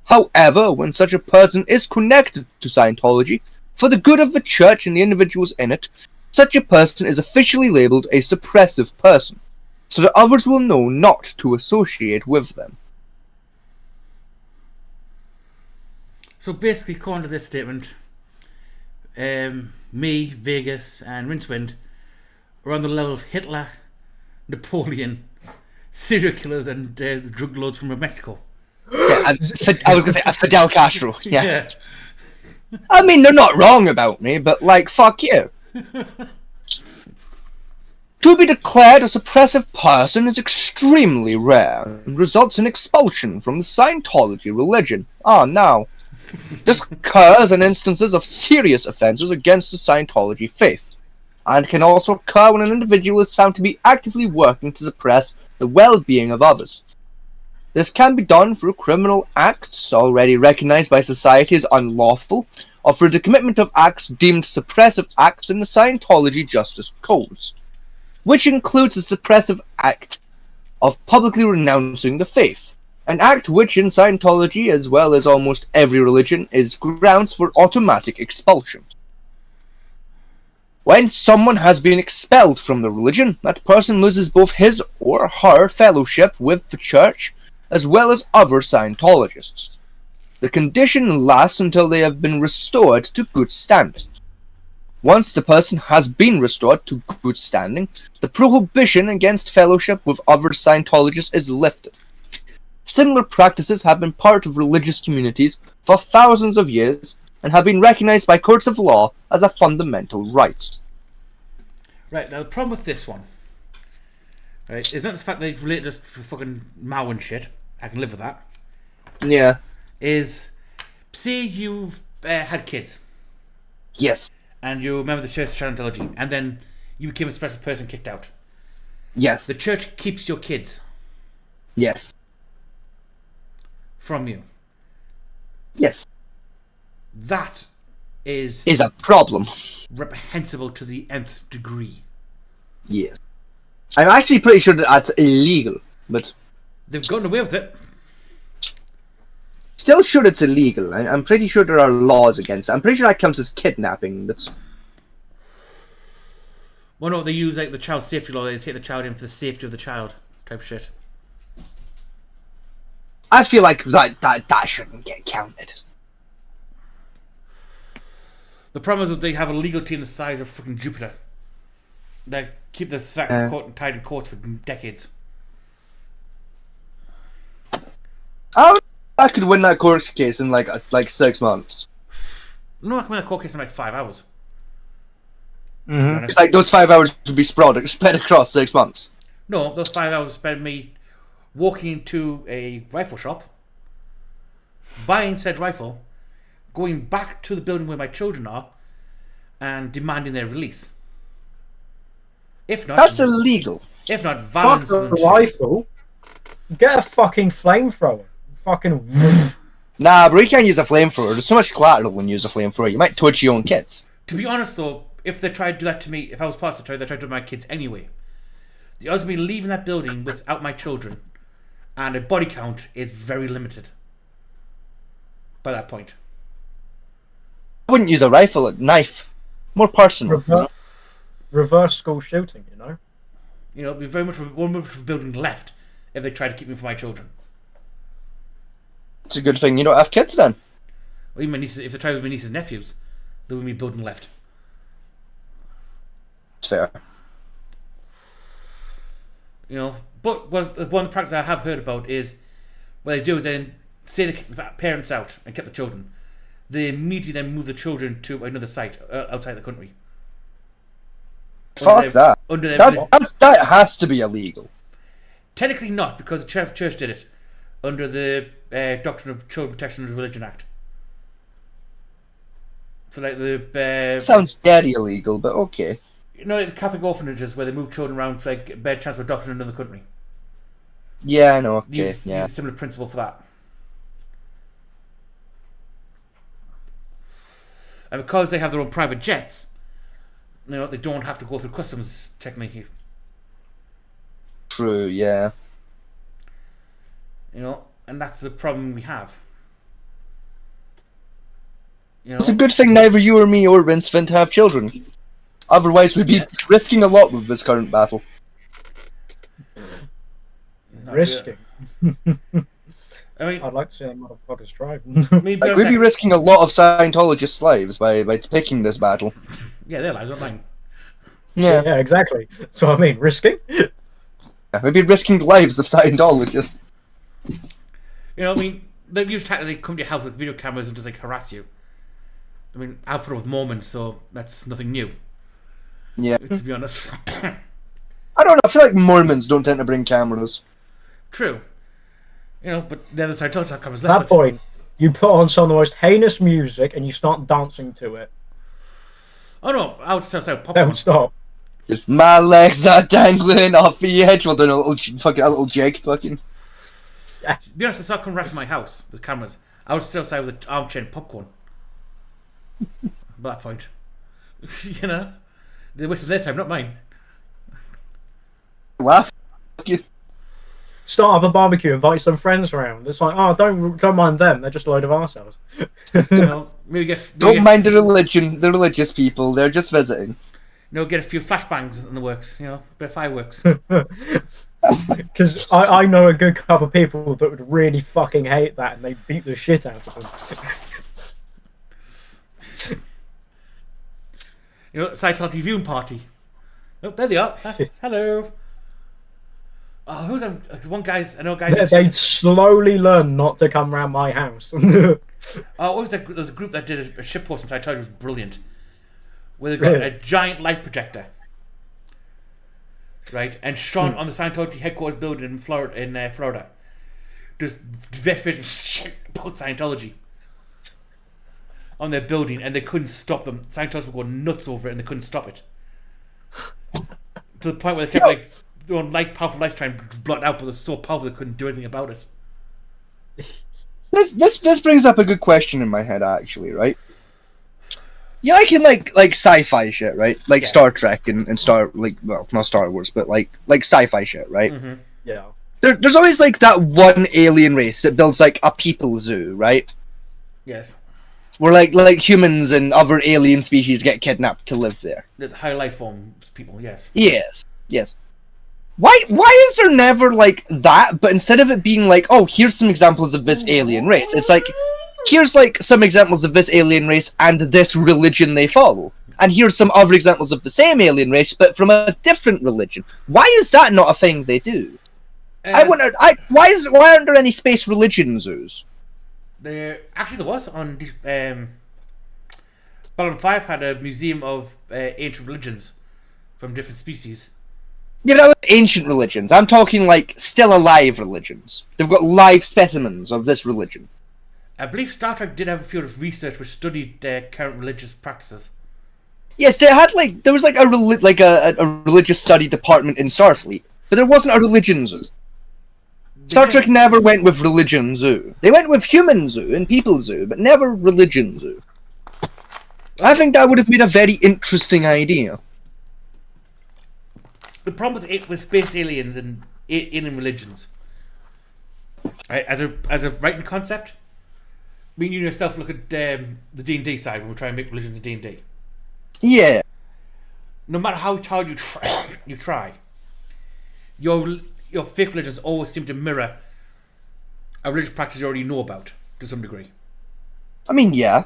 However, when such a person is connected to Scientology, for the good of the church and the individuals in it, such a person is officially labeled a suppressive person, so that others will know not to associate with them. So basically, according to this statement, me, Vegas, and Rincewind are on the level of Hitler, Napoleon, serial killers, and the drug lords from Mexico. Yeah, I was going to say Fidel Castro. Yeah. I mean, they're not wrong about me, but like, fuck you. To be declared a suppressive person is extremely rare and results in expulsion from the Scientology religion. Oh no. This occurs in instances of serious offenses against the Scientology faith, and can also occur when an individual is found to be actively working to suppress the well-being of others. This can be done through criminal acts already recognized by society as unlawful, or through the commitment of acts deemed suppressive acts in the Scientology justice codes, which includes the suppressive act of publicly renouncing the faith, an act which in Scientology, as well as almost every religion, is grounds for automatic expulsion. When someone has been expelled from the religion, that person loses both his or her fellowship with the church, as well as other Scientologists. The condition lasts until they have been restored to good standing. Once the person has been restored to good standing, the prohibition against fellowship with other Scientologists is lifted. Similar practices have been part of religious communities for thousands of years and have been recognized by courts of law as a fundamental right. Right, now the problem with this one, right, is not the fact that they've related us to fucking Mao and shit. I can live with that. Yeah. Is, say you had kids. Yes. And you remember the church Scientology, and then you became a suppressive person kicked out. Yes. The church keeps your kids. Yes. From you. Yes. That is a problem. Reprehensible to the nth degree. Yes. I'm actually pretty sure that that's illegal, but they've gotten away with it. Still sure it's illegal. I'm pretty sure there are laws against it. I'm pretty sure that counts as kidnapping. That's. Well, no, they use like the child safety law. They take the child in for the safety of the child type shit. I feel like that shouldn't get counted. The problem is that they have a legal team the size of fucking Jupiter. They keep the sack tied in courts for decades. I could win that court case in like 6 months. No, I can win a court case in like 5 hours. It's like those 5 hours would be spread across 6 months. No, those 5 hours spent me walking into a rifle shop, buying said rifle, going back to the building where my children are, and demanding their release. If not, that's illegal. If not, violence. Fuck a rifle. Get a fucking flamethrower. Fucking. Nah, but you can't use a flamethrower. There's so much collateral when you use a flamethrower. You might torch your own kids. To be honest, though, if they tried to do that to me, if I was past they tried to do it to my kids anyway. The odds of me leaving that building without my children and a body count is very limited by that point. I wouldn't use a rifle, a knife. More personal. Reverse school shooting, you know? You know, it'd be very much one more building left if they try to keep me for my children. It's a good thing you don't have kids then. Or even my nieces, if they try with my nieces and nephews, there would be a building left. It's fair. You know, but one of the practices I have heard about is what they do is then say they kick the parents out and keep the children. They immediately then move the children to another site outside the country. Fuck that. That has to be illegal. Technically not, because the church did it under the Doctrine of Child Protection and Religion Act. So like the sounds very illegal, but okay. You know, like the Catholic orphanages where they move children around to like better chance for adoption in another country. Yeah, I know. Okay, Use a similar principle for that. And because they have their own private jets, you know, they don't have to go through customs technically. True, yeah. You know, and that's the problem we have. You know? It's a good thing neither you or me or Vince Finn have children. Otherwise, we'd be risking a lot with this current battle. Risking? I mean, I'd like to see them motherfuckers try. We'd be risking a lot of Scientologist lives by picking this battle. Yeah, their lives, not mine. Yeah, exactly. So I mean, risking. Yeah, we'd be risking the lives of Scientologists. You know, I mean, they use tactics. They come to your house with video cameras and just like harass you. I mean, I'll put up with Mormons, so that's nothing new. Yeah. To be honest. I don't know. I feel like Mormons don't tend to bring cameras. True. You know, but the other side tells that comes At that point, you put on some of the most heinous music and you start dancing to it. Oh no, I would still say pop. Don't stop. Just my legs are dangling off the edge. Well, doing a little jig, fucking. To be honest, if I come rest my house with cameras, I would still say with an armchair and popcorn. At that point, you know, they wasted their time, not mine. Laugh. Start up a barbecue, invite some friends around. It's like, oh, don't mind them. They're just a load of arseholes. You know, don't mind the religion. The religious people. They're just visiting. You know, get a few flashbangs in the works. You know, bit of fireworks. Because I know a good couple of people that would really fucking hate that, and they beat the shit out of them. You know, Scientology viewing party. Oh, there they are. Hello. Oh, who's that? One guy's. I know guys. They'd slowly learn not to come round my house. Oh, what was that? There was a group that did a ship post in Scientology. It was brilliant. Where they got a giant light projector, right, and shone on the Scientology headquarters building in Florida. Just very shit about Scientology on their building, and they couldn't stop them. Scientologists were going nuts over it, and they couldn't stop it. To the point where they kept like doing powerful lights trying to blot it out, but they're so powerful they couldn't do anything about it. This brings up a good question in my head, actually, right? You like sci-fi shit, right? Like Star Trek and not Star Wars, but like sci-fi shit, right? Mm-hmm. Yeah. There's always like that one alien race that builds like a people zoo, right? Yes. Where like humans and other alien species get kidnapped to live there. The higher life form people, yes. Yes. Why is there never like that? But instead of it being like, oh, here's some examples of this alien race, it's like, here's like some examples of this alien race and this religion they follow, and here's some other examples of the same alien race but from a different religion. Why is that not a thing they do? I wonder. Why aren't there any space religion zoos? There was on Babylon 5 had a museum of ancient religions from different species. Yeah, but ancient religions. I'm talking like still alive religions. They've got live specimens of this religion. I believe Star Trek did have a field of research which studied current religious practices. Yes, there was like a religious study department in Starfleet, but there wasn't a religion zoo. Star Trek never went with religion zoo. They went with human zoo and people zoo, but never religion zoo. I think that would have been a very interesting idea. The problem with space aliens and alien religions, right? As a writing concept, me and you yourself look at the D&D side when we try and make religions in D&D. Yeah. No matter how hard you try, your fake religions always seem to mirror a religious practice you already know about to some degree. I mean, yeah.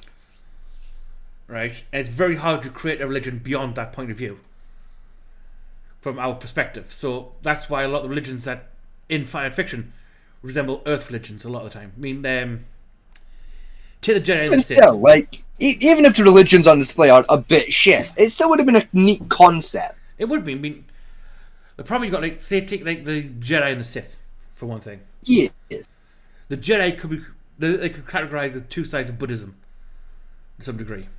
Right? And it's very hard to create a religion beyond that point of view from our perspective. So that's why a lot of the religions that in science fiction resemble Earth religions a lot of the time. I mean, to the Jedi, and still, like, even if the religions on display are a bit shit, it still would have been a neat concept. It would be. I mean, the problem you got, like, say, take like the Jedi and the Sith for one thing. Yes. The Jedi could be they could categorize the two sides of Buddhism to some degree.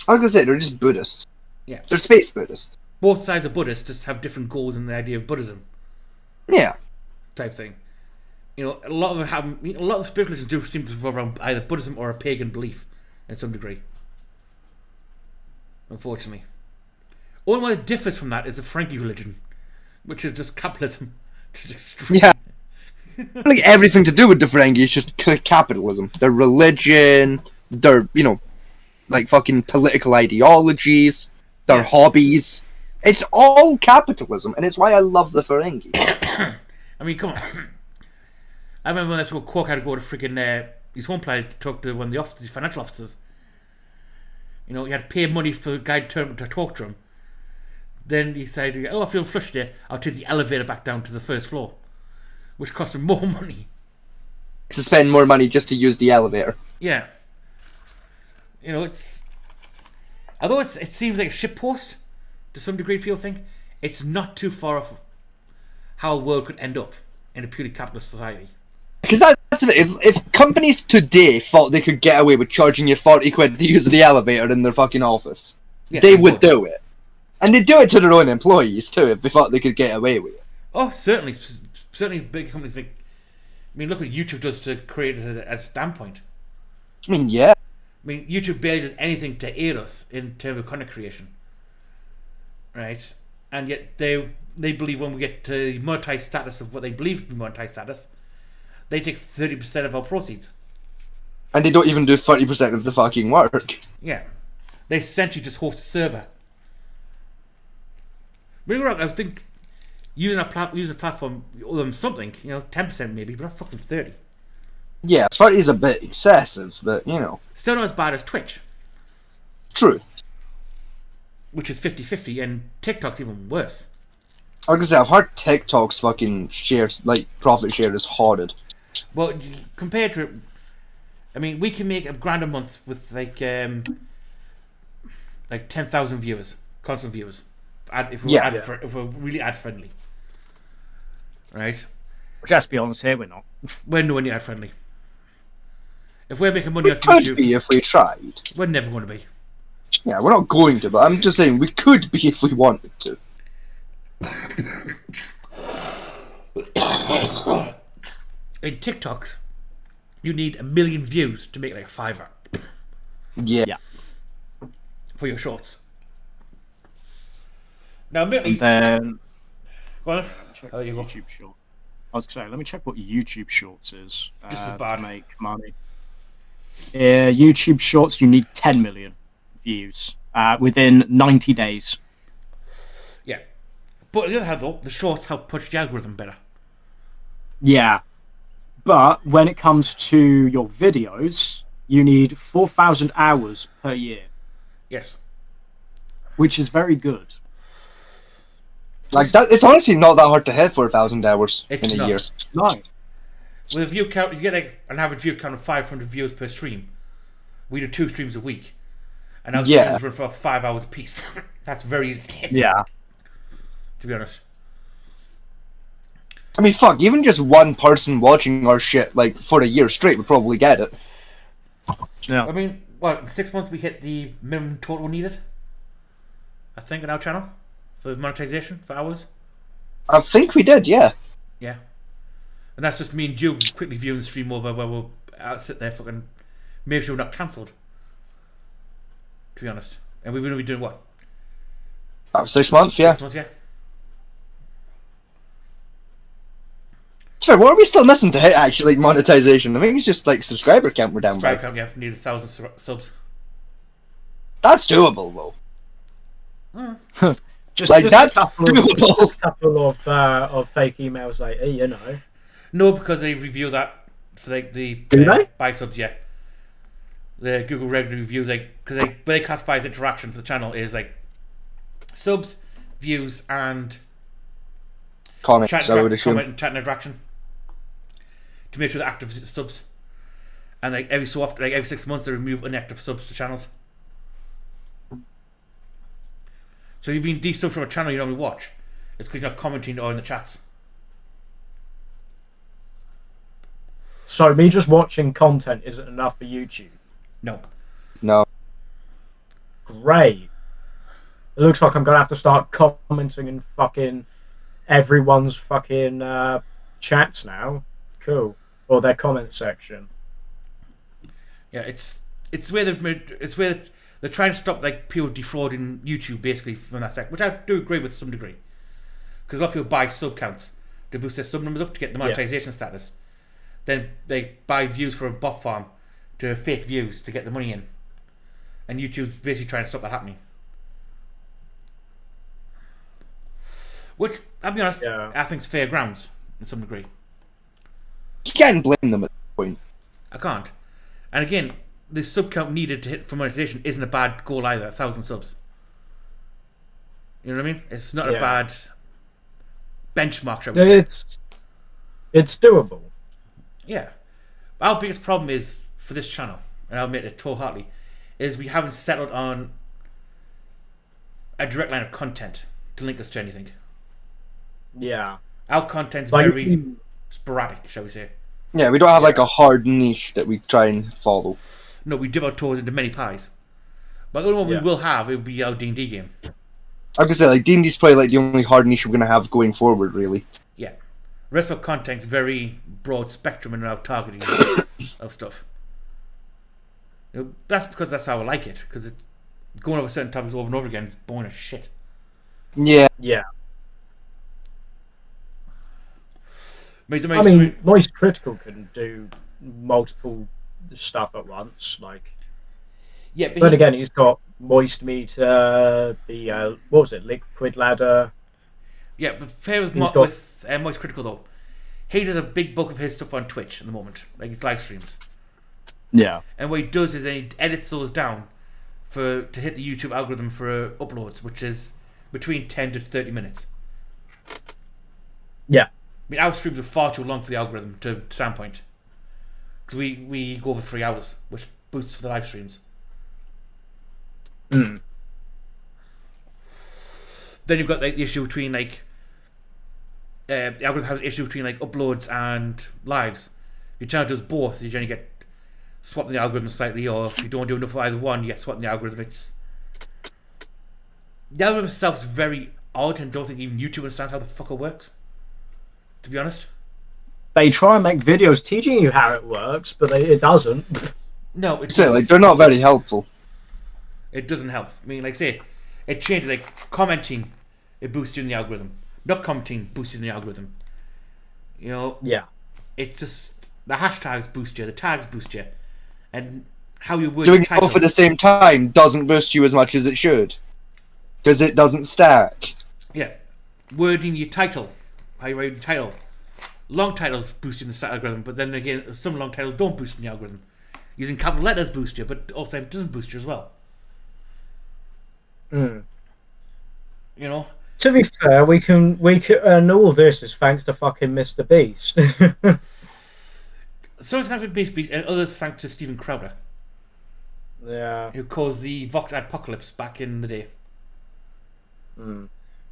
I was gonna say they're just Buddhists. Yeah, they're space Buddhists. Both sides of Buddhists just have different goals in the idea of Buddhism. Yeah. Type thing. You know, a lot of them have. A lot of spiritual religions do seem to revolve around either Buddhism or a pagan belief, in some degree. Unfortunately, only one that differs from that is the Frankie religion, which is just capitalism. Yeah. Like everything to do with the Ferengi is just capitalism. Their religion, their like fucking political ideologies, their hobbies. It's all capitalism, and it's why I love the Ferengi. I mean, come on. I remember when that's what Quark had to go to freaking his home planet to talk to one of the financial officers. You know, he had to pay money for the guy to talk to him. Then he decided, oh, I feel flushed there. I'll take the elevator back down to the first floor, which cost him more money. To spend more money just to use the elevator. Yeah. You know, it's... Although it seems like a shitpost, to some degree people think, it's not too far off how a world could end up in a purely capitalist society. Because that's it. If companies today thought they could get away with charging you 40 quid to use the elevator in their fucking office, they would do it. And they'd do it to their own employees too if they thought they could get away with it. Oh, certainly. Certainly big companies make... I mean, look what YouTube does to create as a standpoint. I mean, yeah. I mean, YouTube barely does anything to aid us in terms of content creation. Right? And yet they believe when we get to the monetized status of what they believe to be monetized status, they take 30% of our proceeds. And they don't even do 30% of the fucking work. Yeah. They essentially just host a server. Maybe wrong, I think using a platform, owe them something, 10% maybe, but not fucking 30. Yeah, 30 is a bit excessive, but still not as bad as Twitch. True. Which is 50-50, and TikTok's even worse. I was gonna say, I've heard TikTok's fucking shares, like, profit share is horrid. Well, compared to it, I mean, we can make $1,000 a month with, like 10,000 viewers, constant viewers. If we're really ad-friendly. Right? Which, let's be honest here, we're not. We're nowhere near ad-friendly. If we're making money off YouTube... We could be if we tried. We're never going to be. Yeah, we're not going to, but I'm just saying we could be if we wanted to. In TikTok, you need 1 million views to make like a $5. Yeah. For your shorts. Now, admittedly... And then... Well, check YouTube Shorts. I was going to say, let me check what YouTube Shorts is. Just as bad. To make money. YouTube Shorts, you need 10 million views within 90 days. Yeah. But on the other hand, though, the shorts help push the algorithm better. Yeah. But when it comes to your videos, you need 4,000 hours per year. Yes. Which is very good. Like that, it's honestly not that hard to hit 4,000 hours It's in a not. year. No. With a view count, you get like an average view count of 500 views per stream. We do 2 streams a week. And our Yeah. streams run for 5 hours a piece. That's very easy to hit. Yeah. To be honest. I mean, fuck, even just one person watching our shit, like, for a year straight would probably get it. Yeah. I mean, what, in 6 months we hit the minimum total needed? I think on our channel? For monetization, for hours? I think we did, yeah. Yeah. And that's just me and you quickly viewing the stream over where we'll sit there fucking make sure we're not cancelled. To be honest. And we're going to be doing what? About 6 months, yeah. 6 months, yeah. Fair, what are we still missing to hit, actually, monetization? I think it's just, like, subscriber count we're down by. Subscriber count, yeah. We need 1,000 subs. That's doable, though. Just like, just that's a couple doable. A couple of fake emails later, you know. No, because they review that for like the Do they? buy subs, yeah. The Google regular reviews, like, because they classify as interaction for the channel is like subs, views, and Comments, I would assume. comment and chat and interaction to make sure they're active subs. And like every so often, like every 6 months, they remove inactive subs to channels. So if you've been desubbed from a channel you normally watch, it's because you're not commenting or in the chats. So me just watching content isn't enough for YouTube. No. No. Great. It looks like I'm gonna have to start commenting in fucking everyone's fucking chats now. Cool. Or their comment section. Yeah, it's where they're trying to stop like people defrauding YouTube basically from that sector, which I do agree with to some degree, because a lot of people buy sub counts to boost their sub numbers up to get the monetization status. Then they buy views for a bot farm to fake views to get the money in, and YouTube's basically trying to stop that happening. Which, I'll be honest, I think is fair grounds in some degree. You can't blame them at this point. I can't. And again, the sub count needed to hit for monetization isn't a bad goal either. 1,000 subs. You know what I mean? It's not a bad benchmark, shall we say. It's doable. Yeah. Our biggest problem is for this channel, and I'll admit it wholeheartedly, is we haven't settled on a direct line of content to link us to anything. Yeah. Our content's Like, very sporadic, shall we say. Yeah, we don't have like a hard niche that we try and follow. No, we dip our toes into many pies. But the only one we will have, it will be our D&D game. I can say, like, D&D's probably like the only hard niche we're going to have going forward, really. Yeah. The rest of our content's very broad spectrum in our targeting of stuff. You know, that's because that's how I like it, because it's going over certain topics over and over again is boring as shit. Yeah. Yeah. I mean, Moist Critical can do multiple stuff at once, like. Yeah, but again, he's got Moist Meter, the what was it, Liquid Ladder. Yeah, but fair with Moist Critical though, he does a big bulk of his stuff on Twitch at the moment, like his live streams. Yeah. And what he does is then he edits those down to hit the YouTube algorithm for uploads, which is between 10 to 30 minutes. Yeah. I mean, our streams are far too long for the algorithm to standpoint. Because we go over 3 hours, which boosts for the live streams. Mm. Then you've got like the issue between like the algorithm has an issue between like uploads and lives. If your channel does both, you generally get swapped in the algorithm slightly, or if you don't do enough of either one, you get swapped in the algorithm. The algorithm itself is very odd, and don't think even YouTube understands how the fuck it works, to be honest. They try and make videos teaching you how it works, but it doesn't. No, it's like they're not very helpful. It doesn't help. I mean, like say, it changes. Like commenting, it boosts you in the algorithm. Not commenting boosts you in the algorithm. You know. Yeah. It's just the hashtags boost you, the tags boost you, and how you word Doing titles. both at the same time doesn't boost you as much as it should, because it doesn't stack. Yeah, wording your title, how you write your title. Long titles boost you in the algorithm, but then again, some long titles don't boost in the algorithm. Using capital letters boost you, but also it doesn't boost you as well. Mm. You know. To be fair, we can and all this is thanks to fucking Mr. Beast. Some thanks to Beast and others thanks to Stephen Crowder. Yeah. Who caused the Vox Apocalypse back in the day.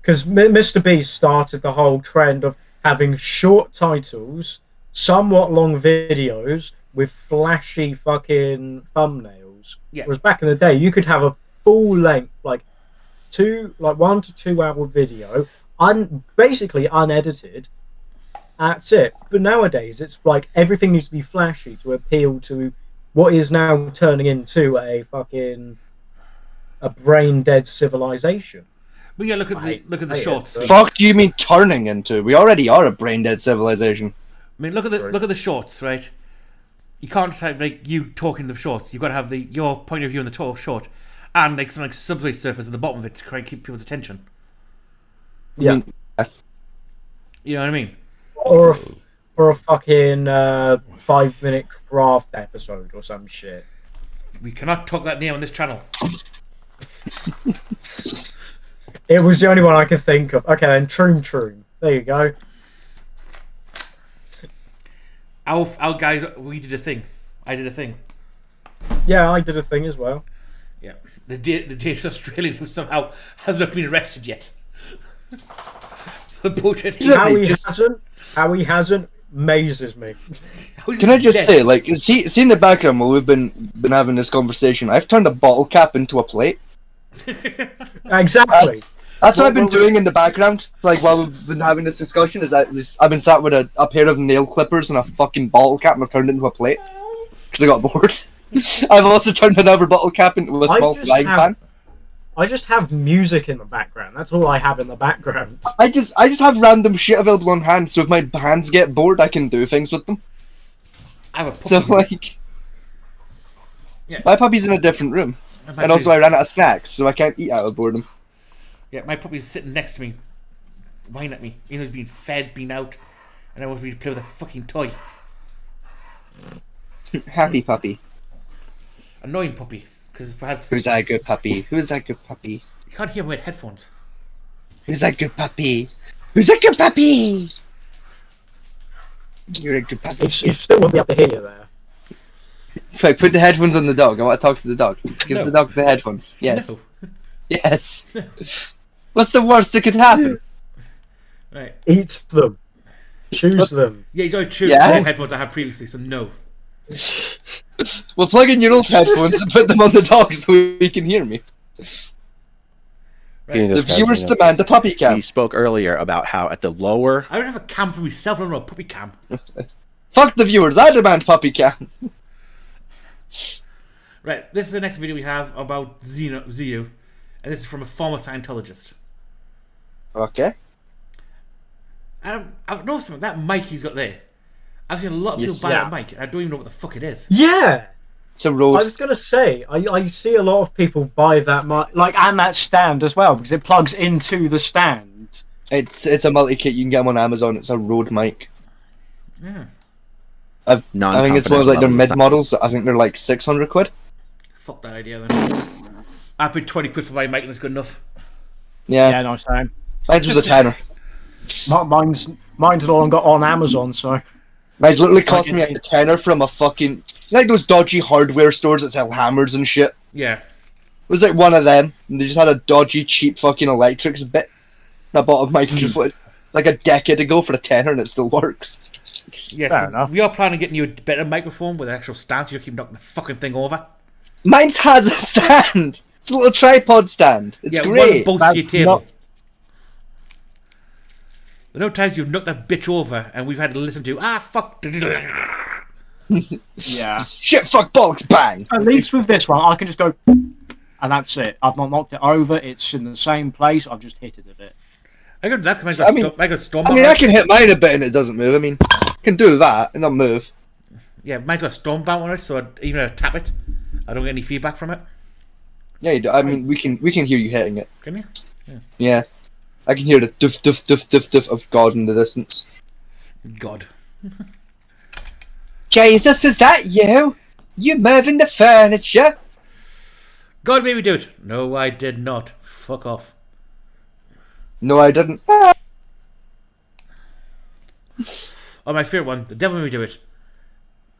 Because Mr. Beast started the whole trend of having short titles, somewhat long videos with flashy fucking thumbnails. Yeah. Whereas back in the day, you could have a full length, like 1 to 2 hour video, basically unedited. That's it. But nowadays, it's like everything needs to be flashy to appeal to what is now turning into a brain dead civilization. But yeah, look at the shorts. Fuck do you mean turning into? We already are a brain dead civilization. I mean, look at the shorts, right? You can't just have like you talking the shorts. You've got to have your point of view in the short, and like some subway surfers at the bottom of it to try and keep people's attention. Yeah. You know what I mean? Or a fucking 5-minute craft episode or some shit. We cannot talk that name on this channel. It was the only one I could think of. Okay, then Troom. There you go. Our guys, we did a thing. I did a thing. Yeah, I did a thing as well. Yeah. The Danish Australian who somehow has not been arrested yet. For bullshit. How he hasn't mazes me. Can I just say, like, see in the background while we've been having this conversation, I've turned a bottle cap into a plate. Exactly. That's what I've been doing in the background, like while we've been having this discussion. I've been sat with a pair of nail clippers and a fucking bottle cap, and I've turned it into a plate because I got bored. I've also turned another bottle cap into a small frying pan. I just have music in the background. That's all I have in the background. I just have random shit available on hand, so if my hands get bored, I can do things with them. I have a puppy. So like, yeah. My puppy's in a different room, and also I ran out of snacks, so I can't eat out of boredom. Yeah, my puppy's sitting next to me, whining at me. You know, he's being fed, being out, and I want me to play with a fucking toy. Happy puppy. Annoying puppy. Because perhaps. Who's that good puppy? Who's that good puppy? You can't hear me with headphones. Who's that good puppy? Who's that good puppy? You're a good puppy. It still won't be able to hear you there. Right, put the headphones on the dog. I want to talk to the dog. Give the dog the headphones. Yes. No. Yes. What's the worst that could happen? Right. Eat them. Choose them. Yeah, he's already chosen the headphones I had previously, so no. Well, plug in your old headphones and put them on the dog so he can hear me. Right. The viewers demand a puppy cam. He spoke earlier about how at the lower... I don't have a cam for myself, I don't know a puppy cam. Fuck the viewers, I demand puppy cam. Right, this is the next video we have about Zio, and this is from a former Scientologist. Okay. I've noticed something, that mic he's got there. I've seen a lot of people buy that mic, and I don't even know what the fuck it is. Yeah! It's a Rode. I was going to say, I see a lot of people buy that mic, and that stand as well, because it plugs into the stand. It's a multi-kit, you can get them on Amazon, it's a Rode mic. Yeah. I think it's one of like their mid-models, I think they're like 600 quid. Fuck that idea then. I paid 20 quid for my mic and it's good enough. Yeah. Yeah, nice time. Mine was a tenner. Mine's all got on Amazon, so... Mine's literally cost me a tenner from a fucking... like those dodgy hardware stores that sell hammers and shit. Yeah. It was like one of them, and they just had a dodgy, cheap fucking electrics bit. And I bought a microphone like a decade ago for a tenner and it still works. Yes, fair enough. We are planning on getting you a better microphone with an actual stand so you keep knocking the fucking thing over. Mine's has a stand! It's a little tripod stand. It's great. One bolts to your table. There are no times you've knocked that bitch over and we've had to listen to, fuck. Yeah. Shit, fuck, bollocks, bang! At least with this one, I can just go, and that's it. I've not knocked it over, it's in the same place, I've just hit it a bit. I can hit mine a bit and it doesn't move. I mean, I can do that and not move. Yeah, mine's got a storm bound on it, so even if I tap it, I don't get any feedback from it. Yeah, you do. I mean, we can hear you hitting it. Can you? Yeah. I can hear the duff duff duff duff duff of God in the distance. God. Jesus, is that you? You moving the furniture? God made me do it. No, I did not. Fuck off. No, I didn't. Oh, my favourite one. The devil made me do it.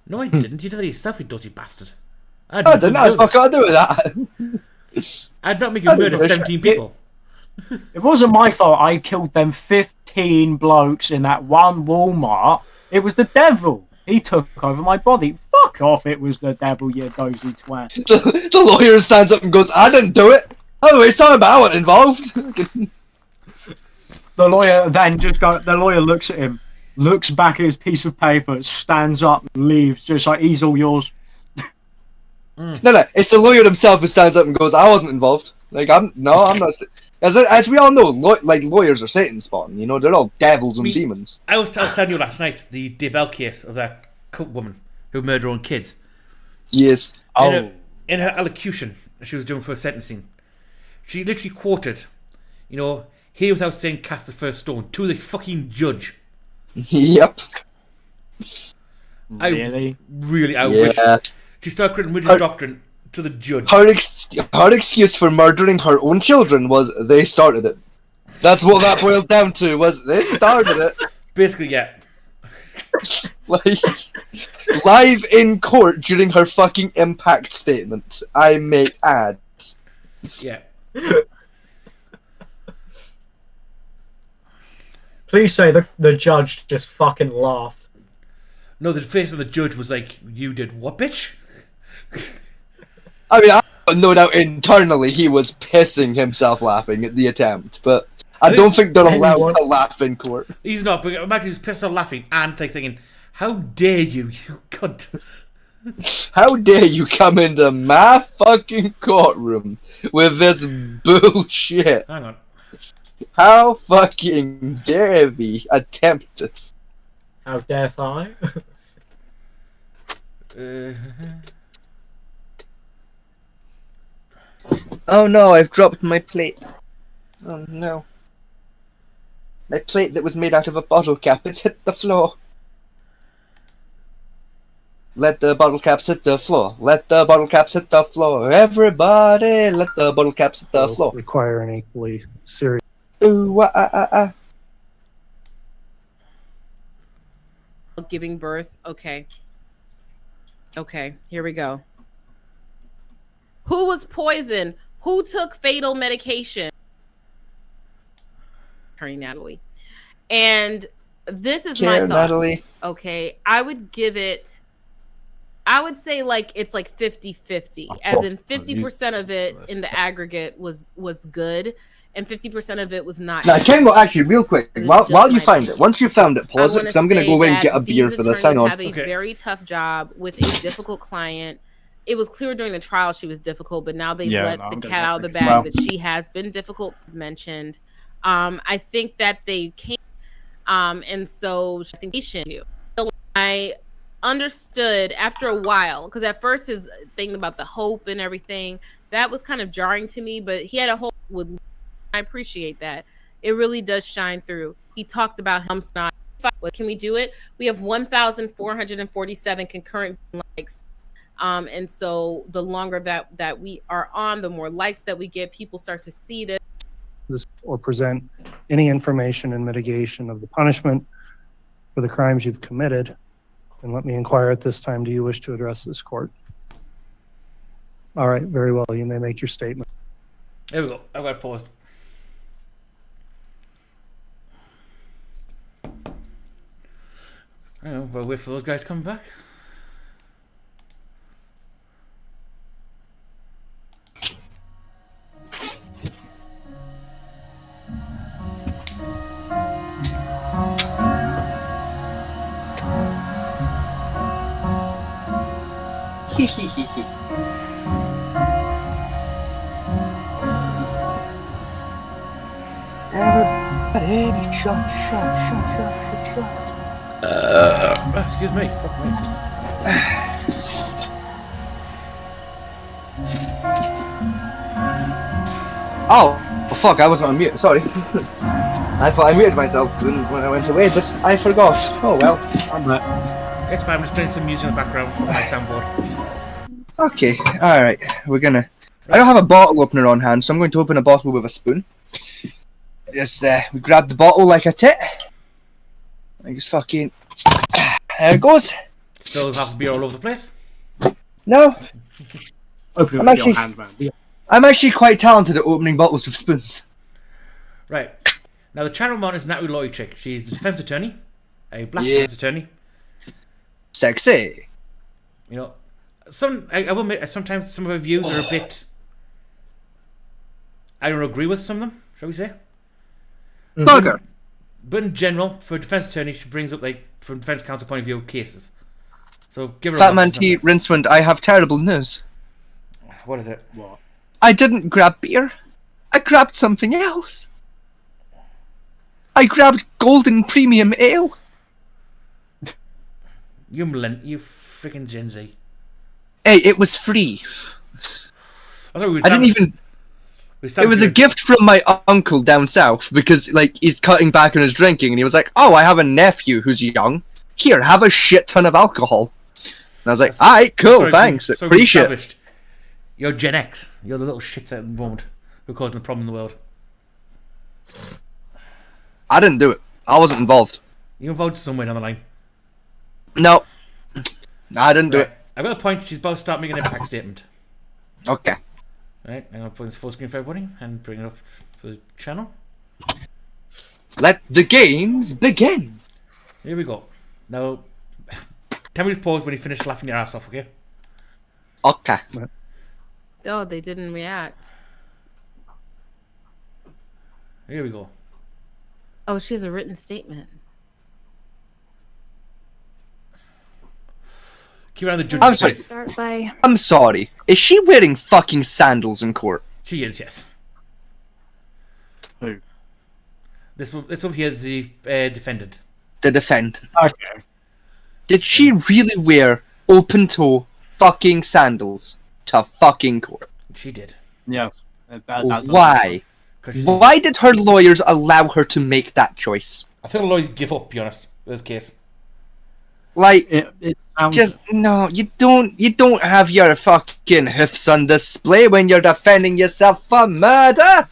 No, I didn't. You did it yourself, you dirty bastard. I didn't. I fucking do that. I'd not make you murder 17 people. It wasn't my fault. I killed them 15 blokes in that one Walmart. It was the devil. He took over my body. Fuck off. It was the devil, you dozy twat. The lawyer stands up and goes, I didn't do it. Oh, he's talking about I wasn't involved. The lawyer then just go. The lawyer looks at him, looks back at his piece of paper, stands up, leaves, just like he's all yours. No, it's the lawyer himself who stands up and goes, I wasn't involved. Like, I'm not. As we all know, lawyers are Satan spawn. You know, they're all devils and demons. I was telling you last night the Daybell case of that woman who murdered her own kids. Yes. In her allocution she was doing for sentencing, she literally quoted, you know, "Here without saying cast the first stone" to the fucking judge. Yep. Really? Yeah. She started creating religious doctrine to the judge. Her excuse for murdering her own children was they started it. That's what that boiled down to, was they started it. Basically, yeah. Like, live in court during her fucking impact statement, I may add. Yeah. Please say the judge just fucking laughed. No, the face of the judge was like, "You did what, bitch?" I mean, I no doubt internally he was pissing himself laughing at the attempt, but I don't think they're allowed to laugh in court. He's not, but imagine he's pissed off laughing and like thinking, "How dare you, you cunt." How dare you come into my fucking courtroom with this bullshit? Hang on. How fucking dare we attempt it? How dare I? Oh no, I've dropped my plate. Oh no. My plate that was made out of a bottle cap, it's hit the floor. Let the bottle caps hit the floor. Let the bottle caps hit the floor. Everybody, let the bottle caps hit the floor. Require an equally serious. Ooh, Giving birth. Okay. Okay, here we go. Who was poisoned? Who took fatal medication? Attorney Natalie. And this is my thoughts. Natalie. Okay, I would give it, I would say like it's like 50-50. As in 50% of it in the aggregate was good, and 50% of it was not. Now, actually, real quick, while you find it, once you found it, pause it, because I'm going to go away and get a beer for this. Hang on. Have a very tough job with a difficult client. It was clear during the trial she was difficult, but now they've let the cat out of the bag that she has been difficult, mentioned. I think that they came, and so I think they should do. I understood after a while, because at first his thing about the hope and everything, that was kind of jarring to me, but he had a hope with. I appreciate that. It really does shine through. He talked about him not. Can we do it? We have 1,447 concurrent likes. And so the longer that we are on, the more likes that we get, people start to see this. Or present any information in mitigation of the punishment for the crimes you've committed. And let me inquire at this time, do you wish to address this court? All right, very well. You may make your statement. There we go. I've got it paused. I don't know, we'll wait for those guys to come back. Everybody, shot. Excuse me. Fuck me. Oh, fuck! I wasn't on mute. Sorry. I thought I muted myself when I went away, but I forgot. Oh well. It's fine, I'm just playing some music in the background from my soundboard. Okay, alright. We're gonna... I don't have a bottle opener on hand, so I'm going to open a bottle with a spoon. Just, we grab the bottle like a tit. I just fucking... There it goes. Still have beer all over the place? No. Open it I'm with actually, your hand, man. Yeah. I'm actually quite talented at opening bottles with spoons. Right. Now, the channel mount is Natalie Lawyer chick. She's a defense attorney. A black defense attorney. Sexy. You know, I will admit, sometimes some of her views are a bit... I don't agree with some of them, shall we say? Bugger. But in general, for a defense attorney, she brings up, like, from defense counsel point of view, cases. So, give her Fat Man T. Rincewind, I have terrible news. What is it? What? I didn't grab beer. I grabbed something else. I grabbed Golden Premium Ale. You freaking Gen Z. Hey, it was free. I thought I didn't even... It was a gift from my uncle down south because, like, he's cutting back on his drinking and he was like, oh, I have a nephew who's young. Here, have a shit ton of alcohol. And I was like, alright, cool, thanks. Appreciate it. You're Gen X. You're the little shits at the moment who are causing the problem in the world. I didn't do it. I wasn't involved. You involved somewhere down the line. No. I didn't do it. I've got a point. She's about to start making an impact statement. Okay. Right, I'm going to put this full screen for everybody and bring it up for the channel. Let the games begin. Here we go. Now, tell me to pause when you finish laughing your ass off, okay? Okay. Oh, they didn't react. Here we go. Oh, she has a written statement. Keep around the judge's face. Start by... I'm sorry. Is she wearing fucking sandals in court? She is, yes. Who? This over here is the defendant. The defendant. Okay. Did she really wear open-toe fucking sandals to fucking court? She did. Yeah. Why? Why did her lawyers allow her to make that choice? I think the lawyers give up, to be honest, with this case. Like, it sounds... just, no, you don't have your fucking hoofs on display when you're defending yourself for murder!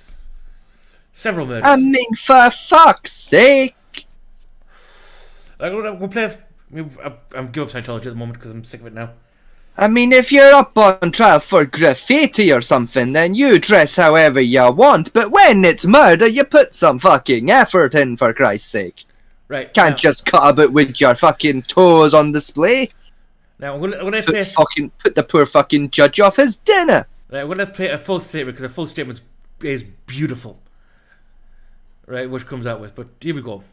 Several murders. I mean, for fuck's sake! We'll play... I'm giving up Scientology at the moment because I'm sick of it now. I mean, if you're up on trial for graffiti or something, then you dress however you want, but when it's murder, you put some fucking effort in, for Christ's sake. Right. Can't just cut a bit with your fucking toes on display. Now, I'm gonna play... Put the poor fucking judge off his dinner. Right, I'm gonna play a full statement, because a full statement is beautiful. Right, which comes out with, but here we go.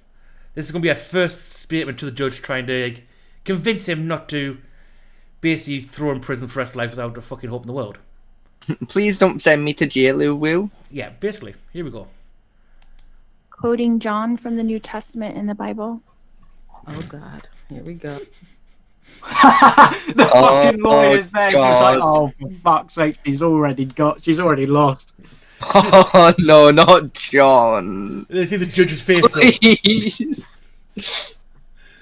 This is gonna be a first statement to the judge trying to convince him not to basically throw in prison for the rest of life without a fucking hope in the world. Please don't send me to jail, Will. Yeah, basically. Here we go. Quoting John from the New Testament in the Bible. Oh God, here we go. The fucking lawyer's there, just like, oh, for fuck's sake, she's already lost. Oh no, not John. They see the judge's face. Please.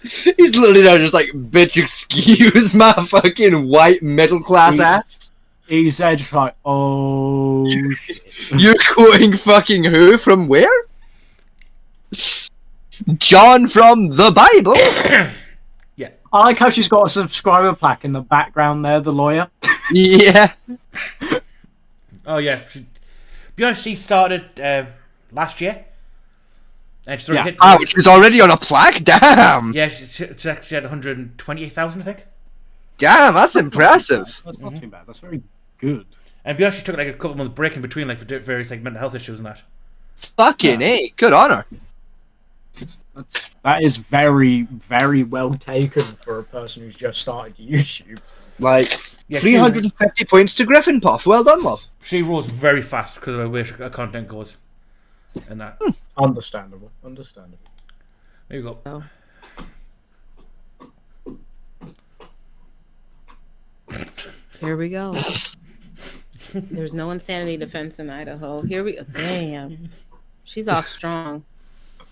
He's literally now just like, bitch, excuse my fucking white middle class ass. He's there just like, oh shit. You're quoting fucking who? From where? John from the Bible? Yeah. I like how she's got a subscriber plaque in the background there, the lawyer. Yeah. Oh yeah. Be honest, she started last year. And she's already hit... Oh, she's already on a plaque? Damn! Yeah, she had 128,000, I think. Damn, that's impressive. That's not too bad. That's very good. And be honest, she took like a couple months break in between, like for various like mental health issues and that. Fucking A, good on her. That is very, very well taken for a person who's just started YouTube. Like, 350 points to Griffin Puff. Well done, love. She rose very fast because of the way her content goes. And that. Understandable. There you go. Here we go. There's no insanity defense in Idaho. Here we go. Damn. She's off strong.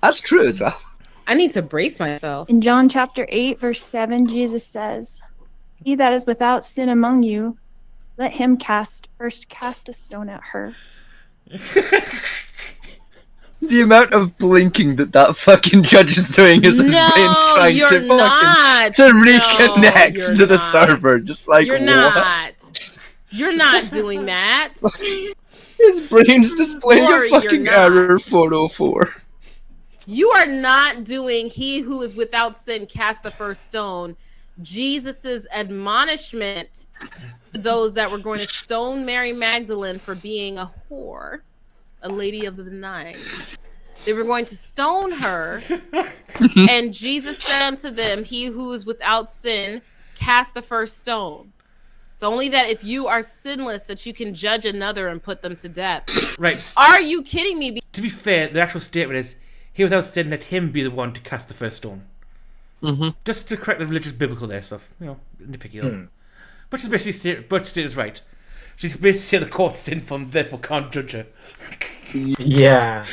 That's true as well. I need to brace myself. In John chapter 8, verse 7, Jesus says, "He that is without sin among you, let him first cast a stone at her." The amount of blinking that fucking judge is doing is his brain trying to reconnect to the server. Just like, you're what? not. You're not doing that. His brain's displaying Lori, a fucking error 404. You are not doing "he who is without sin cast the first stone." Jesus's admonishment to those that were going to stone Mary Magdalene for being a whore, a lady of the night. They were going to stone her, and Jesus said unto them, "He who is without sin cast the first stone." It's only that if you are sinless that you can judge another and put them to death. Right. Are you kidding me? To be fair, the actual statement is, "He without sin, let him be the one to cast the first stone." Just to correct the religious biblical there stuff, nitpicky though. But she's basically stated right. She's basically saying the court's sinful and therefore can't judge her. Yeah.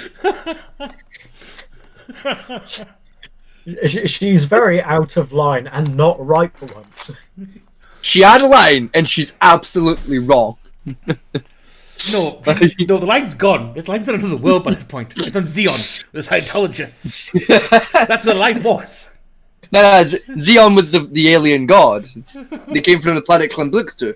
She's very out of line and not right for once. She had a line, and she's absolutely wrong. No, the line's gone. This line's on another world by this point. It's on Xeon, the Scientologists. That's where the line was. No, Xeon was the alien god. They came from the planet Klimbuktu.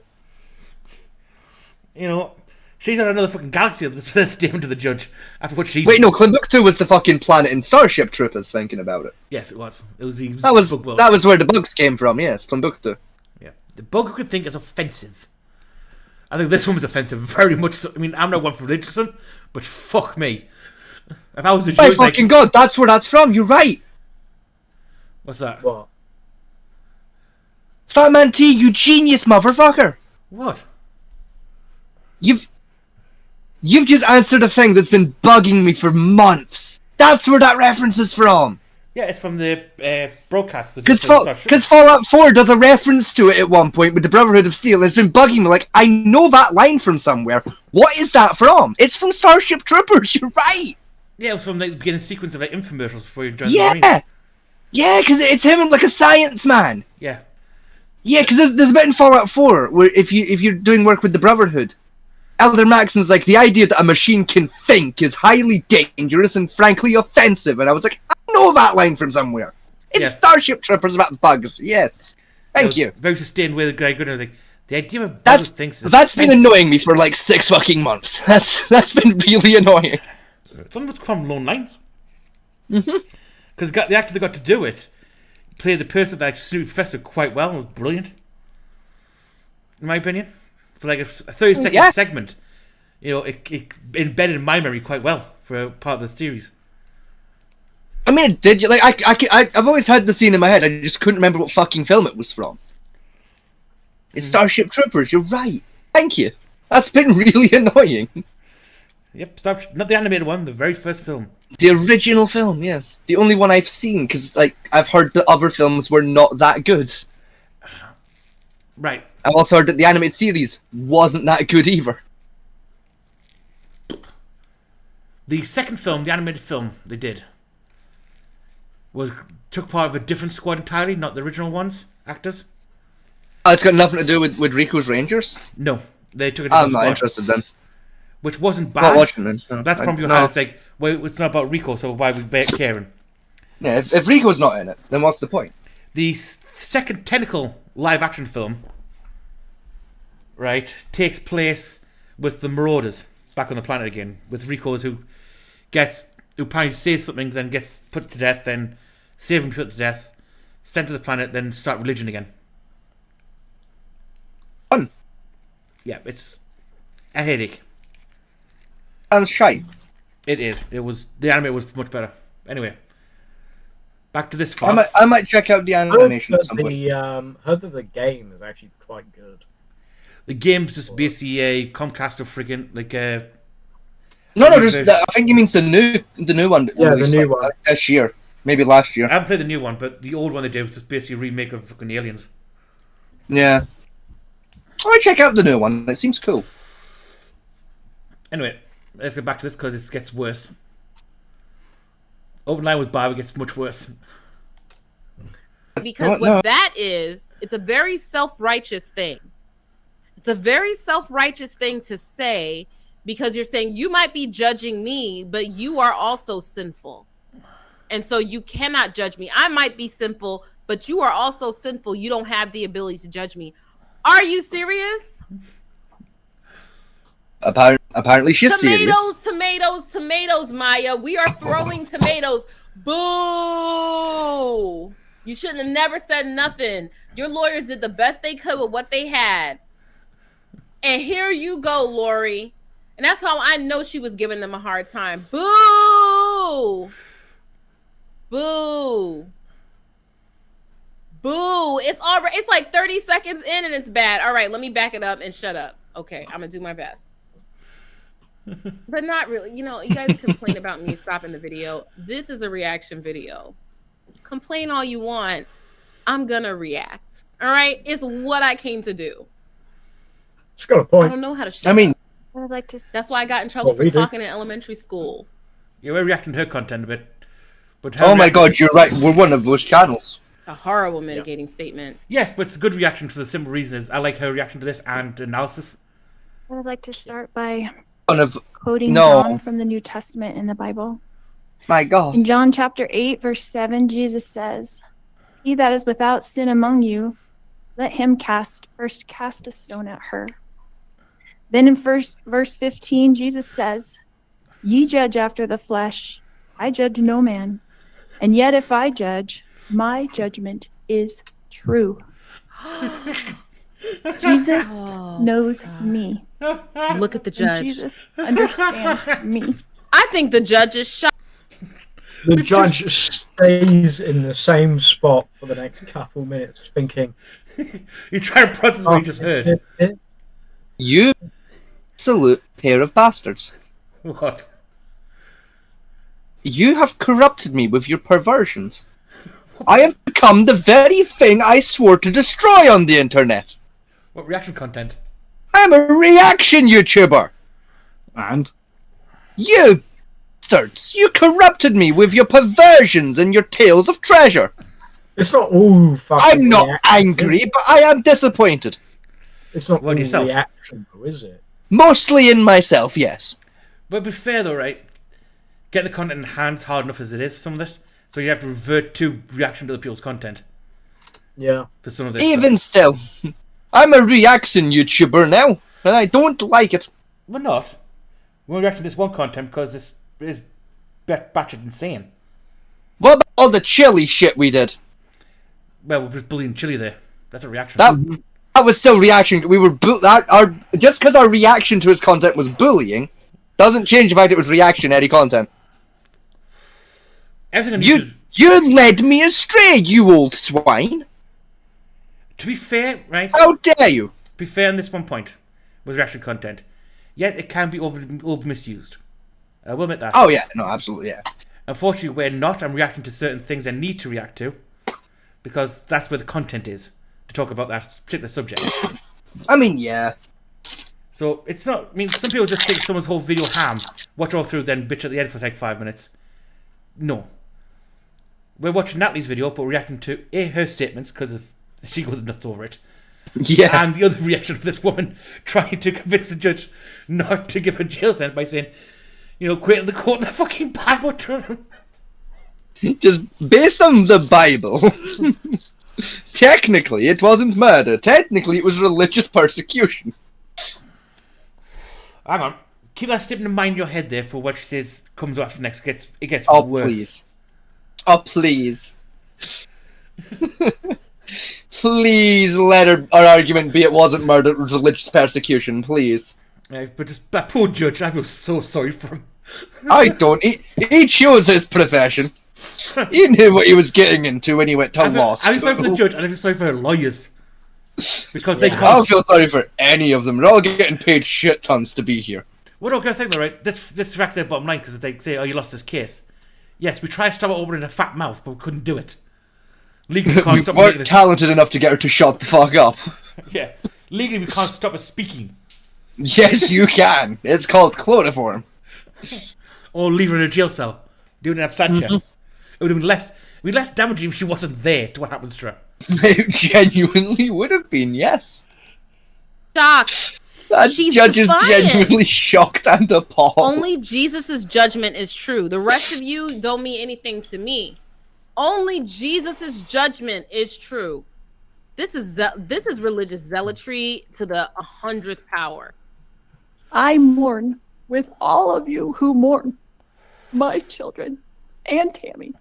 She's on another fucking galaxy. This statement to the judge after what she. Wait, no, Klimbuktu was the fucking planet in Starship Troopers. Thinking about it. Yes, it was. It was the bug world. That was where the bugs came from. Yes, Klimbuktu. Yeah, the bug could think is offensive. I think this one was offensive, very much so. I mean, I'm not one for religiousism, but fuck me. If I was a Jew, my fucking god, that's where that's from. You're right. What's that? What? Fat Man T, you genius motherfucker. What? You've just answered a thing that's been bugging me for months. That's where that reference is from. Yeah, it's from the broadcast. Because Fallout 4 does a reference to it at one point with the Brotherhood of Steel, and it's been bugging me like, I know that line from somewhere. What is that from? It's from Starship Troopers, you're right! Yeah, it was from the beginning sequence of infomercials before you joined the Marines. Yeah, because it's him like a science man. Yeah. Yeah, because there's a bit in Fallout 4 where if you're doing work with the Brotherhood, Elder Maxon's like, the idea that a machine can think is highly dangerous and frankly offensive. And I was like, I know that line from somewhere. It's Starship Troopers about bugs. Yes. Thank you. Very sustained way the guy good. I was like, the idea of bugs thinks that's been annoying me for like 6 fucking months. That's been really annoying. It's one of those common lone lines. Because the actor that got to do it played the person that Snoopy Professor quite well and was brilliant. In my opinion. For like a 30-second segment, it embedded in my memory quite well for a part of the series. I mean, it did. Like, I've always had the scene in my head. I just couldn't remember what fucking film it was from. It's Starship Troopers. You're right. Thank you. That's been really annoying. Yep, not the animated one. The very first film. The original film, yes, the only one I've seen because I've heard the other films were not that good. Right. I've also heard that the animated series wasn't that good either. The second film, the animated film they did, took part of a different squad entirely, not the original actors. Oh, it's got nothing to do with Rico's Rangers? No, they took a different squad. I'm not interested then. Which wasn't bad. Not watching then. No, that's probably how it's like, well, it's not about Rico, so why are we caring? Yeah, if Rico's not in it, then what's the point? The second technical live-action film, right, takes place with the Marauders back on the planet again, with Rico's who apparently says something, then gets put to death, then save him, put to death, sent to the planet, then start religion again. Fun. Yeah, it's a headache. I'm shy. It is. The anime was much better. Anyway, back to this farce. I might check out the animation at some point. Heard that the game is actually quite good. The game's just basically a Comcast or friggin' like a. No, I think he means the new one. Yeah, the new one this year, maybe last year. I haven't played the new one, but the old one they did was just basically a remake of fucking Aliens. Yeah. I might check out the new one. It seems cool. Anyway, let's get back to this because it gets worse. Open line with Bible gets much worse. Because what that is, it's a very self-righteous thing. It's a very self-righteous thing to say, because you're saying you might be judging me, but you are also sinful. And so you cannot judge me. I might be sinful, but you are also sinful. You don't have the ability to judge me. Are you serious? Apparently she's serious. Tomatoes, Maya. We are throwing tomatoes. Boo! You shouldn't have never said nothing. Your lawyers did the best they could with what they had. And here you go, Lori. And that's how I know she was giving them a hard time. Boo! Boo! Boo! It's like 30 seconds in and it's bad. All right, let me back it up and shut up. Okay, I'm gonna do my best. But not really. You know, you guys complain about me stopping the video. This is a reaction video. Complain all you want. I'm gonna react. All right? It's what I came to do. She's got a point. I don't know how to shut up. I would like to. That's why I got in trouble for talking in elementary school. Yeah, we're reacting to her content a bit. But oh my god, you're right. We're one of those channels. It's a horrible mitigating statement. Yes, but it's a good reaction for the simple reason is I like her reaction to this and analysis. I would like to start by quoting John from the New Testament in the Bible. My God. In John chapter 8, verse 7, Jesus says, "He that is without sin among you, let him first cast a stone at her." Then in verse 15, Jesus says, "Ye judge after the flesh, I judge no man. And yet if I judge, my judgment is true." Jesus knows me. Look at the judge. And Jesus understands me. I think the judge is shocked. The judge stays in the same spot for the next couple minutes, thinking. You try to process what you just heard. You absolute pair of bastards. What? You have corrupted me with your perversions. I have become the very thing I swore to destroy on the internet. What reaction content? I'm a reaction YouTuber. And? You bastards! You corrupted me with your perversions and your tales of treasure. It's not all fucking I'm not reaction. angry, but I am disappointed. It's not all yourself? reaction, though, is it? Mostly in myself, yes. But be fair though, right? Get the content in hands hard enough as it is for some of this, so you have to revert to reaction to other people's content. Yeah. For some of this Even still, I'm a reaction YouTuber now, and I don't like it. We're not. We're reacting to this one content because this is batshit insane. What about all the chili shit we did? Well, we're just bullying Chili there. That's a reaction. That was still reaction. We were just because our reaction to his content was bullying, doesn't change the fact it was reactionary content. Everything you led me astray, you old swine. To be fair, right? How dare you? To be fair on this one point with reaction content, yet it can be over misused. I will admit that. Oh yeah, no, absolutely, yeah. Unfortunately, we're not. I'm reacting to certain things I need to react to because that's where the content is to talk about that particular subject. I mean, yeah. So it's not. I mean, some people just think someone's whole video ham, watch all through, then bitch at the end for like 5 minutes. No. We're watching Natalie's video, but reacting to her statements because she goes nuts over it. Yeah. And the other reaction of this woman trying to convince the judge not to give her jail sentence by saying, quoting the fucking Bible to him. Just based on the Bible. Technically, it wasn't murder. Technically, it was religious persecution. Hang on. Keep that statement in mind in your head there for what she says comes after next. It gets worse. Please. Oh, please. Please let our argument be it wasn't murder, it was religious persecution, please. But just that poor judge, I feel so sorry for him. I don't. He chose his profession. He knew what he was getting into when he went to law school. I feel sorry for the judge, and I feel sorry for her lawyers. Because I don't feel sorry for any of them. They're all getting paid shit tons to be here. Well, no, I think though, right? This tracks their bottom line because they say, "Oh, you lost this case." Yes, we tried to stop it opening a fat mouth, but we couldn't do it. Legally, we can't we stop weren't talented enough to get her to shut the fuck up. Yeah, legally, we can't stop her speaking. Yes, you can. It's called chloroform. Or leave her in a jail cell, doing an absentia. would have been less damaging if she wasn't there to what happens to her. It genuinely would have been, yes. Shocked. That She's judge is defiant. genuinely shocked and appalled. Only Jesus' judgment is true. The rest of you don't mean anything to me. Only Jesus' judgment is true. This is religious zealotry to the 100th power. I mourn with all of you who mourn my children and Tammy.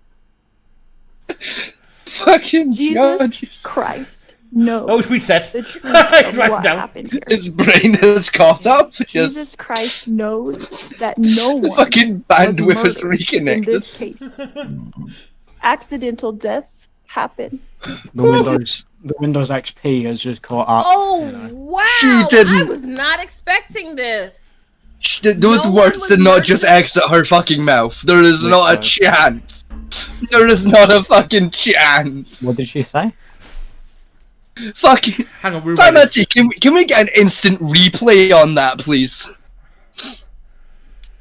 Fucking Jesus judges. Christ knows Oh, we said the truth of what happened here. His brain has caught up. Jesus Christ knows that no one fucking bandwidth is was murdered reconnected. in this case. Accidental deaths happen. The Windows XP has just caught up. Oh, wow. She didn't. I was not expecting this. Those words did not just exit her fucking mouth. There is not a chance. There is not a fucking chance. What did she say? Fucking. Hang on, Timothy, can we get an instant replay on that, please?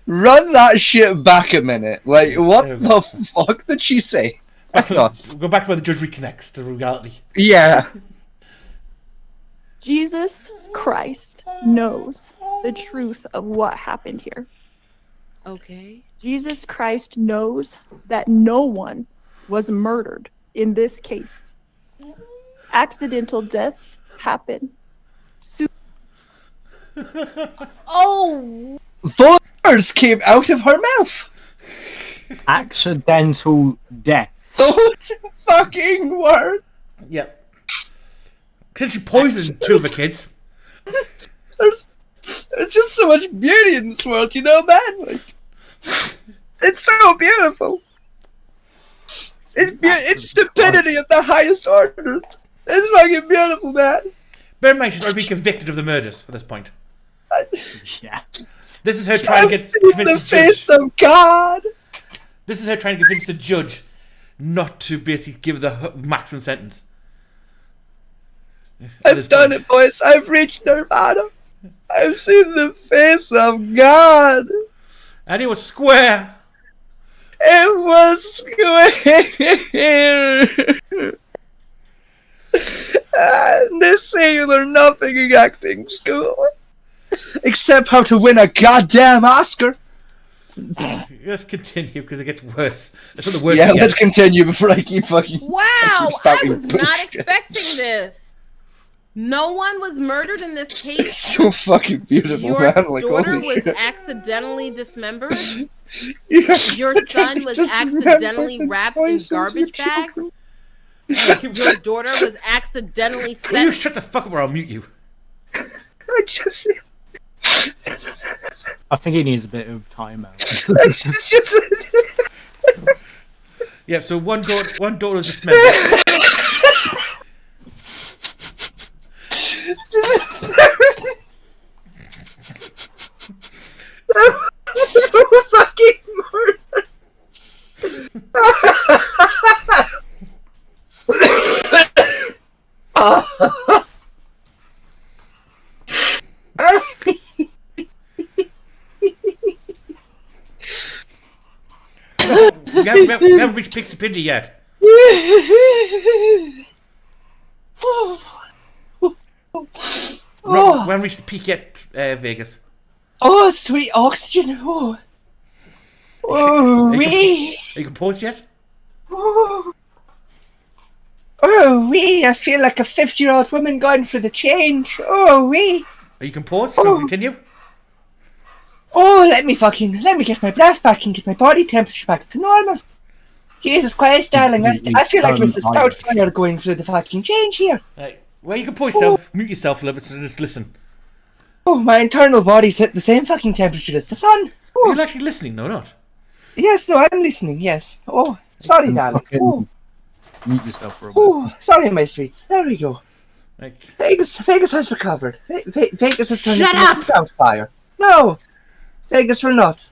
Run that shit back a minute. Like, what the fuck did she say? We'll go back to where the judge reconnects to reality. Yeah. Jesus Christ knows the truth of what happened here. Okay. Jesus Christ knows that no one was murdered in this case. Accidental deaths happen. Oh! Those words came out of her mouth. Accidental death. Those fucking words. Yep. Since she poisoned two of the kids. There's just so much beauty in this world, you know, man. Like, it's so beautiful. It's stupidity at the highest order. It's fucking beautiful, man. Bear in mind, she's already been convicted of the murders at this point. Yeah. This is her trying to get convinced the face of God. This is her trying to convince the judge not to basically give the maximum sentence. I've done it, boys. I've reached Nirvana. I've seen the face of God. And it was square. It was square. And they say you learn nothing in acting school. Except how to win a goddamn Oscar. Let's continue because it gets worse. That's what the worst. Yeah, let's continue before I keep fucking. Wow, I was not expecting this. No one was murdered in this case. It's so fucking beautiful, Your man. Like, daughter holy was shit. accidentally dismembered. Your son was accidentally wrapped in garbage bags. Your daughter was accidentally set. Can you shut the fuck up or I'll mute you? I just. I think he needs a bit of time out. Yeah, so one daughter was dismembered. Fucking murder. We haven't reached Pixie Pindy yet. We haven't reached the peak yet, Vegas. Oh, sweet oxygen. Oh, wee. Are you composed yet? Oh, wee. I feel like a 50-year-old woman going for the change. Oh, wee. Are you composed? Can we continue? Oh, let me get my breath back and get my body temperature back to normal. Jesus Christ, darling. I feel like there's a stout fire going through the fucking change here. Right. Well, you compose yourself, mute yourself a little bit and just listen. Oh, my internal body's at the same fucking temperature as the sun. Oh. You're actually listening, no, not? Yes, no, I'm listening, yes. Oh, sorry, darling. Oh. Mute yourself for a bit. Oh, sorry, my sweets. There we go. Right. Vegas has recovered. Vegas has turned Shut into up! a stout fire. No, Vegas will not.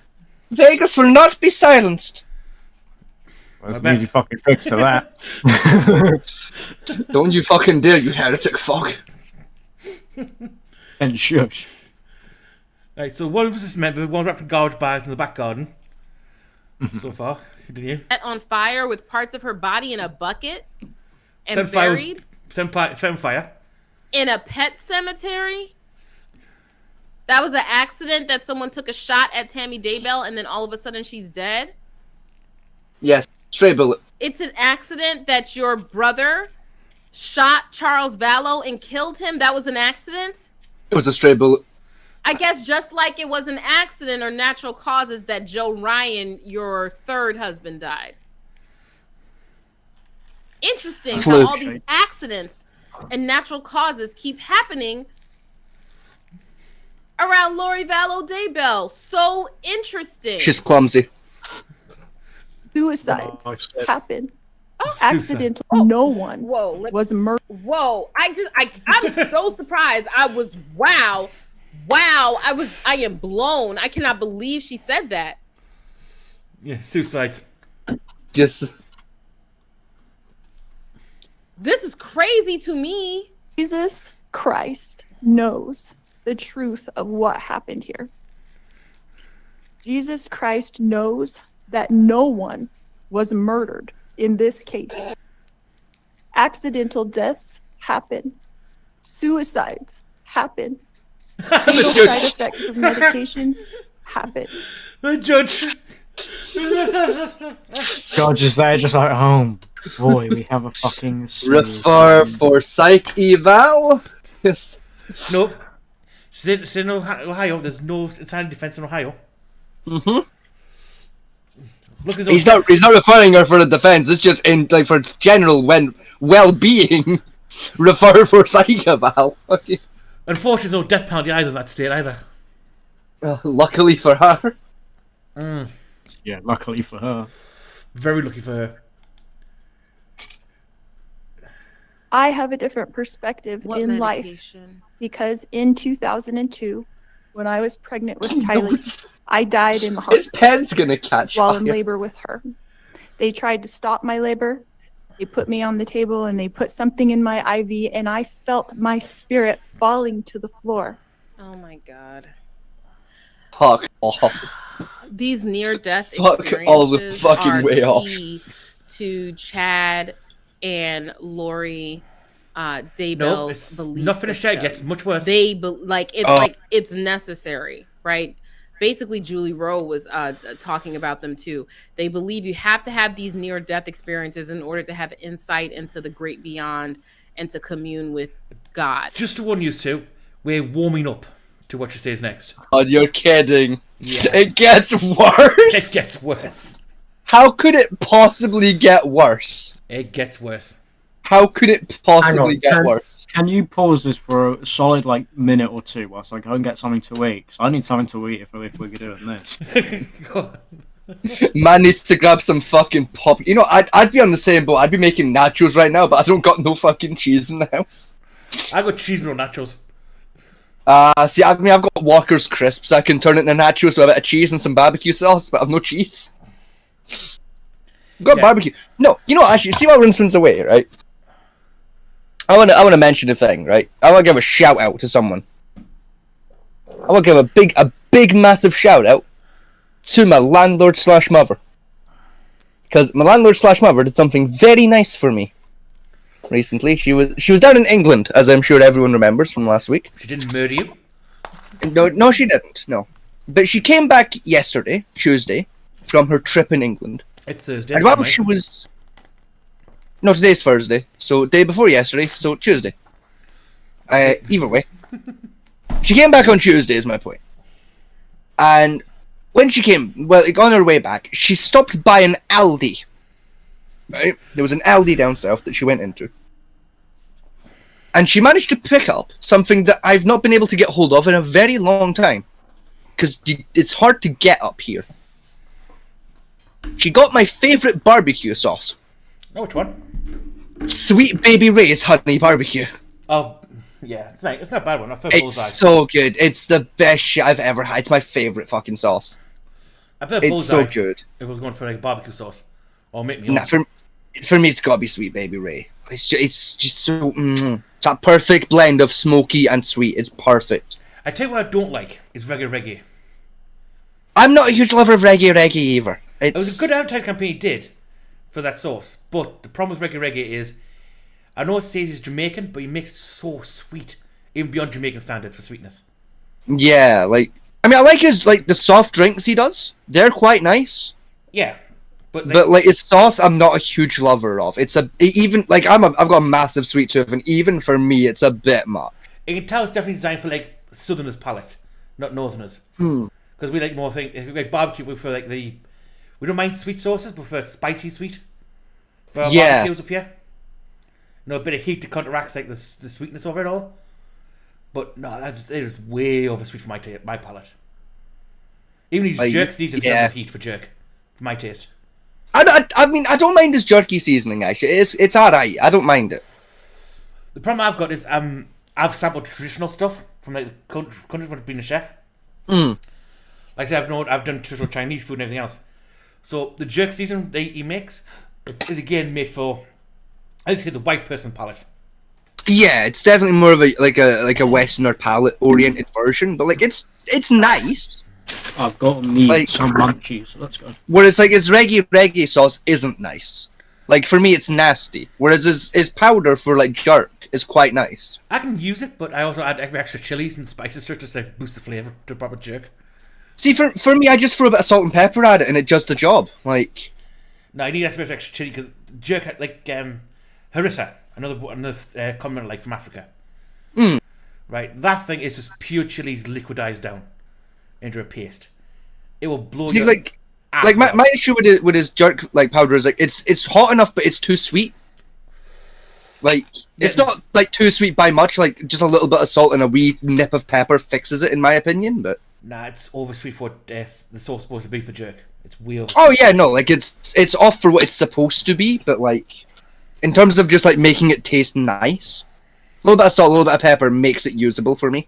Vegas will not be silenced. Well, that's an easy fucking fix to that. Don't you fucking dare, you heretic fuck. And shush. Right, so one was dismembered, one wrapped in garbage bags in the back garden. so far. Continue. Set on fire with parts of her body in a bucket and Set buried fire. in a pet cemetery. That was an accident that someone took a shot at Tammy Daybell and then all of a sudden she's dead. Yes, stray bullet. It's an accident that your brother shot Charles Vallow and killed him. That was an accident. It was a stray bullet. I guess just like it was an accident or natural causes that Joe Ryan, your third husband, died. Interesting how all these accidents and natural causes keep happening around Lori Vallow Daybell. So interesting. She's clumsy. Suicides happen. Oh, accidental. No one was murdered. Whoa! I'm so surprised. Wow. I am blown. I cannot believe she said that. Yeah, suicides. Just. This is crazy to me. Jesus Christ knows the truth of what happened here. Jesus Christ knows that no one was murdered in this case. Accidental deaths happen. Suicides happen. Fatal side effects of medications happen. The judge. Judge is there just like, oh boy, we have a fucking... Refer for psych eval? Yes. Nope. She's in Ohio. There's no insanity defense in Ohio. Mm-hmm. Look, he's not referring her for the defense. It's just in like for general well-being. Refer for psych eval. Okay. Unfortunately, there's no death penalty either in that state either. Luckily for her. Yeah, luckily for her. Very lucky for her. I have a different perspective in life because in 2002, when I was pregnant with Tylee, I died in the hospital. His pen's gonna catch while fire. in labor with her. They tried to stop my labor. They put me on the table and they put something in my IV, and I felt my spirit falling to the floor. Oh my God. Fuck off. These near-death Fuck experiences all the fucking are way off. key to Chad and Lori Daybell's belief not finished yet. It system. gets much worse. It's necessary, right? Basically, Julie Rowe was talking about them too. They believe you have to have these near-death experiences in order to have insight into the great beyond and to commune with God. Just to warn you two, we're warming up to what she says next. Oh, you're kidding. Yeah. It gets worse? It gets worse. How could it possibly get worse? It gets worse. How could it possibly get worse? Can you pause this for a solid minute or two whilst I go and get something to eat? 'Cause I need something to eat if we're doing this. Man needs to grab some fucking pop. You know, I'd be on the same boat. I'd be making nachos right now, but I don't got no fucking cheese in the house. I got cheese no nachos. See, I've got Walker's crisps. I can turn it into nachos with a bit of cheese and some barbecue sauce, but I've no cheese. I've got barbecue. No, you know, actually, see while Rinsman's away, right? I want to mention a thing, right? I want to give a shout out to someone. I want to give a big, massive shout out to my landlord/mother, because my landlord/mother did something very nice for me recently. She was down in England, as I'm sure everyone remembers from last week. She didn't murder you? No, she didn't. No, but she came back yesterday, Tuesday, from her trip in England. It's Thursday. And while she was... No, today's Thursday, so day before yesterday, so Tuesday. Either way. She came back on Tuesday, is my point. And when she came, on her way back, she stopped by an Aldi. Right? There was an Aldi down south that she went into. And she managed to pick up something that I've not been able to get hold of in a very long time. Because it's hard to get up here. She got my favourite barbecue sauce. Oh, which one? Sweet Baby Ray's honey barbecue. Oh, yeah. It's not a bad one. It's so good. It's the best shit I've ever had. It's my favourite fucking sauce. It's so good. If I was going for barbecue sauce. Or make me Nah, for me it's gotta be Sweet Baby Ray. It's just so... It's that perfect blend of smoky and sweet. It's perfect. I tell you what I don't like is reggae. I'm not a huge lover of reggae either. It was a good advertising campaign he did for that sauce, but the problem with Reggae is, I know it says he's Jamaican, but he makes it so sweet, even beyond Jamaican standards for sweetness. Yeah, like, I mean, I like his, like, the soft drinks he does. They're quite nice. Yeah. But like his sauce, I'm not a huge lover of. It's I've got a massive sweet tooth, and even for me, it's a bit much. You can tell it's definitely designed for, like, Southerners' palate, not Northerners. Because we like more things, if we like barbecue, we prefer, like, we don't mind sweet sauces, we prefer spicy sweet. For our barbecues up here. You know, a bit of heat to counteract, like, the sweetness of it all. But no, it is way over sweet for my palate. Even use jerk season of heat for jerk, for my taste. I mean, I don't mind his jerky seasoning. Actually, it's alright. I don't mind it. The problem I've got is I've sampled traditional stuff from like the country when I've been a chef. Like I said, I've done traditional Chinese food and everything else. So the jerk seasoning he makes is again made for, I'd say, the white person palate. Yeah, it's definitely more of a Westerner palate oriented version, but like it's nice. I've got me some munchies, so let's go. Whereas like his reggae sauce isn't nice. Like for me, it's nasty. Whereas his powder for like jerk is quite nice. I can use it, but I also add extra chilies and spices to it just to boost the flavour to proper jerk. See, for me, I just throw a bit of salt and pepper at it, and it does the job. Like, no, I need extra chili because jerk, like harissa, another condiment like from Africa. Right, that thing is just pure chilies liquidized down into a paste. It will blow. See, like my issue with his jerk like powder is like it's hot enough, but it's too sweet. Like it's not like too sweet by much. Like just a little bit of salt and a wee nip of pepper fixes it, in my opinion. But nah, it's oversweet for what the sauce supposed to be for jerk. It's way over. Oh yeah, no, like it's off for what it's supposed to be, but like in terms of just like making it taste nice, a little bit of salt, a little bit of pepper makes it usable for me.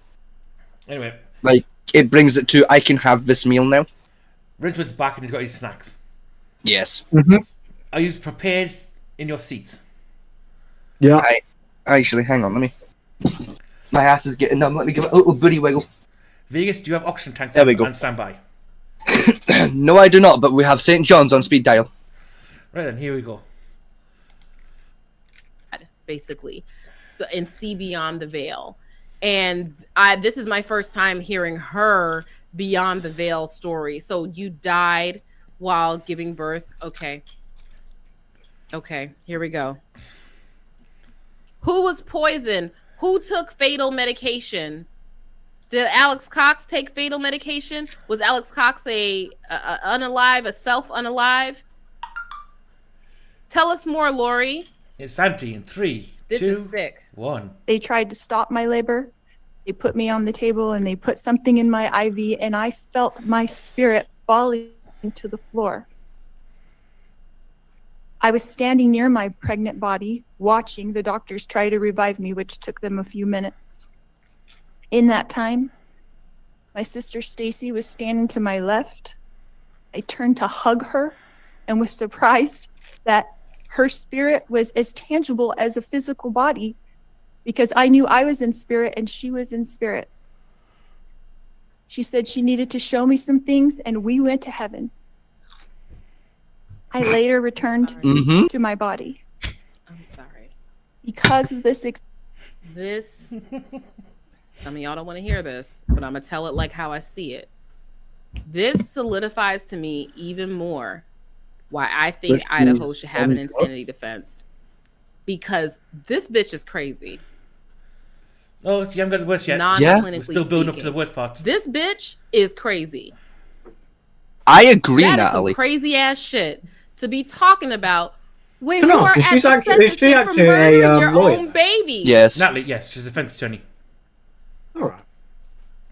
Anyway, like it brings it to I can have this meal now. Rincewood's back and he's got his snacks. Yes. Are you prepared in your seats? Yeah. Actually, hang on, let me. My ass is getting numb. Let me give it a little booty wiggle. Vegas, do you have oxygen tanks on standby? No, I do not, but we have St. John's on speed dial. Right then, here we go. Basically, so and see beyond the veil, and this is my first time hearing her beyond the veil story. So you died while giving birth. Okay, here we go. Who was poisoned? Who took fatal medication? Did Alex Cox take fatal medication? Was Alex Cox a self-unalive? Tell us more, Lori. It's Santi in 3, This 2, is sick. 1. They tried to stop my labor. They put me on the table and they put something in my IV, and I felt my spirit falling to the floor. I was standing near my pregnant body, watching the doctors try to revive me, which took them a few minutes. In that time, my sister Stacy was standing to my left. I turned to hug her and was surprised that her spirit was as tangible as a physical body, because I knew I was in spirit and she was in spirit. She said she needed to show me some things, and we went to heaven. I later returned to my body. I'm sorry. Because of this some of y'all don't want to hear this, but I'm going to tell it like how I see it. This solidifies to me even more why I think Idaho should have an insanity defense. Because this bitch is crazy. Oh, you haven't got the worst yet. Non-clinically We're still building up to speaking. the worst parts. This bitch is crazy. I agree, That is Natalie. some crazy ass shit to be talking about when Come you on, are at she's the actually- is she sentencing for actually a, murdering your lawyer? own baby. Yes. Natalie, yes, she's a defense attorney. Alright.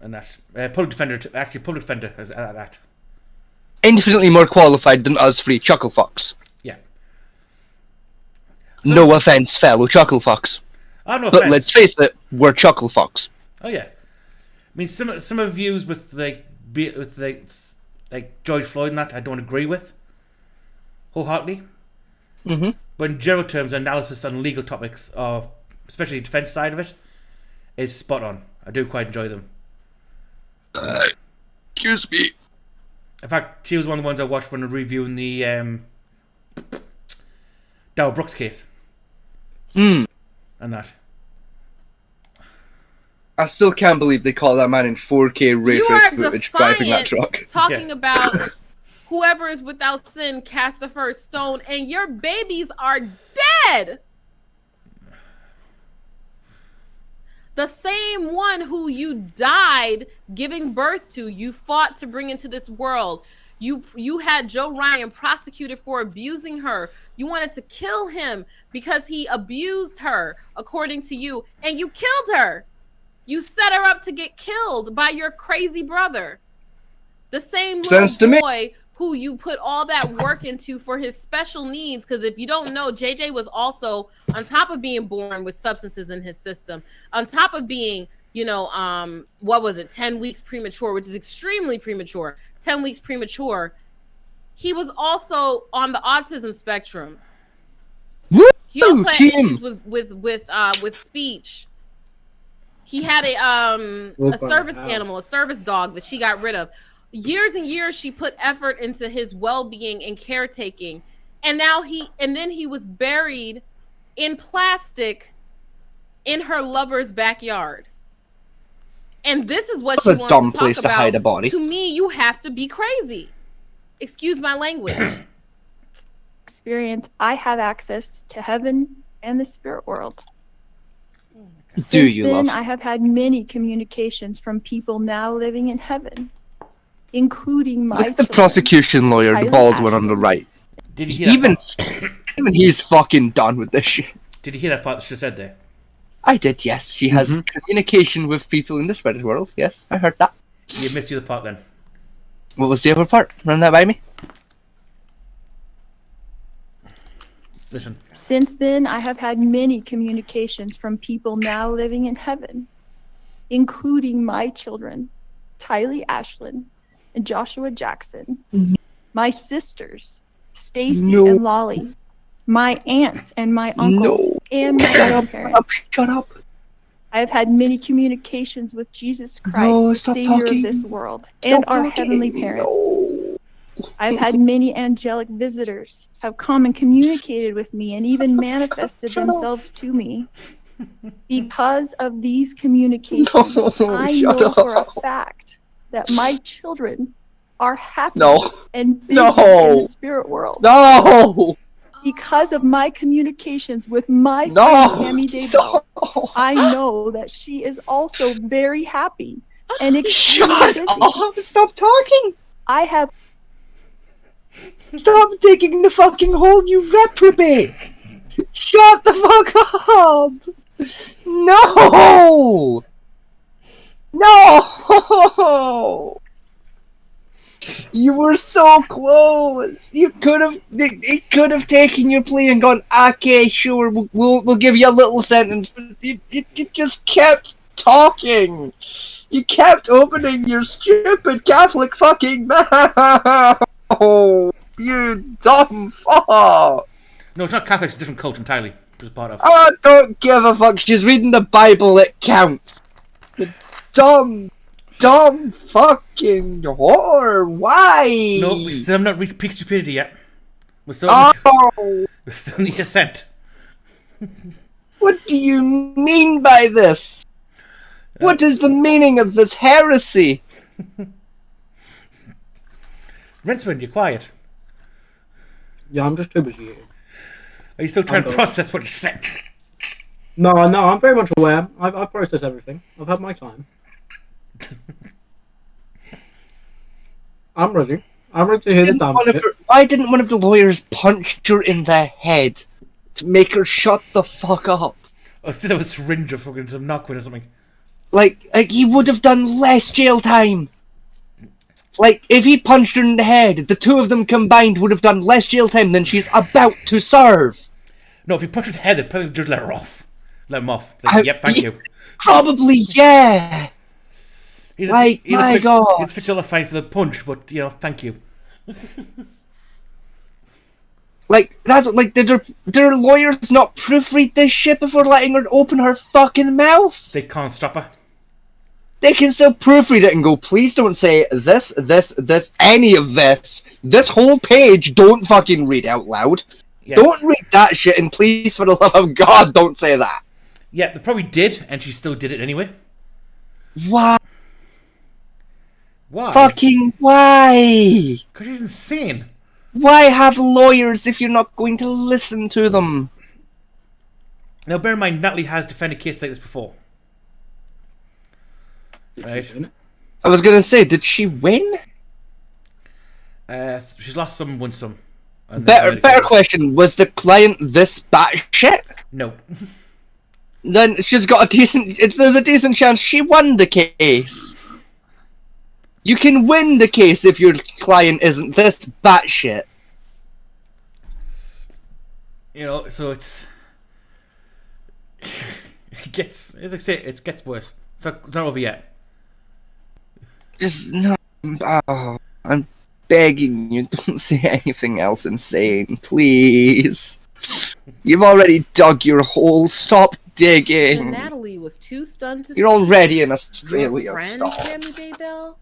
And that's public defender. Public defender has that. Infinitely more qualified than us three chuckle fucks. Yeah. No offense, fellow chuckle fucks. No But offense. let's face it, we're chuckle fucks. Oh yeah. I mean, some of views with like George Floyd and that I don't agree with wholeheartedly. But in general terms, analysis on legal topics, especially the defense side of it, is spot on. I do quite enjoy them. Excuse me. In fact, she was one of the ones I watched when reviewing the Dow Brooks case. Hmm. And that. I still can't believe they caught that man in 4K ray trace footage driving that truck. Talking about whoever is without sin cast the first stone, and your babies are dead. The same one who you died giving birth to, you fought to bring into this world. You had Joe Ryan prosecuted for abusing her. You wanted to kill him because he abused her, according to you, and you killed her. You set her up to get killed by your crazy brother. The same little boy who you put all that work into for his special needs. Because if you don't know, JJ was also, on top of being born with substances in his system, on top of being, 10 weeks premature, which is extremely premature, 10 weeks premature, he was also on the autism spectrum. He also had issues with speech. He had a service animal, a service dog that she got rid of. Years and years she put effort into his well-being and caretaking. And then he was buried in plastic in her lover's backyard. And this is what she wants to talk about. That's a dumb place to hide a body. To me, you have to be crazy. Excuse my language. Experience, I have access to heaven and the spirit world. Since then, I have had many communications from people now living in heaven, including my Look at the prosecution lawyer, the bald one on the right. Did you hear that even he's fucking done with this shit. Did you hear that part that she said there? I did, yes. She has communication with people in the spirit world. Yes, I heard that. You missed the other part then. What was the other part? Run that by me. Listen. Since then, I have had many communications from people now living in heaven, including my children, Tylee Ashlyn and Joshua Jackson, my sisters, Stacy and Lolly, my aunts and my uncles, and my grandparents. Shut up. I have had many communications with Jesus Christ, the Savior of this world, and our heavenly parents. I've had many angelic visitors have come and communicated with me and even manifested themselves to me. Because of these communications, I know for a fact that my children are happy and busy in the spirit world. No! Because of my communications with my friend Tammy Daybell, I know that she is also very happy and extremely busy. Stop talking! I have... Stop digging the fucking hole, you reprobate! Shut the fuck up! No! No! You were so close. You could have. It could have taken your plea and gone. Okay, sure. We'll give you a little sentence. But you just kept talking. You kept opening your stupid Catholic fucking mouth. Oh, you dumb fuck. No, it's not Catholic. It's a different cult entirely. Just part of. I don't give a fuck. She's reading the Bible. It counts. The dumb fucking whore. Why? No, we still have not reached peak stupidity yet. We're still in the ascent. What do you mean by this? What is the meaning of this heresy? Rinsman, you're quiet. Yeah, I'm just too busy. Are you still trying to process what you said? No, I'm very much aware. I've processed everything. I've had my time. I'm ready. I'm ready to hear the damn shit. Why didn't one of the lawyers punch her in the head to make her shut the fuck up? Or instead of a syringe or fucking some Knockwood or something. Like he would have done less jail time. Like, if he punched her in the head, the two of them combined would have done less jail time than she's about to serve. No, if he punched her in the head, they'd probably just let her off. Let him off. Like, yep, thank you. Probably, yeah. He's God. He's fixed all the fine for the punch, but, thank you. Like, did their lawyers not proofread this shit before letting her open her fucking mouth? They can't stop her. They can still proofread it and go, please don't say this, any of this. This whole page, don't fucking read out loud. Yeah. Don't read that shit, and please, for the love of God, don't say that. Yeah, they probably did, and she still did it anyway. Why? Why? Fucking why? Because she's insane. Why have lawyers if you're not going to listen to them? Now, bear in mind, Natalie has defended a case like this before. Right. I was gonna say, did she win? She's lost some, won some. Better question: was the client this batshit? No. Then she's got a decent. There's a decent chance she won the case. You can win the case if your client isn't this batshit. You know, so it's. It gets. As I say, it gets worse. It's not over yet. Just no. Oh, I'm begging you, don't say anything else insane, please. You've already dug your hole. Stop digging. And Natalie was too stunned to. You're already in Australia. Friend, stop. Tammy Daybell.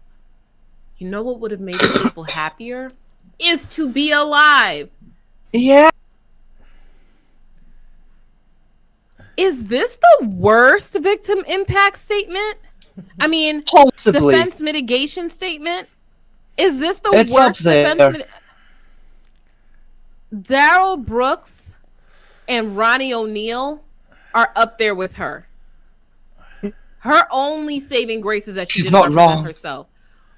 You know what would have made people happier? Is to be alive. Yeah. Is this the worst victim impact statement? I mean, possibly. Defense mitigation statement? Is this the it's worst defense Daryl Brooks and Ronnie O'Neal are up there with her. Her only saving grace is that she's not wrong herself.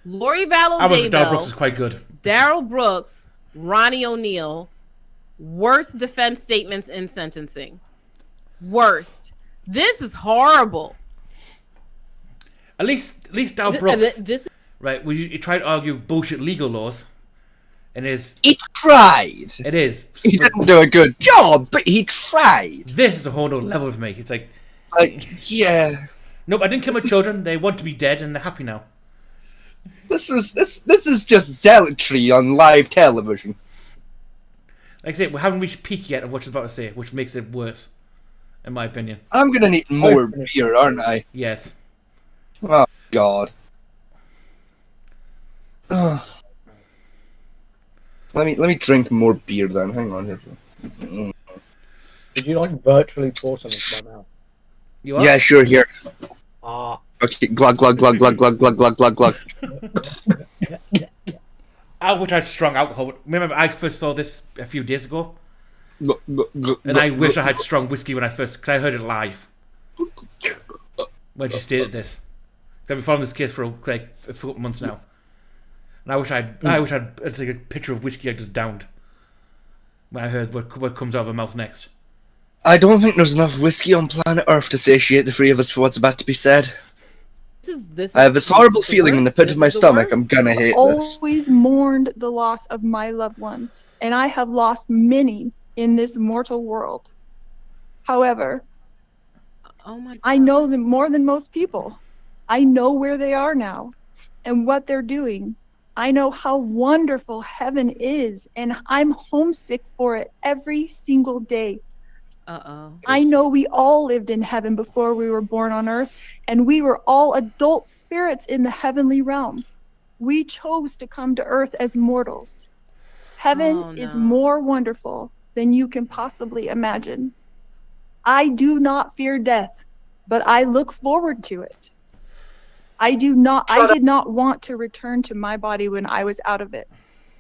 Lori Vallow Daybell, Daryl Brooks is quite good. Daryl Brooks, Ronnie O'Neal, worst defense statements in sentencing. Worst. This is horrible. At least Daryl Brooks. Right, well, you tried to argue bullshit legal laws, and he tried. It is. He didn't do a good job, but he tried. This is a whole other level for me. It's like, yeah. Nope, I didn't kill my children. They want to be dead, and they're happy now. This is just zealotry on live television. Like I say, we haven't reached peak yet of what she's about to say, which makes it worse, in my opinion. I'm gonna need more beer, aren't I? Yes. Oh God. Let me drink more beer then. Hang on here. Did you like virtually pour something to my mouth? You are? Yeah, sure. Here. Okay. Glug glug glug glug glug glug glug glug glug. I wish I had strong alcohol. Remember, I first saw this a few days ago, and I wish I had strong whiskey when I first, because I heard it live when she stated this. I've been following this case for like a couple months now. And I wish I'd take a picture of whiskey I just downed when I heard what comes out of her mouth next. I don't think there's enough whiskey on planet Earth to satiate the three of us for what's about to be said. I have this horrible feeling in the pit of my stomach. I'm gonna hate this. I've always mourned the loss of my loved ones, and I have lost many in this mortal world. However, I know them more than most people. I know where they are now and what they're doing. I know how wonderful heaven is, and I'm homesick for it every single day. I know we all lived in heaven before we were born on earth, and we were all adult spirits in the heavenly realm. We chose to come to earth as mortals. Heaven is more wonderful than you can possibly imagine. I do not fear death, but I look forward to it. I did not want to return to my body when I was out of it.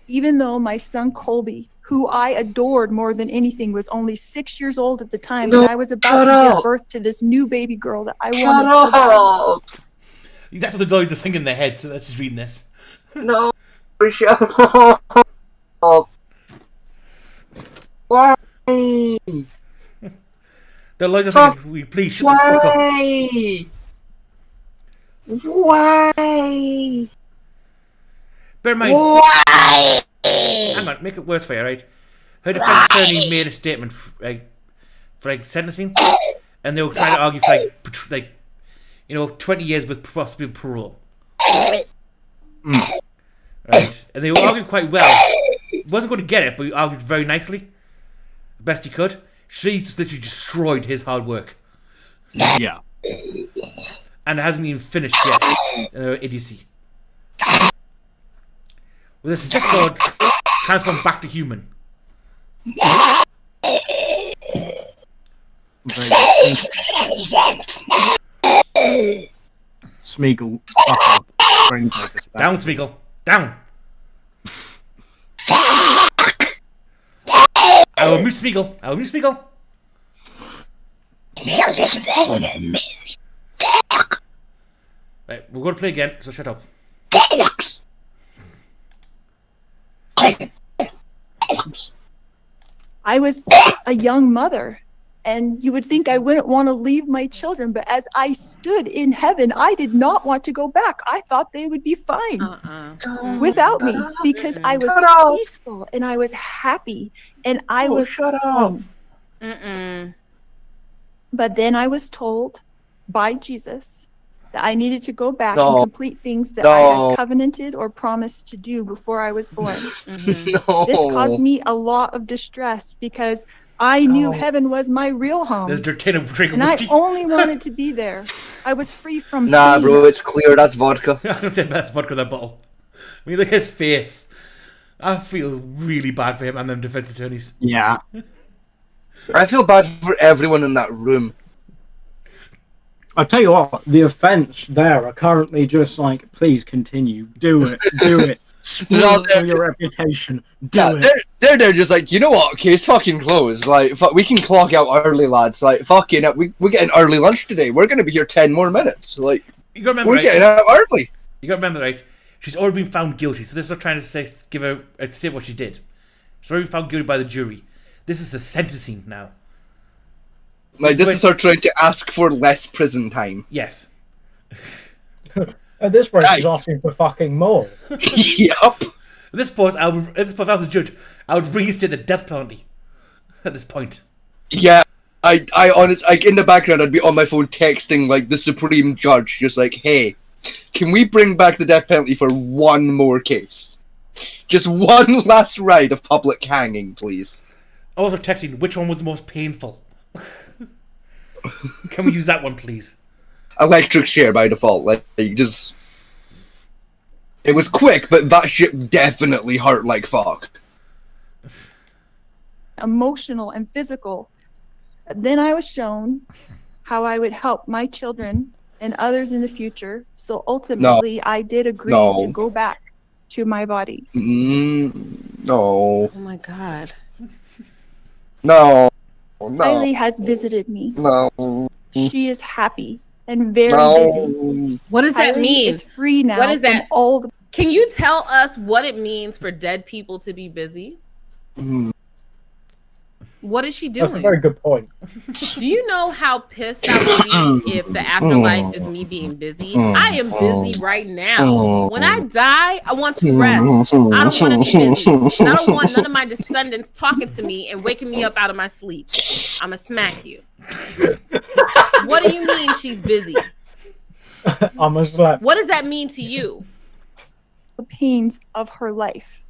Even though my son Colby, who I adored more than anything, was only 6 years old at the time, and I was about to give birth to this new baby girl that I wanted so bad. That's what the lawyers are thinking in their head, so let's just reading this. No, shut up. Why? The lawyers are thinking, we please shut the fuck up. Why? Bear in mind. Why? Hang on, make it worse for you, right? Her defense attorney made a statement for sentencing, and they were trying to argue for 20 years with possible parole. Right? And they were arguing quite well. He wasn't going to get it, but he argued very nicely, the best he could. She just literally destroyed his hard work. Yeah. and it hasn't even finished yet. Idiocy. With a successful transform back to human. Smeagol. Down, Smeagol. Down. I will mute Smeagol. I will mute Smeagol. Right, we're going to play again, so shut up. I was a young mother, and you would think I wouldn't want to leave my children, but as I stood in heaven, I did not want to go back. I thought they would be fine without me because I was peaceful and I was happy and I was home. But then I was told by Jesus that I needed to go back and complete things that I had covenanted or promised to do before I was born. This caused me a lot of distress because I knew heaven was my real home. And I only wanted to be there. I was free from pain. Bro, it's clear. That's vodka. I was saying that's vodka in that bottle. I mean, look at his face. I feel really bad for him and them defense attorneys. Yeah. I feel bad for everyone in that room. I'll tell you what, the offence there are currently just like, please continue. Do it. Do it. Spoil your reputation. Do it. They're just like, you know what? Case fucking closed. Like, we can clock out early, lads. Like, fucking, we're getting early lunch today. We're gonna be here 10 more minutes. Like, you gotta remember, we're getting out early. You gotta remember, right? She's already been found guilty, so this is not trying to say, give her say what she did. She's already been found guilty by the jury. This is the sentencing now. Like, this is her trying to ask for less prison time. Yes. At this point, she's asking for fucking more. Yep. At this point, if I was a judge, I would reinstate the death penalty. At this point. Yeah, I honestly, like, in the background, I'd be on my phone texting like the Supreme Judge, just like, hey, can we bring back the death penalty for one more case? Just one last ride of public hanging, please. Also texting, which one was the most painful? Can we use that one, please? Electric chair by default. Like, just... It was quick, but that shit definitely hurt like fuck. Emotional and physical. Then I was shown how I would help my children and others in the future. So ultimately, I did agree to go back to my body. No. Oh my god. No. Kylie has visited me. No. She is happy and very busy. What does that Kylie mean? Is free now. What is that? All the... Can you tell us what it means for dead people to be busy? What is she doing? That's a very good point. Do you know how pissed I would be if the afterlife is me being busy? I am busy right now. When I die, I want to rest. I don't want to be busy. And I don't want none of my descendants talking to me and waking me up out of my sleep. I'ma smack you. What do you mean she's busy? I'ma slap. What does that mean to you? The pains of her life.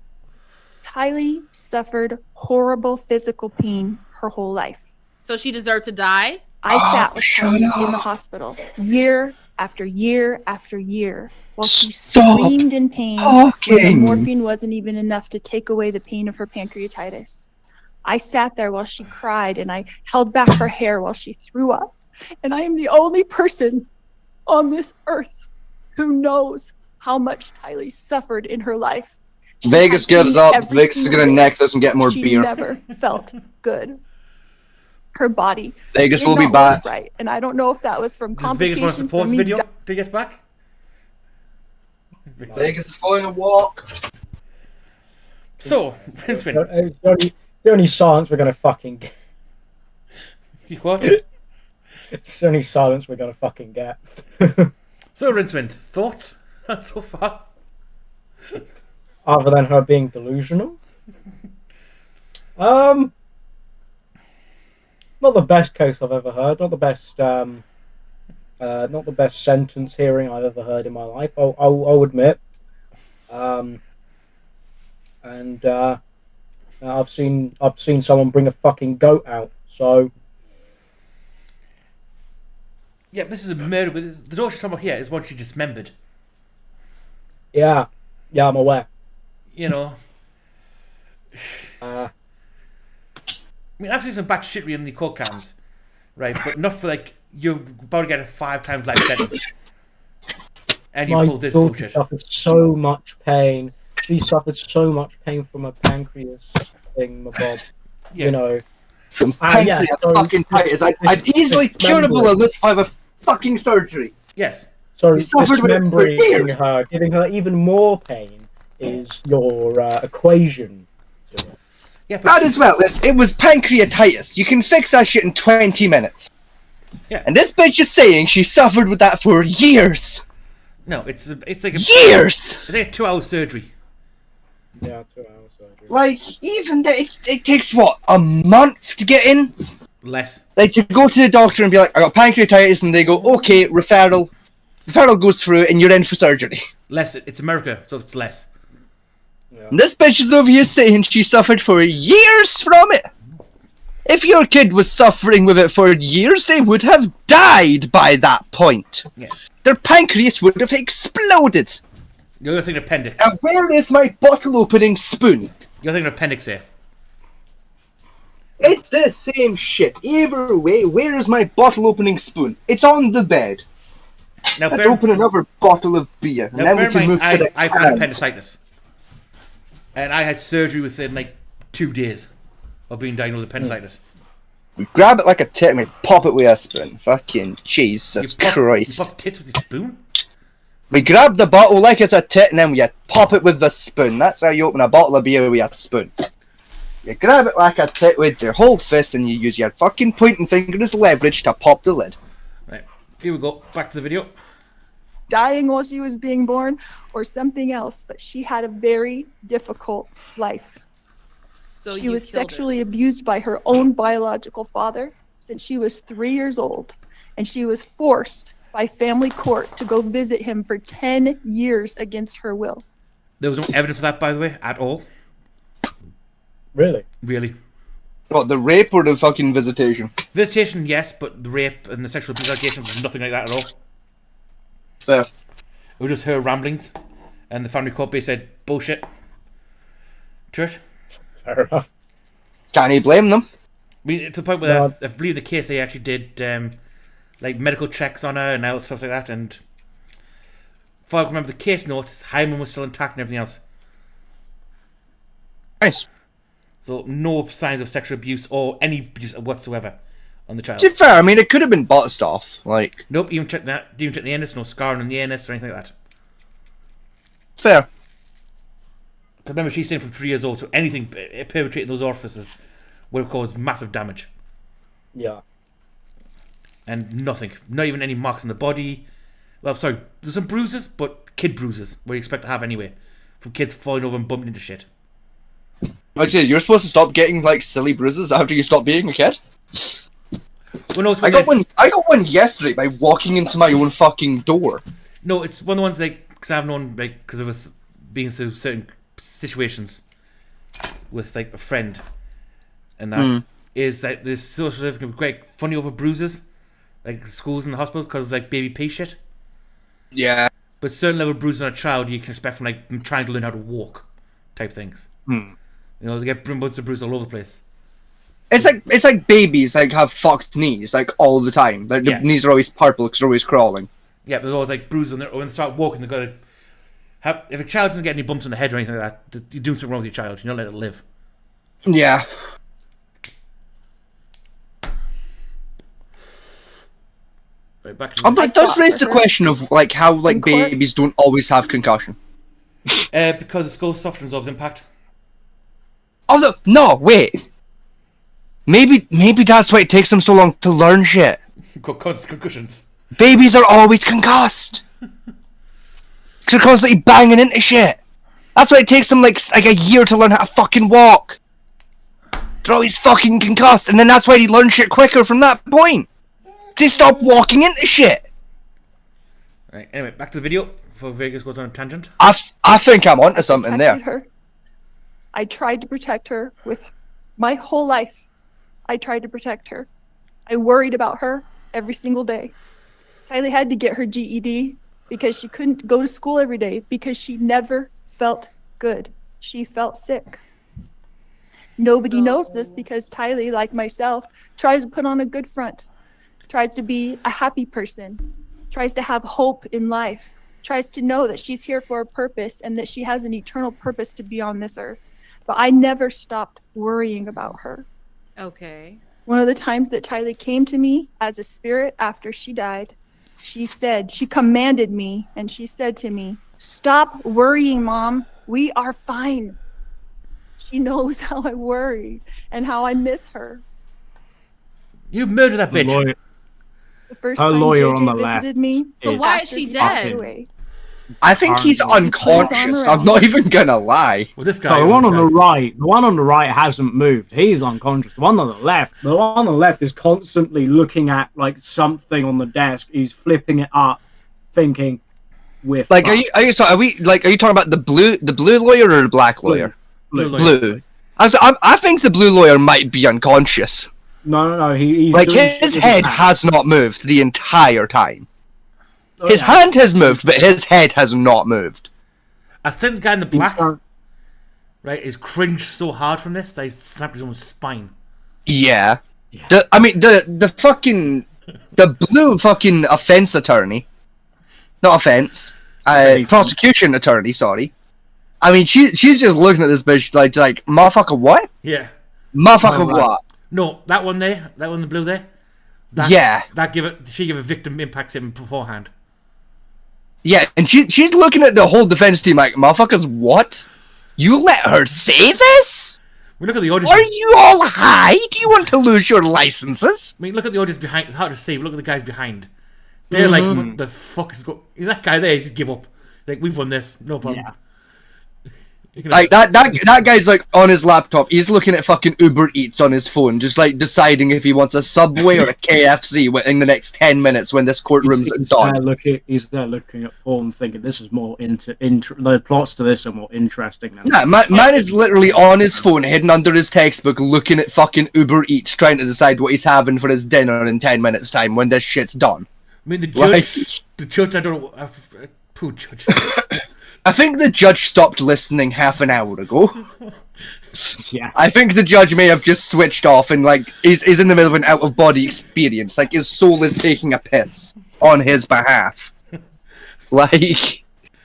Kylie suffered horrible physical pain her whole life. So she deserved to die? I sat with her in the hospital year after year after year while she screamed in pain when the morphine wasn't even enough to take away the pain of her pancreatitis. I sat there while she cried and I held back her hair while she threw up. And I am the only person on this earth who knows how much Kylie suffered in her life. Vegas gives up. Vegas is gonna neck this and get more she beer. Never felt good. Her body. Vegas did will be not back. work right, and I don't know if that was from Vegas complications. wants to pause the video till he gets back. Vegas is going to walk. So, Rinsman. It's the only silence we're gonna fucking get. What? It's the only silence we're gonna fucking get. So, Rinsman, thoughts so far? Other than her being delusional? Not the best case I've ever heard. Not the best sentence hearing I've ever heard in my life. I'll admit. I've seen someone bring a fucking goat out. So Yeah, this is a murder, but the daughter she's talking about here is one she dismembered. Yeah, I'm aware. You know. I mean, I've seen some bad shit in the court cams, right? But not for like you're about to get a 5 times life sentence, and you My pull this daughter bullshit. suffered so much pain. She suffered so much pain from a pancreas thing, my Bob. Yeah. You know. From pancreas fucking titus. I'd easily curable illness if I have a fucking surgery. Yes. So You suffered with it for dismembering years. her, giving her even more pain, is your equation to it. Yeah, but That as well. It was pancreatitis. You can fix that shit in 20 minutes. Yeah. And this bitch is saying she suffered with that for years. No, it's like years. It's like a 2-hour surgery. Yeah, 2 hours surgery. Like even it takes what, a month to get in? Less. Like to go to the doctor and be like, I got pancreatitis, and they go, okay, referral. Referral goes through, and you're in for surgery. Less. It's America, so it's less. And this bitch is over here saying she suffered for years from it. If your kid was suffering with it for years, they would have died by that point. Yeah. Their pancreas would have exploded. You're thinking appendix. Now, where is my bottle opening spoon? You're thinking appendix here. It's the same shit. Either way, where is my bottle opening spoon? It's on the bed. Now, Let's open another bottle of beer, and then we can move to the I've had hands. appendicitis. And I had surgery within like 2 days of being diagnosed with appendicitis. We grab it like a tit and we pop it with a spoon. Fucking Jesus Christ. You pop tits with your spoon? We grab the bottle like it's a tit and then we pop it with the spoon. That's how you open a bottle of beer with a spoon. You grab it like a tit with your whole fist and you use your fucking pointing finger as leverage to pop the lid. Right, here we go. Back to the video. Dying while she was being born or something else, but she had a very difficult life. So she you was killed her. sexually abused by her own biological father since she was 3 years old, and she was forced by family court to go visit him for 10 years against her will. There was no evidence of that, by the way, at all. Really? Really. What, the rape or the fucking visitation? Visitation, yes, but the rape and the sexual abuse allegations was nothing like that at all. Fair. It was just her ramblings, and the family court basically said, bullshit. Church? Fair enough. Can't you blame them? I mean, to the point where I believe the case they actually did like medical checks on her and all stuff like that, and if I remember the case notes, hymen was still intact and everything else. Nice. So no signs of sexual abuse or any abuse whatsoever on the child. To be fair, I mean, it could have been buzzed off. Like, nope, even check that. Didn't even check the anus, no scarring on the anus or anything like that. Fair. Because remember, she's saying from 3 years old, so anything perpetrating those orifices would have caused massive damage. Yeah. And nothing. Not even any marks on the body. Well, sorry, there's some bruises, but kid bruises, what you expect to have anyway. From kids falling over and bumping into shit. Like I say, you're supposed to stop getting, like, silly bruises after you stop being a kid. Well, no, it's I got one yesterday by walking into my own fucking door. No, it's one of the ones, like, because I've known, like, because of us being through certain situations with, like, a friend. And that is that there's still sort of quite funny over bruises, like schools and the hospitals, because of like baby pee shit. Yeah. But certain level of bruises on a child you can expect from like them trying to learn how to walk, type things. You know, they get bunches of bruises all over the place. It's like babies like have fucked knees like all the time. Like the knees are always purple because they're always crawling. Yeah, but there's always like bruises on their when they start walking. They gotta have if a child doesn't get any bumps on the head or anything like that, you're doing something wrong with your child. You're not letting it live. Yeah. Right, back to Although it does raise the question of like how like babies don't always have concussion. Because the skull soft absorbs impact. Although no, wait. Maybe that's why it takes them so long to learn shit. Concussions. Babies are always concussed. They're constantly banging into shit. That's why it takes them like a year to learn how to fucking walk. They're always fucking concussed, and then that's why they learn shit quicker from that point. They stop walking into shit. Right. Anyway, back to the video before Vegas goes on a tangent. I think I'm onto something there. Her. I tried to protect her with my whole life. I tried to protect her. I worried about her every single day. Tylee had to get her GED because she couldn't go to school every day because she never felt good. She felt sick. Nobody knows this because Tylee, like myself, tries to put on a good front, tries to be a happy person, tries to have hope in life, tries to know that she's here for a purpose and that she has an eternal purpose to be on this earth. But I never stopped worrying about her. Okay. One of the times that Tylee came to me as a spirit after she died, she commanded me, and she said to me, "Stop worrying, Mom. We are fine." She knows how I worry and how I miss her. You murdered that bitch. The first Her time lawyer on JJ the left visited me, So is why is after she he passed dead? away, I think he's unconscious. I'm not even gonna lie. Well, this So the one on the right hasn't moved. He's unconscious. The one on the left is constantly looking at like something on the desk. He's flipping it up, thinking, "We're Like, are fucked." you talking about the blue lawyer or the black lawyer? Blue. I think the blue lawyer might be unconscious. No. He's Like, doing his shit with head hand. has not moved the entire time. Oh, His yeah. hand has moved, but his head has not moved. I think the guy in the black, right, is cringed so hard from this that he's snapped his own spine. Yeah. The fucking blue fucking offense attorney. Not offense. Prosecution attorney, sorry. I mean, she's just looking at this bitch like motherfucker what? Yeah. Motherfucker what? No, that one there, that one in the blue there. Yeah. She gave a victim impact statement beforehand. Yeah, and she's looking at the whole defense team like, motherfuckers, what? You let her say this? We look at the audience. Are you all high? Do you want to lose your licenses? I mean, look at the audience behind. It's hard to see, but look at the guys behind. They're like, what the fuck is going? That guy there, he's give up. Like, we've won this, no problem. Yeah. Like that guy's like on his laptop. He's looking at fucking Uber Eats on his phone, just like deciding if he wants a Subway or a KFC in the next 10 minutes when this courtroom's done. He's there looking at porn, thinking this is more the plots to this are more interesting than. Yeah, man is literally on his phone, hidden under his textbook, looking at fucking Uber Eats, trying to decide what he's having for his dinner in 10 minutes time when this shit's done. I mean, the judge, I don't know, poor judge. I think the judge stopped listening half an hour ago. Yeah. I think the judge may have just switched off and like is in the middle of an out-of-body experience. Like his soul is taking a piss on his behalf. Like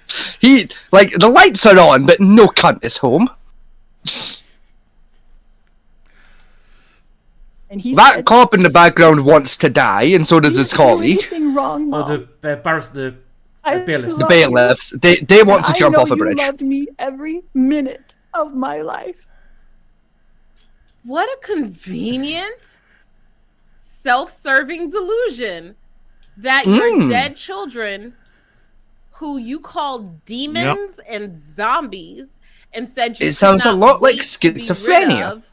the lights are on, but no cunt is home. and he That said, cop in the background wants to die, and so does his colleague. anything wrong, Mom. Oh, the bailiffs. The bailiffs. They want to And jump I know off a bridge. You loved me every minute of my life. What a convenient, self-serving delusion that your dead children, who you called demons and zombies, and said you It sounds a cannot lot like wait to be rid schizophrenia. of,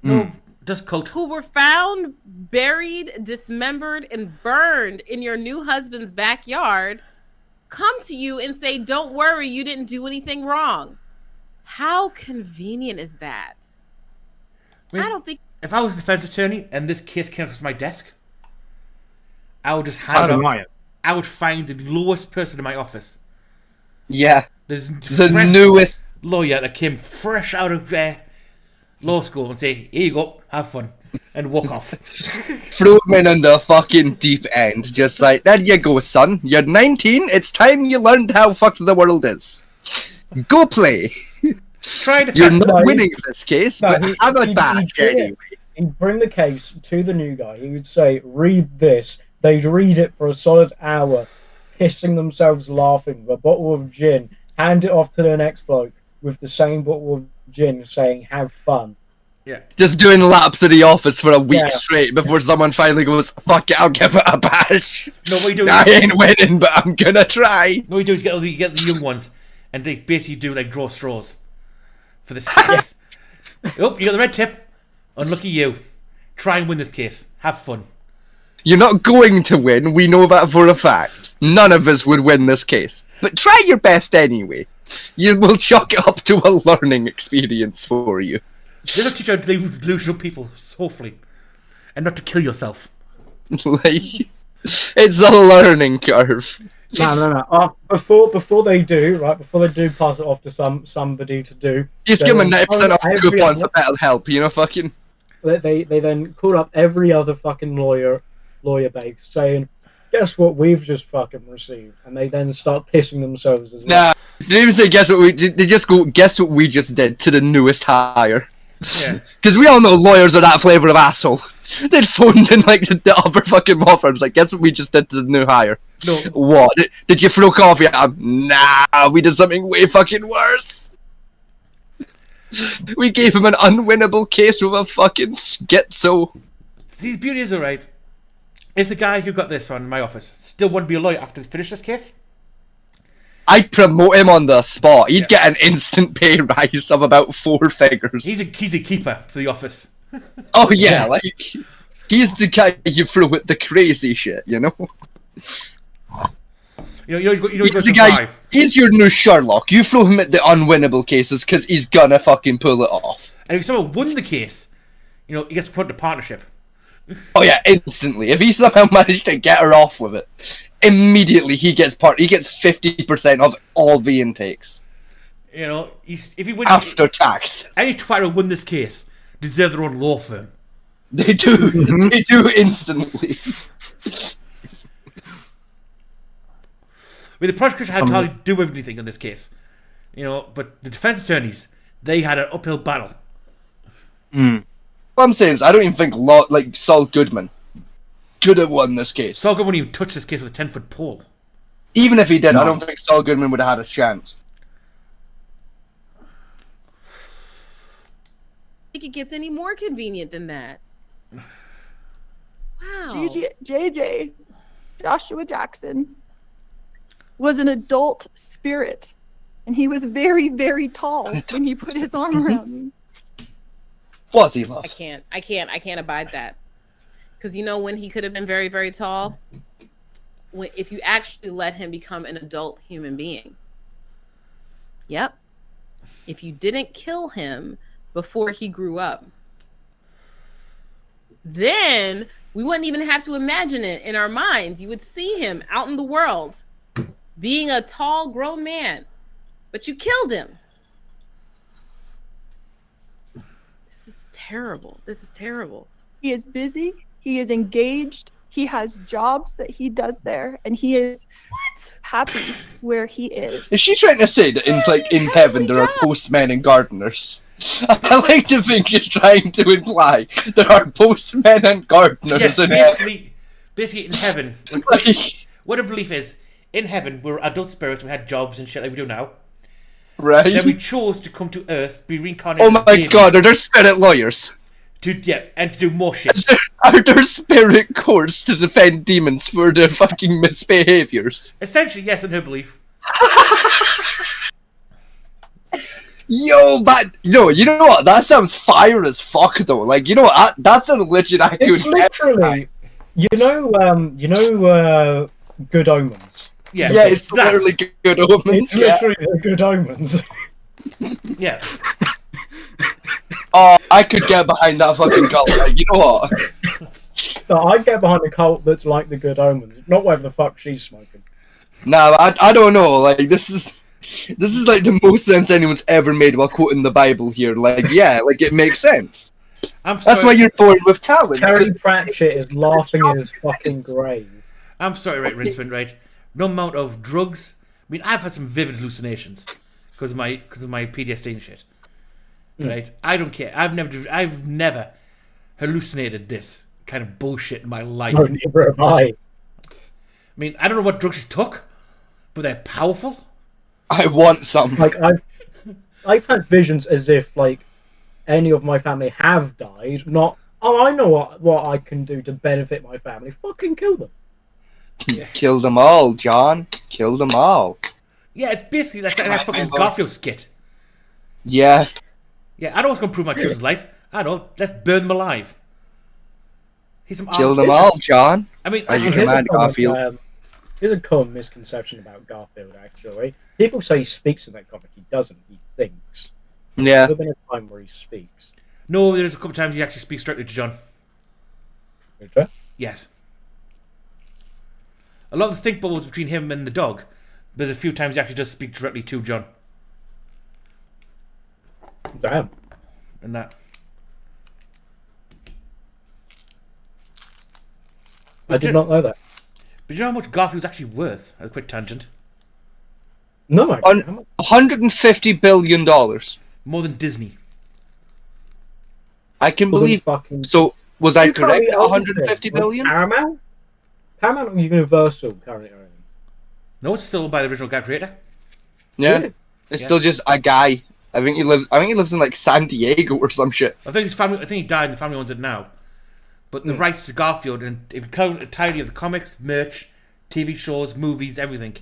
No, just cult. who were found buried, dismembered, and burned in your new husband's backyard, come to you and say, "Don't worry, you didn't do anything wrong." How convenient is that? I don't think. If I was a defense attorney and this case came across my desk, I would just hand out. I would find the lowest person in my office. Yeah. There's the newest lawyer that came fresh out of law school and say, "Here you go, have fun," and walk off. Threw him in the fucking deep end. Just like, there you go, son. You're 19. It's time you learned how fucked the world is. Go play. You're not winning this case, but have a badge anyway. He'd bring the case to the new guy. He would say, "Read this." They'd read it for a solid hour, pissing themselves laughing with a bottle of gin, hand it off to the next bloke with the same bottle of gin, saying, "Have fun." Yeah. Just doing laps of the office for a week straight before someone finally goes, "Fuck it, I'll give it a bash." No, what you do? I ain't winning, but I'm gonna try. No, what you do is get the young ones, and they basically do like draw straws for this case. Oh, you got the red tip. Unlucky you. Try and win this case. Have fun. You're not going to win, we know that for a fact. None of us would win this case. But try your best anyway. You will chalk it up to a learning experience for you. They're not teach you how to delusional people, hopefully. And not to kill yourself. Like, It's a learning curve. No. Before they do, right? Before they do pass it off to somebody to do. He's giving 90% off the coupon for better help, you know, fucking. They then call up every other fucking lawyer base saying, "Guess what we've just fucking received," and they then start pissing themselves as well. Nah, they didn't even say guess what we. They just go guess what we just did to the newest hire. Yeah. Because we all know lawyers are that flavor of asshole. They'd phoned in like the other fucking law firms, like, guess what we just did to the new hire? No. What? Did you throw coffee at him? Nah, we did something way fucking worse. We gave him an unwinnable case with a fucking schizo. See, the beauty is, alright, if the guy who got this on in my office still wanted to be a lawyer after he finished this case, I'd promote him on the spot. He'd get an instant pay rise of about 4 figures. he's a keeper for the office. Oh yeah, like he's the guy you throw with the crazy shit, you know. He's He's the guy. He's your new Sherlock. You throw him at the unwinnable cases because he's gonna fucking pull it off. And if someone won the case, he gets put into partnership. Oh yeah, instantly. If he somehow managed to get her off with it, immediately he gets 50% of all the intakes. If he wins after tax. Any twat who won this case deserve their own law firm. They do. They do instantly. I mean, the prosecution had to hardly do anything in this case, but the defense attorneys, they had an uphill battle. What I'm saying is, I don't even think Saul Goodman could have won this case. Saul Goodman wouldn't even touch this case with a 10-foot pole. Even if he did, I don't think Saul Goodman would have had a chance. I think it gets any more convenient than that. Wow. JJ, Joshua Jackson, was an adult spirit, and he was very, very tall when he put his arm around me. Was he, love? I can't abide that. Because when he could have been very, very tall? If you actually let him become an adult human being. Yep. If you didn't kill him before he grew up, then we wouldn't even have to imagine it in our minds. You would see him out in the world being a tall, grown man. But you killed him. Terrible. This is terrible. He is busy. He is engaged. He has jobs that he does there, and he is happy where he is. Is she trying to say that in heaven there are postmen and gardeners? I like to think she's trying to imply there are postmen and gardeners in heaven. Basically in heaven, what a belief is, in heaven we're adult spirits, we had jobs and shit like we do now. Right. Then we chose to come to Earth, be reincarnated. Oh my god, are there spirit lawyers? And to do more shit. Are there spirit courts to defend demons for their fucking misbehaviors? Essentially, yes, in her belief. Yo, you know what? That sounds fire as fuck, though. Like, you know what? That's a religion I could. It's literally, Good Omens. Yeah, it's literally Good Omens. It's literally the Good Omens. Yeah. Oh, I could get behind that fucking cult. Like, you know what? No, I'd get behind a cult that's like the Good Omens, not whatever the fuck she's smoking. Nah, I don't know. Like, this is like the most sense anyone's ever made while quoting the Bible here. Like, yeah, like it makes sense. That's why you're born with talent. Terry Pratchett is laughing in his fucking grave. I'm sorry, right, Rinceman, right? No amount of drugs. I mean, I've had some vivid hallucinations because of my PTSD and shit. Right? I don't care. I've never hallucinated this kind of bullshit in my life. No, neither have I. I mean, I don't know what drugs she took, but they're powerful. I want some. Like I've had visions as if like any of my family have died. Not I know what I can do to benefit my family. Fucking kill them. Yeah. Kill them all, John. Kill them all. Yeah, it's basically that fucking Garfield skit. Yeah. Yeah, I know what's going to improve my children's life. I know. Let's burn them alive. Kill them all, John. I mean, as you command, Garfield. There's a common misconception about Garfield, actually. People say he speaks in that comic. He doesn't. He thinks. Yeah. There's been a time where he speaks. No, there's a couple of times he actually speaks directly to John. Okay. Yes. A lot of the think bubbles between him and the dog. There's a few times he actually does speak directly to John. Damn. And that. I did not know that. But you know how much Garfield's actually worth? As a quick tangent. No, actually. $150 billion. More than Disney. I can believe. So, was I correct? 150 billion? Paramount? Paramount or Universal currently owning? No, it's still by the original guy creator. Yeah. Really? It's still just a guy. I think he lives in like San Diego or some shit. I think his family. I think he died, and the family owns it now. But the rights to Garfield, and if you count the entirety of the comics, merch, TV shows, movies, everything,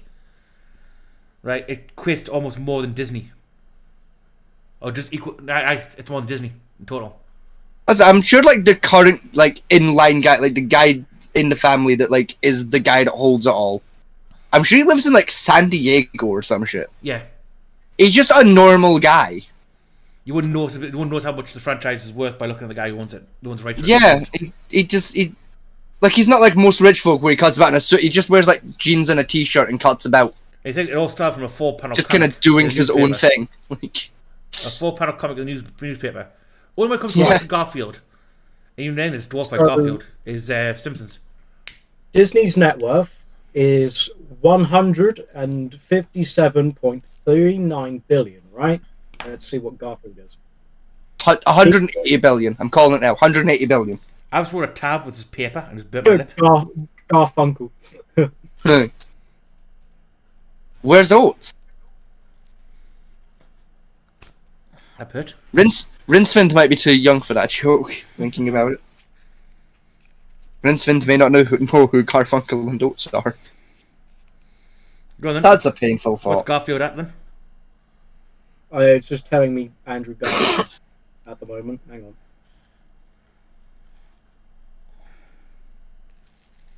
right? It cost almost more than Disney, or just equal. It's more than Disney in total. I'm sure, like the current, like inline guy, like the guy in the family that like is the guy that holds it all. I'm sure he lives in like San Diego or some shit. Yeah, he's just a normal guy. You wouldn't notice how much the franchise is worth by looking at the guy who owns it, who owns the rights. Yeah, he like he's not like most rich folk where he cuts about in a suit. He just wears like jeans and a t-shirt and cuts about. I think it all started from a 4-panel. Just kind of doing his own thing. A 4-panel comic in the newspaper. Only when it comes to watching Garfield, and even then it's dwarfed by Garfield, is Simpsons. Disney's net worth is $157.39 billion, right? Let's see what Garfield is. 180 billion. I'm calling it now. 180 billion. I just wrote a tab with his paper and just burnt my lip. Garfunkel. Where's Oates? I put. Rincewind might be too young for that joke, thinking about it. Rincewind may not know who Garfunkel and Oates are. Go on then. That's a painful thought. What's Garfield at then? It's just telling me Andrew Garfield at the moment. Hang on.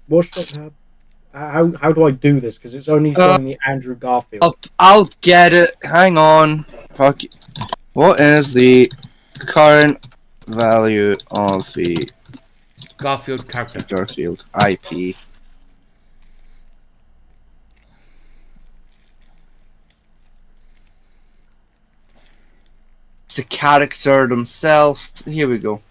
What's that? How do I do this? Because it's only showing me Andrew Garfield. I'll get it. Hang on. Fuck it. What is the current value of the Garfield character? Garfield IP. It's a character themselves. Here we go.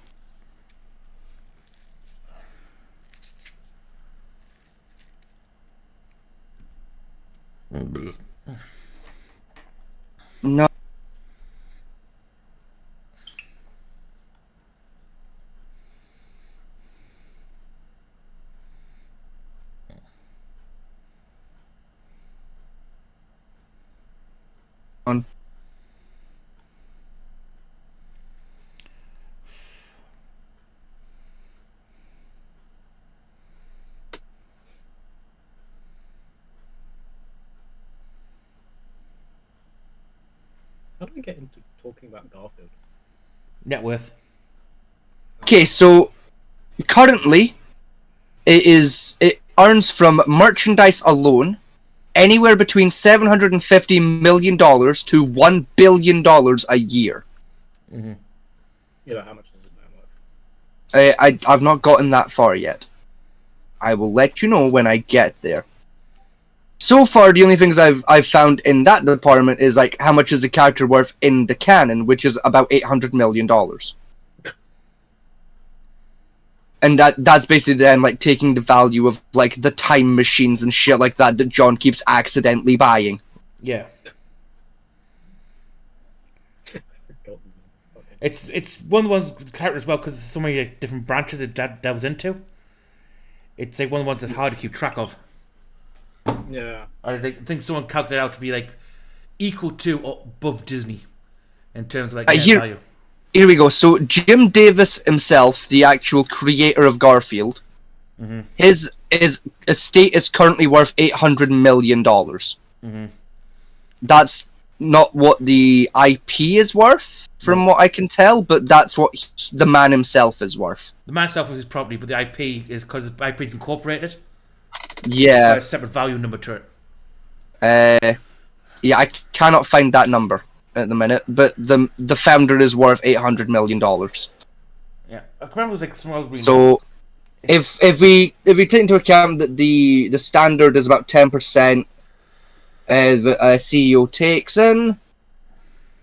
No. On. How do we get into talking about Garfield? Net worth. Okay, so currently it earns from merchandise alone anywhere between $750 million to $1 billion a year. Mm-hmm. You know, how much is it now worth? I've not gotten that far yet. I will let you know when I get there. So far, the only things I've found in that department is like how much is the character worth in the canon, which is about $800 million. And that's basically then like taking the value of like the time machines and shit like that John keeps accidentally buying. Yeah. It's one of the ones with the character as well because there's so many different branches it delves into. It's like one of the ones that's hard to keep track of. Yeah. I think someone calculated out to be like equal to or above Disney in terms of like value. Here we go. So Jim Davis himself, the actual creator of Garfield, his estate is currently worth $800 million. That's not what the IP is worth, from what I can tell, but that's what the man himself is worth. The man himself is his property, but the IP is because the IP is incorporated. Yeah. A separate value number to it. Yeah, I cannot find that number at the minute, but the founder is worth $800 million. Yeah, I remember it was like some. So, If we take into account that the standard is about 10% that a CEO takes in,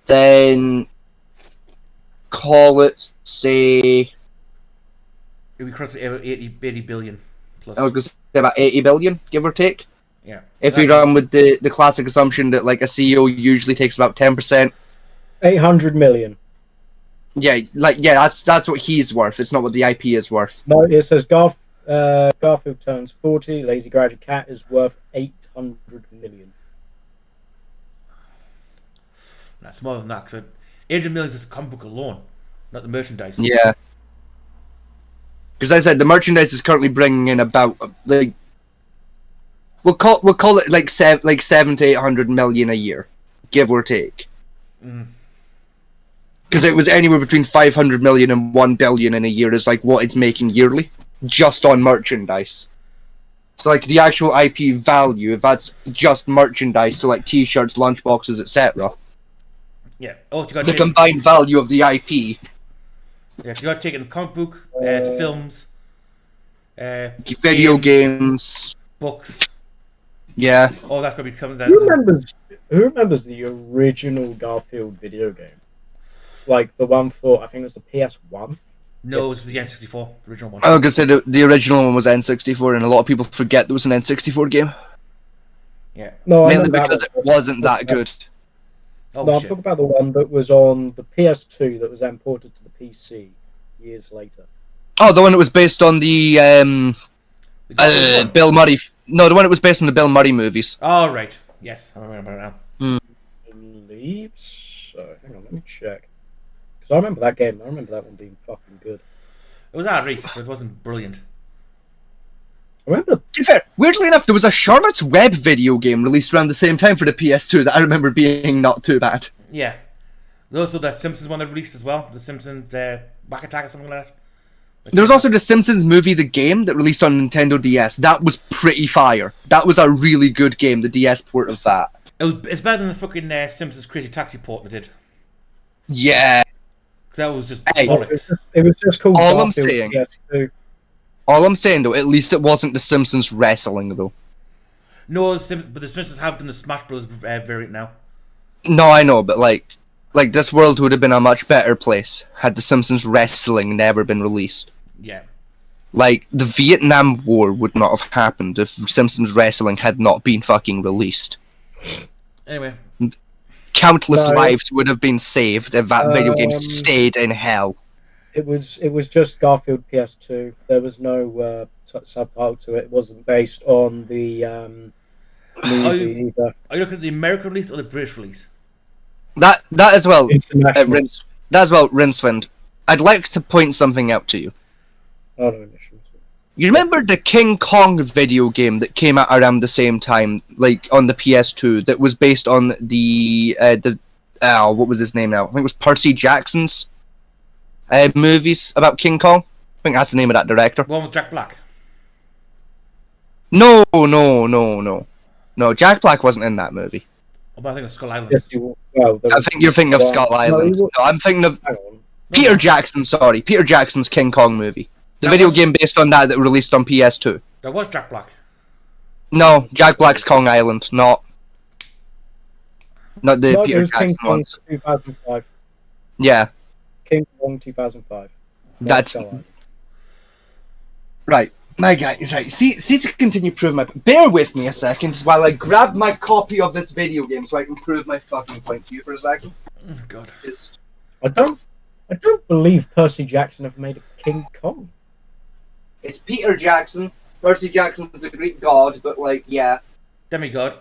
then call it, say, It'd be close to 80 billion plus. I was going to say about 80 billion, give or take. Yeah. If you run with the classic assumption that like a CEO usually takes about 10%. 800 million. Yeah, that's what he's worth. It's not what the IP is worth. No, it says Garfield turns 40. Lazy Garage Cat is worth 800 million. That's more than that. Because 800 million is just the comic book alone, not the merchandise. Yeah. Because I said the merchandise is currently bringing in about like we'll call it like 7 to 800 million a year, give or take. Because it was anywhere between 500 million and 1 billion in a year is like what it's making yearly, just on merchandise. So like the actual IP value, if that's just merchandise, so like T-shirts, lunchboxes, etc. Yeah. The combined value of the IP. Yeah, you got to take in comic book, films, video games, books. Yeah. Oh, that's going to be coming down. Who remembers the original Garfield video game? Like the one for, I think it was the PS1? No, it was the N64, the original one. I was going to say the original one was N64, and a lot of people forget there was an N64 game. Yeah. No, mainly because it wasn't that good. I'm talking about the one that was on the PS2 that was then ported to the PC years later. Oh, the one that was based on the Bill Murray. No, the one that was based on the Bill Murray movies. Oh, right. Yes, I remember now. I believe so. Hang on, let me check. Because I remember that game. I remember that one being fucking good. It was alright, but it wasn't brilliant. To be fair, weirdly enough, there was a Charlotte's Web video game released around the same time for the PS2 that I remember being not too bad. Yeah. There's also that Simpsons one that released as well. The Simpsons Whack Attack or something like that. There was also the Simpsons movie, the game, that released on Nintendo DS. That was pretty fire. That was a really good game, the DS port of that. It's better than the fucking Simpsons Crazy Taxi port they did. Yeah. That was just bollocks. It was just called All I'm Garfield saying... PS2. All I'm saying, though, at least it wasn't the Simpsons wrestling, though. No, but the Simpsons have done the Smash Bros. Variant now. No, I know, but like this world would have been a much better place had the Simpsons wrestling never been released. Yeah. Like, the Vietnam War would not have happened if Simpsons wrestling had not been fucking released. Anyway. Countless lives would have been saved if that video game stayed in hell. It was just Garfield PS2. There was no subtitle to it. It wasn't based on the movie either. Are you looking at the American release or the British release? That as well, that as well, Rinswind. I'd like to point something out to you. Oh, no, you remember the King Kong video game that came out around the same time, like on the PS2, that was based on the what was his name now? I think it was Percy Jackson's movies about King Kong. I think that's the name of that director. One with Jack Black. No. Jack Black wasn't in that movie. Oh, but I think it's Skull Island. Yes, I think you're thinking of Skull Island. No, I'm thinking of Peter Jackson. Sorry, Peter Jackson's King Kong movie. The video game based on that released on PS2. That was Jack Black. No, Jack Black's Kong Island, not the Peter Jackson King ones. Kong 2005. Yeah. King Kong 2005. That's right. My guy, right. See to continue proving my. Bear with me a second while I grab my copy of this video game so I can prove my fucking point to you for a second. Oh God. I don't believe Percy Jackson have made a King Kong. It's Peter Jackson. Percy Jackson is a Greek god, but like, yeah. Demigod.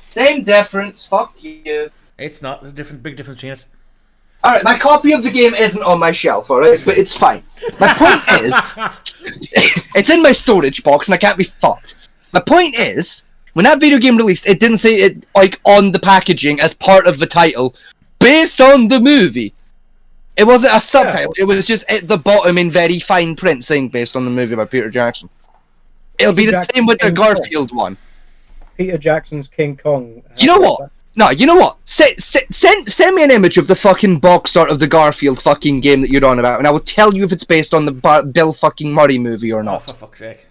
Same difference. Fuck you. It's not. There's a big difference between it. Alright, my copy of the game isn't on my shelf, alright? But it's fine. My point is, it's in my storage box and I can't be fucked. My point is, when that video game released, it didn't say it, like, on the packaging as part of the title, based on the movie. It wasn't a subtitle, it was just at the bottom in very fine print saying based on the movie by Peter Jackson. It'll be the same with the Garfield one. Peter Jackson's King Kong. You know what? No, you know what? Send me an image of the fucking box art of the Garfield fucking game that you're on about, and I will tell you if it's based on the Bill fucking Murray movie or Oh, not. for fuck's sake.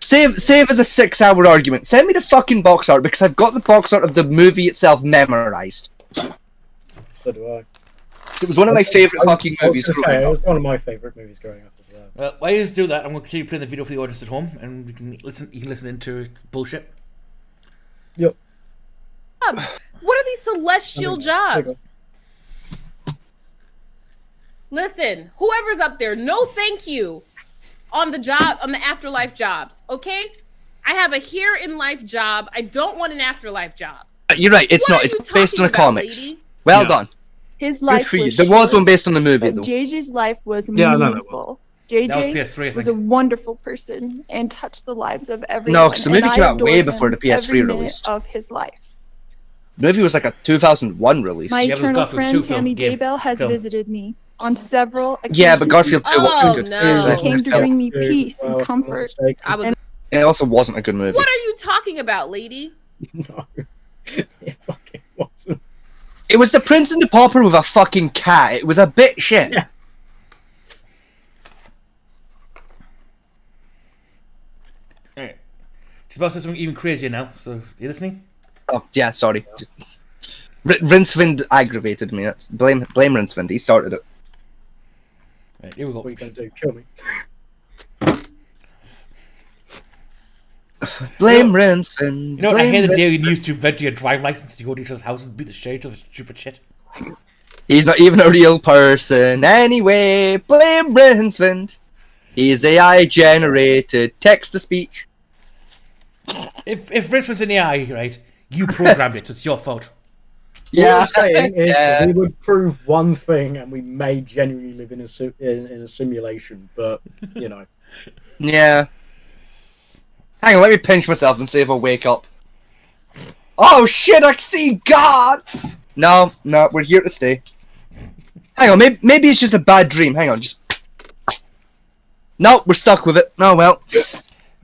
Save as a 6-hour argument. Send me the fucking box art, because I've got the box art of the movie itself memorized. So do I. It was one of my favourite fucking movies growing It up. was one of my favourite movies growing up as well. Well, while you do that, I'm going to continue playing the video for the audience at home, and you can listen into bullshit. Yep. What are these celestial jobs? Listen, whoever's up there, no thank you on the afterlife jobs, okay? I have a here in life job. I don't want an afterlife job. You're right, it's not. It's based on the comics. Well done. His Good life for you. was There was short, one based on the movie, but though. JJ's life was Yeah, I know that meaningful. That was JJ PS3, I was think. a wonderful person and touched the lives of everyone. No, 'cause the movie and came I out way adored before him the PS3 every minute released. of his life. The movie was like a 2001 release. My eternal friend Tammy Daybell has visited me on several occasions. Yeah, but Garfield 2 wasn't good. And he came to bring me peace and comfort. And It also wasn't a good movie. What are you talking about, lady? It was The Prince and the Pauper with a fucking cat. It was a bit shit. Yeah. Alright. She's about to say something even crazier now, so you listening? Oh, yeah, sorry. Rincewind aggravated me. Blame Rincewind. He started it. Right, here we go. What are you going to do? Kill me? Blame Rincewind. You know, I hear the Daily News to venture your driving license to go to each other's house and beat the shit out of stupid shit. He's not even a real person anyway. Blame Rincewind. He's AI generated text-to-speech. If Rincewind in AI, right, you programmed it, so it's your fault. Yeah. What I'm saying is Yeah. we would prove one thing, and we may genuinely live in a simulation, but you know. Yeah. Hang on, let me pinch myself and see if I wake up. Oh shit, I see God! No, we're here to stay. Hang on, maybe it's just a bad dream. Hang on, just... No, we're stuck with it. Oh well.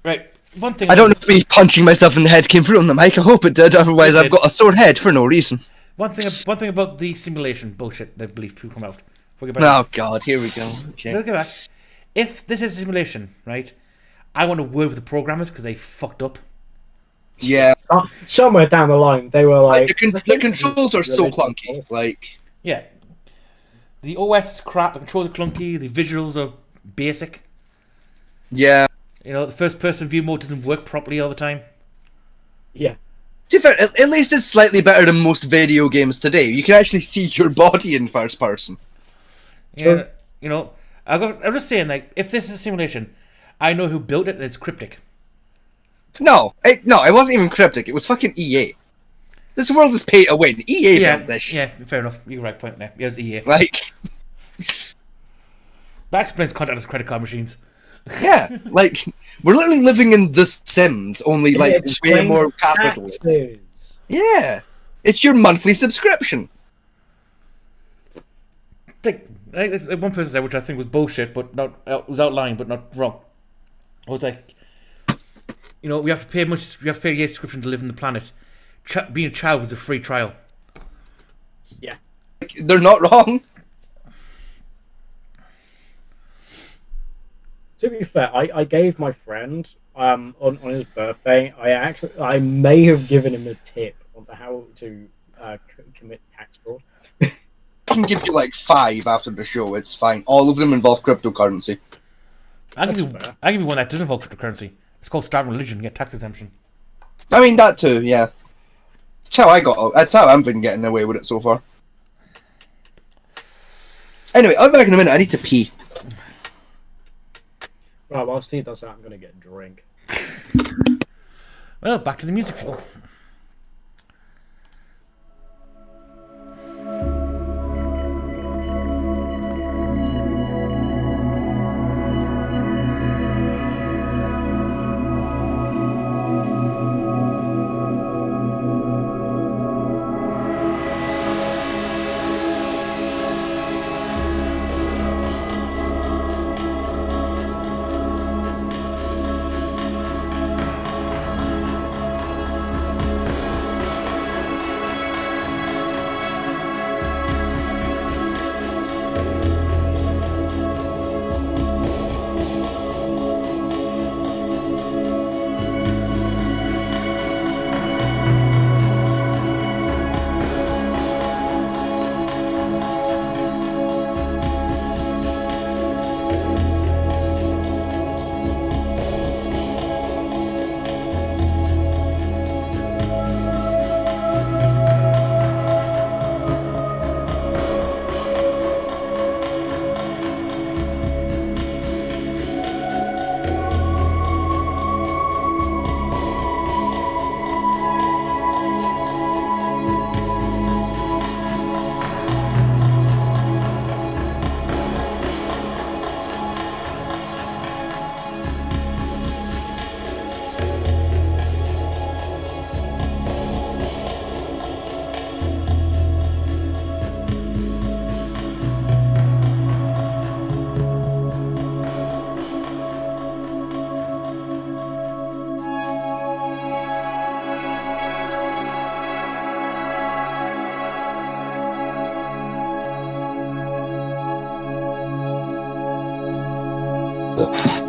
Right, one thing... I don't know if me punching myself in the head came through on the mic. I hope it did, otherwise I've got a sore head for no reason. One thing about the simulation bullshit they believe people come out. Oh god, here we go. Okay. Look at that. If this is a simulation, right, I want to word with the programmers because they fucked up. Yeah. Somewhere down the line, they were like... The controls are so clunky, like... Yeah. The OS is crap, the controls are clunky, the visuals are basic. Yeah. You know, the first-person view mode doesn't work properly all the time. Yeah. To be fair, at least it's slightly better than most video games today. You can actually see your body in first person. Yeah, you know, I'm just saying, like, if this is a simulation, I know who built it and it's cryptic. No, it wasn't even cryptic. It was fucking EA. This world is pay to win. EA built this shit. Yeah, fair enough. You're right point there. Yeah, it's EA. Like... That explains contactless credit card machines. Yeah, like, we're literally living in The Sims, only, like, way more capitalist. Yeah, it's your monthly subscription. Like one person said, which I think was bullshit, but not was outlying, but not wrong. I was like, you know, we have to pay a year subscription to live on the planet. Being a child was a free trial. Yeah, they're not wrong. To be fair, I gave my friend on his birthday. I may have given him a tip on how to commit tax fraud. I can give you like 5 after the show. It's fine. All of them involve cryptocurrency. I'll give you one that doesn't involve cryptocurrency. It's called Starving Religion. You get tax exemption. I mean that too. Yeah. That's how I've been getting away with it so far. Anyway, I'll be back in a minute. I need to pee. Right, while Steve does that, I'm going to get a drink. Well, back to the music, people.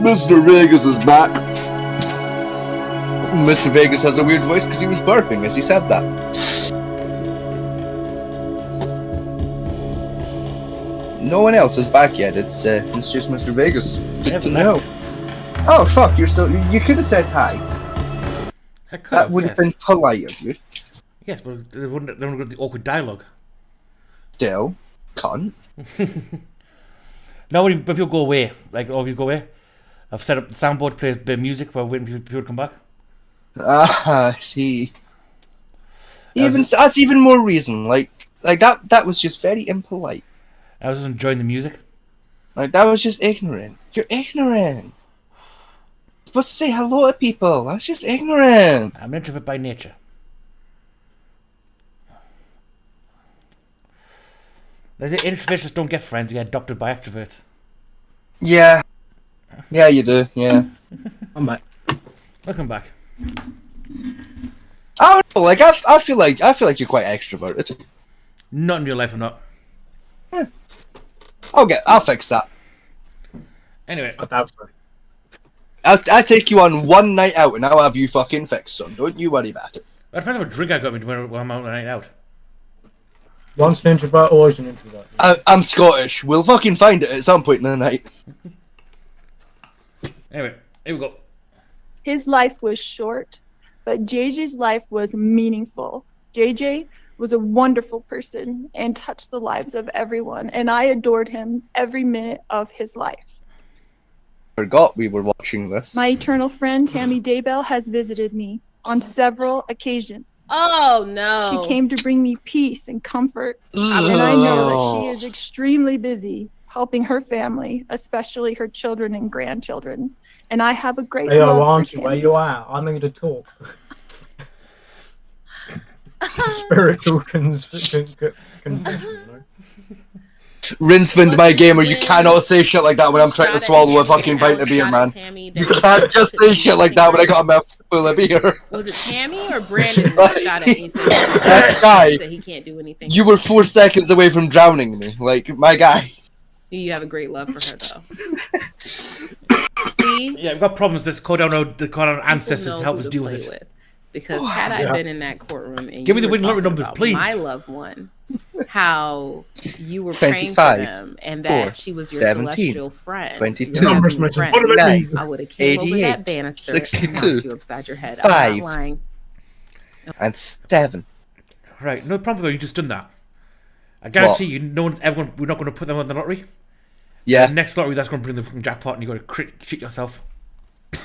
Mr. Vegas is back. Mr. Vegas has a weird voice because he was burping as he said that. No one else is back yet. It's just Mr. Vegas. Good to know. Oh fuck! You're still. You could have said hi. That would have been polite of you. Yes, but they wouldn't get the awkward dialogue. Still, cunt. Now when people go away, like all of you go away, I've set up the soundboard to play a bit of music while waiting for people to come back. Ah, I see. That's even more reason. Like that was just very impolite. I was just enjoying the music. Like that was just ignorant. You're ignorant. You're supposed to say hello to people. That's just ignorant. I'm an introvert by nature. The introverts just don't get friends. They get adopted by extroverts. Yeah. Yeah, you do. Yeah. I'm back. Welcome back. I don't know. Like I feel like you're quite extroverted. Not in real life, I'm not. Yeah. I'll fix that. Anyway, I'll take you on one night out and I'll have you fucking fixed, son. Don't you worry about it. It depends on what drink I got me when I'm out on a night out. Once an introvert, always an introvert. I'm Scottish. We'll fucking find it at some point in the night. Anyway, here we go. His life was short, but JJ's life was meaningful. JJ was a wonderful person and touched the lives of everyone, and I adored him every minute of his life. Forgot we were watching this. My eternal friend Tammy Daybell has visited me on several occasions. Oh no. She came to bring me peace and comfort, and I know that she is extremely busy helping her family, especially her children and grandchildren. And I have a great love for Auntie, where you at? I need to talk. Spiritual confession, you know? Rincewind, my gamer, you cannot say shit like that when I'm trying to swallow a fucking pint of beer, man. You can't just say shit like that when I got a mouthful of beer. Was it Tammy or Brandon that shot at me? That guy, that he can't do anything. you were 4 seconds away from drowning me. Like, my guy. You have a great love for her, though. See? Yeah, we've got problems. Let's call down our ancestors to help us deal with it. Because had I been in that courtroom and give me you the were win lottery talking numbers, about please. my loved one, how you were praying for 25, them, and that 4, she was your 17, celestial friend, 22, your heavenly friend, 9, I would have came over that 88, banister 62, and knocked you upside your head. I'm 5, not lying. and 7. Right, no problem though. You just done that. I guarantee you, no one's ever. We're not going to put them on the lottery. Yeah. The next lottery, that's going to bring the fucking jackpot, and you got to cheat yourself.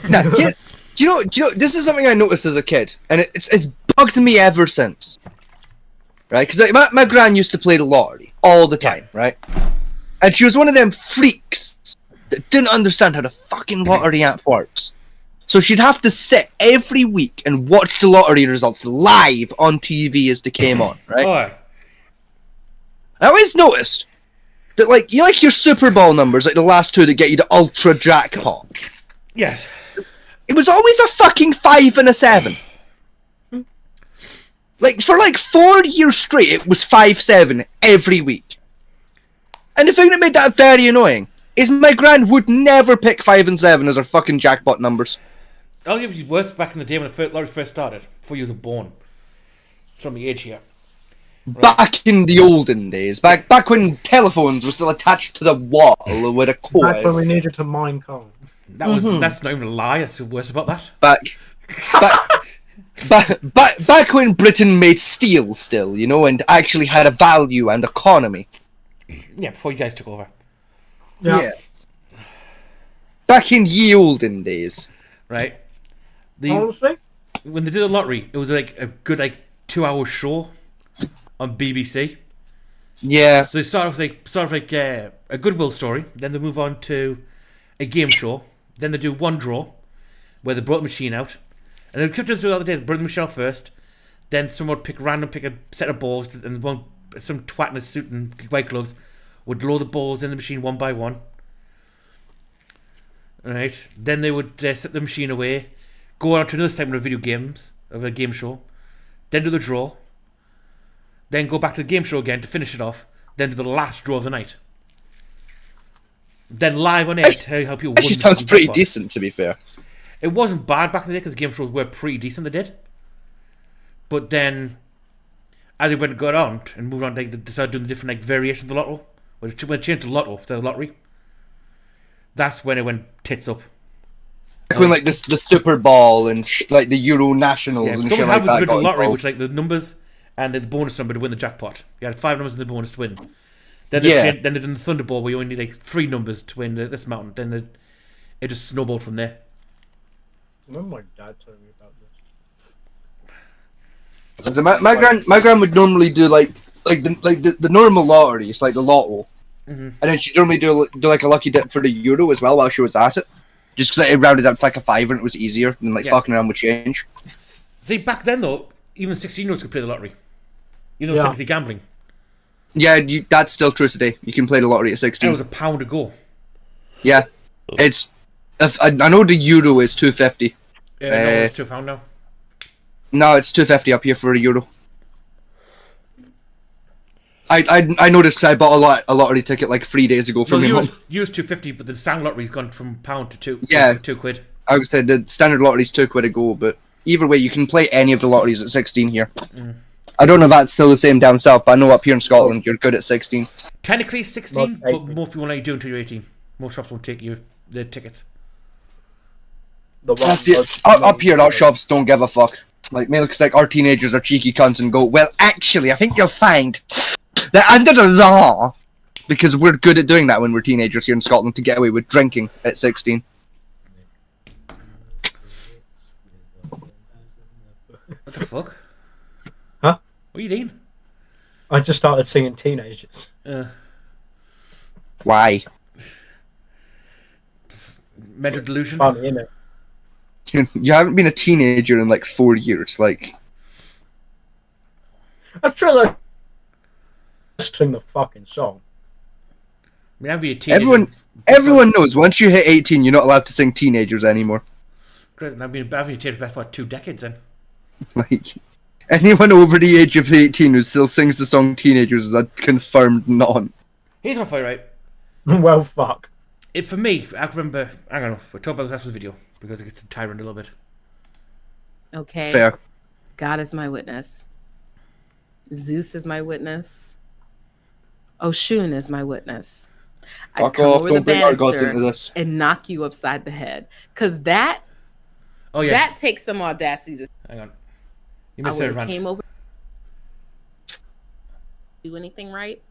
Now, do you know? This is something I noticed as a kid, and it's bugged me ever since. Right? Because like, my gran used to play the lottery all the time, right? And she was one of them freaks that didn't understand how the fucking lottery app works. So she'd have to sit every week and watch the lottery results live on TV as they came on, right? Oh. I always noticed that, like, you like your Super Bowl numbers, like the last two that get you the ultra jackpot. Yes. It was always a fucking 5 and a 7. Like, for like 4 years straight, it was 5-7 every week. And the thing that made that very annoying is my gran would never pick 5 and 7 as her fucking jackpot numbers. I'll give you worse back in the day when the lottery first started, before you were born. From the age here. Right. Back in the olden days, back when telephones were still attached to the wall with a cord. Back when we needed to mine coal. That's not even a lie. That's the worst about that. Back when Britain made steel still, you know, and actually had a value and economy. Yeah, before you guys took over. Yeah. Back in ye olden days. Right. Honestly? When they did the lottery, it was like a good 2-hour show on BBC. Yeah. So they start off like a goodwill story, then they move on to a game show, then they do one draw, where they brought the machine out, and they kept doing it throughout the day. They brought the machine out first, then someone would pick a set of balls, and some twat in a suit and white gloves would load the balls in the machine one by one. Right. Then they would set the machine away, go on to another segment of a game show, then do the draw, then go back to the game show again to finish it off, then do the last draw of the night. then live on air tell you how people Actually won sounds the pretty jackpot. decent, to be fair. It wasn't bad back in the day because the game shows were pretty decent. They did, but then as they went got on and moved on, they started doing different like variations of the lotto. When it changed to lotto, the lottery, that's when it went tits up. Like when like the Super Bowl and like the Euro Nationals Yeah, and something shit happened like that with the got lottery, involved. which like the numbers and the bonus number to win the jackpot. You had 5 numbers in the bonus to win. Then Yeah. then they did the Thunderball where you only need like 3 numbers to win this amount. Then it just snowballed from there. I remember my dad telling me about this. So my gran would normally do like the normal lotteries, like the lotto, and then she'd normally do like a lucky dip for the Euro as well while she was at it, just because it rounded up to like a $5 and it was easier than like fucking around with change. See, back then though, even 16-year-olds could play the lottery. You know, technically gambling. Yeah, that's still true today. You can play the lottery at 16. It was £1 a go. Yeah, it's. I know the Euro is $2.50. Yeah, no, it's £2 now. No, it's $2.50 up here for a Euro. I noticed because I bought a lottery ticket like 3 days ago from my mum. Euro's £2.50, but the standard lottery's gone from £1 to £2. Yeah, £2. I would say the standard lottery's £2 a go, but either way, you can play any of the lotteries at 16 here. I don't know if that's still the same down south, but I know up here in Scotland you're good at 16. Technically 16, but most people won't let you do until you're 18. Most shops won't take you the tickets. That's it. Up here, our shops don't give a fuck. Like, mainly because like our teenagers are cheeky cunts and go, well, actually, I think you'll find that under the law, because we're good at doing that when we're teenagers here in Scotland to get away with drinking at 16. What the fuck? Huh? What are you doing? I just started singing Teenagers. Why? Mental delusion? Funny, innit? You haven't been a teenager in like 4 years, like. That's true, though. Just sing the fucking song. I mean, I'd be a teenager. Everyone knows once you hit 18, you're not allowed to sing Teenagers anymore. Great, I've been a teenager for the best part 2 decades then. Like, anyone over the age of 18 who still sings the song Teenagers is a confirmed non. Here's my fight, right? Well, fuck. For me, I remember. I don't know. We'll talk about this after the video because it gets tyrant a little bit. Okay. Fair. God is my witness. Zeus is my witness. Oshun is my witness. Fuck I'd come off, over don't the bring our gods banister into this. and knock you upside the head. Because that, that takes some audacity to. Hang on. You I missed would've that came over. Do anything right?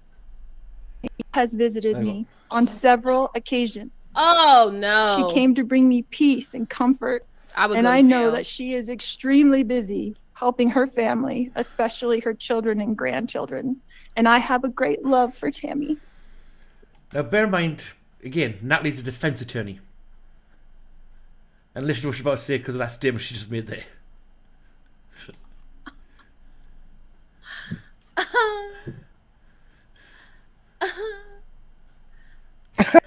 Has visited me on several occasions. Oh no. She came to bring me peace and comfort. And I know that she is extremely busy helping her family, especially her children and grandchildren. And I have a great love for Tammy. Now, bear in mind, again, Natalie's a defense attorney. And listen to what she's about to say because of that statement she just made there.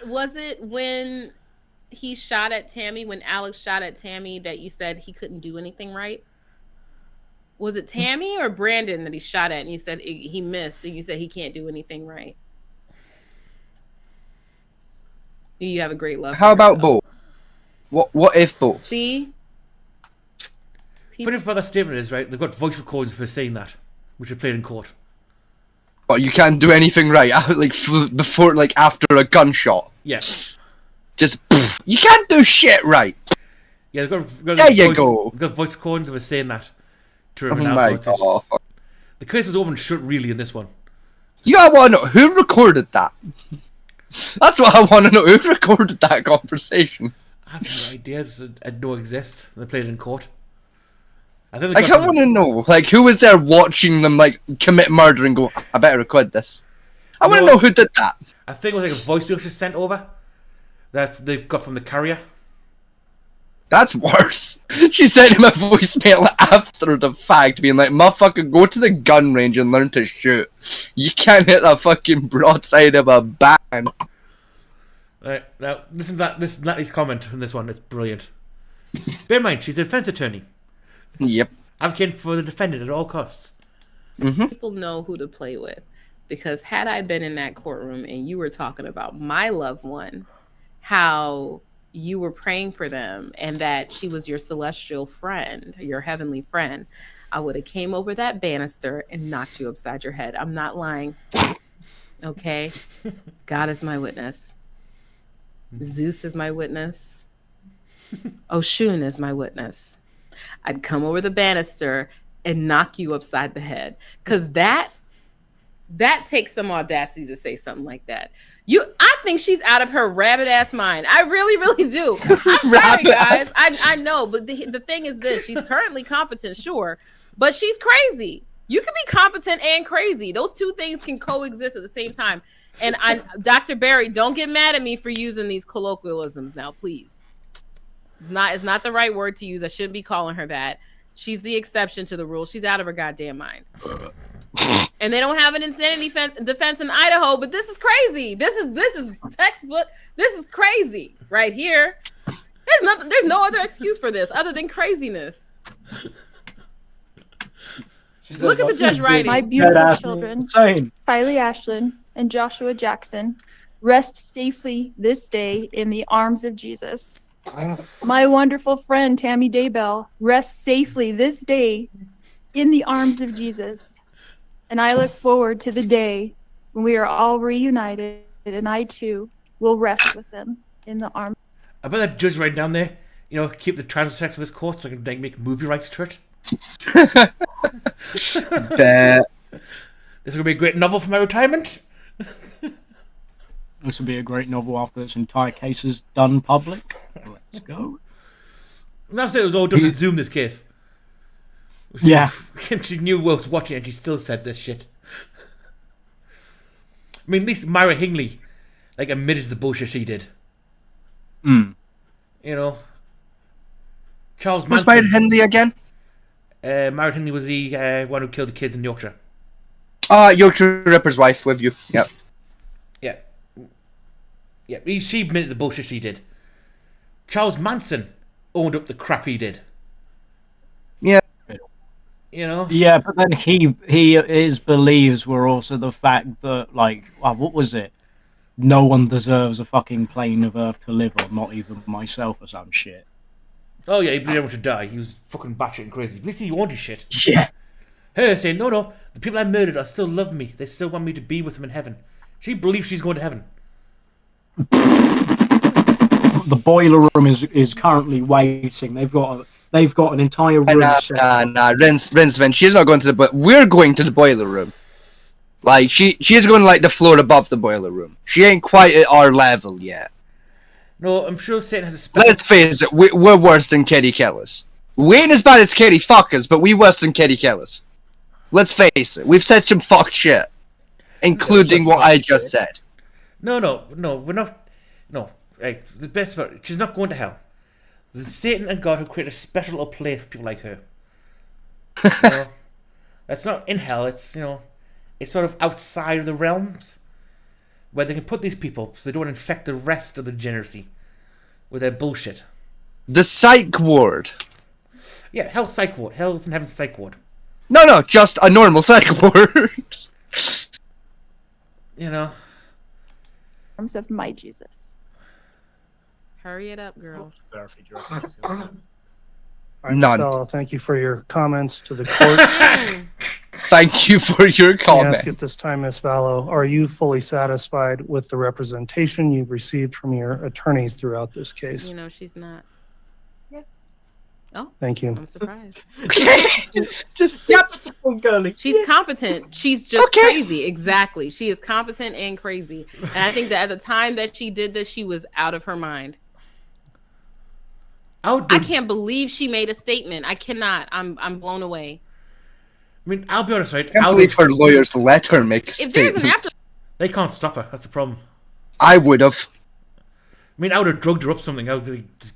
Was it when he shot at Tammy, when Alex shot at Tammy, that you said he couldn't do anything right? Was it Tammy or Brandon that he shot at and you said he missed and you said he can't do anything right? You have a great love. How about both? What if both? See? Funny about that statement is, right, they've got voice recordings for saying that, which are played in court. But you can't do anything right, like before, like after a gunshot. Yeah. Just you can't do shit right. Yeah, they've got there you go. They've got voice recordings of us saying that to Oh everyone my else. god. The case was open shut really in this one. You gotta wanna know who recorded that. That's what I want to know. Who recorded that conversation? I have no ideas. I know it exists. They played it in court. I think Like, I want to know, like, who was there watching them, like, commit murder and go, I better record this. I want to know who did that. I think it was like a voicemail she sent over that they got from the carrier. That's worse. She sent him a voicemail after the fact, being like, motherfucker, go to the gun range and learn to shoot. You can't hit a fucking broadside of a band. Right, now, listen to Natalie's comment on this one. It's brilliant. Bear in mind, she's a defense attorney. Yep. Advocating for the defendant at all costs. People know who to play with. Because had I been in that courtroom and you were talking about my loved one how you were praying for them and that she was your celestial friend, your heavenly friend, I would have came over that banister and knocked you upside your head. I'm not lying. Okay? God is my witness. Zeus is my witness. Oshun is my witness. I'd come over the banister and knock you upside the head. Because that takes some audacity to say something like that. I think she's out of her rabbit ass mind. I really, really do. I'm sorry, guys. I know, but the thing is this: she's currently competent, sure, but she's crazy. You can be competent and crazy. Those two things can coexist at the same time. And Dr. Barry, don't get mad at me for using these colloquialisms now, please. It's not the right word to use. I shouldn't be calling her that. She's the exception to the rule. She's out of her goddamn mind. And they don't have an insanity defense in Idaho, but this is crazy. This is textbook. This is crazy right here. There's no other excuse for this other than craziness. Look at the judge writing. My beautiful children, Tylee Ashland and Joshua Jackson, rest safely this day in the arms of Jesus. My wonderful friend Tammy Daybell, rest safely this day in the arms of Jesus. And I look forward to the day when we are all reunited and I too will rest with them in the arms. I bet that judge right down there, keep the trans sex of this court so I can make movie rights to it. Bet. This is going to be a great novel for my retirement. This will be a great novel after this entire case is done public. Let's go. I'm saying it was all done with Zoom, this case. Yeah. She knew I was watching and she still said this shit. I mean, at least Myra Hingley admitted to the bullshit she did. Charles Manson. Who's Myra Hingley again? Myra Hingley was the one who killed the kids in Yorkshire. Yorkshire Ripper's wife with you. Yep. Yeah, she admitted the bullshit she did. Charles Manson owned up the crap he did. Yeah. Yeah, but then his beliefs were also the fact that, what was it? No one deserves a fucking plane of Earth to live on, not even myself or some shit. Oh yeah, he believed everyone should die. He was fucking batshit crazy. At least he wanted shit. Yeah. Her saying, no, the people I murdered are still love me. They still want me to be with them in heaven. She believes she's going to heaven. The boiler room is currently waiting. They've got an entire room. Rinsman, she's not going to but we're going to the boiler room. She's going the floor above the boiler room. She ain't quite at our level yet. No, I'm sure Satan has a special... Let's face it, we're worse than Katie Kellis. We ain't as bad as Katie Fuckers, but we worse than Katie Kellis. Let's face it, we've said some fucked shit. Including what I just said. No, we're not... No, right, the best part, she's not going to hell. Satan and God have created a special little place for people like her. That's not in hell, it's, it's sort of outside of the realms. Where they can put these people so they don't infect the rest of the degeneracy with their bullshit. The psych ward. Yeah, hell's psych ward. Hell's in heaven's psych ward. No, just a normal psych ward. Arms of my Jesus. Hurry it up, girl. None. So, thank you for your comments to the court. Thank you for your comment. Ask at this time, Ms. Vallow, are you fully satisfied with the representation you've received from your attorneys throughout this case? She's not. Yes. Oh, thank you. I'm surprised. Just yep. She's competent. She's just crazy. Exactly. She is competent and crazy. And I think that at the time that she did this, she was out of her mind. I can't believe she made a statement. I cannot. I'm blown away. I mean, I'll be honest, right? I can't believe her lawyers let her make a statement. They can't stop her. That's the problem. I would have. I mean, I would have drugged her up something. I would just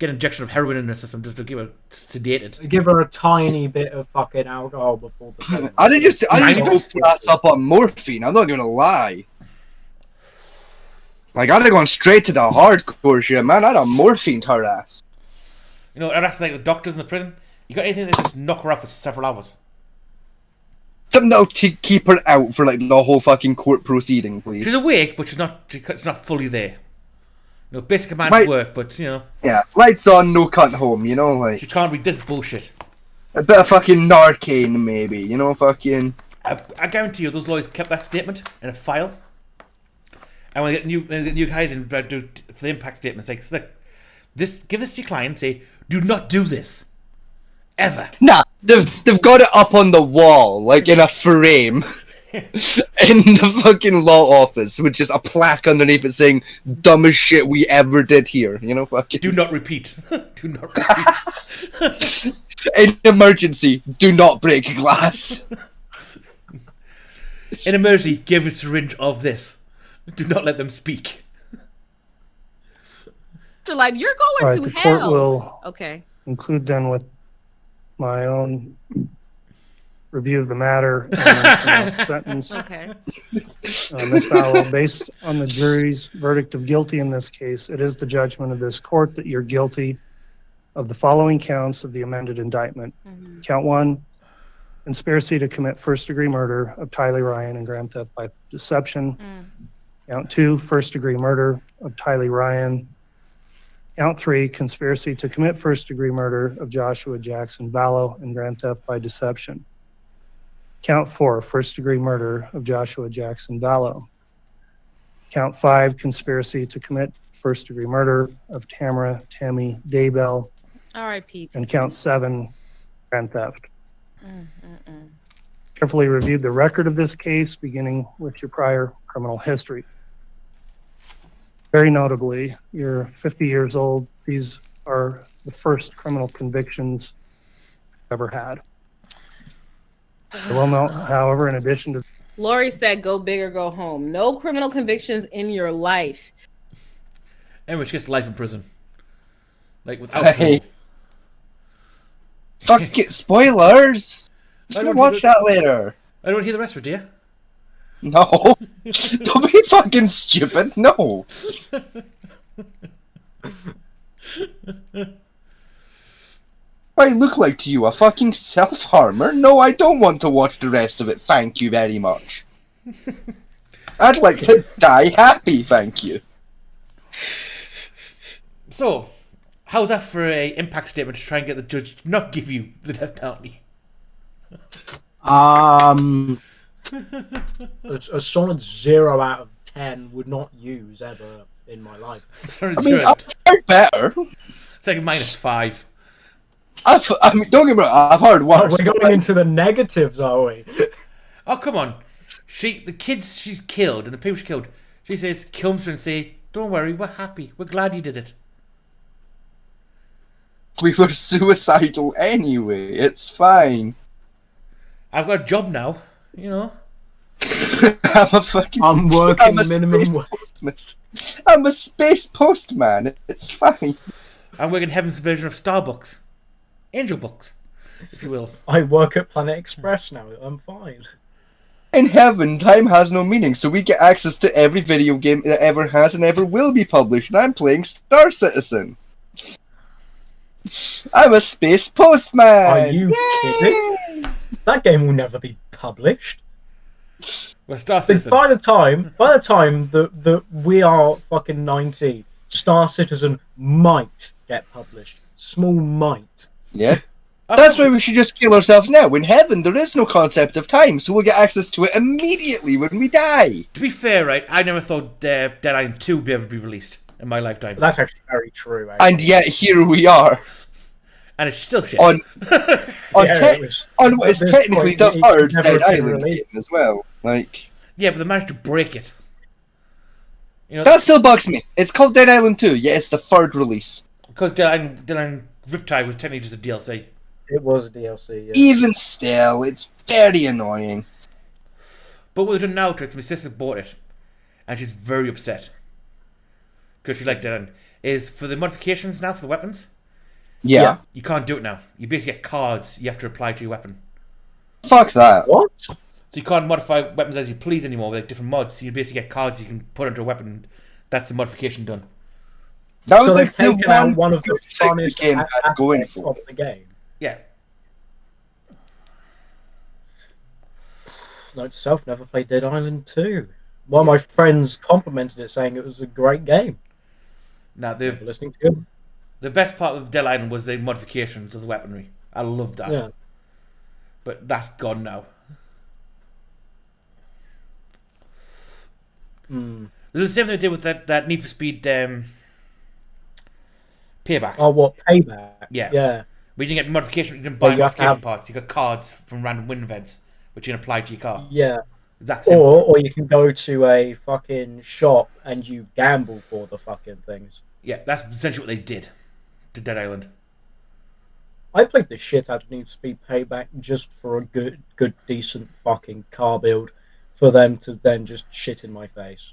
get an injection of heroin in her system just to give her sedated. Give her a tiny bit of fucking alcohol before the. I didn't just go flat up on morphine. I'm not gonna lie. I'd have gone straight to the hardcore shit, man. I'd have morphined her ass. I'd ask the doctors in the prison. You got anything that just knock her out for several hours? Something that'll keep her out for the whole fucking court proceeding, please. She's awake, but she's not fully there. No, basic commands work, but, you know. Yeah, lights on, no cunt home, you know, like... She can't read this bullshit. A bit of fucking Narcane, maybe, you know, fucking... I guarantee you those lawyers kept that statement in a file. And when they get new guys in do the impact statements, like, look, give this to your client, say, do not do this. Ever. Nah, they've got it up on the wall, like in a frame. In the fucking law office, with just a plaque underneath it saying, dumbest shit we ever did here, you know, fucking... Do not repeat. Do not repeat. In emergency, do not break glass. In emergency, give a syringe of this. Do not let them speak. Like, you're going to the hell. court will okay. conclude then with my own review of the matter and sentence. Okay. Ms. Fallow, based on the jury's verdict of guilty in this case, it is the judgment of this court that you're guilty of the following counts of the amended indictment. Count 1, conspiracy to commit first-degree murder of Tylee Ryan and grand theft by deception. Count 2, first-degree murder of Tylee Ryan. Count 3, conspiracy to commit first-degree murder of Joshua Jackson Vallow and grand theft by deception. Count 4, first-degree murder of Joshua Jackson Vallow. Count 5, conspiracy to commit first-degree murder of Tammy Daybell. R.I.P. And count 7, grand theft. Carefully reviewed the record of this case, beginning with your prior criminal history. Very notably, you're 50 years old. These are the first criminal convictions I've ever had. I will note, however, in addition to... Lori said, go big or go home. No criminal convictions in your life. Anyway, she gets life in prison. Like, without parole. Fuck it, spoilers! Just gonna watch that later. I don't hear the rest of it, do you? No. Don't be fucking stupid, no. What I look like to you, a fucking self-harmer? No, I don't want to watch the rest of it, thank you very much. I'd like to die happy, thank you. So, how's that for a impact statement to try and get the judge to not give you the death penalty? A solid 0 out of 10 would not use ever in my life. I mean, I've heard better. It's like -5. I mean, don't get me wrong, I've heard worse. We're going into the negatives, are we? Oh, come on. The kids she's killed and the people she killed, she says, comes and say, don't worry, we're happy. We're glad you did it. We were suicidal anyway, it's fine. I've got a job now, you know. I'm working minimum wage. I'm a space postman, it's fine. I'm working Heaven's version of Starbucks. Angel Books, if you will. I work at Planet Express now, I'm fine. In heaven, time has no meaning, so we get access to every video game that ever has and ever will be published, and I'm playing Star Citizen. I'm a space postman! Are you kidding? That game will never be published. Well, Star Citizen. By the time that we are fucking 90, Star Citizen might get published. Small might. Yeah. That's why we should just kill ourselves now. In heaven, there is no concept of time, so we'll get access to it immediately when we die. To be fair, right, I never thought Dead Island 2 would ever be released in my lifetime. But that's actually very true. Actually. And yet, here we are. And it's still shit. On what is technically the third Dead Island game as well. Like, yeah, but they managed to break it. You know, that still bugs me. It's called Dead Island 2, yeah, it's the third release. Because Dead Island Riptide was technically just a DLC. It was a DLC, yeah. Even still, it's very annoying. But what they're doing now, Trix, my sister bought it. And she's very upset. Because she liked Dead Island. Is for the modifications now for the weapons. Yeah. You can't do it now. You basically get cards you have to apply to your weapon. Fuck that. What? So you can't modify weapons as you please anymore with like different mods. You basically get cards you can put onto a weapon. That's the modification done. That was so like they've taken out one of the funnest game had going for of the game. Yeah. Note to self, never played Dead Island 2. One of my friends complimented it, saying it was a great game. Now, listening to you. The best part of Dead Island was the modifications of the weaponry. I loved that. Yeah. But that's gone now. Mm. There's the same thing they did with that Need for Speed Payback. Oh, what? Payback? Yeah. Yeah. But you didn't get modification, you didn't buy you have to modification parts. You got cards from random win events, which you can apply to your car. Yeah. That's or you can go to a fucking shop and you gamble for the fucking things. Yeah, that's essentially what they did to Dead Island. I played the shit out of Need for Speed Payback just for a good, decent fucking car build for them to then just shit in my face.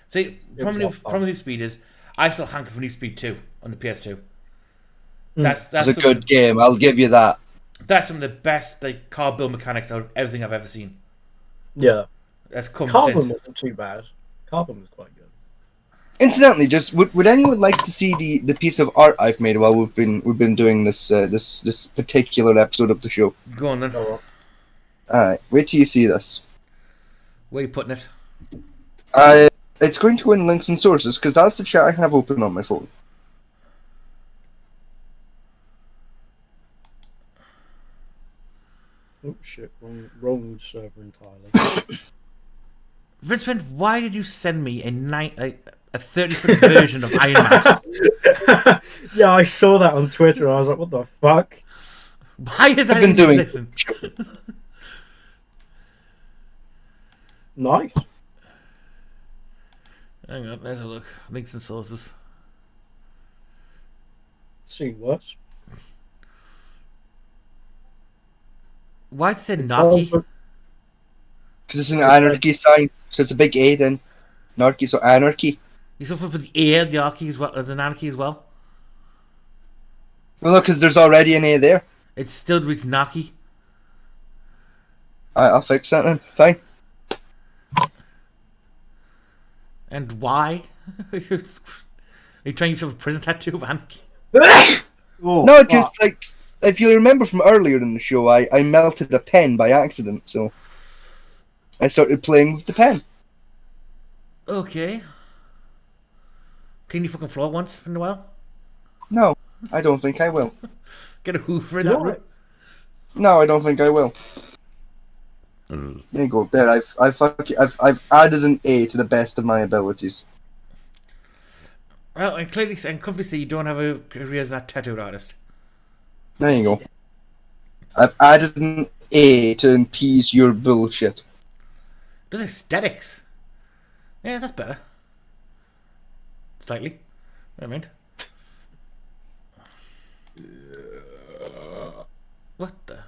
See, problem with Need for Speed is I still hanker for Need for Speed 2 on the PS2. That's it's a good game, I'll give you that. That's some of the best car build mechanics out of everything I've ever seen. Yeah. That's come Carbon since. wasn't too bad. Carbon was quite good. Incidentally, just would anyone like to see the piece of art I've made while we've been doing this this particular episode of the show? Go on then. Alright, wait till you see this. Where are you putting it? It's going to win links and sources because that's the chat I have open on my phone. Oh shit! Wrong server entirely. Vincent, why did you send me a 30-foot version of Iron Mouse? Yeah, I saw that on Twitter. And I was like, "What the fuck? Why is that even existing?" Nice. Hang on, there's a look. Links and sources. See worse. Why does it say Naki? Because it's an anarchy sign, so it's a big A then. Narky, so anarchy. You supposed to put the A, the Archy as well, the Anarchy as well? Well, no, because there's already an A there. It still reads Naki. Alright, I'll fix that then. Fine. And why? Are you trying yourself a prison tattoo of Anarchy? No, just like, if you remember from earlier in the show, I melted a pen by accident, so I started playing with the pen. Okay. Clean your fucking floor once in a while? No, I don't think I will. Get a hoover in that room? No, I don't think I will. There you go. There, I've added an A to the best of my abilities. Well, and clearly and comfortably see you don't have a career as a tattoo artist. There you go. I've added an A to appease your bullshit. Does aesthetics? Yeah, that's better. Slightly. I mean. What the?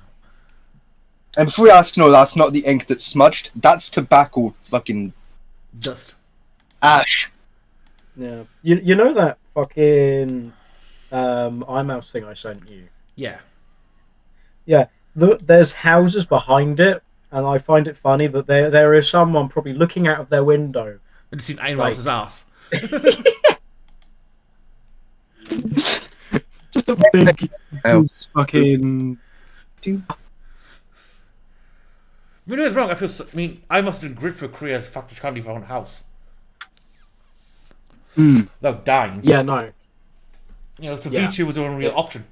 And before you ask, no, that's not the ink that's smudged. That's tobacco fucking dust. Ash. Yeah. You know that fucking iMouse thing I sent you? Yeah. Yeah. There's houses behind it, and I find it funny that there is someone probably looking out of their window. And seen Iron Mouse's ass. Just a big fucking. I mean, it's wrong. I must have been great for a career as factory candy for own house. Without dying. Yeah, no. You know, so V2 was the only real option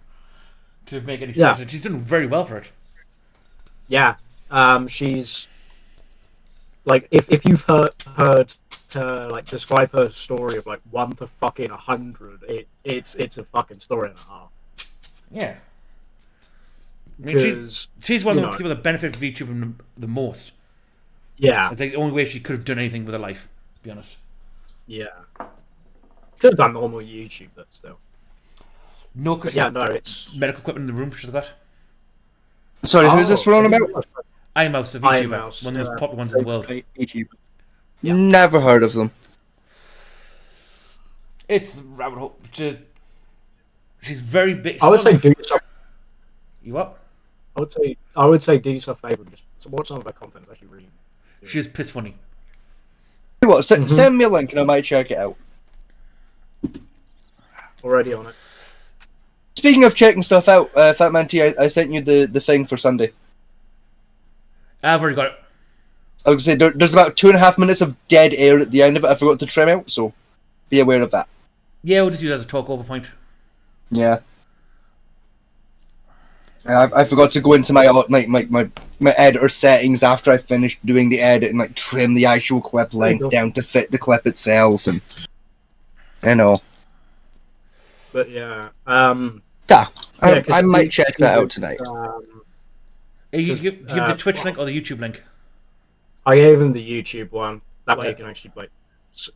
to make any sense. And she's done very well for it. Yeah. She's like if you've heard her like describe her story of like 1 to fucking 100, it's a fucking story and a half. Yeah. I mean, she's one of the people that benefit from VTuber the most. Yeah. It's like the only way she could have done anything with her life, to be honest. Yeah. Could have done normal YouTube, but still. No, because it's medical equipment in the room she's got. Sorry, who's this we're on about? iMouse, a VTuber, one of the most popular ones in the world. YouTuber. Yeah. Never heard of them. It's rabbit hole. She's very big. I would say do yourself. You what? I would say do yourself a favour and just watch some of her content. It's actually really good. She's piss funny. Tell you what, send me a link and I might check it out. Already on it. Speaking of checking stuff out, Fat Man T, I sent you the thing for Sunday. I've already got it. I was going to say, there's about 2.5 minutes of dead air at the end of it I forgot to trim out, so be aware of that. Yeah, we'll just use it as a talk over point. Yeah. I forgot to go into my editor settings after I finished doing the edit and like trim the actual clip length down to fit the clip itself, and you know. But yeah, I might check that out tonight. You give the Twitch link or the YouTube link? I gave him the YouTube one. That way you can actually like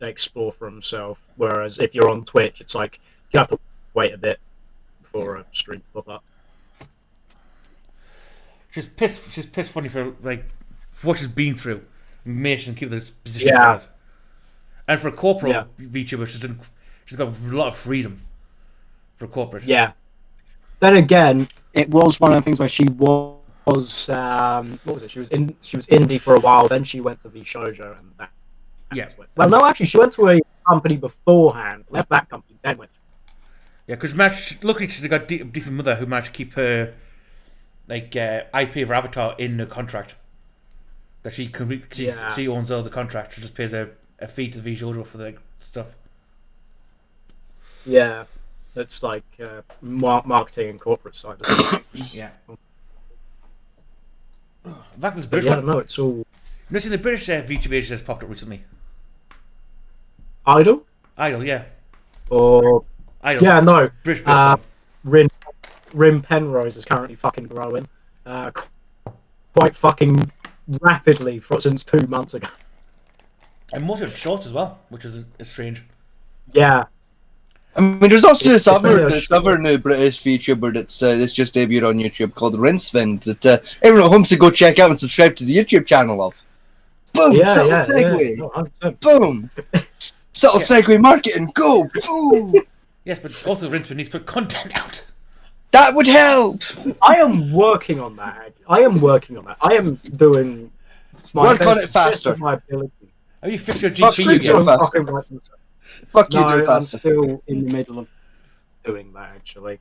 explore for himself. Whereas if you're on Twitch, it's like you have to wait a bit for a stream to pop up. She's pissed funny for what she's been through. Makes and keep the position she has. And for a corporate VTuber, she's got a lot of freedom for corporate. Yeah. Then again, it was one of the things where she was what was it? She was indie for a while. Then she went to the shoujo and that. Yeah. Well, no, actually, she went to a company beforehand. Left that company, then went. Yeah, because luckily she's got a decent mother who managed to keep her IP of her avatar in the contract. That she owns all the contract. She just pays a fee to the visual for the stuff. Yeah, it's like marketing and corporate side. Yeah. In fact, there's British one. No, it's all. You know, seen the British VTuber has popped up recently. Idol, yeah. Or Idol. Yeah, no. British Rim Penrose is currently fucking growing, quite fucking rapidly since 2 months ago. And most of them shorts as well, which is strange. Yeah. I mean, there's also this other new British VTuber that's just debuted on YouTube called Rincewind that everyone at home should go check out and subscribe to the YouTube channel of. Boom! Segue! Yeah. Boom! Subtle segue marketing, go! Boom! Yes, but also Rincewind needs to put content out. That would help! I am working on that. I am doing my work on it faster. My ability. Have you fixed your GPU yet? Fuck you, do it faster. I'm still in the middle of doing that, actually.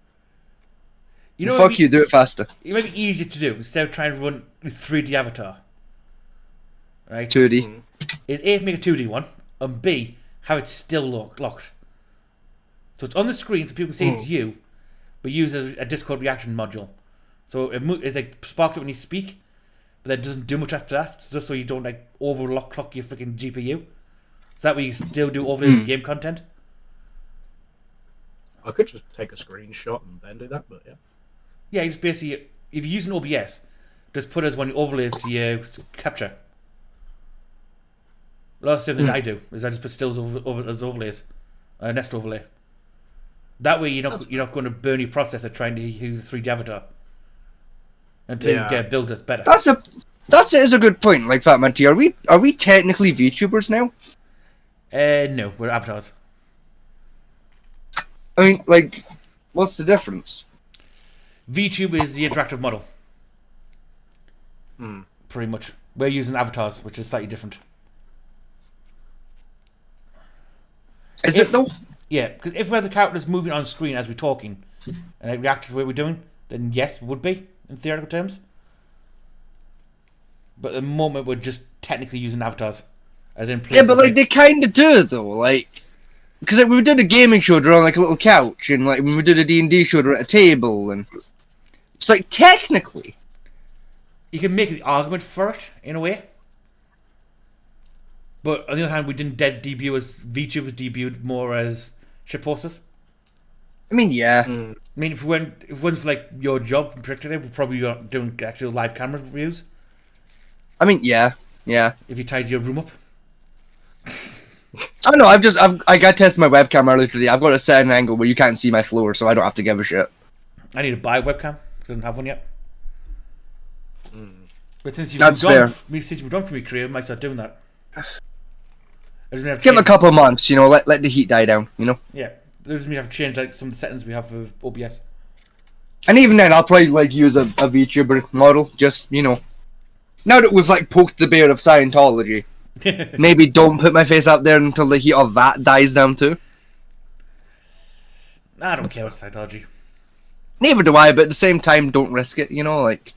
You know, fuck you, do it faster. It might be easier to do instead of trying to run a 3D avatar. Right? 2D. Is A, make a 2D one, and B, have it still locked. So it's on the screen so people can see it's you, but use a Discord reaction module. So it like sparks up when you speak, but then doesn't do much after that, just so you don't like overclock your freaking GPU. So that way you still do overlay the game content. I could just take a screenshot and then do that, but yeah. Yeah, you just basically, if you're using OBS, just put it as one of your overlays to your capture. The last thing that I do is I just put stills as overlays, a nest overlay. That way you're not going to burn your processor trying to use a 3D avatar until you get a build that's better. That is a good point. Like Fat Man T, are we technically VTubers now? No, we're avatars. I mean, like, what's the difference? VTube is the interactive model. Pretty much. We're using avatars, which is slightly different. Is it though? Yeah, because if we have the characters moving on screen as we're talking and they react to the way we're doing, then yes, it would be, in theoretical terms. But at the moment, we're just technically using avatars. As in yeah, but like they kind of do though, like because like, when we did a gaming show, they're on like a little couch, and like when we did a D&D show, they're at a table, and it's like technically you can make the argument for it in a way. But on the other hand, we didn't debut as VTube was debuted more as shitposters. I mean, yeah. I mean, if it wasn't for like your job in particular, we'd probably be doing actual live camera reviews. I mean, yeah. If you tied your room up. I don't know. I got tested my webcam earlier today. I've got a certain angle where you can't see my floor, so I don't have to give a shit. I need to buy a webcam because I don't have one yet. But since you've moved on from your career, I might start doing that. Give it a couple of months, you know. Let the heat die down, you know. Yeah, there's me have to change like some of the settings we have for OBS. And even then, I'll probably like use a VTuber model, just you know. Now that we've like poked the bear of Scientology, maybe don't put my face up there until the heat of that dies down too. I don't care about Scientology. Neither do I, but at the same time, don't risk it. You know, like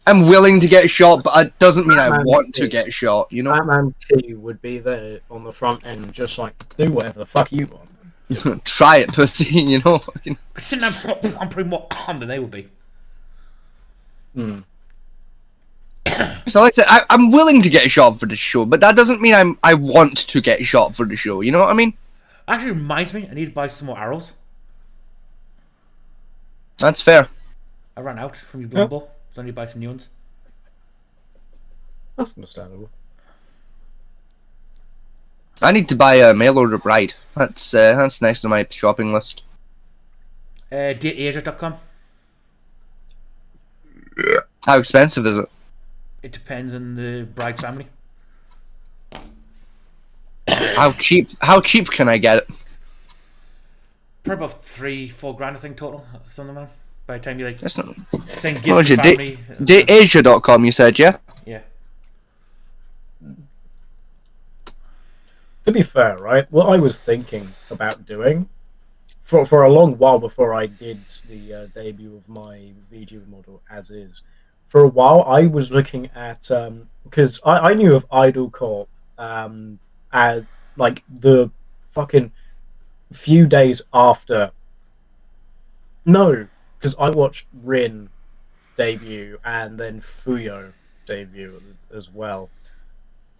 I'm willing to get shot, but it doesn't mean I want to get shot. You know, Batman T would be there on the front end, just like do whatever the fuck you want. Try it, pussy. You know, fucking. I'm pretty more calm than they would be. Hmm. So like I said, I'm willing to get shot for the show, but that doesn't mean I want to get shot for the show. You know what I mean? Actually, reminds me, I need to buy some more arrows. That's fair. I ran out from your Bumble, so I need to buy some new ones. That's understandable. I need to buy a mail order bride. That's next on my shopping list. DateAsia.com. How expensive is it? It depends on the bride's family. How cheap can I get it? Probably about 3-4 grand, I think, total. Something like that. By the time you like That's not. send What was gifts it? to family. DateAsia.com, you said, yeah? Yeah. To be fair, right, what I was thinking about doing for a long while before I did the debut of my VG model as is, for a while I was looking at because I knew of Idol Corp at like the fucking few days after. No, because I watched Rin debut and then Fuyo debut as well.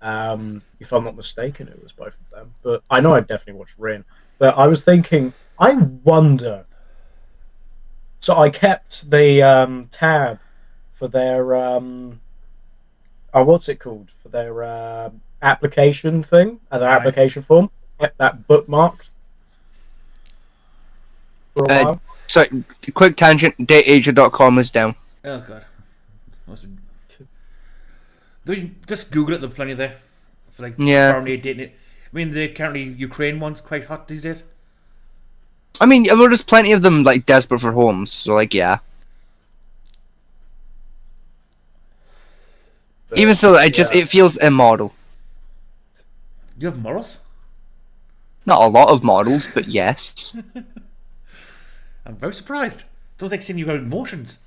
If I'm not mistaken, it was both of them. But I know I definitely watched Rin. But I was thinking, I wonder. So I kept the tab for their what's it called? For their application thing, their application form. Kept that bookmarked for a while. So, quick tangent. DateAsia.com is down. Oh god. Just Google it. There's plenty there. For like foreign aid dating it. I mean, the currently Ukraine one's quite hot these days. I mean, there's plenty of them like desperate for homes. So like, yeah. But, even still, it feels immoral. Do you have morals? Not a lot of models, but yes. I'm very surprised. Don't think seeing you got emotions.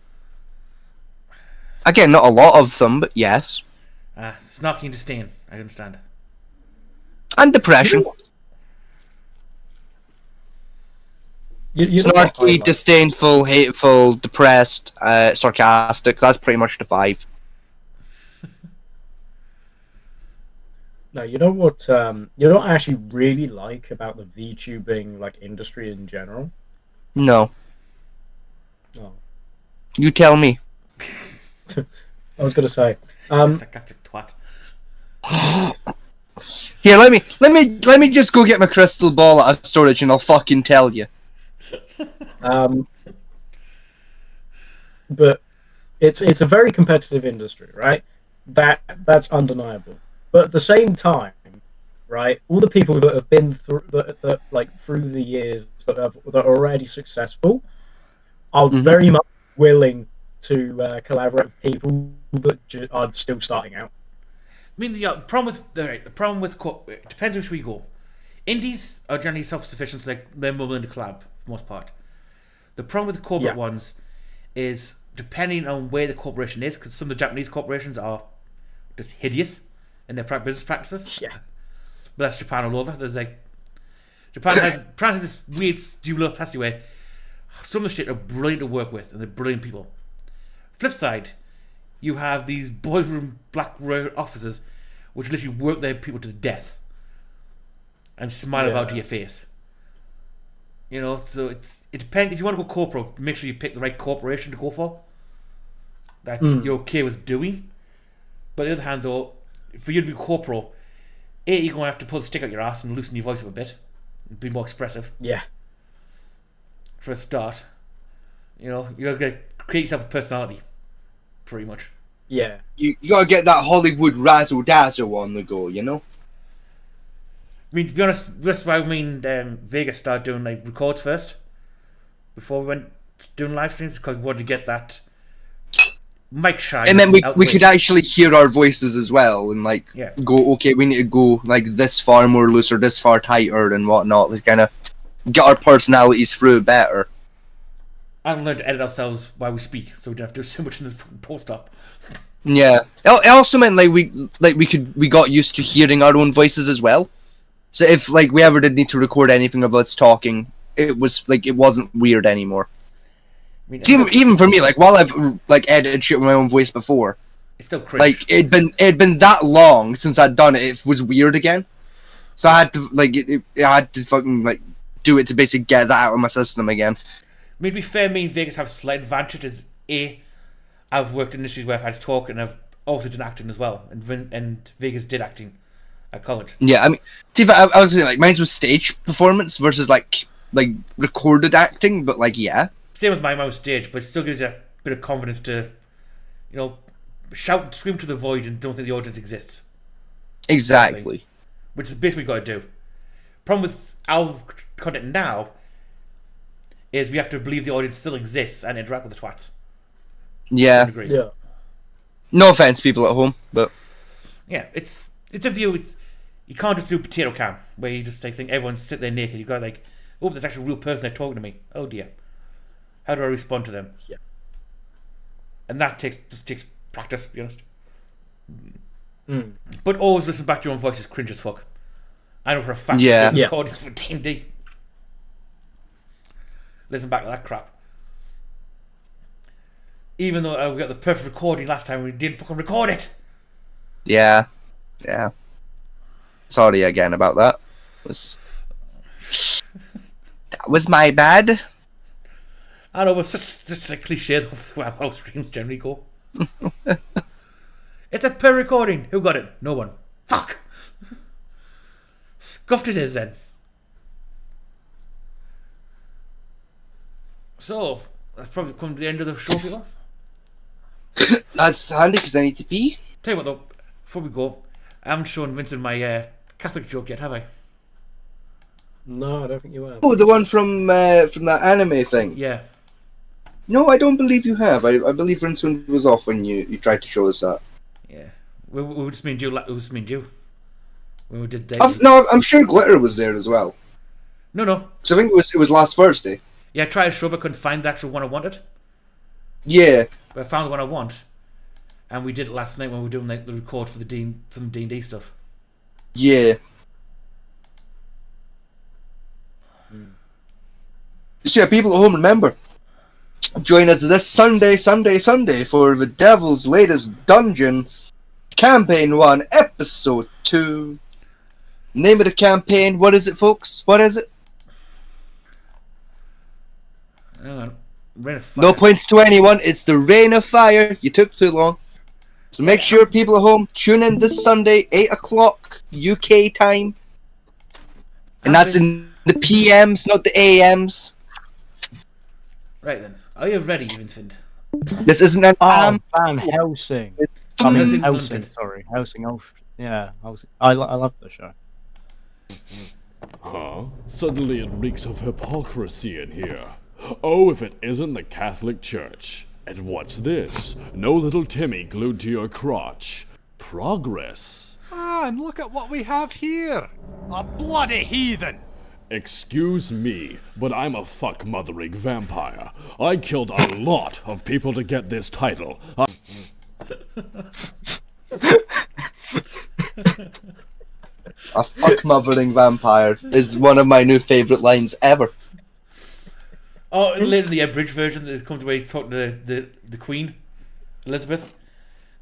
Again, not a lot of them, but yes. Snarky and disdain. I understand. And depression. Snarky, disdainful, hateful, depressed, sarcastic. That's pretty much the 5. No, you know what? You know what I actually really like about the VTubing like industry in general. No. Oh. You tell me. I was gonna say. Sarcastic twat. Here, let me just go get my crystal ball out of storage, and I'll fucking tell you. But it's a very competitive industry, right? That's undeniable. But at the same time, right, all the people that have been through through the years that are already successful are very much willing to collaborate with people that are still starting out. I mean, the problem with it depends which way you go. Indies are generally self-sufficient, so they're more willing to collab for the most part. The problem with the corporate ones is depending on where the corporation is, because some of the Japanese corporations are just hideous in their business practices. Yeah, but that's Japan all over. There's like Japan has this weird dual capacity where some of the shit are brilliant to work with, and they're brilliant people. Flip side, you have these boardroom black officers which literally work their people to death and smile about to your face. You know, so it depends. If you want to go corporate, make sure you pick the right corporation to go for that you're okay with doing. But on the other hand, though, for you to be corporal, you're going to have to pull the stick out your ass and loosen your voice up a bit and be more expressive. Yeah. For a start, you know, you got to create yourself a personality, pretty much. Yeah. You got to get that Hollywood razzle dazzle on the go, you know. I mean, to be honest, that's why Vegas started doing like records first before we went doing live streams, because we wanted to get that mic shine. And then we could actually hear our voices as well, and like go, okay, we need to go like this far more loose or this far tighter and whatnot. Like kind of get our personalities through better. And learn to edit ourselves while we speak, so we don't have to do so much in the post-op. Yeah, it also meant like we got used to hearing our own voices as well. So if like we ever did need to record anything of us talking, it was like it wasn't weird anymore. I mean, See, even for me, like while I've like edited shit with my own voice before, it's still cringe. like it'd been that long since I'd done it. It was weird again. So I had to like I had to fucking like do it to basically get that out of my system again. I mean, to be fair, me and Vegas have slight advantages. I've worked in industries where I've had to talk, and I've also done acting as well. And Vegas did acting at college. Yeah, I mean, see, I was saying like mine was stage performance versus like recorded acting, but like yeah. Same with my mouse stage, but it still gives you a bit of confidence to, you know, shout, scream to the void, and don't think the audience exists. Exactly. Which is basically what we've got to do. Problem with our content now is we have to believe the audience still exists and interact with the twats. Yeah. Yeah. No offense, people at home, but yeah, it's a view. You can't just do potato cam where you just like think everyone's sit there naked. You got to like, oh, there's actually a real person there talking to me. Oh dear, how do I respond to them? Yeah. And that takes practice, to be honest. But always listen back to your own voice is cringe as fuck. I know for a fact. Yeah. Recordings for D&D. Listen back to that crap. Even though we got the perfect recording last time, we didn't fucking record it. yeah. Sorry again about that. That was my bad. I know, but such a cliche of how streams generally go. It's a per recording. Who got it? No one. Fuck. Scuffed it is then. So, that's probably come to the end of the show, people. That's handy because I need to pee. Tell you what though, before we go, I haven't shown Vincent my Catholic joke yet, have I? No, I don't think you have. Oh, the one from that anime thing. Yeah. No, I don't believe you have. I believe Vincent was off when you tried to show us that. Yeah. We just mean you. It was just mean you. When we did No, I'm sure Glitter was there as well. No. So I think it was last Thursday. Yeah, I tried to show, but couldn't find the actual one I wanted. Yeah. But I found the one I want, and we did it last night when we were doing like the record for the D&D stuff. Yeah. So yeah, people at home, remember, join us this Sunday for the Devil's Latest Dungeon, Campaign 1, Episode 2. Name of the campaign, what is it, folks? What is it? Hang on. Rain of Fire. No points to anyone, it's the Rain of Fire. You took too long. So make sure people at home tune in this Sunday, 8 o'clock UK time. And that's in the PMs, not the AMs. Right then. Are you ready, Vincent? This isn't an Van Helsing. I mean Helsing, sorry. Helsing. Oh, yeah. I love the show. Huh? Suddenly it reeks of hypocrisy in here. Oh, if it isn't the Catholic Church. And what's this? No little Timmy glued to your crotch. Progress. Ah, and look at what we have here. A bloody heathen. Excuse me, but I'm a fuck-mothering vampire. I killed a lot of people to get this title. A fuck-mothering vampire is one of my new favourite lines ever. Oh, later in the abridged version, it comes where he talked to the Queen, Elizabeth,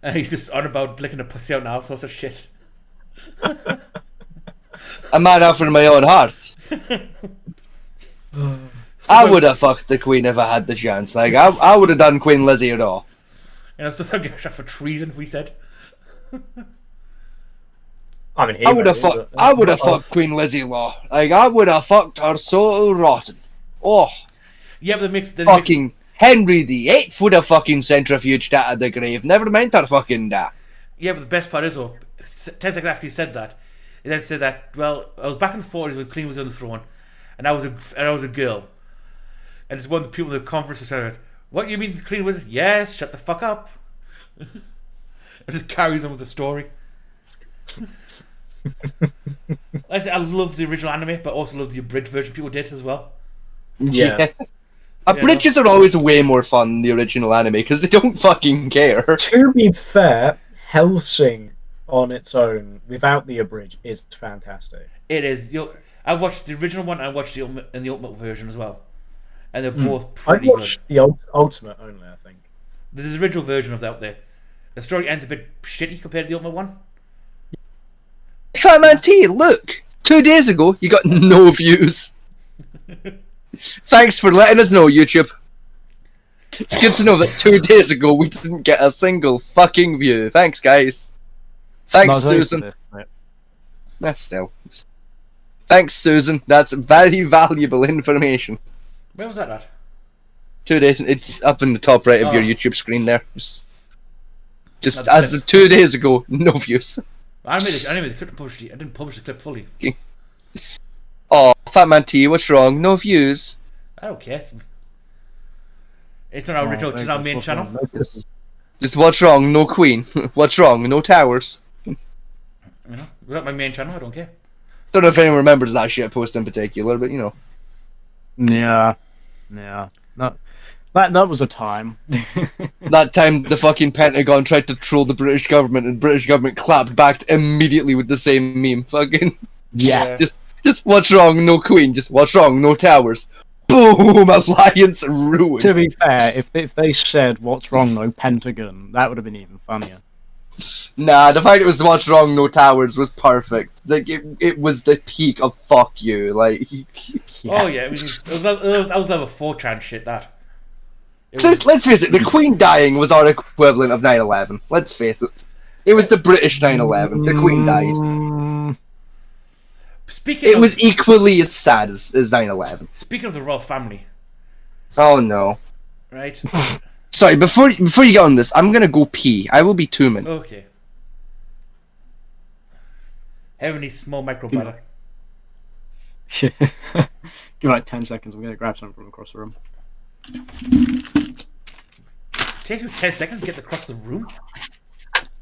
and he's just on about licking a pussy out and all sorts of shit. A man after my own heart. I would have fucked the Queen if I had the chance. Like I would have done Queen Lizzie at all. And I was just getting shot for treason. We said. I mean, I would have fucked Queen Lizzie Law. Like I would have fucked her so rotten. Oh. Yeah, but fucking Henry VIII would have fucking centrifuged out of the grave. Never meant her fucking that. Yeah, but the best part is, 10 seconds after he said that, he then said that, well, I was back in the 40s when Queen was on the throne, and I was a girl. And it's one of the people in the conference who said, what, you mean the Queen was? Yes, shut the fuck up. It just carries on with the story. Like I said, I love the original anime, but also love the abridged version people did as well. Yeah. Abridges are always way more fun than the original anime because they don't fucking care. To be fair, Helsing on its own, without the abridged, is fantastic. It is. I watched the original one. I watched the ultimate version as well, and they're both pretty I watched good. the ultimate only, I think. There's an original version of that out there. The story ends a bit shitty compared to the ultimate one. Fat Man T, look! 2 days ago, you got no views. Thanks for letting us know, YouTube. It's good to know that 2 days ago we didn't get a single fucking view. Thanks, guys. Thanks, Susan. That's still. Thanks, Susan. That's very valuable information. Where was that at? 2 days. It's up in the top right of your YouTube screen there. Just as of 2 days ago, no views. I made the clip and published it. I didn't publish the clip fully. Okay. Oh, Fat Man T, what's wrong? No views. I don't care. It's on our original, it's on our main channel. Just what's wrong? No Queen. What's wrong? No towers. You know, we're at my main channel. I don't care. Don't know if anyone remembers that shit post in particular, but you know. Yeah. That was a time. That time the fucking Pentagon tried to troll the British government, and British government clapped back immediately with the same meme. Fucking yeah. Just what's wrong? No Queen. Just what's wrong? No towers. Boom! Alliance ruined. To be fair, if they said what's wrong, no Pentagon, that would have been even funnier. Nah, the fact it was what's wrong, no towers was perfect. Like it was the peak of fuck you. Like. Oh yeah, that was level 4chan shit. That. Let's face it, the Queen dying was our equivalent of 9/11. Let's face it. It was the British 9/11. The Queen died. It was equally as sad as 9/11. Speaking of the royal family. Oh no. Right. Sorry, before you get on this, I'm gonna go pee. I will be 2 minutes. Okay. Having these small microbladder. Give like 10 seconds. I'm gonna grab something from across the room. Take you 10 seconds to get across the room?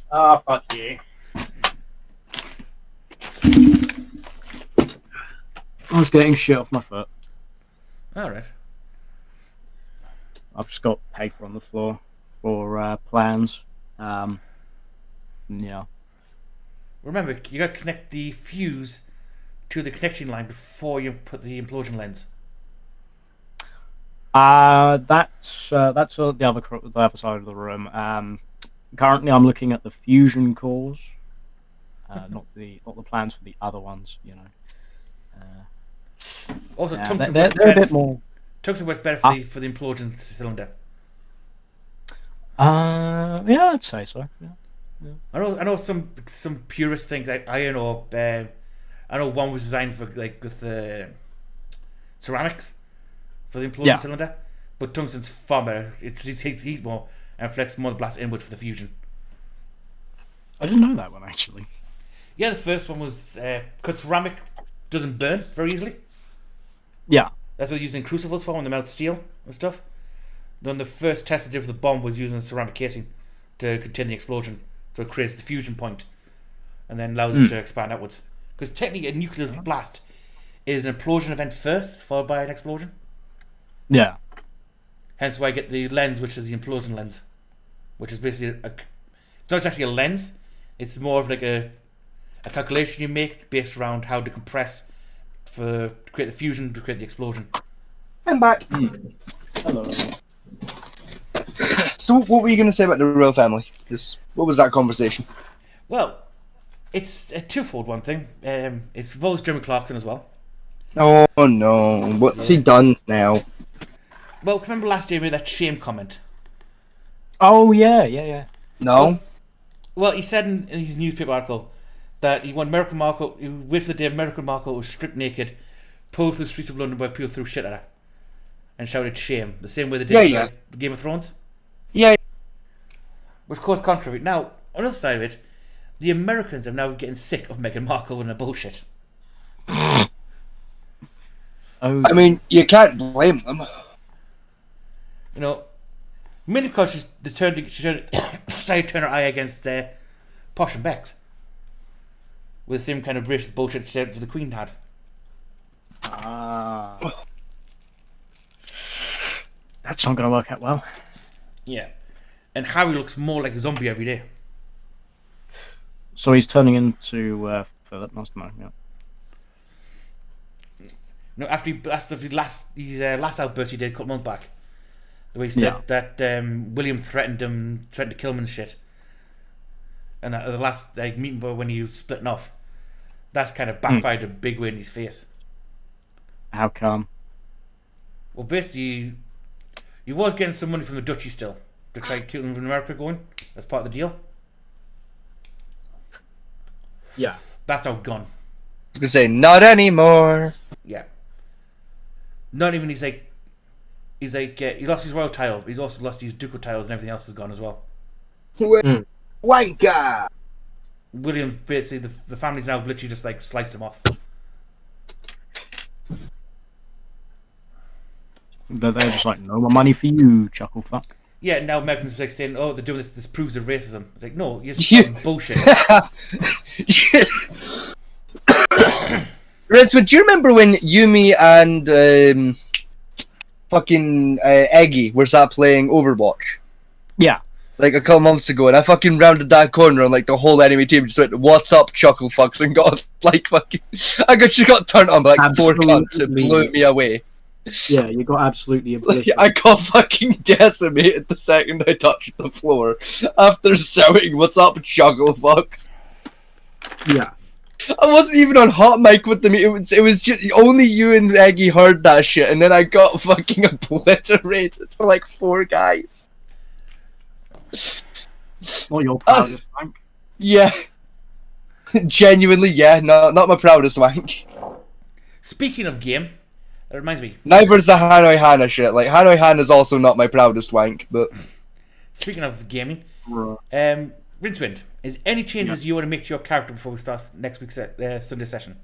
Ah, fuck you. I was getting shit off my foot. Alright. I've just got paper on the floor for plans. Yeah. Remember, you gotta connect the fuse to the connection line before you put the implosion lens. That's the other side of the room. Currently, I'm looking at the fusion cores, not the plans for the other ones. You know. Also, they're a bit more. Tungsten works better for the implosion cylinder. Yeah, I'd say so. Yeah. I know some purists think that I know one was designed for like with ceramics for the implosion cylinder, but tungsten's far better. It takes heat more and reflects more of the blast inwards for the fusion. I didn't know that one actually. Yeah, the first one was because ceramic doesn't burn very easily. Yeah. That's what they're using crucibles for when they melt steel and stuff. Then the first test they did for the bomb was using a ceramic casing to contain the explosion, so it creates the fusion point, and then allows it to expand outwards. Because technically, a nuclear blast is an implosion event first, followed by an explosion. Yeah. Hence why I get the lens, which is the implosion lens, which is basically it's not actually a lens. It's more of like a calculation you make based around how to compress to create the fusion to create the explosion. I'm back. Hello. So, what were you going to say about the royal family? What was that conversation? Well, it's a twofold one thing. It involves Jeremy Clarkson as well. Oh no! What's he done now? Well, remember last year we made that shame comment? Oh yeah. No. Well, he said in his newspaper article that he wanted American Markle. He waited for the day American Markle was stripped naked, pulled through the streets of London where people threw shit at her, and shouted shame, the same way they did Game of Thrones. Yeah. Which caused controversy. Now, on the other side of it, the Americans are now getting sick of Meghan Markle and her bullshit. I mean, you can't blame them. You know, mainly because she decided to turn her eye against Posh and Bex with the same kind of racist bullshit she said the Queen had. That's not going to work out well. Yeah. And Harry looks more like a zombie every day. So he's turning into Philip, must know. Yeah. No, after his last outburst he did a couple months back, the way he said that William threatened to kill him and shit, and that the last meeting when he was splitting off, that's kind of backfired a big way in his face. How come? Well, basically, he was getting some money from the Dutchies still to try and keep them in America going. That's part of the deal. Yeah, that's now gone. I was gonna say not anymore. Yeah. Not even he lost his royal title. He's also lost his ducal titles and everything else is gone as well. Wanker. William, basically, the family's now literally just sliced him off. But they're just like, no more money for you, chuckle fuck. Yeah, now Americans saying, "Oh, they're doing this. This proves their racism." It's like, no, you're bullshit. Rinswood, do you remember when Yumi and fucking Eggy were sat playing Overwatch? Yeah. Like a couple months ago, and I fucking rounded that corner and the whole enemy team just went, "What's up, chuckle fucks?" and got she got turned on by four cunts. It blew me away. Yeah, you got absolutely obliterated. I got fucking decimated the second I touched the floor after shouting, "What's up, chuckle fucks?" Yeah. I wasn't even on hot mic with them. It was just only you and Eggy heard that shit, and then I got fucking obliterated for four guys. Not your proudest wank. Yeah. Genuinely, yeah. No, not my proudest wank. Speaking of game, that reminds me. Neither's the Hanoi Hannah shit. Hanoi Hannah's also not my proudest wank, but... Speaking of gaming, Rincewind, is any changes you want to make to your character before we start next week's Sunday session?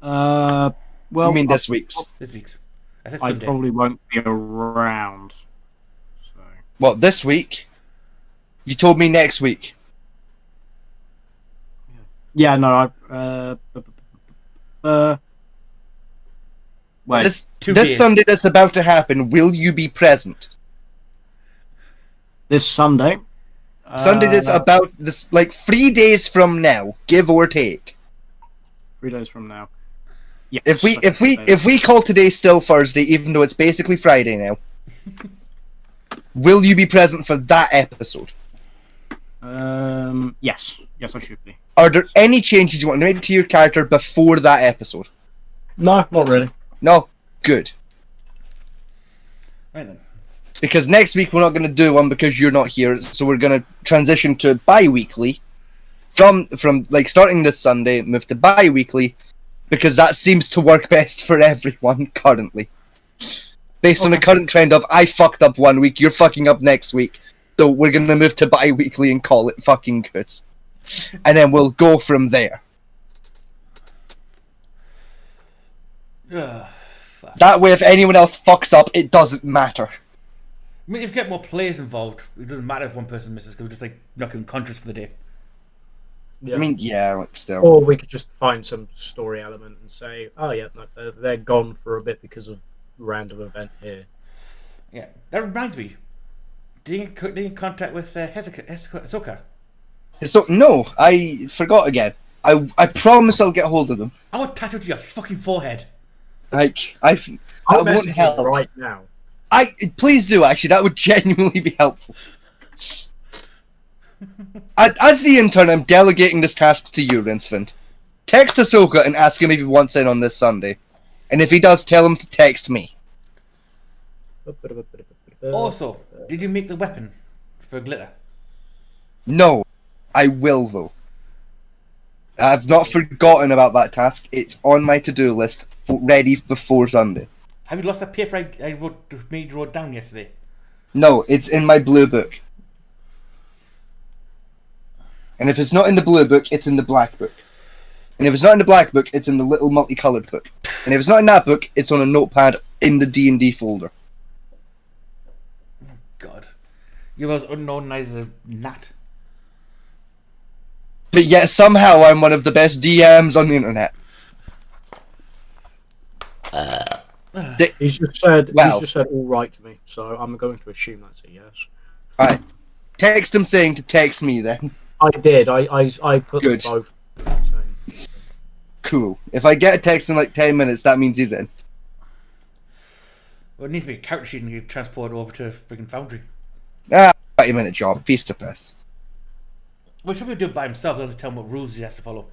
Well... You mean this week's? This week's. I probably won't be around. What, this week? You told me next week. Yeah, no, wait. This Sunday that's about to happen, will you be present? This Sunday? Sunday that's about this 3 days from now, give or take. 3 days from now. Yeah. If we call today still Thursday, even though it's basically Friday now, will you be present for that episode? Yes. Yes, I should be. Are there any changes you want to make to your character before that episode? No, not really. No? Good. Right then. Because next week we're not going to do one because you're not here, so we're going to transition to bi-weekly. From starting this Sunday, move to bi-weekly, because that seems to work best for everyone currently. Based on the current trend of, I fucked up 1 week, you're fucking up next week. So we're going to move to bi-weekly and call it fucking good. And then we'll go from there. That way, if anyone else fucks up, it doesn't matter. I mean, if you get more players involved, it doesn't matter if one person misses, because we're just knocking unconscious for the day. Yeah. I mean, yeah, still. Or we could just find some story element and say, oh yeah, no, they're gone for a bit because of random event here. Yeah, that reminds me. Did you get in contact with Hisoka? No, I forgot again. I promise I'll get hold of them. I want tattooed to your fucking forehead. I won't help right now. Please do, actually. That would genuinely be helpful. As the intern, I'm delegating this task to you, Rinsfint. Text Ahsoka and ask him if he wants in on this Sunday. And if he does, tell him to text me. Also, did you make the weapon for glitter? No. I will, though. I've not forgotten about that task. It's on my to-do list, ready before Sunday. Have you lost that paper I wrote down yesterday? No, it's in my blue book. And if it's not in the blue book, it's in the black book. And if it's not in the black book, it's in the little multicolored book. And if it's not in that book, it's on a notepad in the D&D folder. Oh, God. You're as unknown as a gnat. But yet somehow I'm one of the best DMs on the internet. He's just said all right to me, so I'm going to assume that's a yes. Alright. Text him saying to text me then. I did. I put Good. them both. Cool. If I get a text in like 10 minutes, that means he's in. Well, it needs to be a character sheet and you transport it over to freaking Foundry. 30-minute job. Piece to piss. Well, should we do it by himself? Let's tell him what rules he has to follow.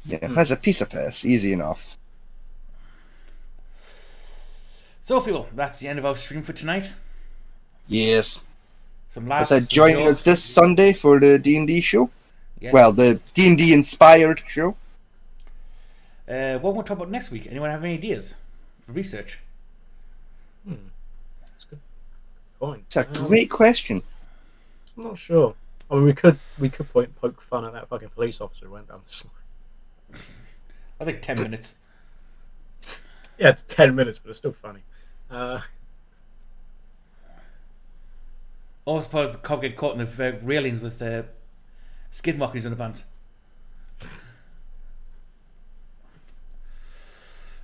Yeah, that's a piece of piss. Easy enough. So, people, that's the end of our stream for tonight. Yes. Some I laughs. said join us this Sunday for the D&D show. Yes. Well, the D&D inspired show. What we'll talk about next week? Anyone have any ideas for research? That's good point. It's a great question. I'm not sure. I mean, we could poke fun at that fucking police officer who went down the slide. That's like 10 minutes. Yeah, it's 10 minutes, but it's still funny. I suppose the cop get caught in the railings with skid markings on the pants.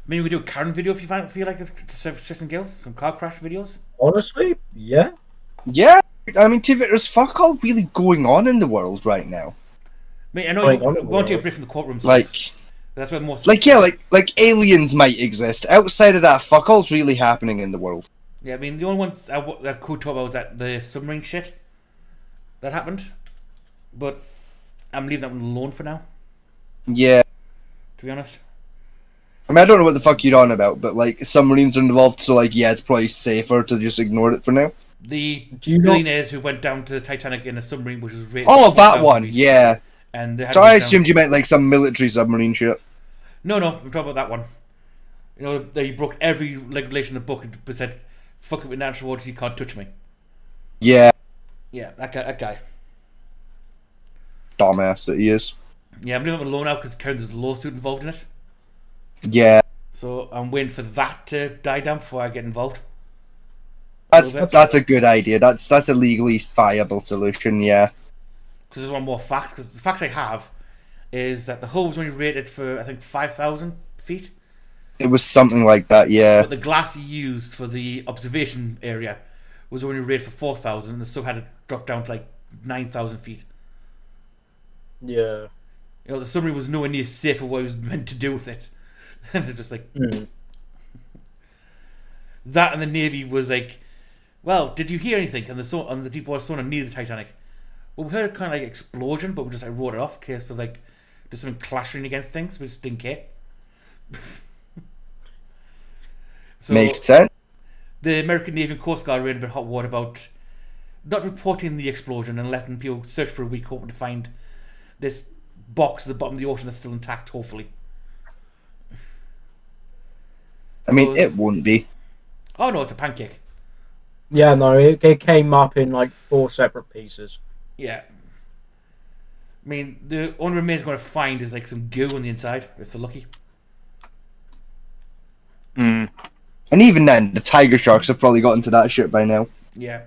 Maybe we do a Karen video if you feel like it's interesting, girls. Some car crash videos. Honestly, yeah. Yeah, I mean, there's fuck all really going on in the world right now. I know you want to take a break from the courtroom stuff. Like, that's where most. Like aliens might exist. Outside of that, fuck all's really happening in the world. Yeah, I mean, the only ones that could talk about was that the submarine shit that happened, but I'm leaving that one alone for now. Yeah. To be honest. I mean, I don't know what the fuck you're on about, but like submarines are involved, so like yeah, it's probably safer to just ignore it for now. The billionaires who went down to the Titanic in a submarine, which was rated. Oh, that one, yeah. And they had so I assumed you meant like some military submarine shit. No, I'm talking about that one. You know, they broke every regulation in the book and said, "Fuck it with natural waters, you can't touch me." Yeah. Yeah, that guy. Dumbass that he is. Yeah, I'm leaving him alone now because there's a lawsuit involved in it. Yeah. So I'm waiting for that to die down before I get involved. That's a good idea. That's a legally viable solution. Yeah. Because there's one more fact. Because the facts I have is that the hull was only rated for I think 5,000 feet. It was something like that. Yeah. But the glass he used for the observation area was only rated for 4,000, and the sub had to drop down to like 9,000 feet. Yeah. You know, the submarine was nowhere near safe for what it was meant to do with it. And it's just like that, and the Navy was like, "Well, did you hear anything?" And on the deep water sonar near the Titanic. Well, we heard a kind of like explosion, but we just like wrote it off in case of like there's something clashing against things. We just didn't care. So, makes sense. The American Navy and Coast Guard were in a bit hot water about not reporting the explosion and letting people search for a week hoping to find this box at the bottom of the ocean that's still intact, hopefully. I mean, it wouldn't be. Oh no, it's a pancake. Yeah, no, it came up in like 4 separate pieces. Yeah. I mean, the only remains going to find is like some goo on the inside, if they're lucky. And even then, the tiger sharks have probably gotten to that shit by now. Yeah.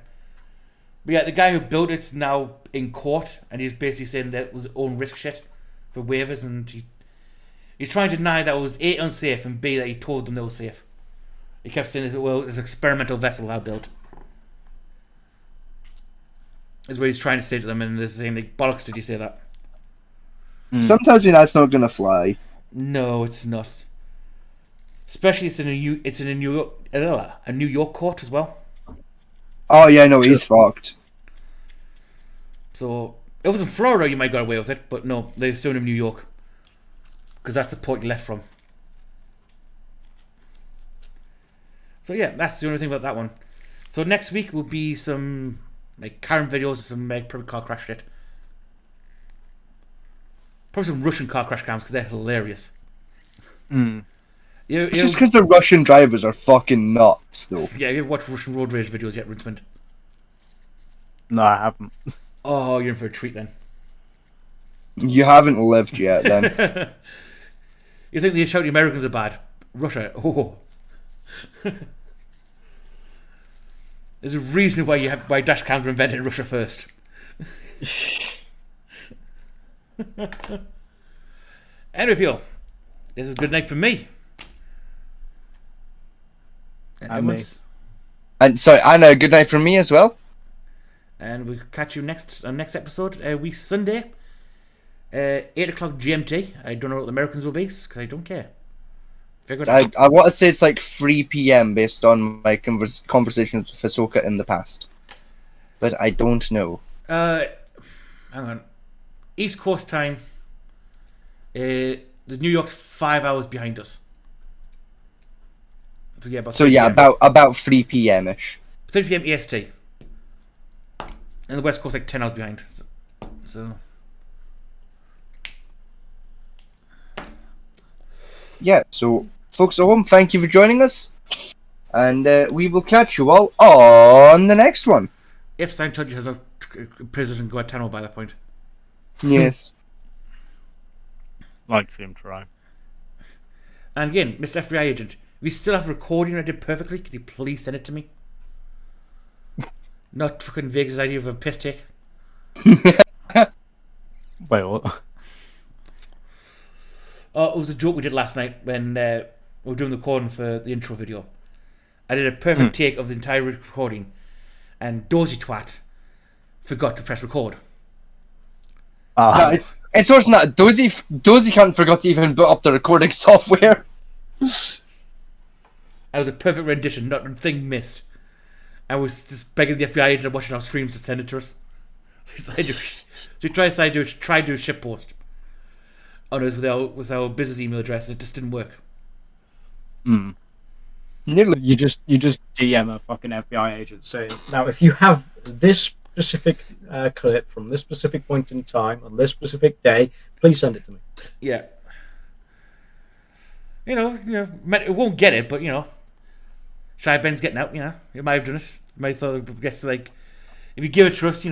But yeah, the guy who built it's now in court, and he's basically saying that it was own risk shit for waivers, and he's trying to deny that it was A, unsafe, and B, that he told them they were safe. He kept saying that, well, it's an experimental vessel I built. Is what he's trying to say to them, and they're saying, like, bollocks, did you say that? Sometimes that's not gonna fly. No, it's not. Especially it's in a New York court as well. Oh yeah, no, he's fucked. So if it was in Florida, you might got away with it, but no, they're still in New York because that's the port you left from. So yeah, that's the only thing about that one. So next week will be some like Karen videos and some probably car crash shit. Probably some Russian car crash cams because they're hilarious. It's just because the Russian drivers are fucking nuts, though. Yeah, you ever watched Russian road rage videos yet, Rinsmond? No, I haven't. Oh, you're in for a treat then. You haven't lived yet, then. You think they shout the Americans are bad? Russia, oh. There's a reason why dash cams were invented in Russia first. Anyway, people, this is a good night for me. And sorry, and a good night from me as well. And we'll catch you next episode, week Sunday, 8 o'clock GMT. I don't know what the Americans will be, because I don't care. Figure it out. I want to say it's like 3 p.m. based on my conversations with Hisoka in the past. But I don't know. Hang on. East Coast time. The New York's 5 hours behind us. So yeah, about 3 p.m. ish. 3 p.m. EST. And the West Coast like 10 hours behind. So yeah, so folks at home, thank you for joining us. And we will catch you all on the next one. If Scientology has a prisoners in Guantanamo by that point. Yes. Like to see him try. And again, Mr. FBI agent, we still have a recording I did perfectly. Can you please send it to me? Not fucking Vegas' idea of a piss take. Wait, what? Oh, it was a joke we did last night when we were doing the recording for the intro video. I did a perfect take of the entire recording, and Dozy Twat forgot to press record. No, it's worse than that. Dozy can't forgot to even put up the recording software. It was a perfect rendition, not a thing missed. I was just begging the FBI agent watching our streams to send it to us. So we tried to do a ship post on us with our business email address, and it just didn't work. You just DM a fucking FBI agent saying, now if you have this specific clip from this specific point in time on this specific day, please send it to me. Yeah. You know, it won't get it, but Shy Ben's getting out, He might have done it. He might have thought, I guess, like, if you give it to us, we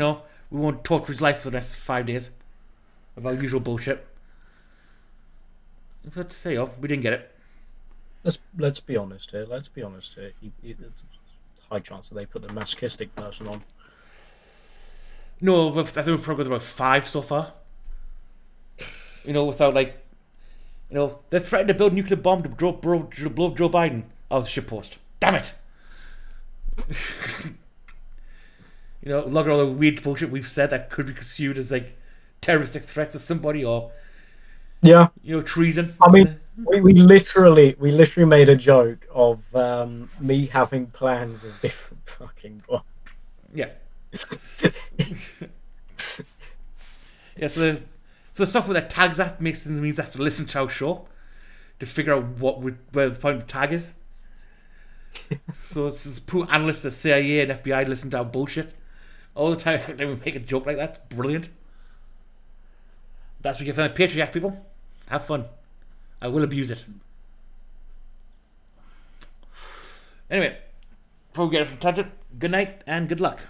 won't torture his life for the next 5 days of our usual bullshit. But there you go, we didn't get it. Let's be honest here. It's high chance that they put the masochistic person on. No, I think we've probably got about 5 so far. Without they threatened to build a nuclear bomb to blow Joe Biden. Oh, the shitpost. Damn it! Look at all the weird bullshit we've said that could be construed as like terroristic threats to somebody or treason. I mean, we literally made a joke of me having plans of different fucking bombs. Yeah. Yeah. So the software that tags that means I have to listen to our show to figure out where the point of the tag is. So it's this poor analysts at CIA and FBI listen to our bullshit all the time. Then we make a joke like that. It's brilliant. That's what you get from the Patriot, people. Have fun. I will abuse it. Anyway, before we get it from tangent, good night and good luck.